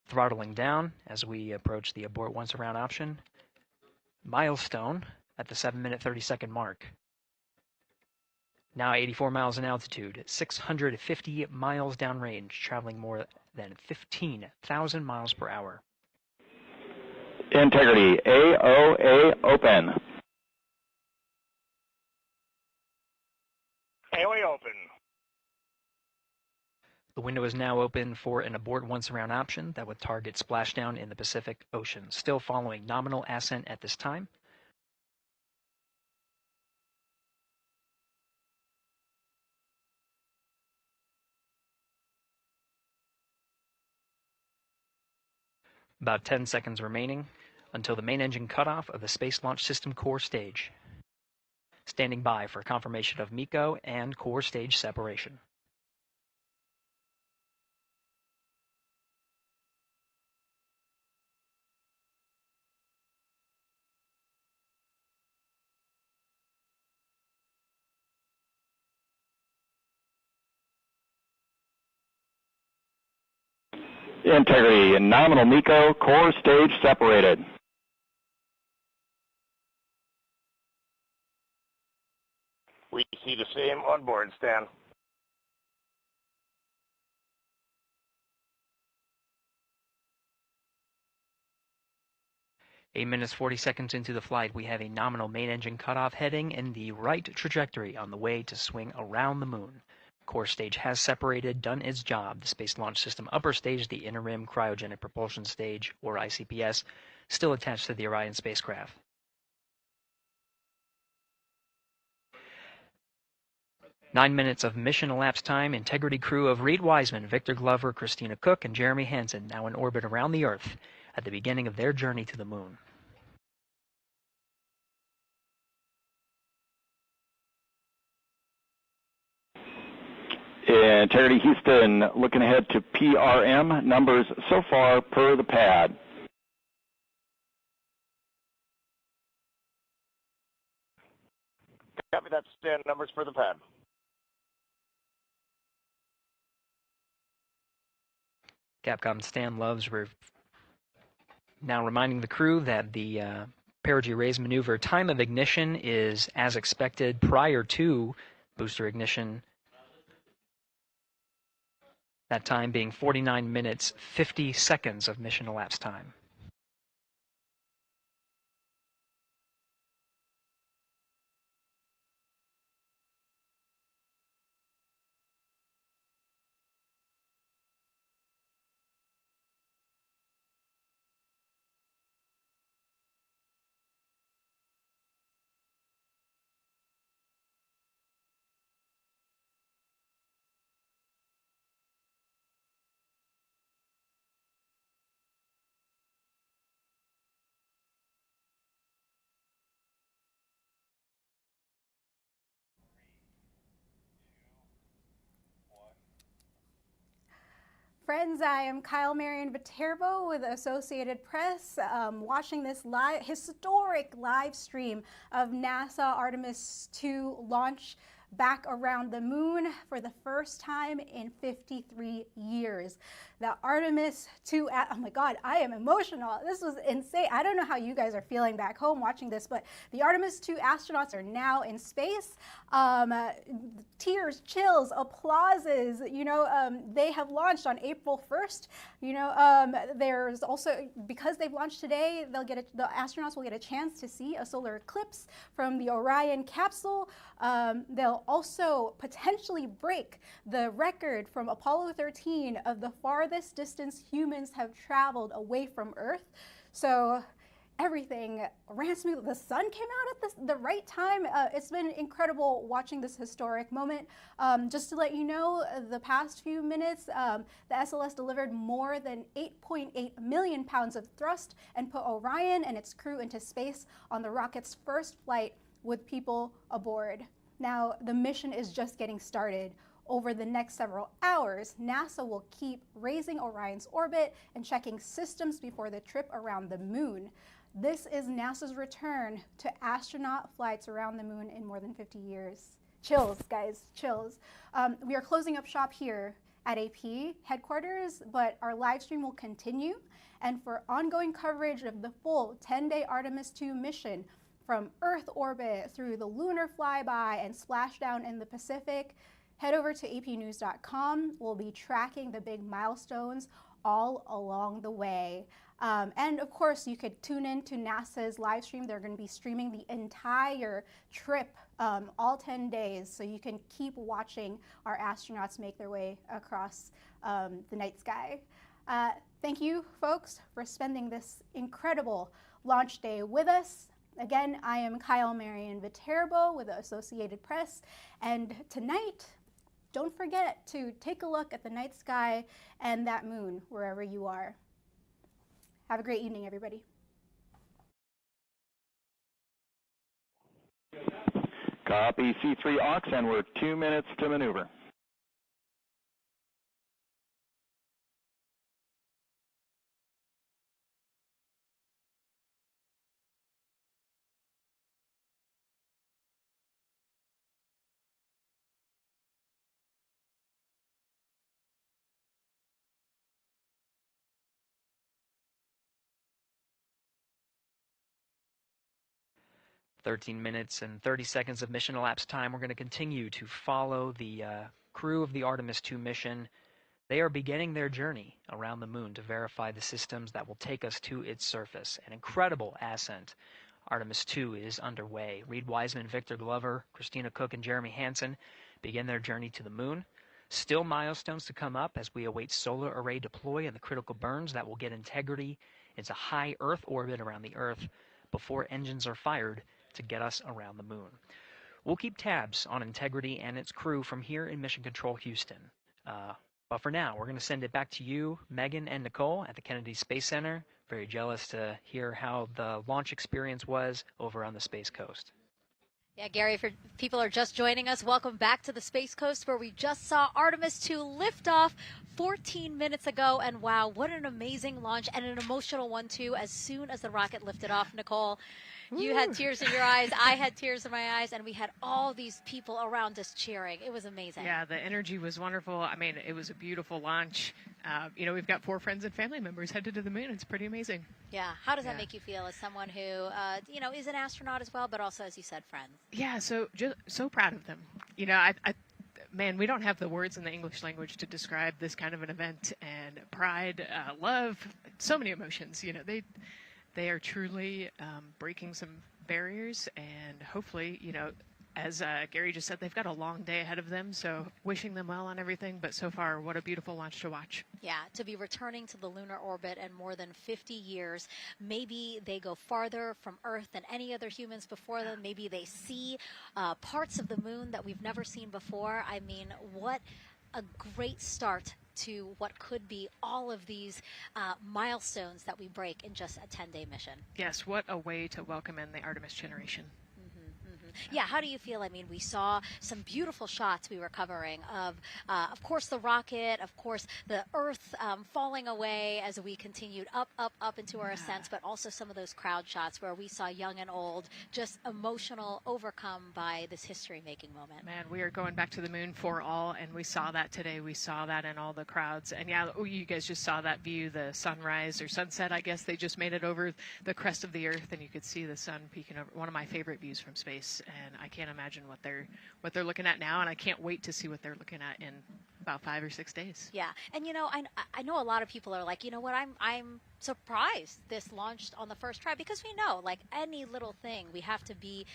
Throttling down as we approach the abort once around option. Milestone at the 7-minute 30-second mark. Now 84 miles in altitude, 650 miles downrange, traveling more than 15,000 miles per hour.
Integrity, AOA open.
AOA open.
The window is now open for an abort once around option that would target splashdown in the Pacific Ocean. Still following nominal ascent at this time. About 10 seconds remaining until the main engine cutoff of the Space Launch System core stage. Standing by for confirmation of MECO and core stage separation.
Integrity, nominal MECO, core stage separated.
We see the same on board, Stan.
Eight minutes 40 seconds into the flight, we have a nominal main engine cutoff heading in the right trajectory on the way to swing around the moon. Core stage has separated, done its job. The Space Launch System upper stage, the Interim Cryogenic Propulsion Stage, or ICPS, still attached to the Orion spacecraft. Nine minutes of mission elapsed time. Integrity crew of Reed Wiseman, Victor Glover, Christina Cook, and Jeremy Hansen now in orbit around the Earth at the beginning of their journey to the moon.
Integrity Houston, looking ahead to PRM numbers so far per the pad.
Copy that, Stan. Numbers for the pad.
Capcom Stan Loves now reminding the crew that the perigee raise maneuver time of ignition is as expected prior to booster ignition. That time being 49 minutes, 50 seconds of mission elapsed time.
Friends, I am Kyle Marion Viterbo with Associated Press, watching this historic live stream of NASA Artemis II launch back around the moon for the first time in 53 years. The Artemis II, oh my God, I am emotional. This was insane. I don't know how you guys are feeling back home watching this, but the Artemis II astronauts are now in space. Tears, chills, applauses. They have launched on April 1st. There's also, because they've launched today, the astronauts will get a chance to see a solar eclipse from the Orion capsule. They'll also potentially break the record from Apollo 13 of the farthest distance humans have traveled away from Earth. So everything ran smooth. The sun came out at the right time. It's been incredible watching this historic moment. Just to let you know, the past few minutes, the SLS delivered more than 8.8 million pounds of thrust and put Orion and its crew into space on the rocket's first flight with people aboard. Now, the mission is just getting started. Over the next several hours, NASA will keep raising Orion's orbit and checking systems before the trip around the moon. This is NASA's return to astronaut flights around the moon in more than 50 years. Chills, guys, chills. We are closing up shop here at AP headquarters, but our live stream will continue. And for ongoing coverage of the full 10-day Artemis II mission, from Earth orbit through the lunar flyby and splashdown in the Pacific, head over to apnews.com. We'll be tracking the big milestones all along the way. And of course, you could tune in to NASA's live stream. They're going to be streaming the entire trip, all 10 days, so you can keep watching our astronauts make their way across the night sky. Thank you, folks, for spending this incredible launch day with us. Again, I am Kyle Marion Viterbo with the Associated Press, and tonight, don't forget to take a look at the night sky and that moon wherever you are. Have a great evening, everybody.
Copy C3 aux, and we're 2 minutes to maneuver.
"13 minutes and 30 seconds of mission elapsed time. We're going to continue to follow the crew of the Artemis II mission. They are beginning their journey around the moon to verify the systems that will take us to its surface. An incredible ascent. Artemis II is underway. Reed Wiseman, Victor Glover, Christina Cook, and Jeremy Hansen begin their journey to the moon. Still milestones to come up as we await solar array deploy and the critical burns that will get Integrity into high Earth orbit around the Earth before engines are fired to get us around the moon. We'll keep tabs on Integrity and its crew from here in Mission Control Houston. But for now, we're going to send it back to you, Megan and Nicole at the Kennedy Space Center. Very jealous to hear how the launch experience was over on the Space Coast.
Yeah, Gary, if people are just joining us, welcome back to the Space Coast, where we just saw Artemis II lift off 14 minutes ago. And wow, what an amazing launch, and an emotional one, too, as soon as the rocket lifted off. Nicole, you had tears in your eyes, I had tears in my eyes, and we had all these people around us cheering. It was amazing.
Yeah, the energy was wonderful. I mean, it was a beautiful launch. We've got 4 friends and family members headed to the moon. It's pretty amazing.
Yeah. How does that make you feel as someone who, is an astronaut as well, but also, as you said, friends?
Yeah, so proud of them. Man, we don't have the words in the English language to describe this kind of an event, and pride, love, so many emotions. They are truly breaking some barriers, and hopefully, as Gary just said, they've got a long day ahead of them, so wishing them well on everything. But so far, what a beautiful launch to watch.
Yeah, to be returning to the lunar orbit in more than 50 years. Maybe they go farther from Earth than any other humans before them. Maybe they see parts of the moon that we've never seen before. I mean, what a great start to what could be all of these milestones that we break in just a 10-day mission.
Yes, what a way to welcome in the Artemis generation.
Yeah, how do you feel? I mean, we saw some beautiful shots we were covering of course, the rocket, of course, the Earth falling away as we continued up into our ascents, but also some of those crowd shots where we saw young and old, just emotional, overcome by this history-making moment.
Man, we are going back to the moon for all, and we saw that today. We saw that in all the crowds. And yeah, you guys just saw that view, the sunrise or sunset, I guess. They just made it over the crest of the Earth, and you could see the sun peeking over. One of my favorite views from space, and I can't imagine what they're looking at now, and I can't wait to see what they're looking at in about 5 or 6 days.
Yeah, and I know a lot of people are like, you know what, I'm surprised this launched on the first try, because we know, like any little thing, we have to be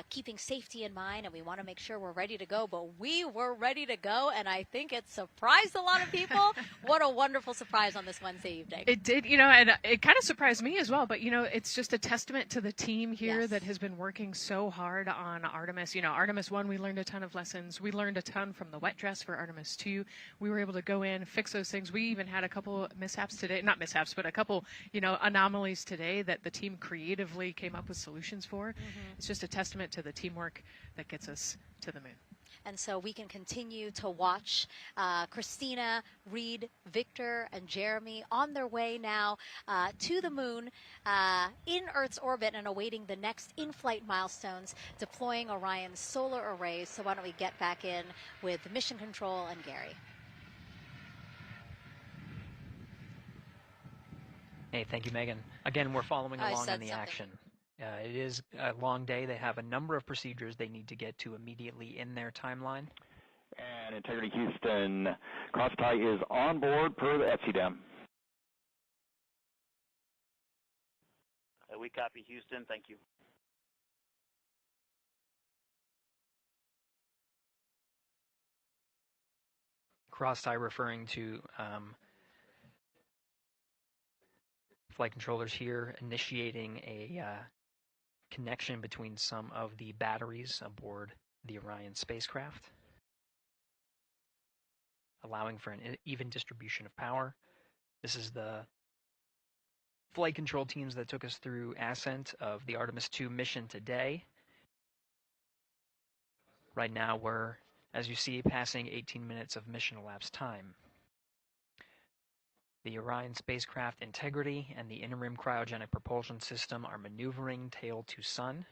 keeping safety in mind, and we want to make sure we're ready to go. But we were ready to go, and I think it surprised a lot of people. What a wonderful surprise on this Wednesday evening.
It did, and it kind of surprised me as well. But it's just a testament to the team here that has been working so hard on Artemis. Artemis 1, we learned a ton of lessons. We learned a ton from the wet dress for Artemis 2. We were able to go in, fix those things. We even had a couple mishaps today, not mishaps, but a couple anomalies today that the team creatively came up with solutions for. It's just a testament to the teamwork that gets us to the moon.
And so we can continue to watch Christina, Reed, Victor, and Jeremy on their way now to the moon in Earth's orbit and awaiting the next in-flight milestones, deploying Orion's solar arrays. So why don't we get back in with Mission Control and Gary.
Hey, thank you, Megan. Again, we're following along in the action. It is a long day. They have a number of procedures they need to get to immediately in their timeline.
And Integrity Houston, crosstie is on board per the ETSIDEM.
We copy Houston. Thank you.
Crosstie referring to flight controllers here initiating a connection between some of the batteries aboard the Orion spacecraft, allowing for an even distribution of power. This is the flight control teams that took us through ascent of the Artemis II mission today. Right now we're, as you see, passing 18 minutes of mission elapsed time. The Orion spacecraft integrity and the interim cryogenic propulsion system are maneuvering tail to sun.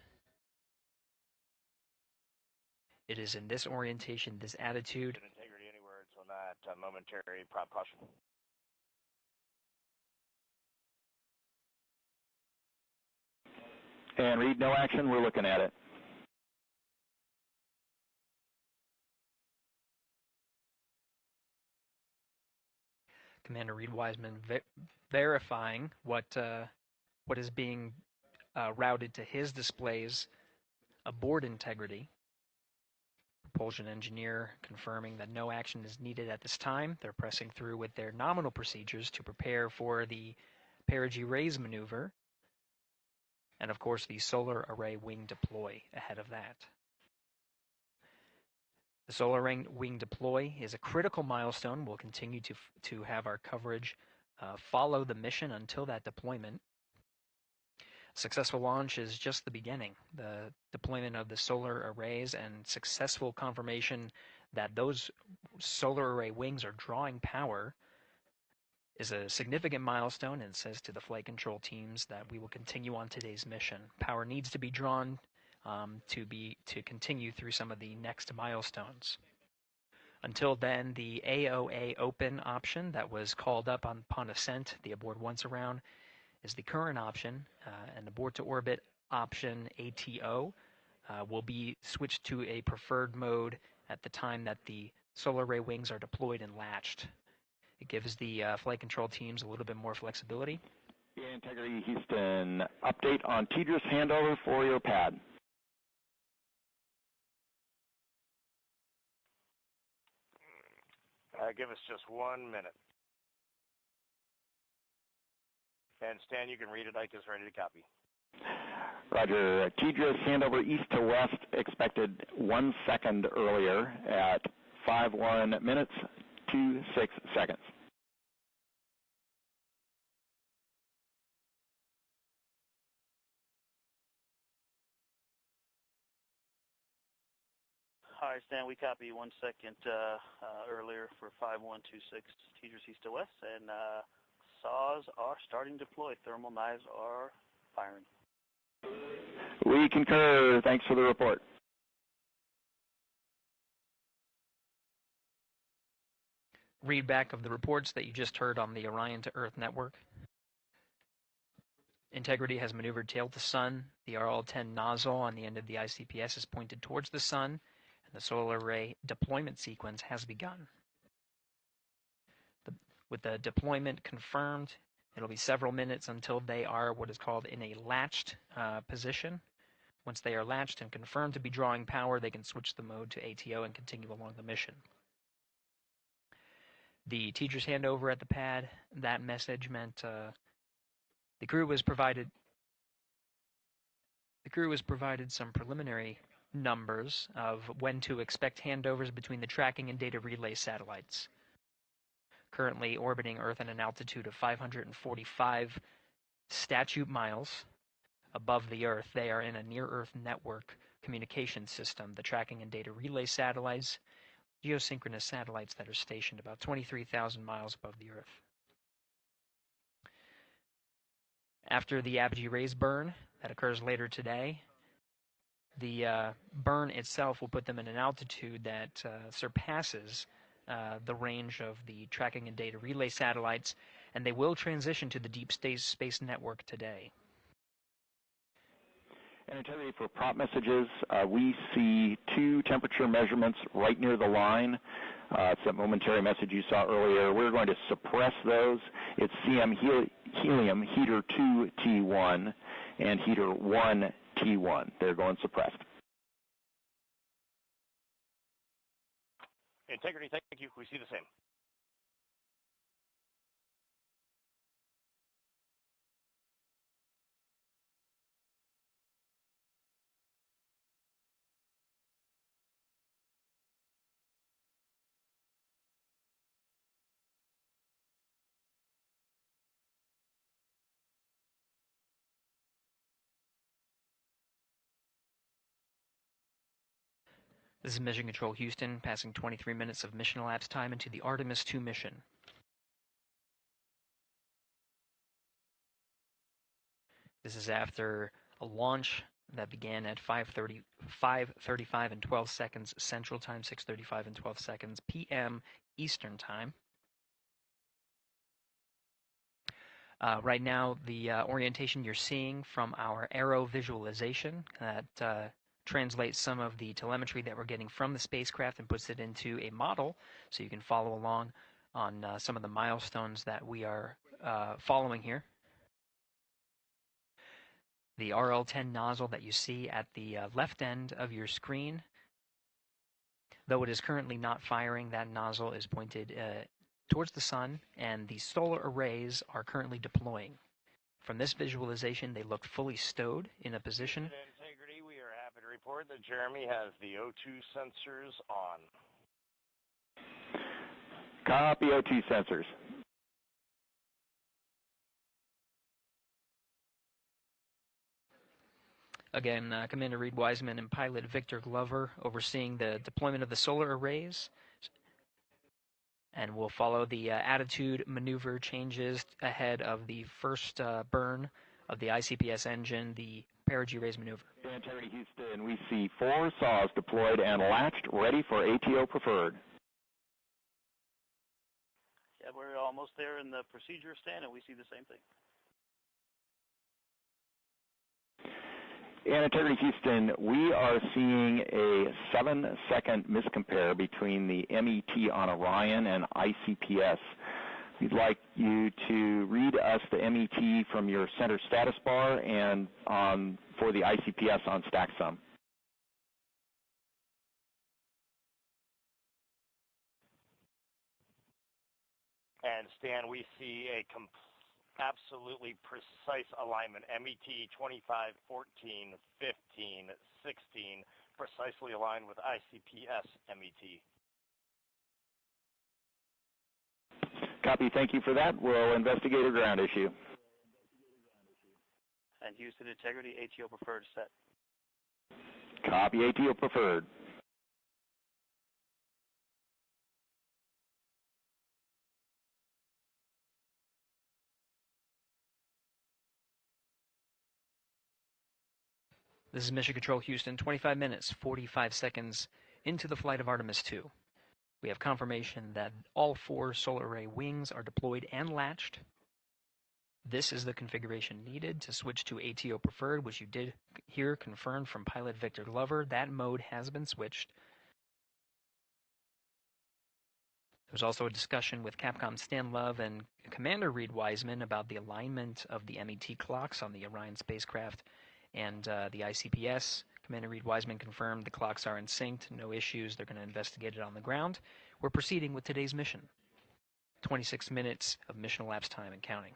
It is in this orientation, this attitude.
Integrity anywhere until that momentary prop caution.
And Reed, no action. We're looking at it.
Commander Reed Wiseman verifying what is being routed to his displays aboard integrity. Propulsion engineer confirming that no action is needed at this time. They're pressing through with their nominal procedures to prepare for the perigee raise maneuver, and of course the solar array wing deploy ahead of that. The solar wing deploy is a critical milestone. We'll continue to have our coverage follow the mission until that deployment. Successful launch is just the beginning. The deployment of the solar arrays and successful confirmation that those solar array wings are drawing power is a significant milestone, and says to the flight control teams that we will continue on today's mission. Power needs to be drawn to continue through some of the next milestones. Until then, the AOA open option that was called up upon ascent, the aboard once around, is the current option, and the board to orbit option ATO will be switched to a preferred mode at the time that the solar array wings are deployed and latched. It gives the flight control teams a little bit more flexibility.
Integrity Houston, update on TDRS handover for your pad.
Give us just 1 minute. And Stan, you can read it. Ike is ready to copy.
Roger. TDRS handover east to west expected 1 second earlier at 5:1 minutes 26 seconds.
Hi, Stan. We copy 1 second earlier for 5126 Tejas east to west, and saws are starting to deploy. Thermal knives are firing.
We concur. Thanks for the report.
Readback of the reports that you just heard on the Orion to Earth network. Integrity has maneuvered tail to sun. The RL-10 nozzle on the end of the ICPS is pointed towards the sun, and the solar array deployment sequence has begun. With the deployment confirmed, it'll be several minutes until they are what is called in a latched position. Once they are latched and confirmed to be drawing power, they can switch the mode to ATO and continue along the mission. The teacher's handover at the pad, that message meant the crew was provided some preliminary numbers of when to expect handovers between the tracking and data relay satellites. Currently orbiting Earth at an altitude of 545 statute miles above the Earth, they are in a near-Earth network communication system. The tracking and data relay satellites, geosynchronous satellites that are stationed about 23,000 miles above the Earth. After the apogee rays burn, that occurs later today, the burn itself will put them in an altitude that surpasses the range of the tracking and data relay satellites, and they will transition to the deep space network today.
And Integrity, for prop messages, we see 2 temperature measurements right near the line. It's that momentary message you saw earlier. We're going to suppress those. It's CM helium heater 2 T1 and heater 1 T1. They're going suppressed.
Integrity, thank you. We see the same.
This is Mission Control Houston, passing 23 minutes of mission elapsed time into the Artemis II mission. This is after a launch that began at 5:35 and 12 seconds Central Time, 6:35 and 12 seconds p.m. Eastern Time. Right now, the orientation you're seeing from our arrow visualization that translates some of the telemetry that we're getting from the spacecraft and puts it into a model so you can follow along on some of the milestones that we are following here. The RL-10 nozzle that you see at the left end of your screen, though it is currently not firing, that nozzle is pointed towards the sun, and the solar arrays are currently deploying. From this visualization, they look fully stowed in a position.
Integrity, we are happy to report that Jeremy has the O2 sensors on.
Copy O2 sensors.
Again, Commander Reed Wiseman and pilot Victor Glover overseeing the deployment of the solar arrays. And we'll follow the attitude maneuver changes ahead of the first burn of the ICPS engine, the perigee raise maneuver.
Integrity Houston, we see 4 saws deployed and latched, ready for ATO preferred.
Yeah, we're almost there in the procedure stand, and we see the same thing.
And Integrity Houston, we are seeing a 7-second miscompare between the MET on Orion and ICPS. We'd like you to read us the MET from your center status bar and for the ICPS on StackSum.
And Stan, we see a absolutely precise alignment. MET 25, 14, 15, 16, precisely aligned with ICPS MET.
Copy. Thank you for that. We'll investigate a ground issue.
And Houston, Integrity, ATO preferred set.
Copy. ATO preferred.
This is Mission Control Houston, 25 minutes, 45 seconds into the flight of Artemis II. We have confirmation that all 4 solar array wings are deployed and latched. This is the configuration needed to switch to ATO preferred, which you did hear confirmed from pilot Victor Glover. That mode has been switched. There was also a discussion with Capcom Stan Love and Commander Reed Wiseman about the alignment of the MET clocks on the Orion spacecraft and the ICPS. Commander Reed Wiseman confirmed the clocks are in sync, no issues, they're going to investigate it on the ground. We're proceeding with today's mission. 26 minutes of mission elapsed time and counting.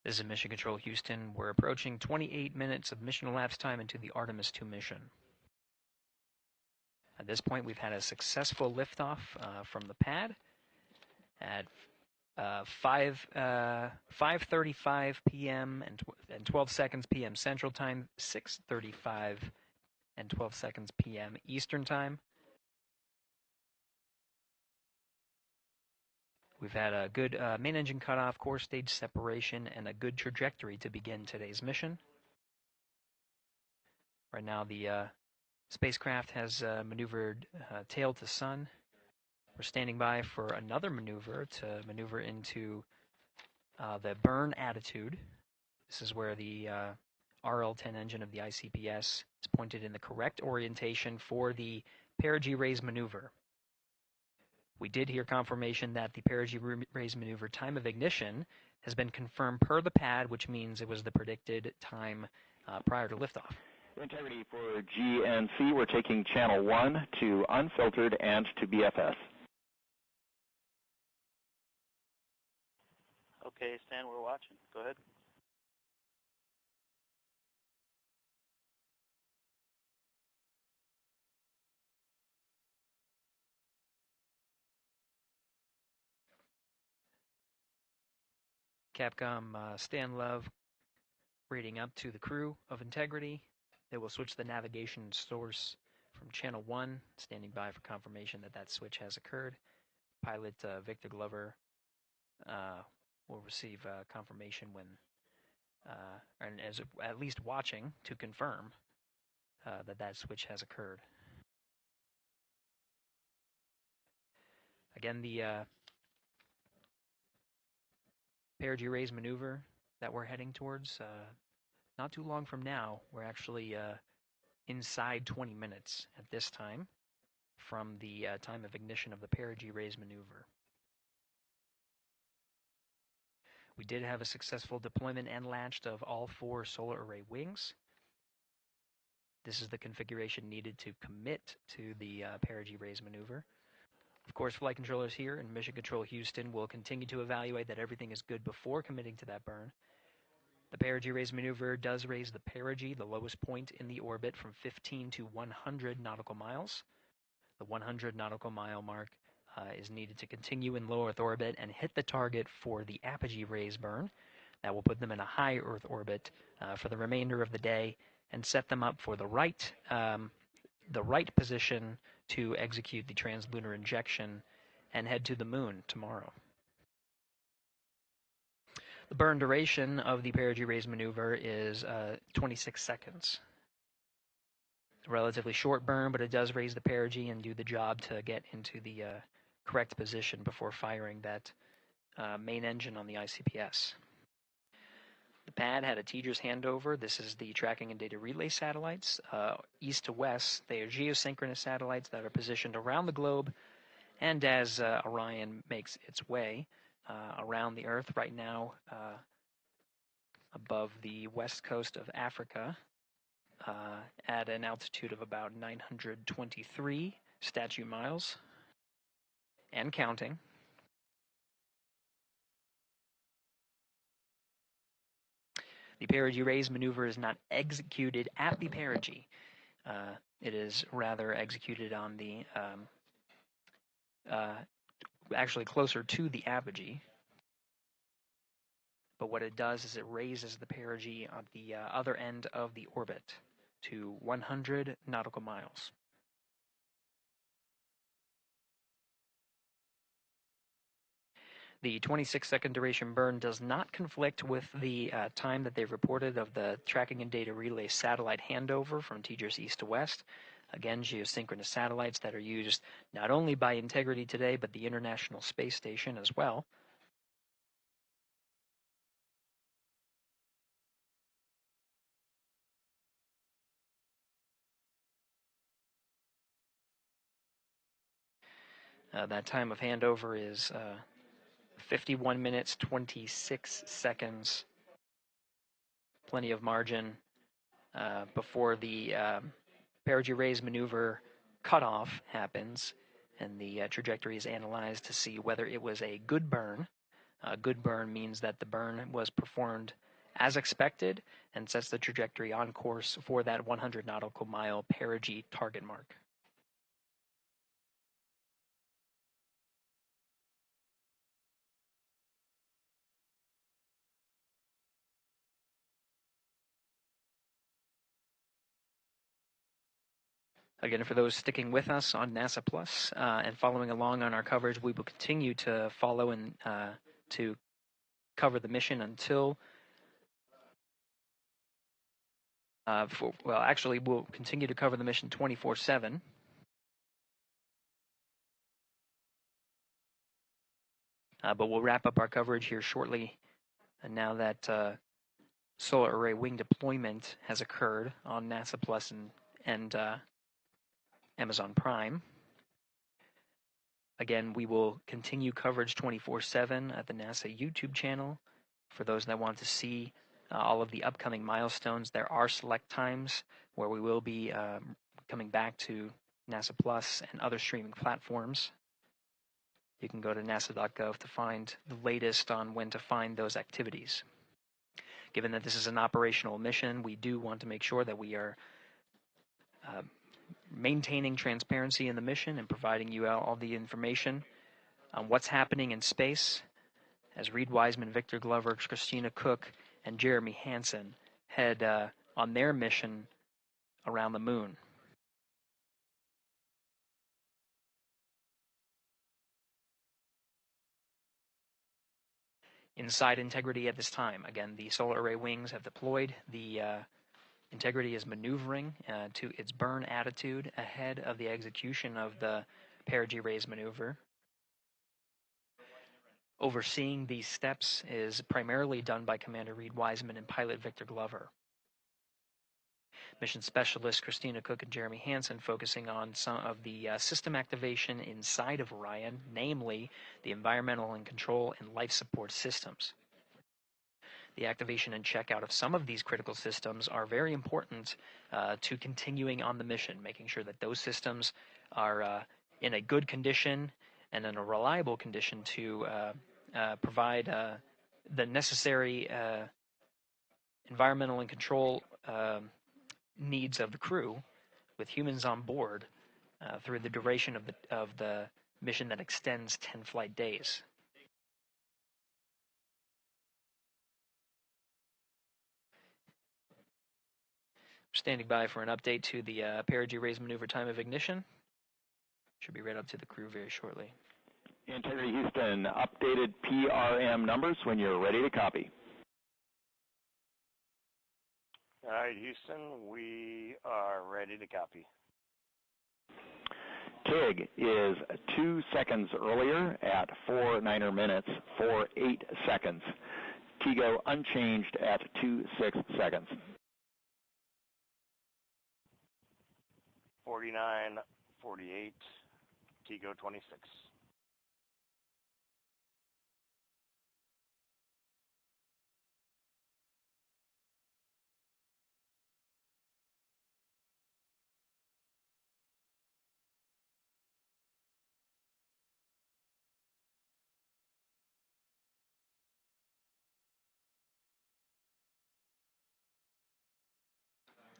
This is Mission Control Houston. We're approaching 28 minutes of mission elapsed time into the Artemis II mission. At this point, we've had a successful liftoff from the pad at 5:35 p.m. and 12 seconds p.m. Central Time, 6:35 and 12 seconds p.m. Eastern Time. We've had a good main engine cutoff, core stage separation, and a good trajectory to begin today's mission. Right now, the spacecraft has maneuvered tail to sun. We're standing by for another maneuver to maneuver into the burn attitude. This is where the RL-10 engine of the ICPS is pointed in the correct orientation for the perigee raise maneuver. We did hear confirmation that the perigee raise maneuver time of ignition has been confirmed per the pad, which means it was the predicted time prior to liftoff.
Integrity for GNC, we're taking channel 1 to unfiltered and to BFS.
Okay, Stan, we're watching. Go ahead.
Capcom Stan Love reading up to the crew of Integrity. They will switch the navigation source from channel 1, standing by for confirmation that that switch has occurred. Pilot Victor Glover will receive confirmation when, and as at least watching to confirm that that switch has occurred. Again, the perigee raise maneuver that we're heading towards, not too long from now, we're actually inside 20 minutes at this time from the time of ignition of the perigee raise maneuver. We did have a successful deployment and latched of all 4 solar array wings. This is the configuration needed to commit to the perigee raise maneuver. Of course, flight controllers here in Mission Control Houston will continue to evaluate that everything is good before committing to that burn. The perigee raise maneuver does raise the perigee, the lowest point in the orbit, from 15 to 100 nautical miles. The 100 nautical mile mark is needed to continue in low Earth orbit and hit the target for the apogee raise burn. That will put them in a high Earth orbit for the remainder of the day and set them up for the right position to execute the translunar injection and head to the moon tomorrow. The burn duration of the perigee raise maneuver is 26 seconds. A relatively short burn, but it does raise the perigee and do the job to get into the correct position before firing that main engine on the ICPS. The pad had a TDRS handover. This is the tracking and data relay satellites. East to west, they are geosynchronous satellites that are positioned around the globe. And as Orion makes its way around the Earth right now, above the west coast of Africa, at an altitude of about 923 statute miles, and counting. The perigee raise maneuver is not executed at the perigee. It is rather executed on the, actually closer to the apogee. But what it does is it raises the perigee on the other end of the orbit to 100 nautical miles. The 26-second duration burn does not conflict with the time that they've reported of the tracking and data relay satellite handover from TDRS east to west. Again, geosynchronous satellites that are used not only by Integrity today, but the International Space Station as well. That time of handover is 51 minutes, 26 seconds. Plenty of margin before the perigee raise maneuver cutoff happens, and the trajectory is analyzed to see whether it was a good burn. A good burn means that the burn was performed as expected and sets the trajectory on course for that 100 nautical mile perigee target mark. Again, for those sticking with us on NASA Plus and following along on our coverage, we will continue to follow and to cover the mission until, actually, we'll continue to cover the mission 24/7. But we'll wrap up our coverage here shortly. And now that solar array wing deployment has occurred on NASA Plus and Amazon Prime. Again, we will continue coverage 24/7 at the NASA YouTube channel. For those that want to see all of the upcoming milestones, there are select times where we will be coming back to NASA Plus and other streaming platforms. You can go to nasa.gov to find the latest on when to find those activities. Given that this is an operational mission, we do want to make sure that we are maintaining transparency in the mission and providing you all the information on what's happening in space as Reed Wiseman, Victor Glover, Christina Cook, and Jeremy Hansen head on their mission around the moon. Inside Integrity at this time, again, the solar array wings have deployed. The Integrity is maneuvering to its burn attitude ahead of the execution of the perigee raise maneuver. Overseeing these steps is primarily done by Commander Reed Wiseman and pilot Victor Glover. Mission specialists Christina Cook and Jeremy Hansen focusing on some of the system activation inside of Orion, namely the environmental and control and life support systems. The activation and checkout of some of these critical systems are very important to continuing on the mission, making sure that those systems are in a good condition and in a reliable condition to provide the necessary environmental and control needs of the crew, with humans on board through the duration of the mission that extends 10 flight days. Standing by for an update to the perigee raise maneuver time of ignition. Should be read up to the crew very shortly.
Integrity Houston, updated PRM numbers when you're ready to copy.
All right, Houston, we are ready to copy.
TIG is 2 seconds earlier at 4 minutes, 48 seconds. TIGO unchanged at 26 seconds.
49, 48, TIGO 26.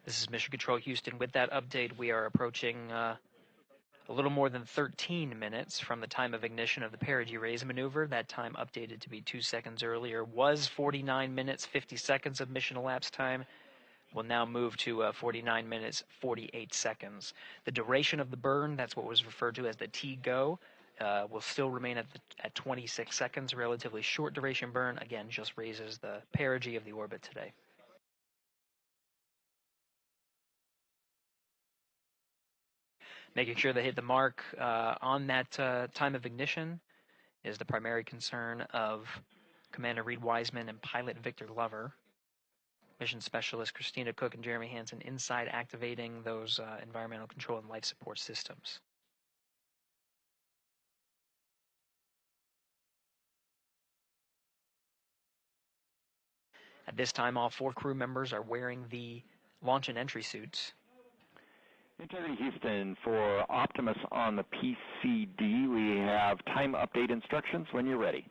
This is Mission Control Houston. With that update, we are approaching a little more than 13 minutes from the time of ignition of the perigee raise maneuver. That time updated to be 2 seconds earlier was 49 minutes, 50 seconds of mission elapsed time. We'll now move to 49 minutes, 48 seconds. The duration of the burn, that's what was referred to as the TGO, will still remain at 26 seconds. Relatively short duration burn, again, just raises the perigee of the orbit today. Making sure they hit the mark on that time of ignition is the primary concern of Commander Reed Wiseman and pilot Victor Glover. Mission Specialist Christina Cook and Jeremy Hansen inside activating those environmental control and life support systems. At this time, all 4 crew members are wearing the launch and entry suits.
Integrity Houston, for Optimus on the PCD, we have time update instructions when you're ready.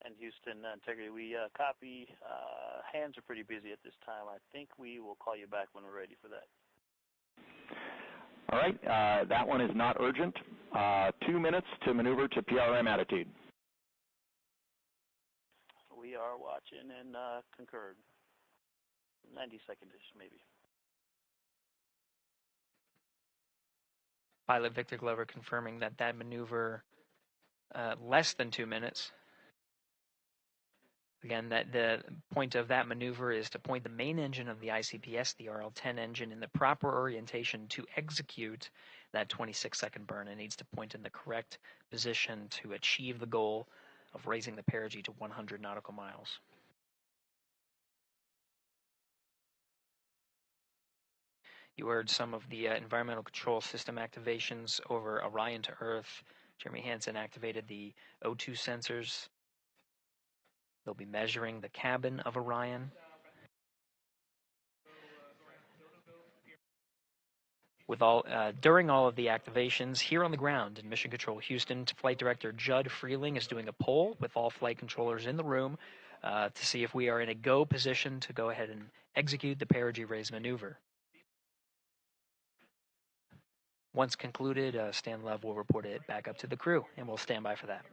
And Houston, Integrity, we copy. Hands are pretty busy at this time. I think we will call you back when we're ready for that.
All right, that one is not urgent. 2 minutes to maneuver to PRM attitude.
We are watching and concurred. 90 seconds-ish, maybe.
Pilot Victor Glover confirming that maneuver less than 2 minutes. Again, that the point of that maneuver is to point the main engine of the ICPS, the RL-10 engine, in the proper orientation to execute that 26-second burn. It needs to point in the correct position to achieve the goal of raising the perigee to 100 nautical miles. You heard some of the environmental control system activations over Orion to Earth. Jeremy Hansen activated the O2 sensors. They'll be measuring the cabin of Orion. During all of the activations, here on the ground in Mission Control Houston, Flight Director Judd Freeling is doing a poll with all flight controllers in the room to see if we are in a go position to go ahead and execute the perigee raise maneuver. Once concluded, Stan Love will report it back up to the crew, and we'll stand by for that.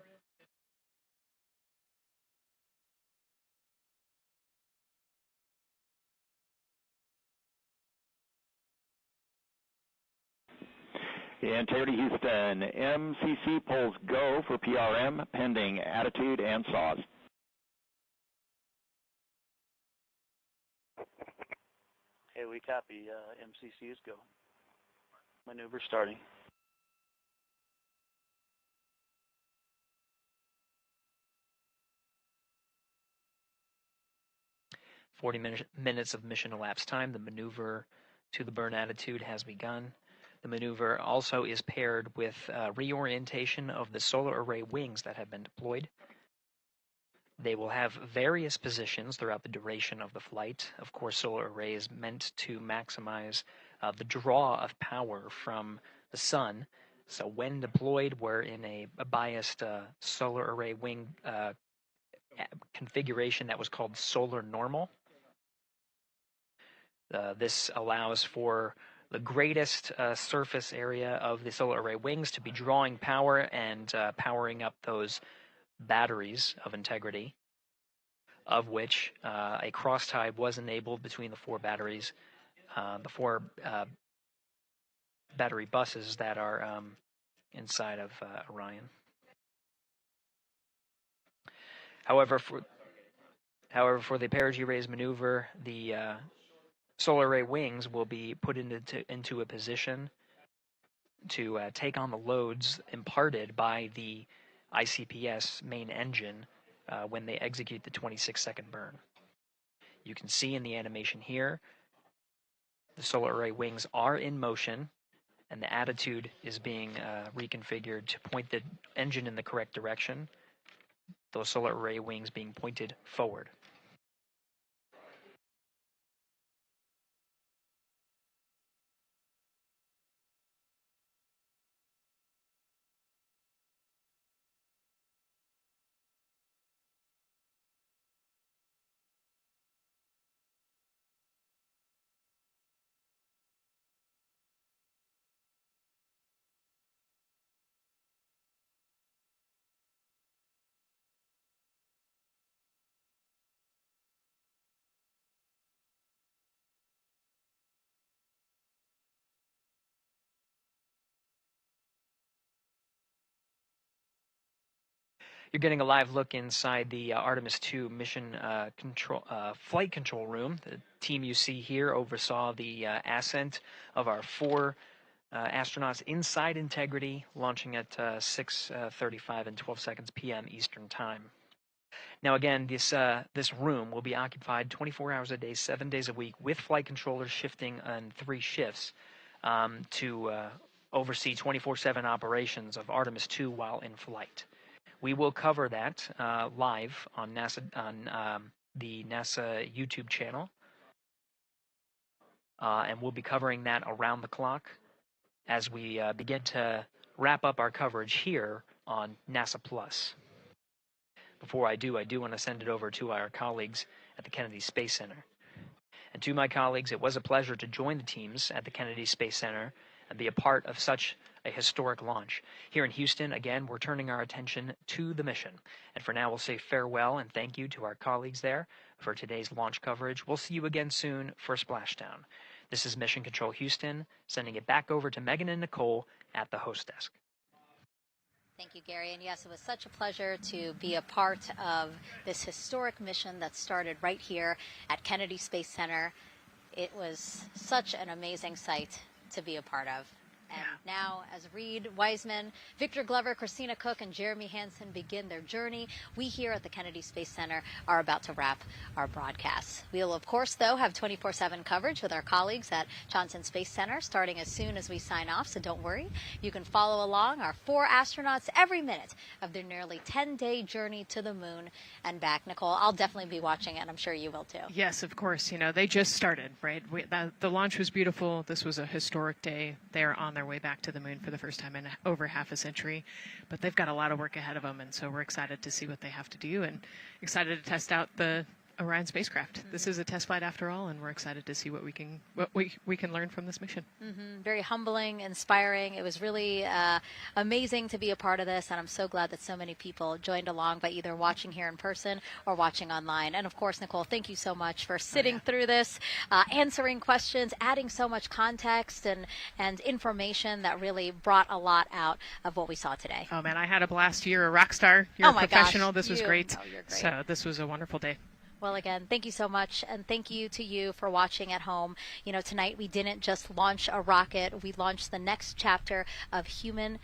Integrity Houston, MCC polls go for PRM pending attitude and saws.
Okay, we copy. MCC is go. Maneuver starting.
Minutes of mission elapsed time. The maneuver to the burn attitude has begun. The maneuver also is paired with reorientation of the solar array wings that have been deployed. They will have various positions throughout the duration of the flight. Of course, solar array is meant to maximize the draw of power from the sun. So when deployed, we're in a biased solar array wing configuration that was called solar normal. This allows for the greatest surface area of the solar array wings to be drawing power and powering up those batteries of integrity, of which a cross-tie was enabled between the 4 batteries, the 4 battery buses that are inside of Orion. However, for the perigee raise maneuver, the solar array wings will be put into a position to take on the loads imparted by the ICPS main engine when they execute the 26-second burn. You can see in the animation here, the solar array wings are in motion, and the attitude is being reconfigured to point the engine in the correct direction, those solar array wings being pointed forward. You're getting a live look inside the Artemis II mission flight control room. The team you see here oversaw the ascent of our 4 astronauts inside Integrity, launching at 6:35 and 12 seconds p.m. Eastern Time. Now again, this room will be occupied 24 hours a day, 7 days a week, with flight controllers shifting on 3 shifts to oversee 24/7 operations of Artemis II while in flight. We will cover that live on the NASA YouTube channel, and we'll be covering that around the clock as we begin to wrap up our coverage here on NASA Plus. Before I do want to send it over to our colleagues at the Kennedy Space Center. And to my colleagues, it was a pleasure to join the teams at the Kennedy Space Center and be a part of such a historic launch. Here in Houston, again, we're turning our attention to the mission. And for now, we'll say farewell and thank you to our colleagues there for today's launch coverage. We'll see you again soon for Splashdown. This is Mission Control Houston, sending it back over to Megan and Nicole at the host desk.
Thank you, Gary. And yes, it was such a pleasure to be a part of this historic mission that started right here at Kennedy Space Center. It was such an amazing sight to be a part of. And now, as Reed Wiseman, Victor Glover, Christina Cook, and Jeremy Hansen begin their journey, we here at the Kennedy Space Center are about to wrap our broadcast. We'll, of course, though, have 24/7 coverage with our colleagues at Johnson Space Center starting as soon as we sign off, so don't worry. You can follow along our 4 astronauts every minute of their nearly 10-day journey to the moon and back. Nicole, I'll definitely be watching it, and I'm sure you will, too.
Yes, of course. You know, they just started, right? The launch was beautiful. This was a historic day. They're on their way back to the moon for the first time in over half a century, but they've got a lot of work ahead of them, and so we're excited to see what they have to do and excited to test out the Orion spacecraft. Mm-hmm. This is a test flight after all, and we're excited to see what we can learn from this mission.
Mm-hmm. Very humbling, inspiring. It was really amazing to be a part of this, and I'm so glad that so many people joined along by either watching here in person or watching online. And of course, Nicole, thank you so much for sitting through this, answering questions, adding so much context and information that really brought a lot out of what we saw today.
Oh man, I had a blast. You're a rock star. You're a professional.
Gosh,
this was great.
Oh, you're great.
So this was a wonderful day.
Well, again, thank you so much, and thank you to you for watching at home. You know, tonight we didn't just launch a rocket. We launched the next chapter of human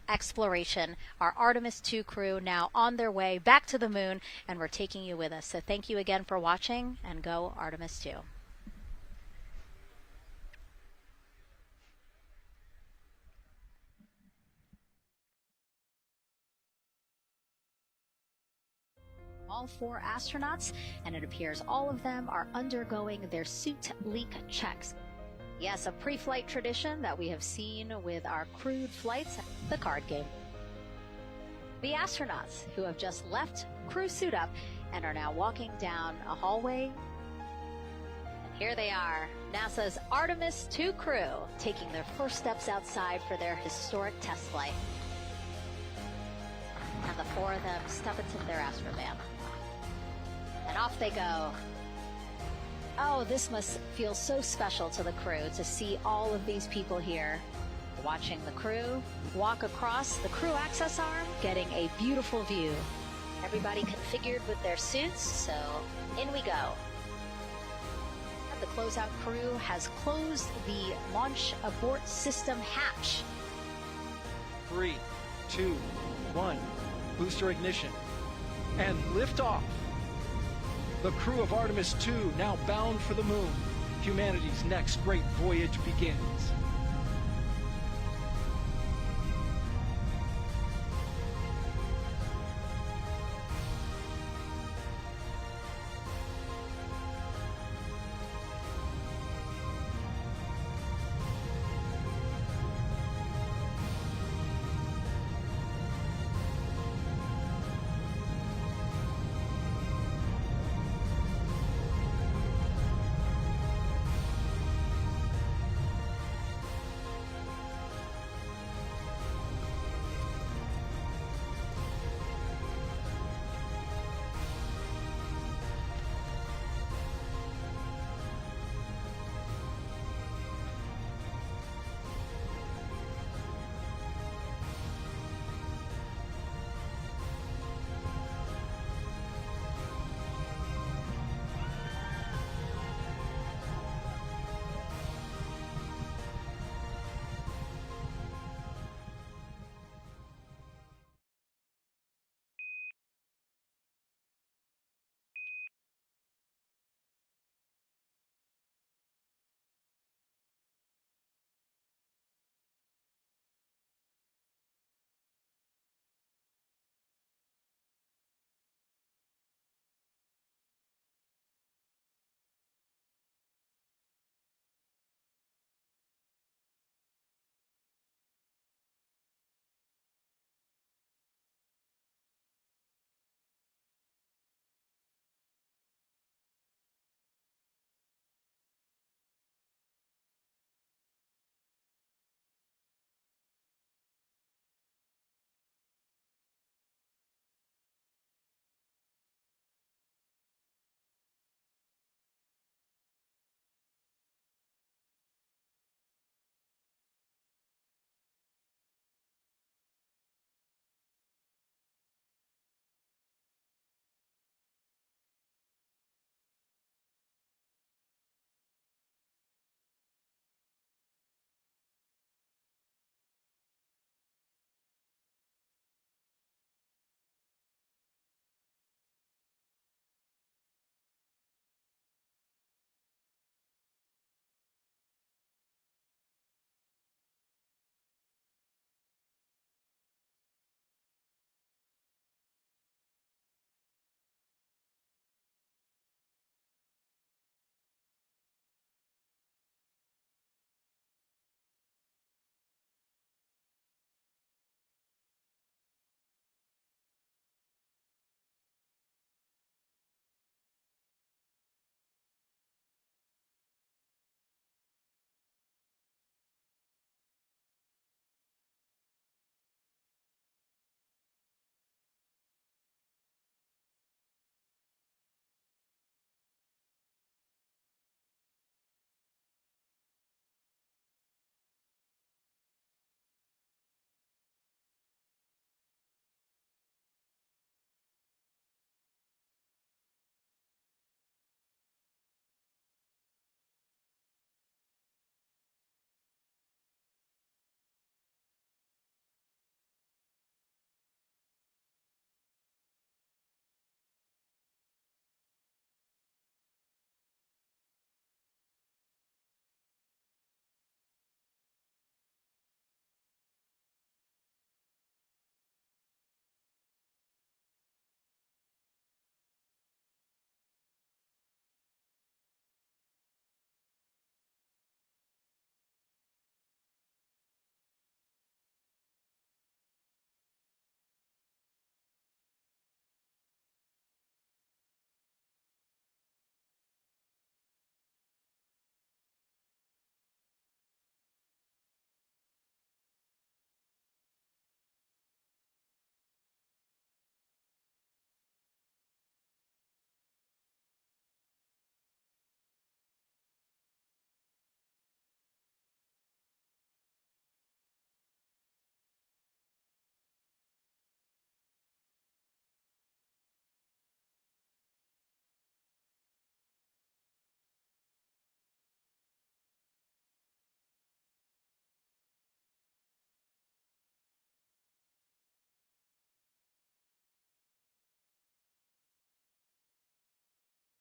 exploration. Our Artemis II crew now on their way back to the moon, and we're taking you with us. So thank you again for watching, and go Artemis II. All 4 astronauts, and it appears all of them are undergoing their suit leak checks. Yes, a pre-flight tradition that we have seen with our crewed flights, the card game. The astronauts who have just left crew suit up and are now walking down a hallway. And here they are, NASA's Artemis II crew, taking their first steps outside for their historic test flight. And the 4 Four of them step into their astrovan. And off they go. Oh, this must feel so special to the crew to see all of these people here watching the crew walk across the crew access arm, getting a beautiful view. Everybody configured with their suits, so in we go. The closeout crew has closed the launch abort system hatch.
3, 2, 1, booster ignition, and liftoff. The crew of Artemis II now bound for the moon. Humanity's next great voyage begins.